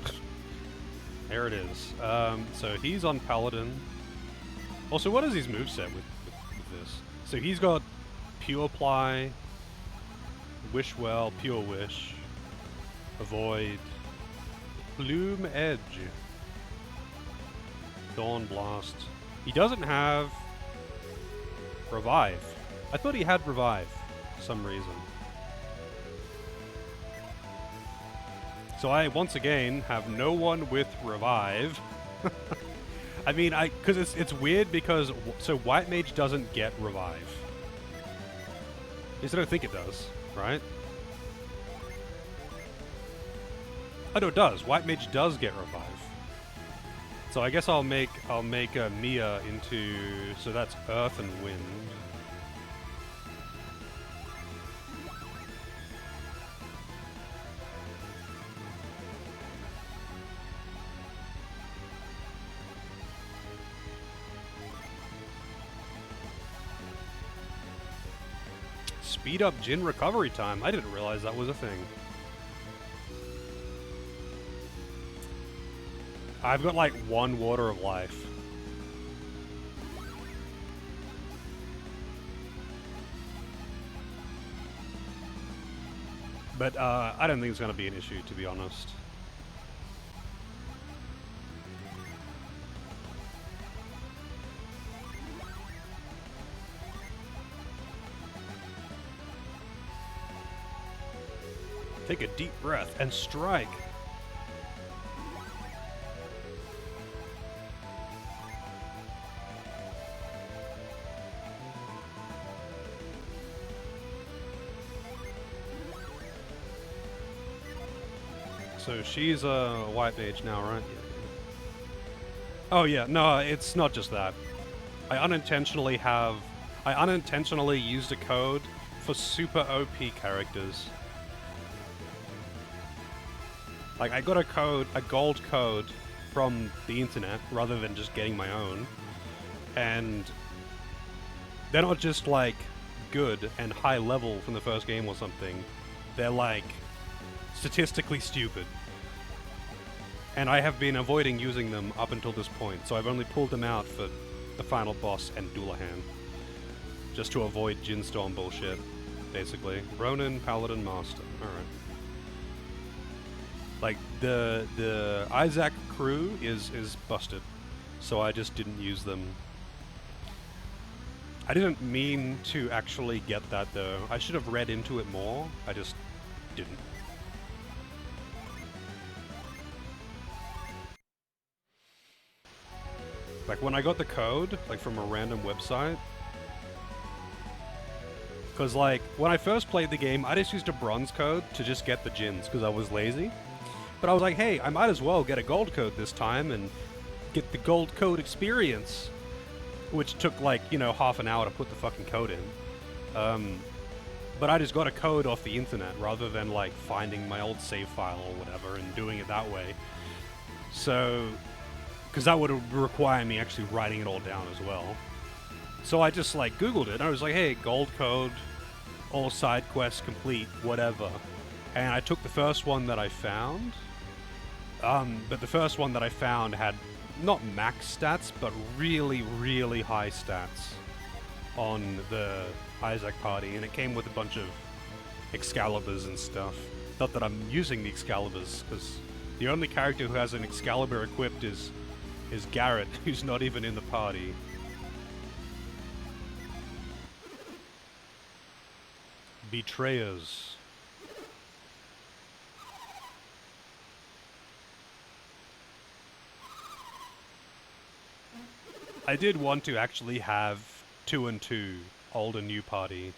There it is. So he's on Paladin. Also, what is his moveset with this? So he's got Pure Ply, Wish Well, Pure Wish, Avoid, Plume Edge, Dawn Blast. He doesn't have Revive. I thought he had Revive for some reason. So I, once again, have no one with Revive. I mean, because it's weird because, so White Mage doesn't get Revive. At least I don't think it does, right? Oh no, it does. White Mage does get Revive. So I guess I'll make Mia into, so that's Earth and Wind. Speed up Jin recovery time. I didn't realize that was a thing. I've got like 1 water of life. But I don't think it's going to be an issue, to be honest. Take a deep breath and strike. So she's a white mage now, right? Oh yeah, no, it's not just that. I unintentionally used a code for super OP characters. Like, I got a gold code from the internet rather than just getting my own. And they're not just like good and high level from the first game or something. They're like statistically stupid. And I have been avoiding using them up until this point, so I've only pulled them out for the final boss and Doulahan. Just to avoid Ginstorm bullshit, basically. Ronin, Paladin, Master. Alright. Like, the Isaac crew is busted, so I just didn't use them. I didn't mean to actually get that, though. I should have read into it more. I just didn't. Like, when I got the code, like, from a random website... Because, like, when I first played the game, I just used a bronze code to just get the gins, because I was lazy. But I was like, hey, I might as well get a gold code this time and get the gold code experience. Which took, like, you know, half an hour to put the fucking code in. But I just got a code off the internet rather than, like, finding my old save file or whatever and doing it that way. So... Because that would require me actually writing it all down as well. So I just, like, Googled it, and I was like, hey, gold code, all side quests complete, whatever. And I took the first one that I found. But the first one that I found had not max stats, but really, really high stats on the Isaac party, and it came with a bunch of Excaliburs and stuff. Not that I'm using the Excaliburs, because the only character who has an Excalibur equipped is Garrett, who's not even in the party. Betrayers. I did want to actually have 2 and 2, old and new party.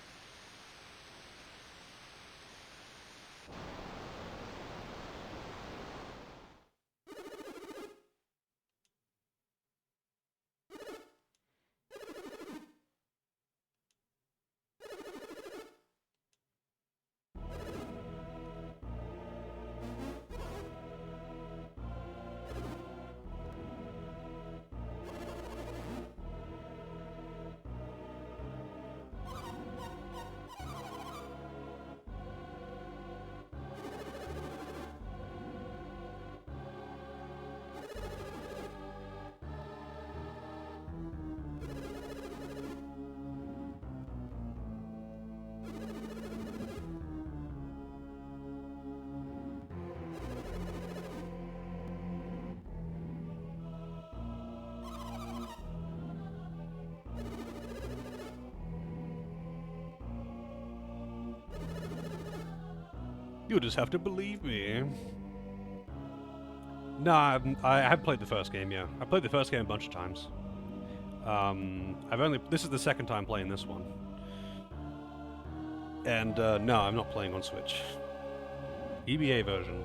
You'll just have to believe me. Nah, I have played the first game, yeah. I played the first game a bunch of times. This is the second time playing this one. And, no, I'm not playing on Switch. EBA version.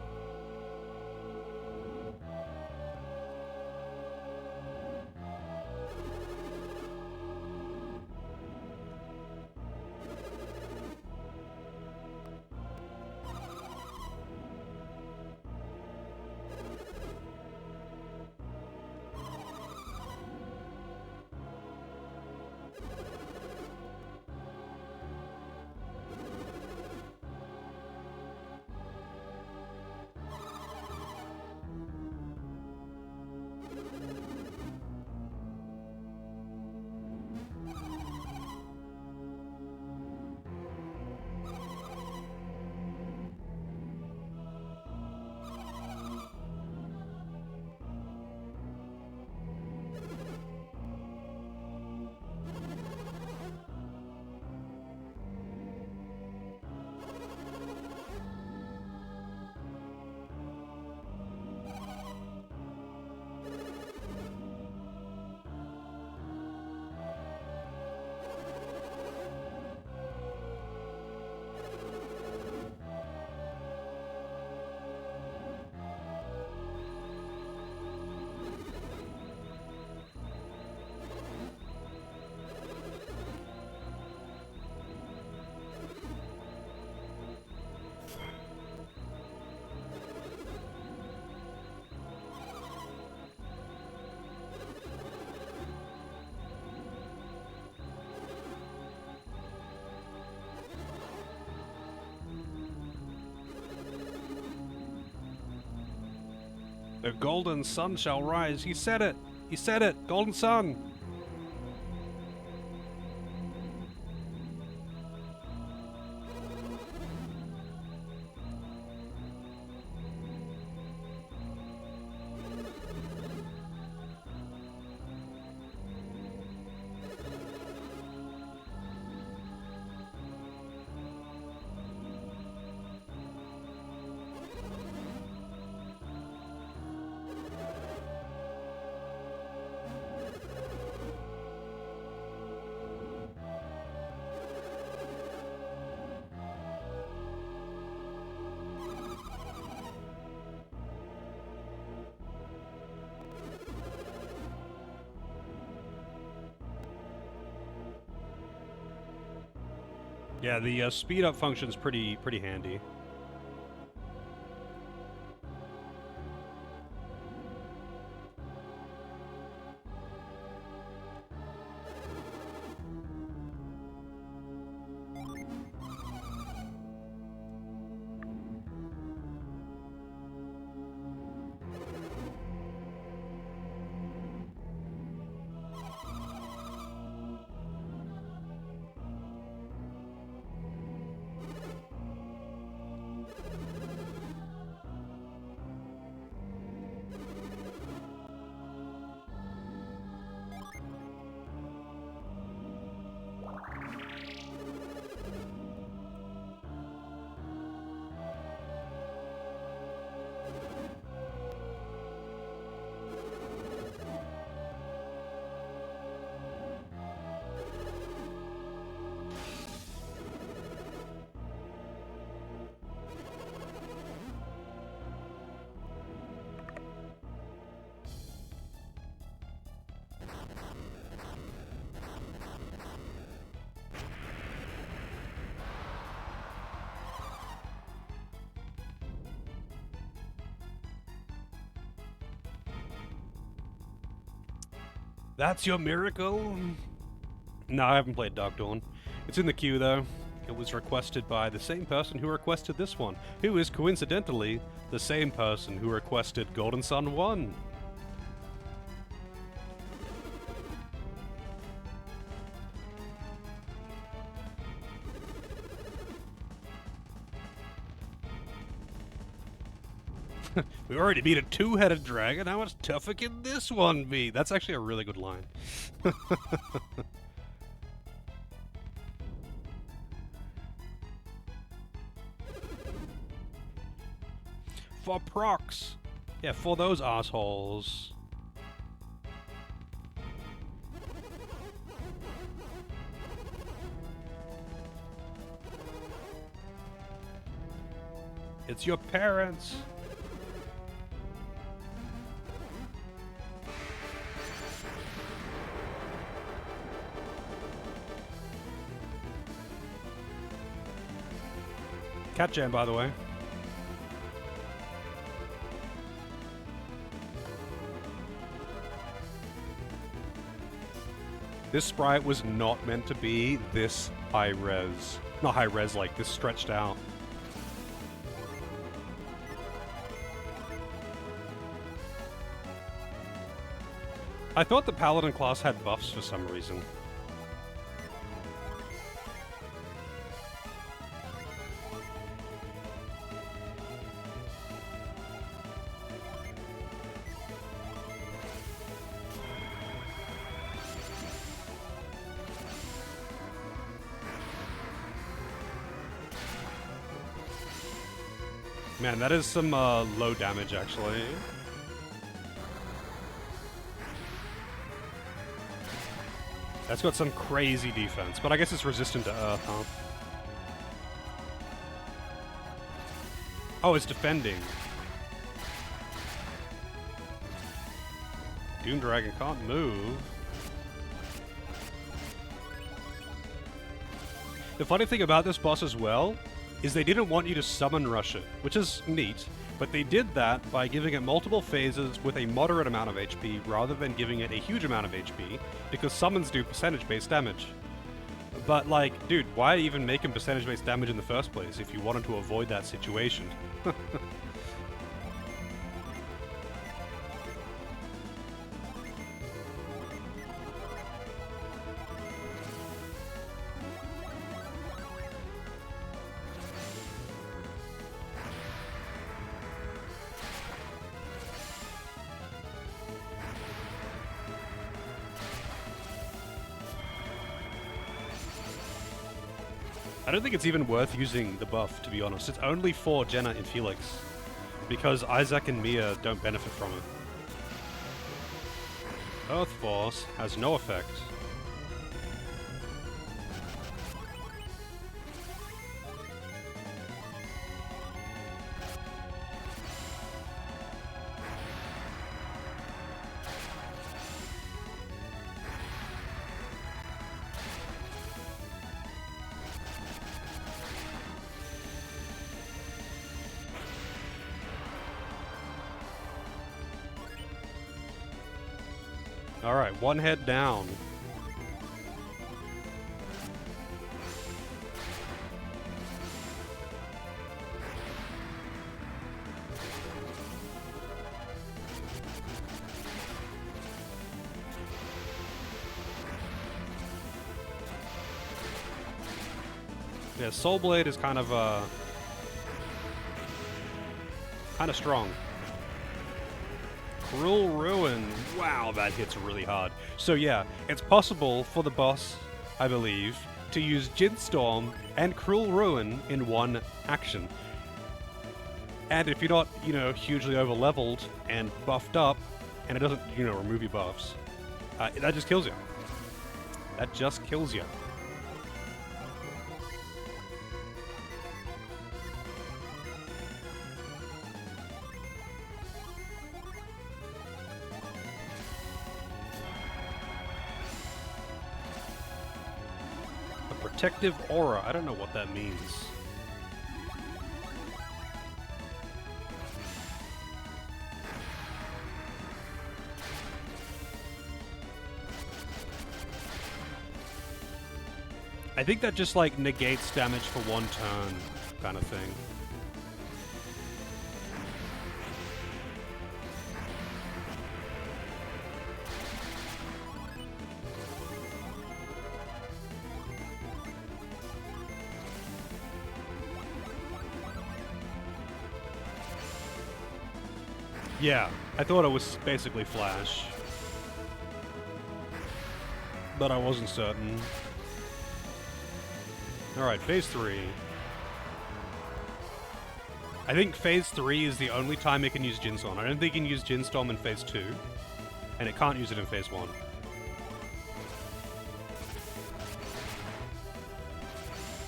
The golden sun shall rise. He said it. He said it. Golden sun. Yeah, the speed up function's pretty handy. That's your miracle? No, I haven't played Dark Dawn. It's in the queue, though. It was requested by the same person who requested this one, who is coincidentally the same person who requested Golden Sun 1. We already beat a two-headed dragon. How much tougher can this one be? That's actually a really good line. For procs. Yeah, for those assholes. It's your parents. Cat Jam, by the way. This sprite was not meant to be this high res. Not high res, like this stretched out. I thought the Paladin class had buffs for some reason. Man, that is some low damage, actually. That's got some crazy defense, but I guess it's resistant to Earth, huh? Oh, it's defending. Doom Dragon can't move. The funny thing about this boss as well is they didn't want you to summon rush it, which is neat, but they did that by giving it multiple phases with a moderate amount of HP rather than giving it a huge amount of HP, because summons do percentage-based damage. But like, dude, why even make him percentage-based damage in the first place if you wanted to avoid that situation? I don't think it's even worth using the buff, to be honest. It's only for Jenna and Felix, because Isaac and Mia don't benefit from it. Earth Force has no effect. Alright, one head down. Yeah, Soul Blade is kind of strong. Cruel Ruin. Wow, that hits really hard. So yeah, it's possible for the boss, I believe, to use Jin Storm and Cruel Ruin in one action. And if you're not, hugely over-leveled and buffed up, and it doesn't, remove your buffs, that just kills you. That just kills you. Protective aura. I don't know what that means. I think that just like negates damage for one turn kind of thing. Yeah, I thought it was basically Flash. But I wasn't certain. Alright, Phase 3. I think Phase 3 is the only time it can use Jin Storm. I don't think it can use Jin Storm in Phase 2. And it can't use it in Phase 1.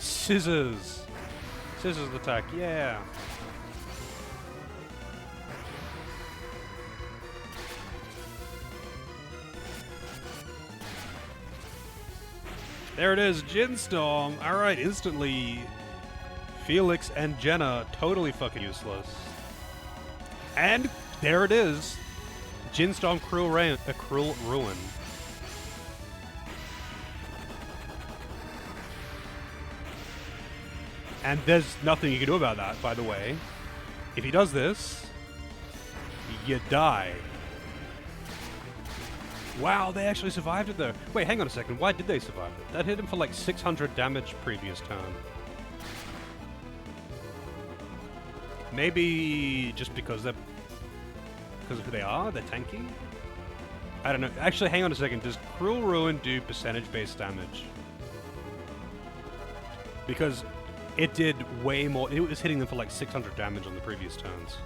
Scissors! Scissors attack, yeah! There it is, Jin Storm. Alright, instantly, Felix and Jenna totally fucking useless. And there it is, Jin Storm Cruel Ruin. And there's nothing you can do about that, by the way. If he does this, you die. Wow, they actually survived it though. Wait, hang on a second. Why did they survive it? That hit him for like 600 damage previous turn. Maybe just because of who they are? They're tanky? I don't know. Actually, hang on a second. Does Cruel Ruin do percentage-based damage? Because it did way more. It was hitting them for like 600 damage on the previous turns.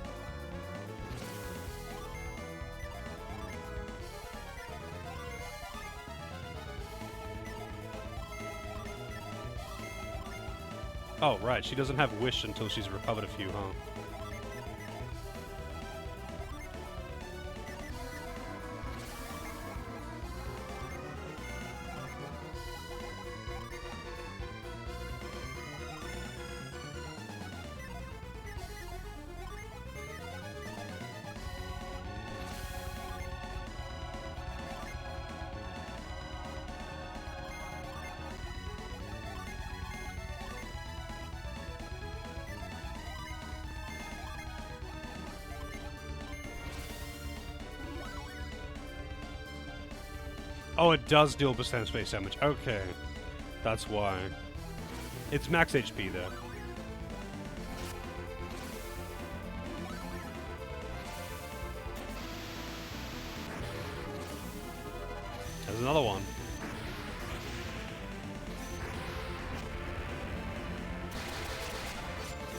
Oh, right. She doesn't have Wish until she's recovered a few, huh? Oh, it does deal percentage-based damage. Okay. That's why. It's max HP, though. There's another one.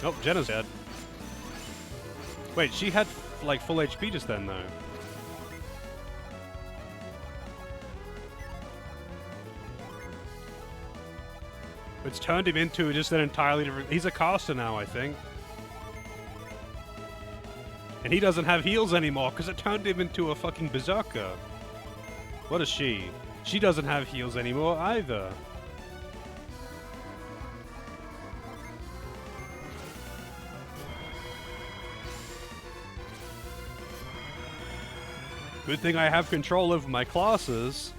Oh, Jenna's dead. Wait, she had like full HP just then though. It's turned him into just an entirely different... He's a caster now, I think. And he doesn't have heals anymore because it turned him into a fucking berserker. What is she? She doesn't have heals anymore either. Good thing I have control over my classes.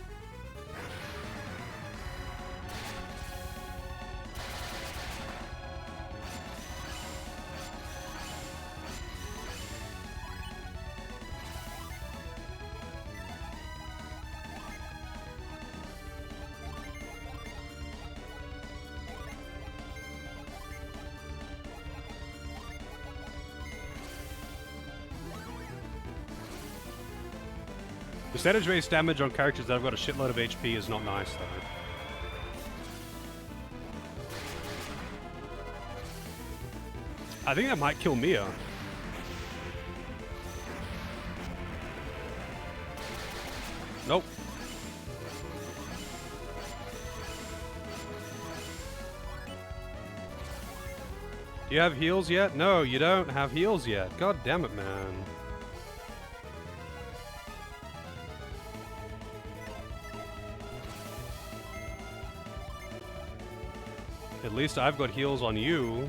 Percentage-based damage on characters that have got a shitload of HP is not nice, though. I think that might kill Mia. Nope. Do you have heals yet? No, you don't have heals yet. God damn it, man. At least I've got heals on you.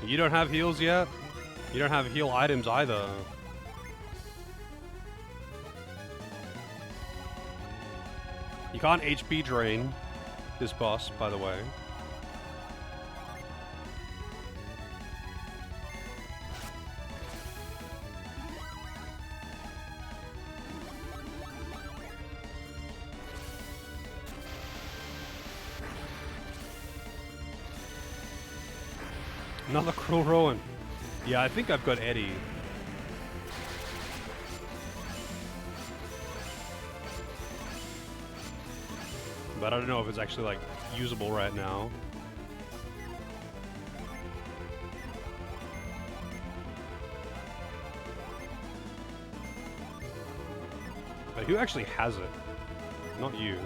You don't have heals yet? You don't have heal items either. You can't HP drain this boss, by the way. Another cruel ruin. Yeah, I think I've got Eddie. But I don't know if it's actually, like, usable right now. But who actually has it? Not you.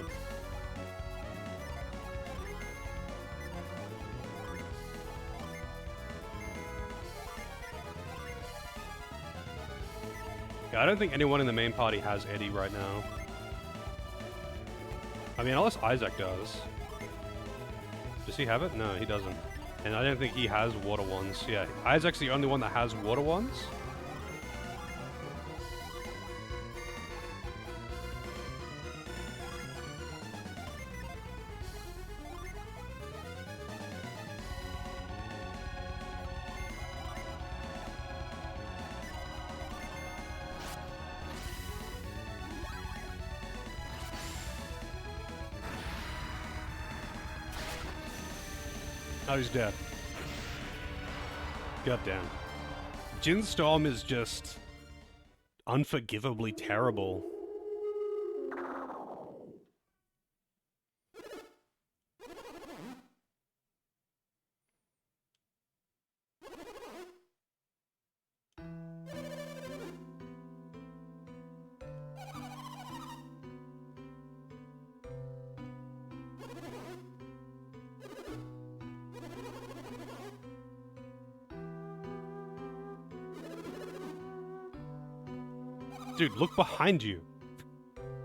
Yeah, I don't think anyone in the main party has Eddie right now. I mean, unless Isaac does. Does he have it? No, he doesn't. And I don't think he has water wands. Yeah, Isaac's the only one that has water wands. Oh, he's dead. Goddamn. Jin's Storm is just unforgivably terrible. Dude, look behind you.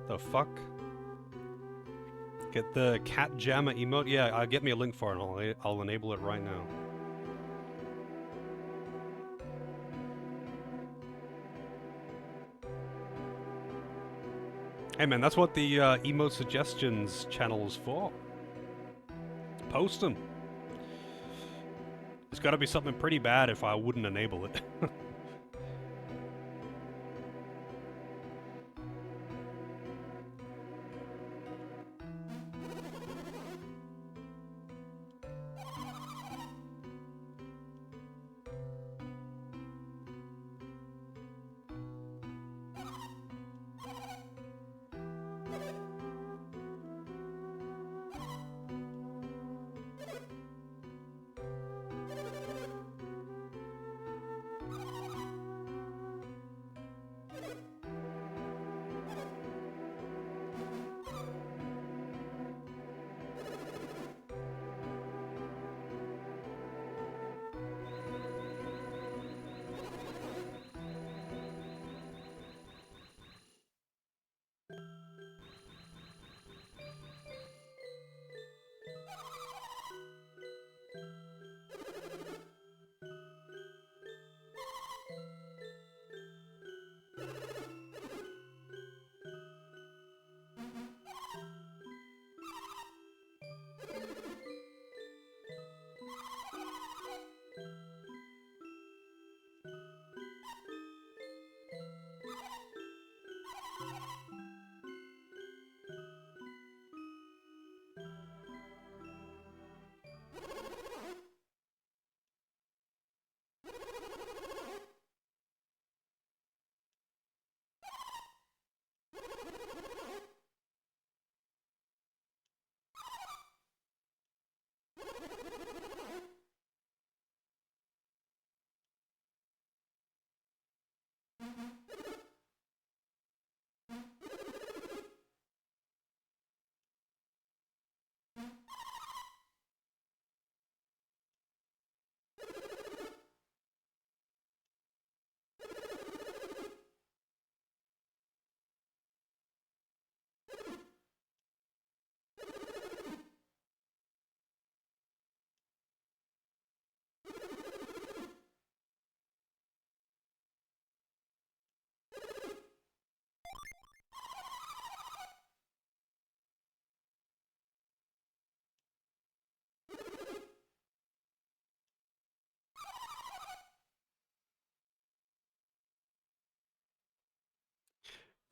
The fuck? Get the cat jammer emote? Yeah, get me a link for it and I'll enable it right now. Hey man, that's what the emote suggestions channel is for. Post them. It's gotta be something pretty bad if I wouldn't enable it.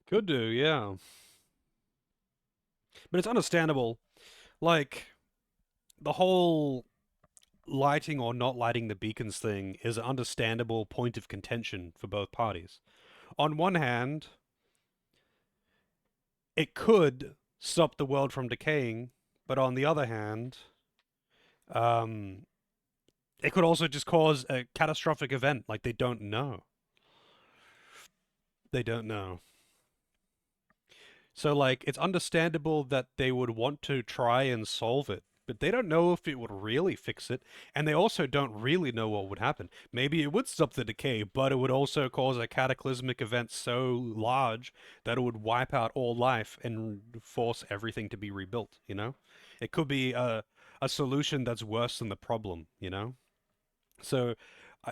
Could do, yeah. But it's understandable. Like, the whole lighting or not lighting the beacons thing is an understandable point of contention for both parties. On one hand, it could stop the world from decaying, but on the other hand, um, it could also just cause a catastrophic event. Like, they don't know. They don't know. So, like, it's understandable that they would want to try and solve it, but they don't know if it would really fix it, and they also don't really know what would happen. Maybe it would stop the decay, but it would also cause a cataclysmic event so large that it would wipe out all life and force everything to be rebuilt, you know? It could be a solution that's worse than the problem, you know? So,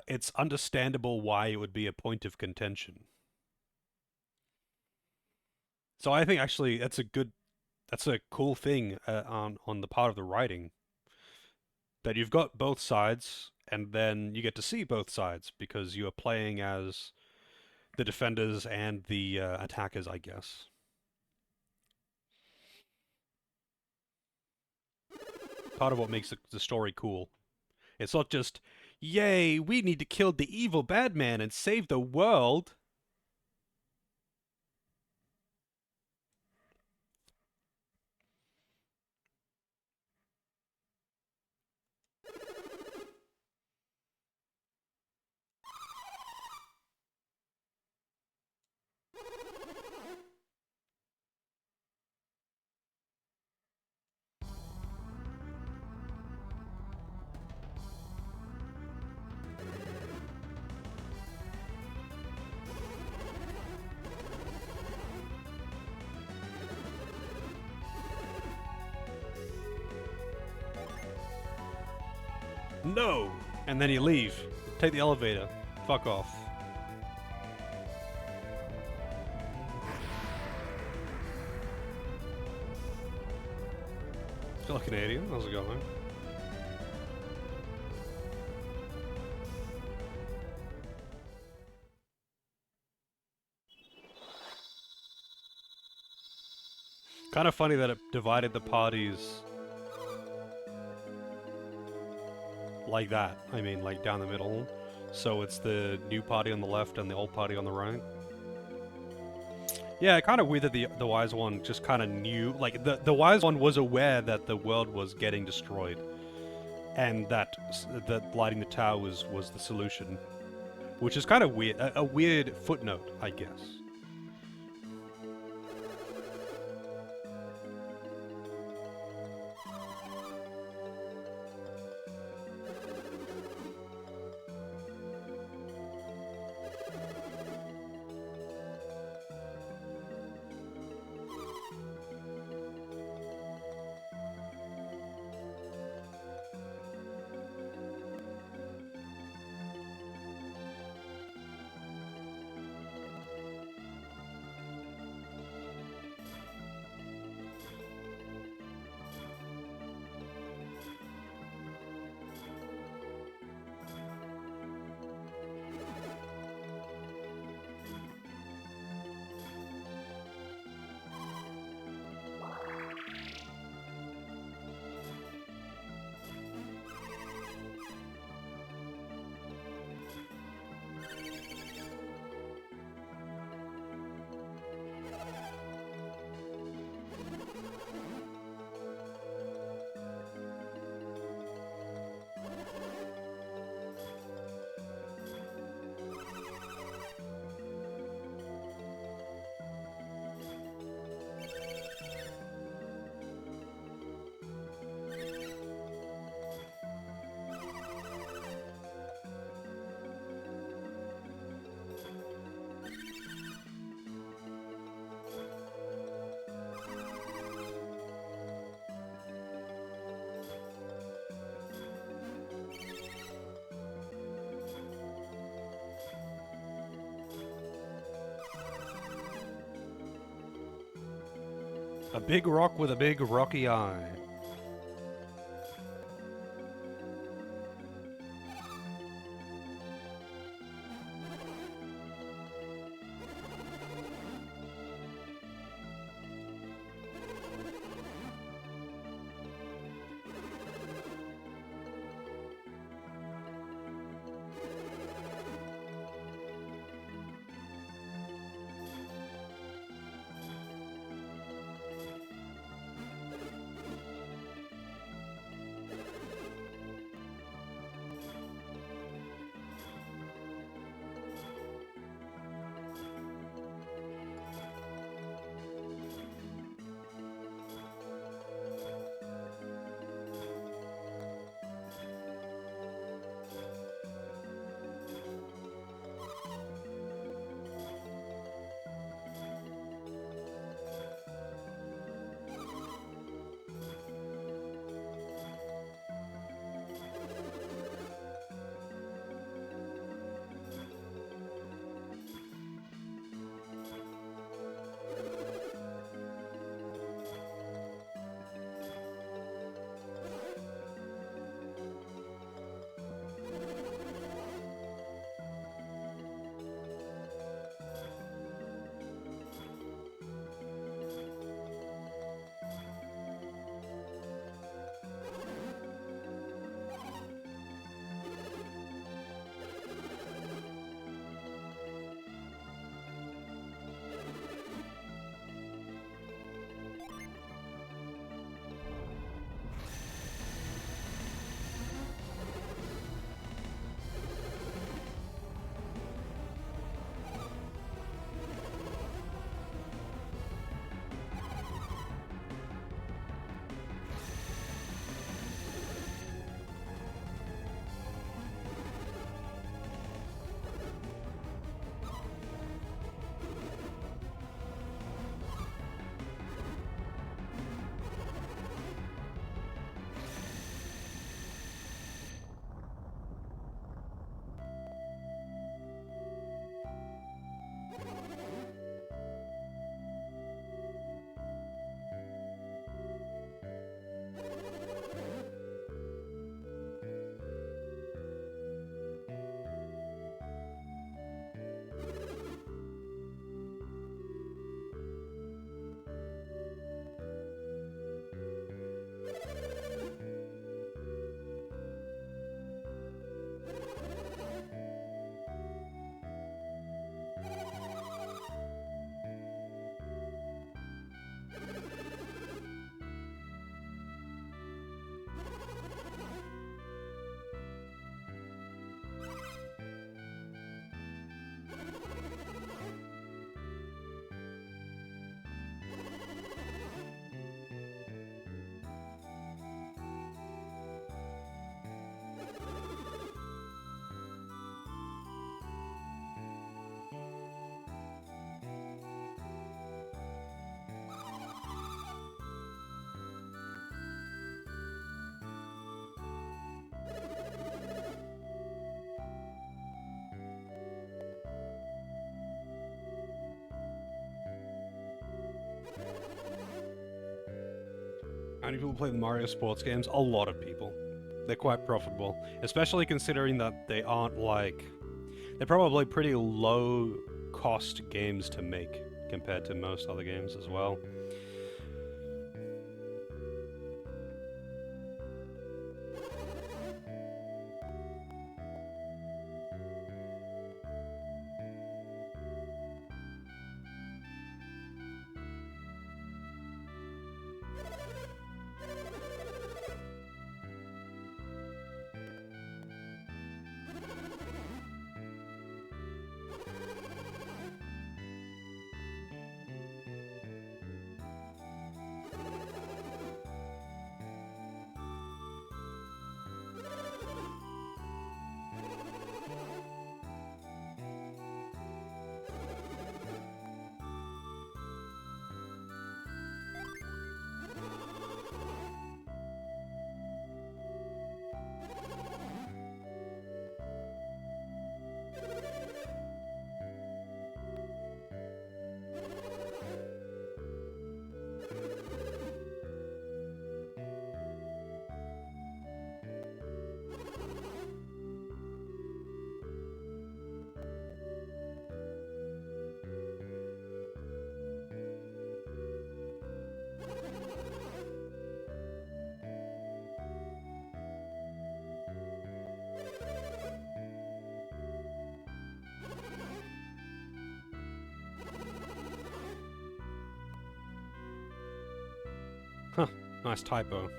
it's understandable why it would be a point of contention. So I think actually that's a cool thing on the part of the writing that you've got both sides, and then you get to see both sides because you are playing as the defenders and the attackers, I guess. Part of what makes the story cool. It's not just, yay, we need to kill the evil bad man and save the world. No! And then you leave. Take the elevator. Fuck off. Hello, Canadian. How's it going? Kind of funny that it divided the parties like that. I mean, like down the middle. So it's the new party on the left and the old party on the right. Yeah, kind of weird that the wise one just kind of knew, like the wise one was aware that the world was getting destroyed, and that lighting the tower was the solution, which is kind of weird, a weird footnote, I guess. A big rock with a big rocky eye. How many people play the Mario sports games? A lot of people. They're quite profitable, especially considering that they aren't like... They're probably pretty low cost games to make compared to most other games as well. Huh, nice typo.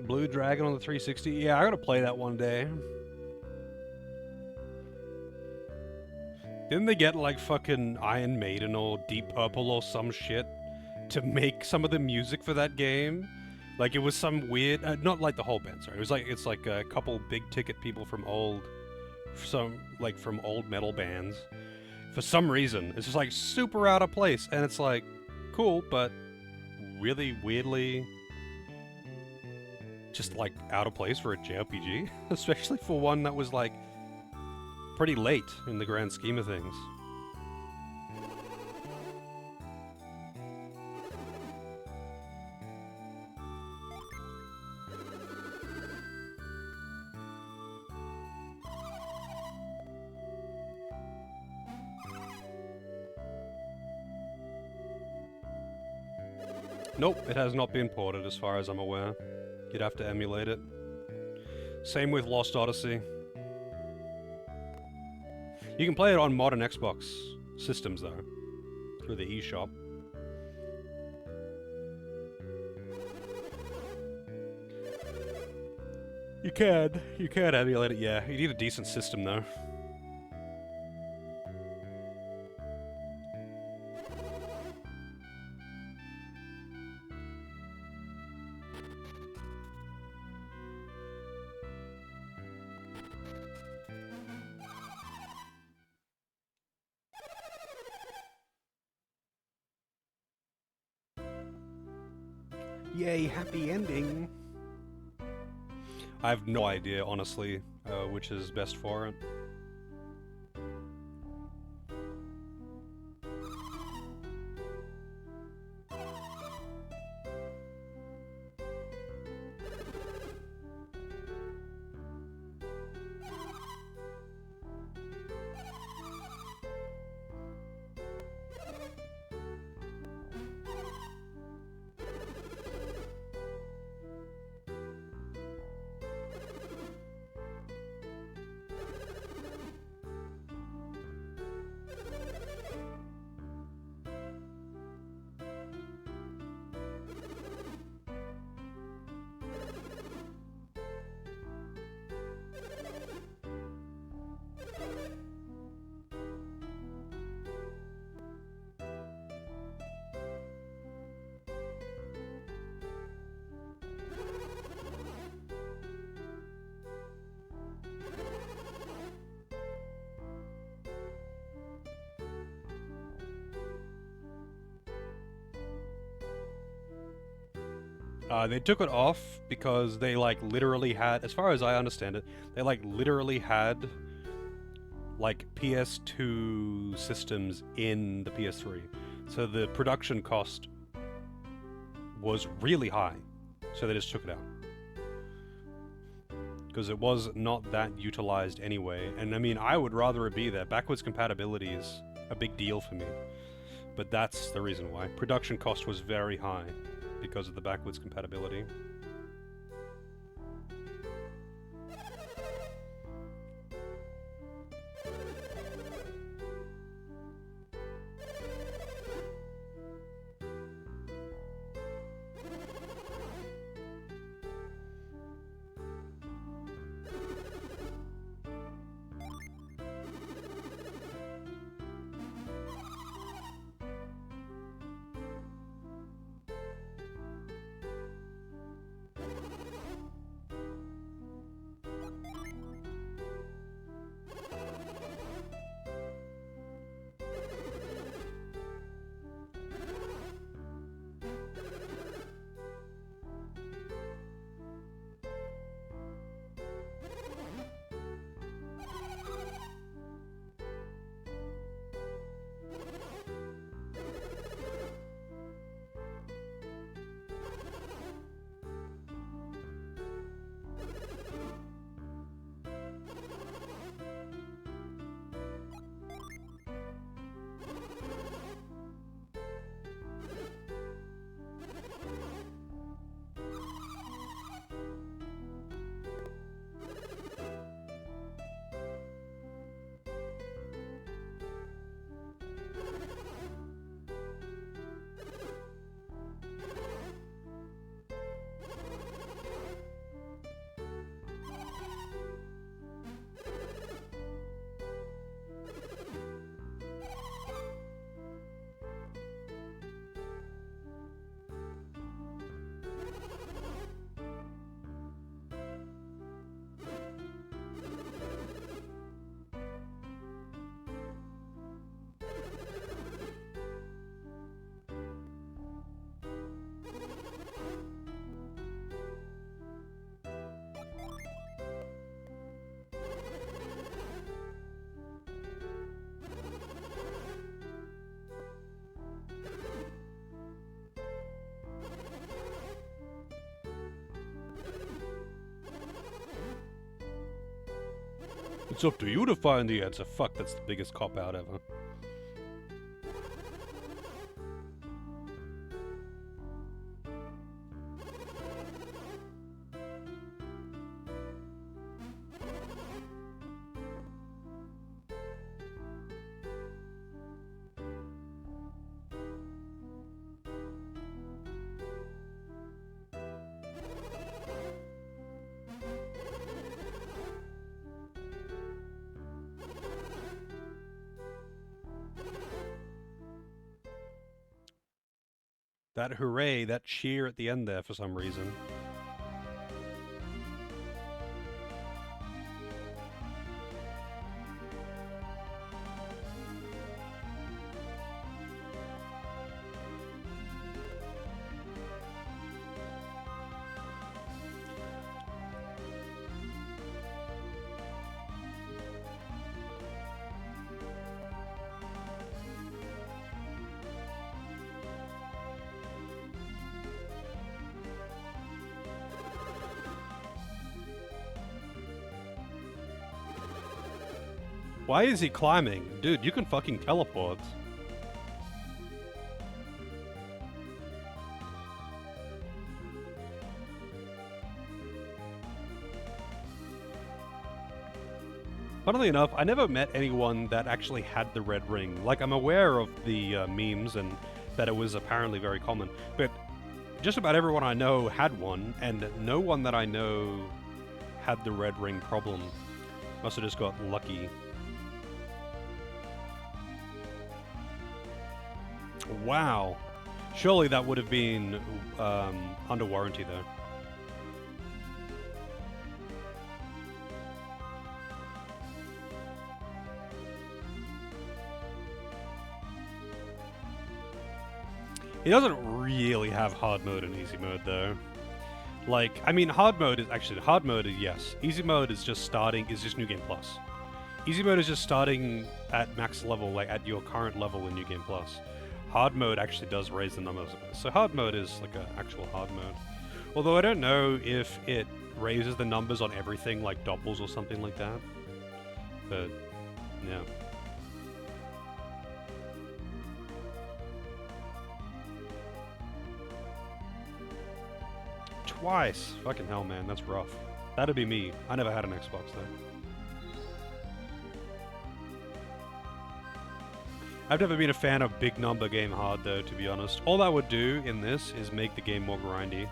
Blue Dragon on the 360. Yeah, I gotta play that one day. Didn't they get like fucking Iron Maiden or Deep Purple or some shit to make some of the music for that game? Like it was some weird, not like the whole band. Sorry, it was like it's like a couple big ticket people from old metal bands. For some reason, it's just like super out of place, and it's like cool, but really weirdly just like out of place for a JRPG, especially for one that was like pretty late in the grand scheme of things. Nope, it has not been ported as far as I'm aware. You'd have to emulate it. Same with Lost Odyssey. You can play it on modern Xbox systems though, through the eShop. You can emulate it, yeah. You need a decent system though. Yay, happy ending! I have no idea, honestly, which is best for it. They took it off because they like literally had, as far as I understand it, they like literally had like PS2 systems in the PS3. So the production cost was really high. So they just took it out. Because it was not that utilized anyway. And I mean, I would rather it be there. Backwards compatibility is a big deal for me. But that's the reason why. Production cost was very high because of the backwards compatibility. It's up to you to find the answer. Fuck, that's the biggest cop-out ever. That hooray, that cheer at the end there for some reason. Why is he climbing? Dude, you can fucking teleport. Funnily enough, I never met anyone that actually had the red ring. Like, I'm aware of the memes and that it was apparently very common, but just about everyone I know had one, and no one that I know had the red ring problem. Must have just got lucky. Wow. Surely that would have been under warranty, though. He doesn't really have hard mode and easy mode, though. Like, I mean, hard mode is yes. Easy mode is just starting, is just New Game Plus. Easy mode is just starting at max level, like at your current level in New Game Plus. Hard mode actually does raise the numbers a bit. So hard mode is like an actual hard mode. Although I don't know if it raises the numbers on everything like doppels or something like that. But, yeah. Twice! Fucking hell, man, that's rough. That'd be me. I never had an Xbox, though. I've never been a fan of big number game hard, though, to be honest. All that would do in this is make the game more grindy.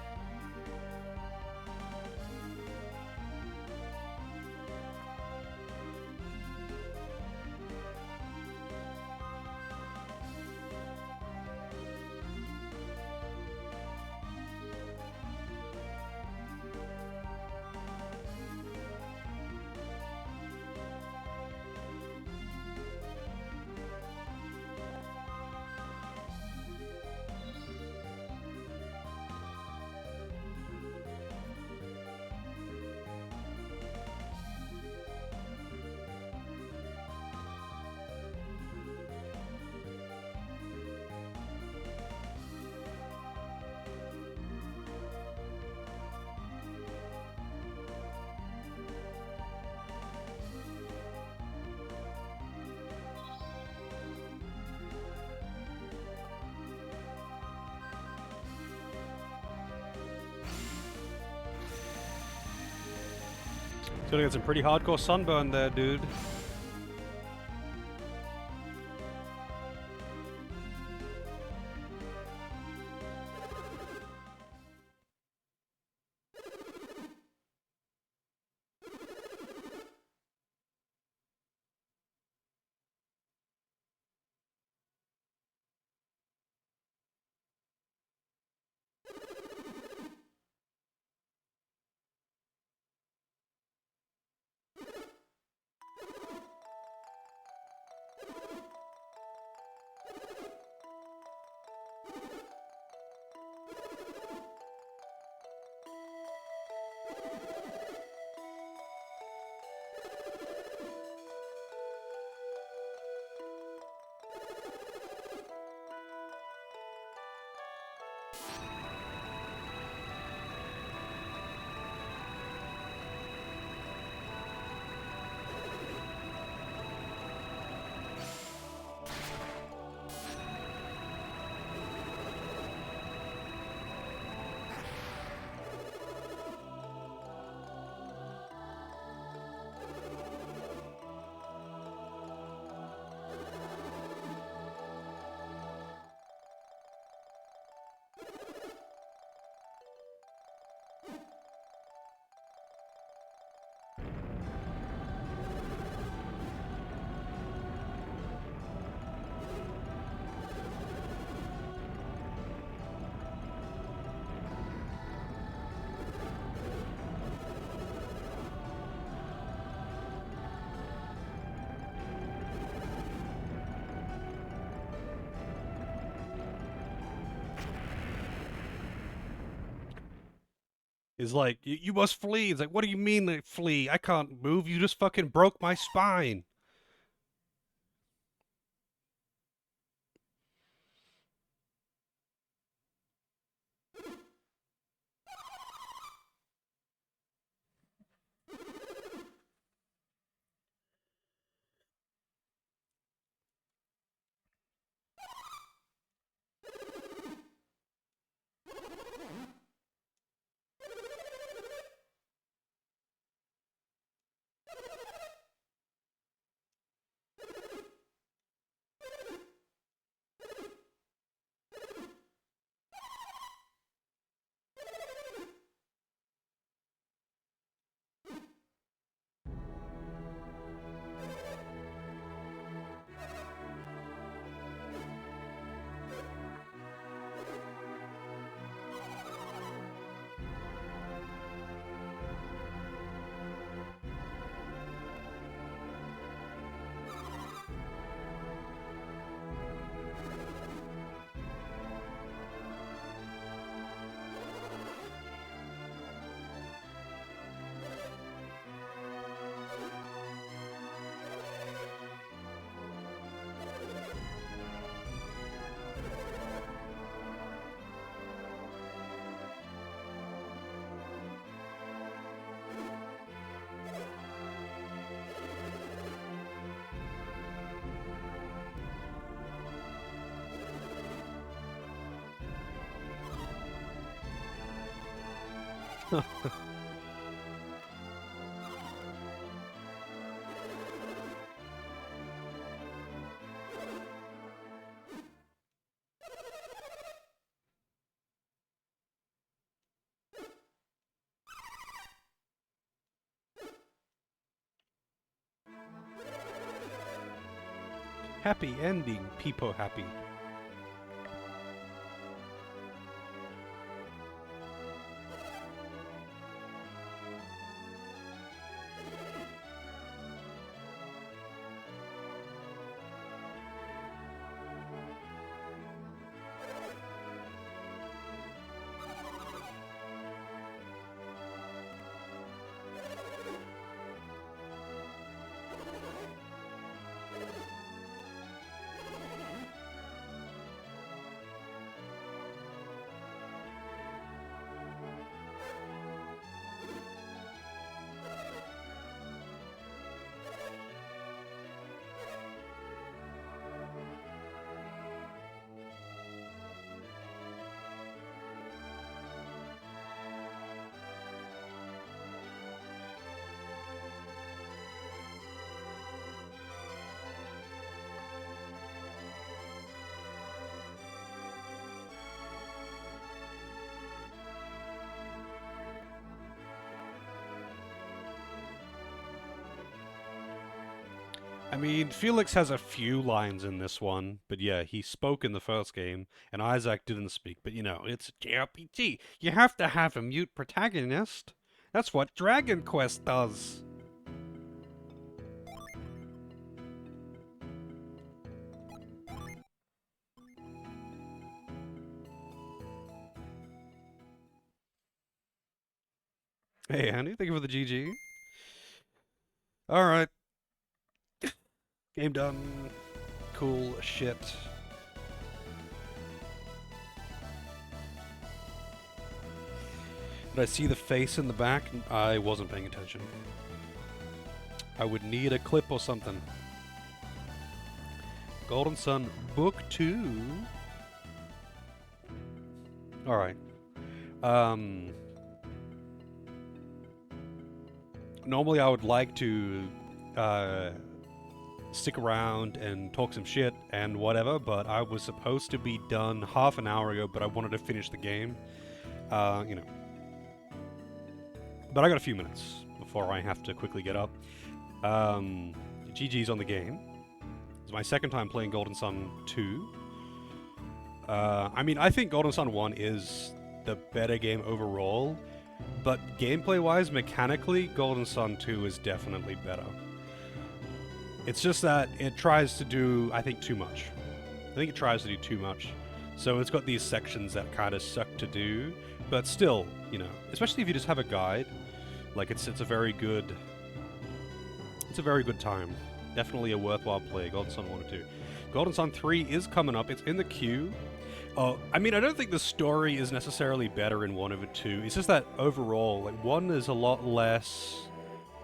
He's gonna get some pretty hardcore sunburn there, dude. Is like, you must flee. It's like, what do you mean, like, flee? I can't move. You just fucking broke my spine. Happy ending, people happy. I mean, Felix has a few lines in this one, but yeah, he spoke in the first game, and Isaac didn't speak. But you know, it's a JRPG. You have to have a mute protagonist. That's what Dragon Quest does. Hey, Andy, thank you for the GG. Alright. Game done. Cool shit. Did I see the face in the back? I wasn't paying attention. I would need a clip or something. Golden Sun Book 2. Alright. Normally I would like to stick around and talk some shit and whatever, but I was supposed to be done half an hour ago, but I wanted to finish the game. You know, But I got a few minutes before I have to quickly get up. GG's on the game. It's my second time playing Golden Sun 2. I mean, I think Golden Sun 1 is the better game overall, but gameplay-wise, mechanically, Golden Sun 2 is definitely better. It's just that it tries to do, I think, too much. I think it tries to do too much. So it's got these sections that kind of suck to do, but still, you know, especially if you just have a guide, like it's a very good time. Definitely a worthwhile play, Golden Sun 1 and 2. Golden Sun 3 is coming up, it's in the queue. I mean, I don't think the story is necessarily better in 1 over 2, it's just that overall, like, 1 is a lot less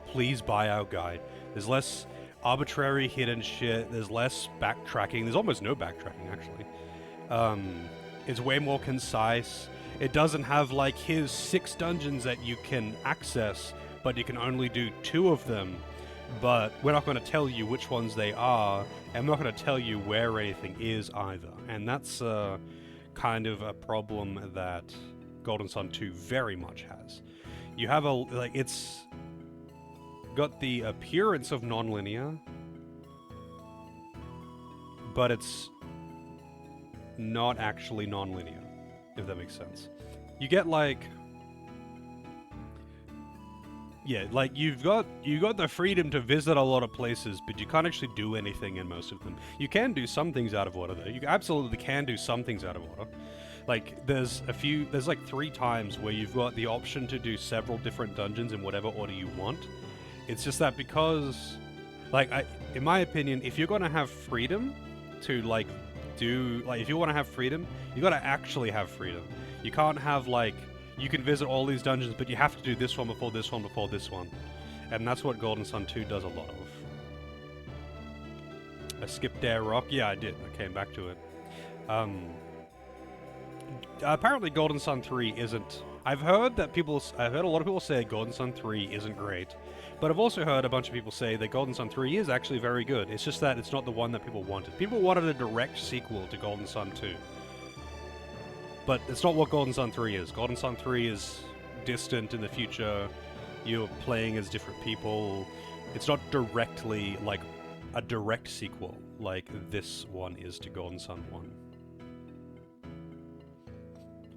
please buy our guide. There's less arbitrary hidden shit, there's less backtracking, there's almost no backtracking, actually. It's way more concise. It doesn't have, like, here's 6 dungeons that you can access, but you can only do 2 of them. But we're not going to tell you which ones they are, and we're not going to tell you where anything is either. And that's kind of a problem that Golden Sun 2 very much has. You have it's got the appearance of non-linear, but it's not actually non-linear, if that makes sense. You get like... Yeah, like, you've got the freedom to visit a lot of places, but you can't actually do anything in most of them. You can do some things out of order, though. You absolutely can do some things out of order. Like, there's like 3 times where you've got the option to do several different dungeons in whatever order you want. It's just that because, like, in my opinion, if you're gonna have freedom to, like, if you want to have freedom, you gotta actually have freedom. You can't have, like, you can visit all these dungeons, but you have to do this one before this one before this one. And that's what Golden Sun 2 does a lot of. I skipped Dare Rock? Yeah, I did. I came back to it. Apparently Golden Sun 3 isn't... I've heard a lot of people say Golden Sun 3 isn't great. But I've also heard a bunch of people say that Golden Sun 3 is actually very good. It's just that it's not the one that people wanted. People wanted a direct sequel to Golden Sun 2. But it's not what Golden Sun 3 is. Golden Sun 3 is distant in the future. You're playing as different people. It's not directly, like, a direct sequel like this one is to Golden Sun 1.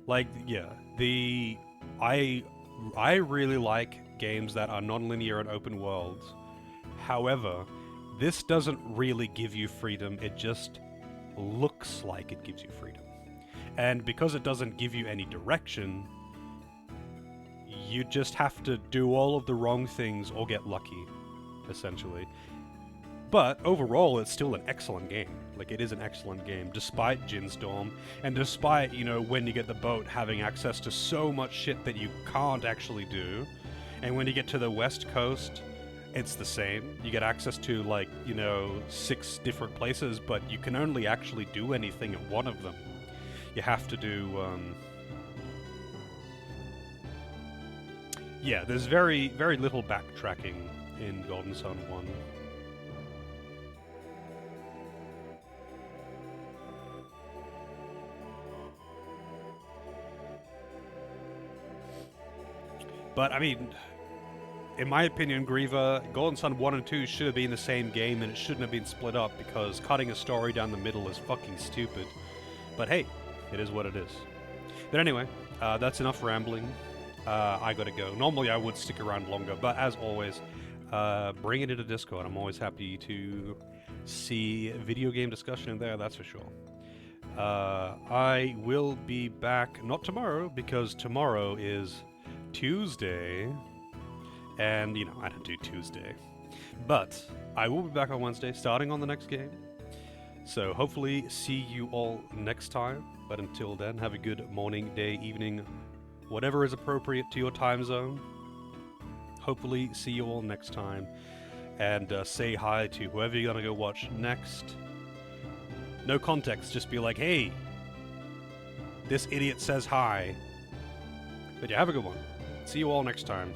Like, yeah, I really like games that are non-linear and open world. However, this doesn't really give you freedom, it just looks like it gives you freedom. And because it doesn't give you any direction, you just have to do all of the wrong things or get lucky, essentially. But overall, it's still an excellent game. Like, it is an excellent game, despite Ginstorm, and despite, you know, when you get the boat, having access to so much shit that you can't actually do. And when you get to the West Coast, it's the same. You get access to, like, you know, 6 different places, but you can only actually do anything at one of them. You have to do, yeah, there's very, very little backtracking in Golden Sun 1. But, I mean, in my opinion, Griever, Golden Sun 1 and 2 should have been the same game, and it shouldn't have been split up, because cutting a story down the middle is fucking stupid. But hey, it is what it is. But anyway, that's enough rambling. I gotta go. Normally I would stick around longer, but as always, bring it into Discord. I'm always happy to see video game discussion in there, that's for sure. I will be back, not tomorrow, because tomorrow is Tuesday, and, you know, I don't do Tuesday. But I will be back on Wednesday, starting on the next game. So hopefully see you all next time. But until then, have a good morning, day, evening, whatever is appropriate to your time zone. Hopefully see you all next time. And say hi to whoever you're gonna go watch next. No context, just be like, hey, this idiot says hi. But yeah, have a good one. See you all next time.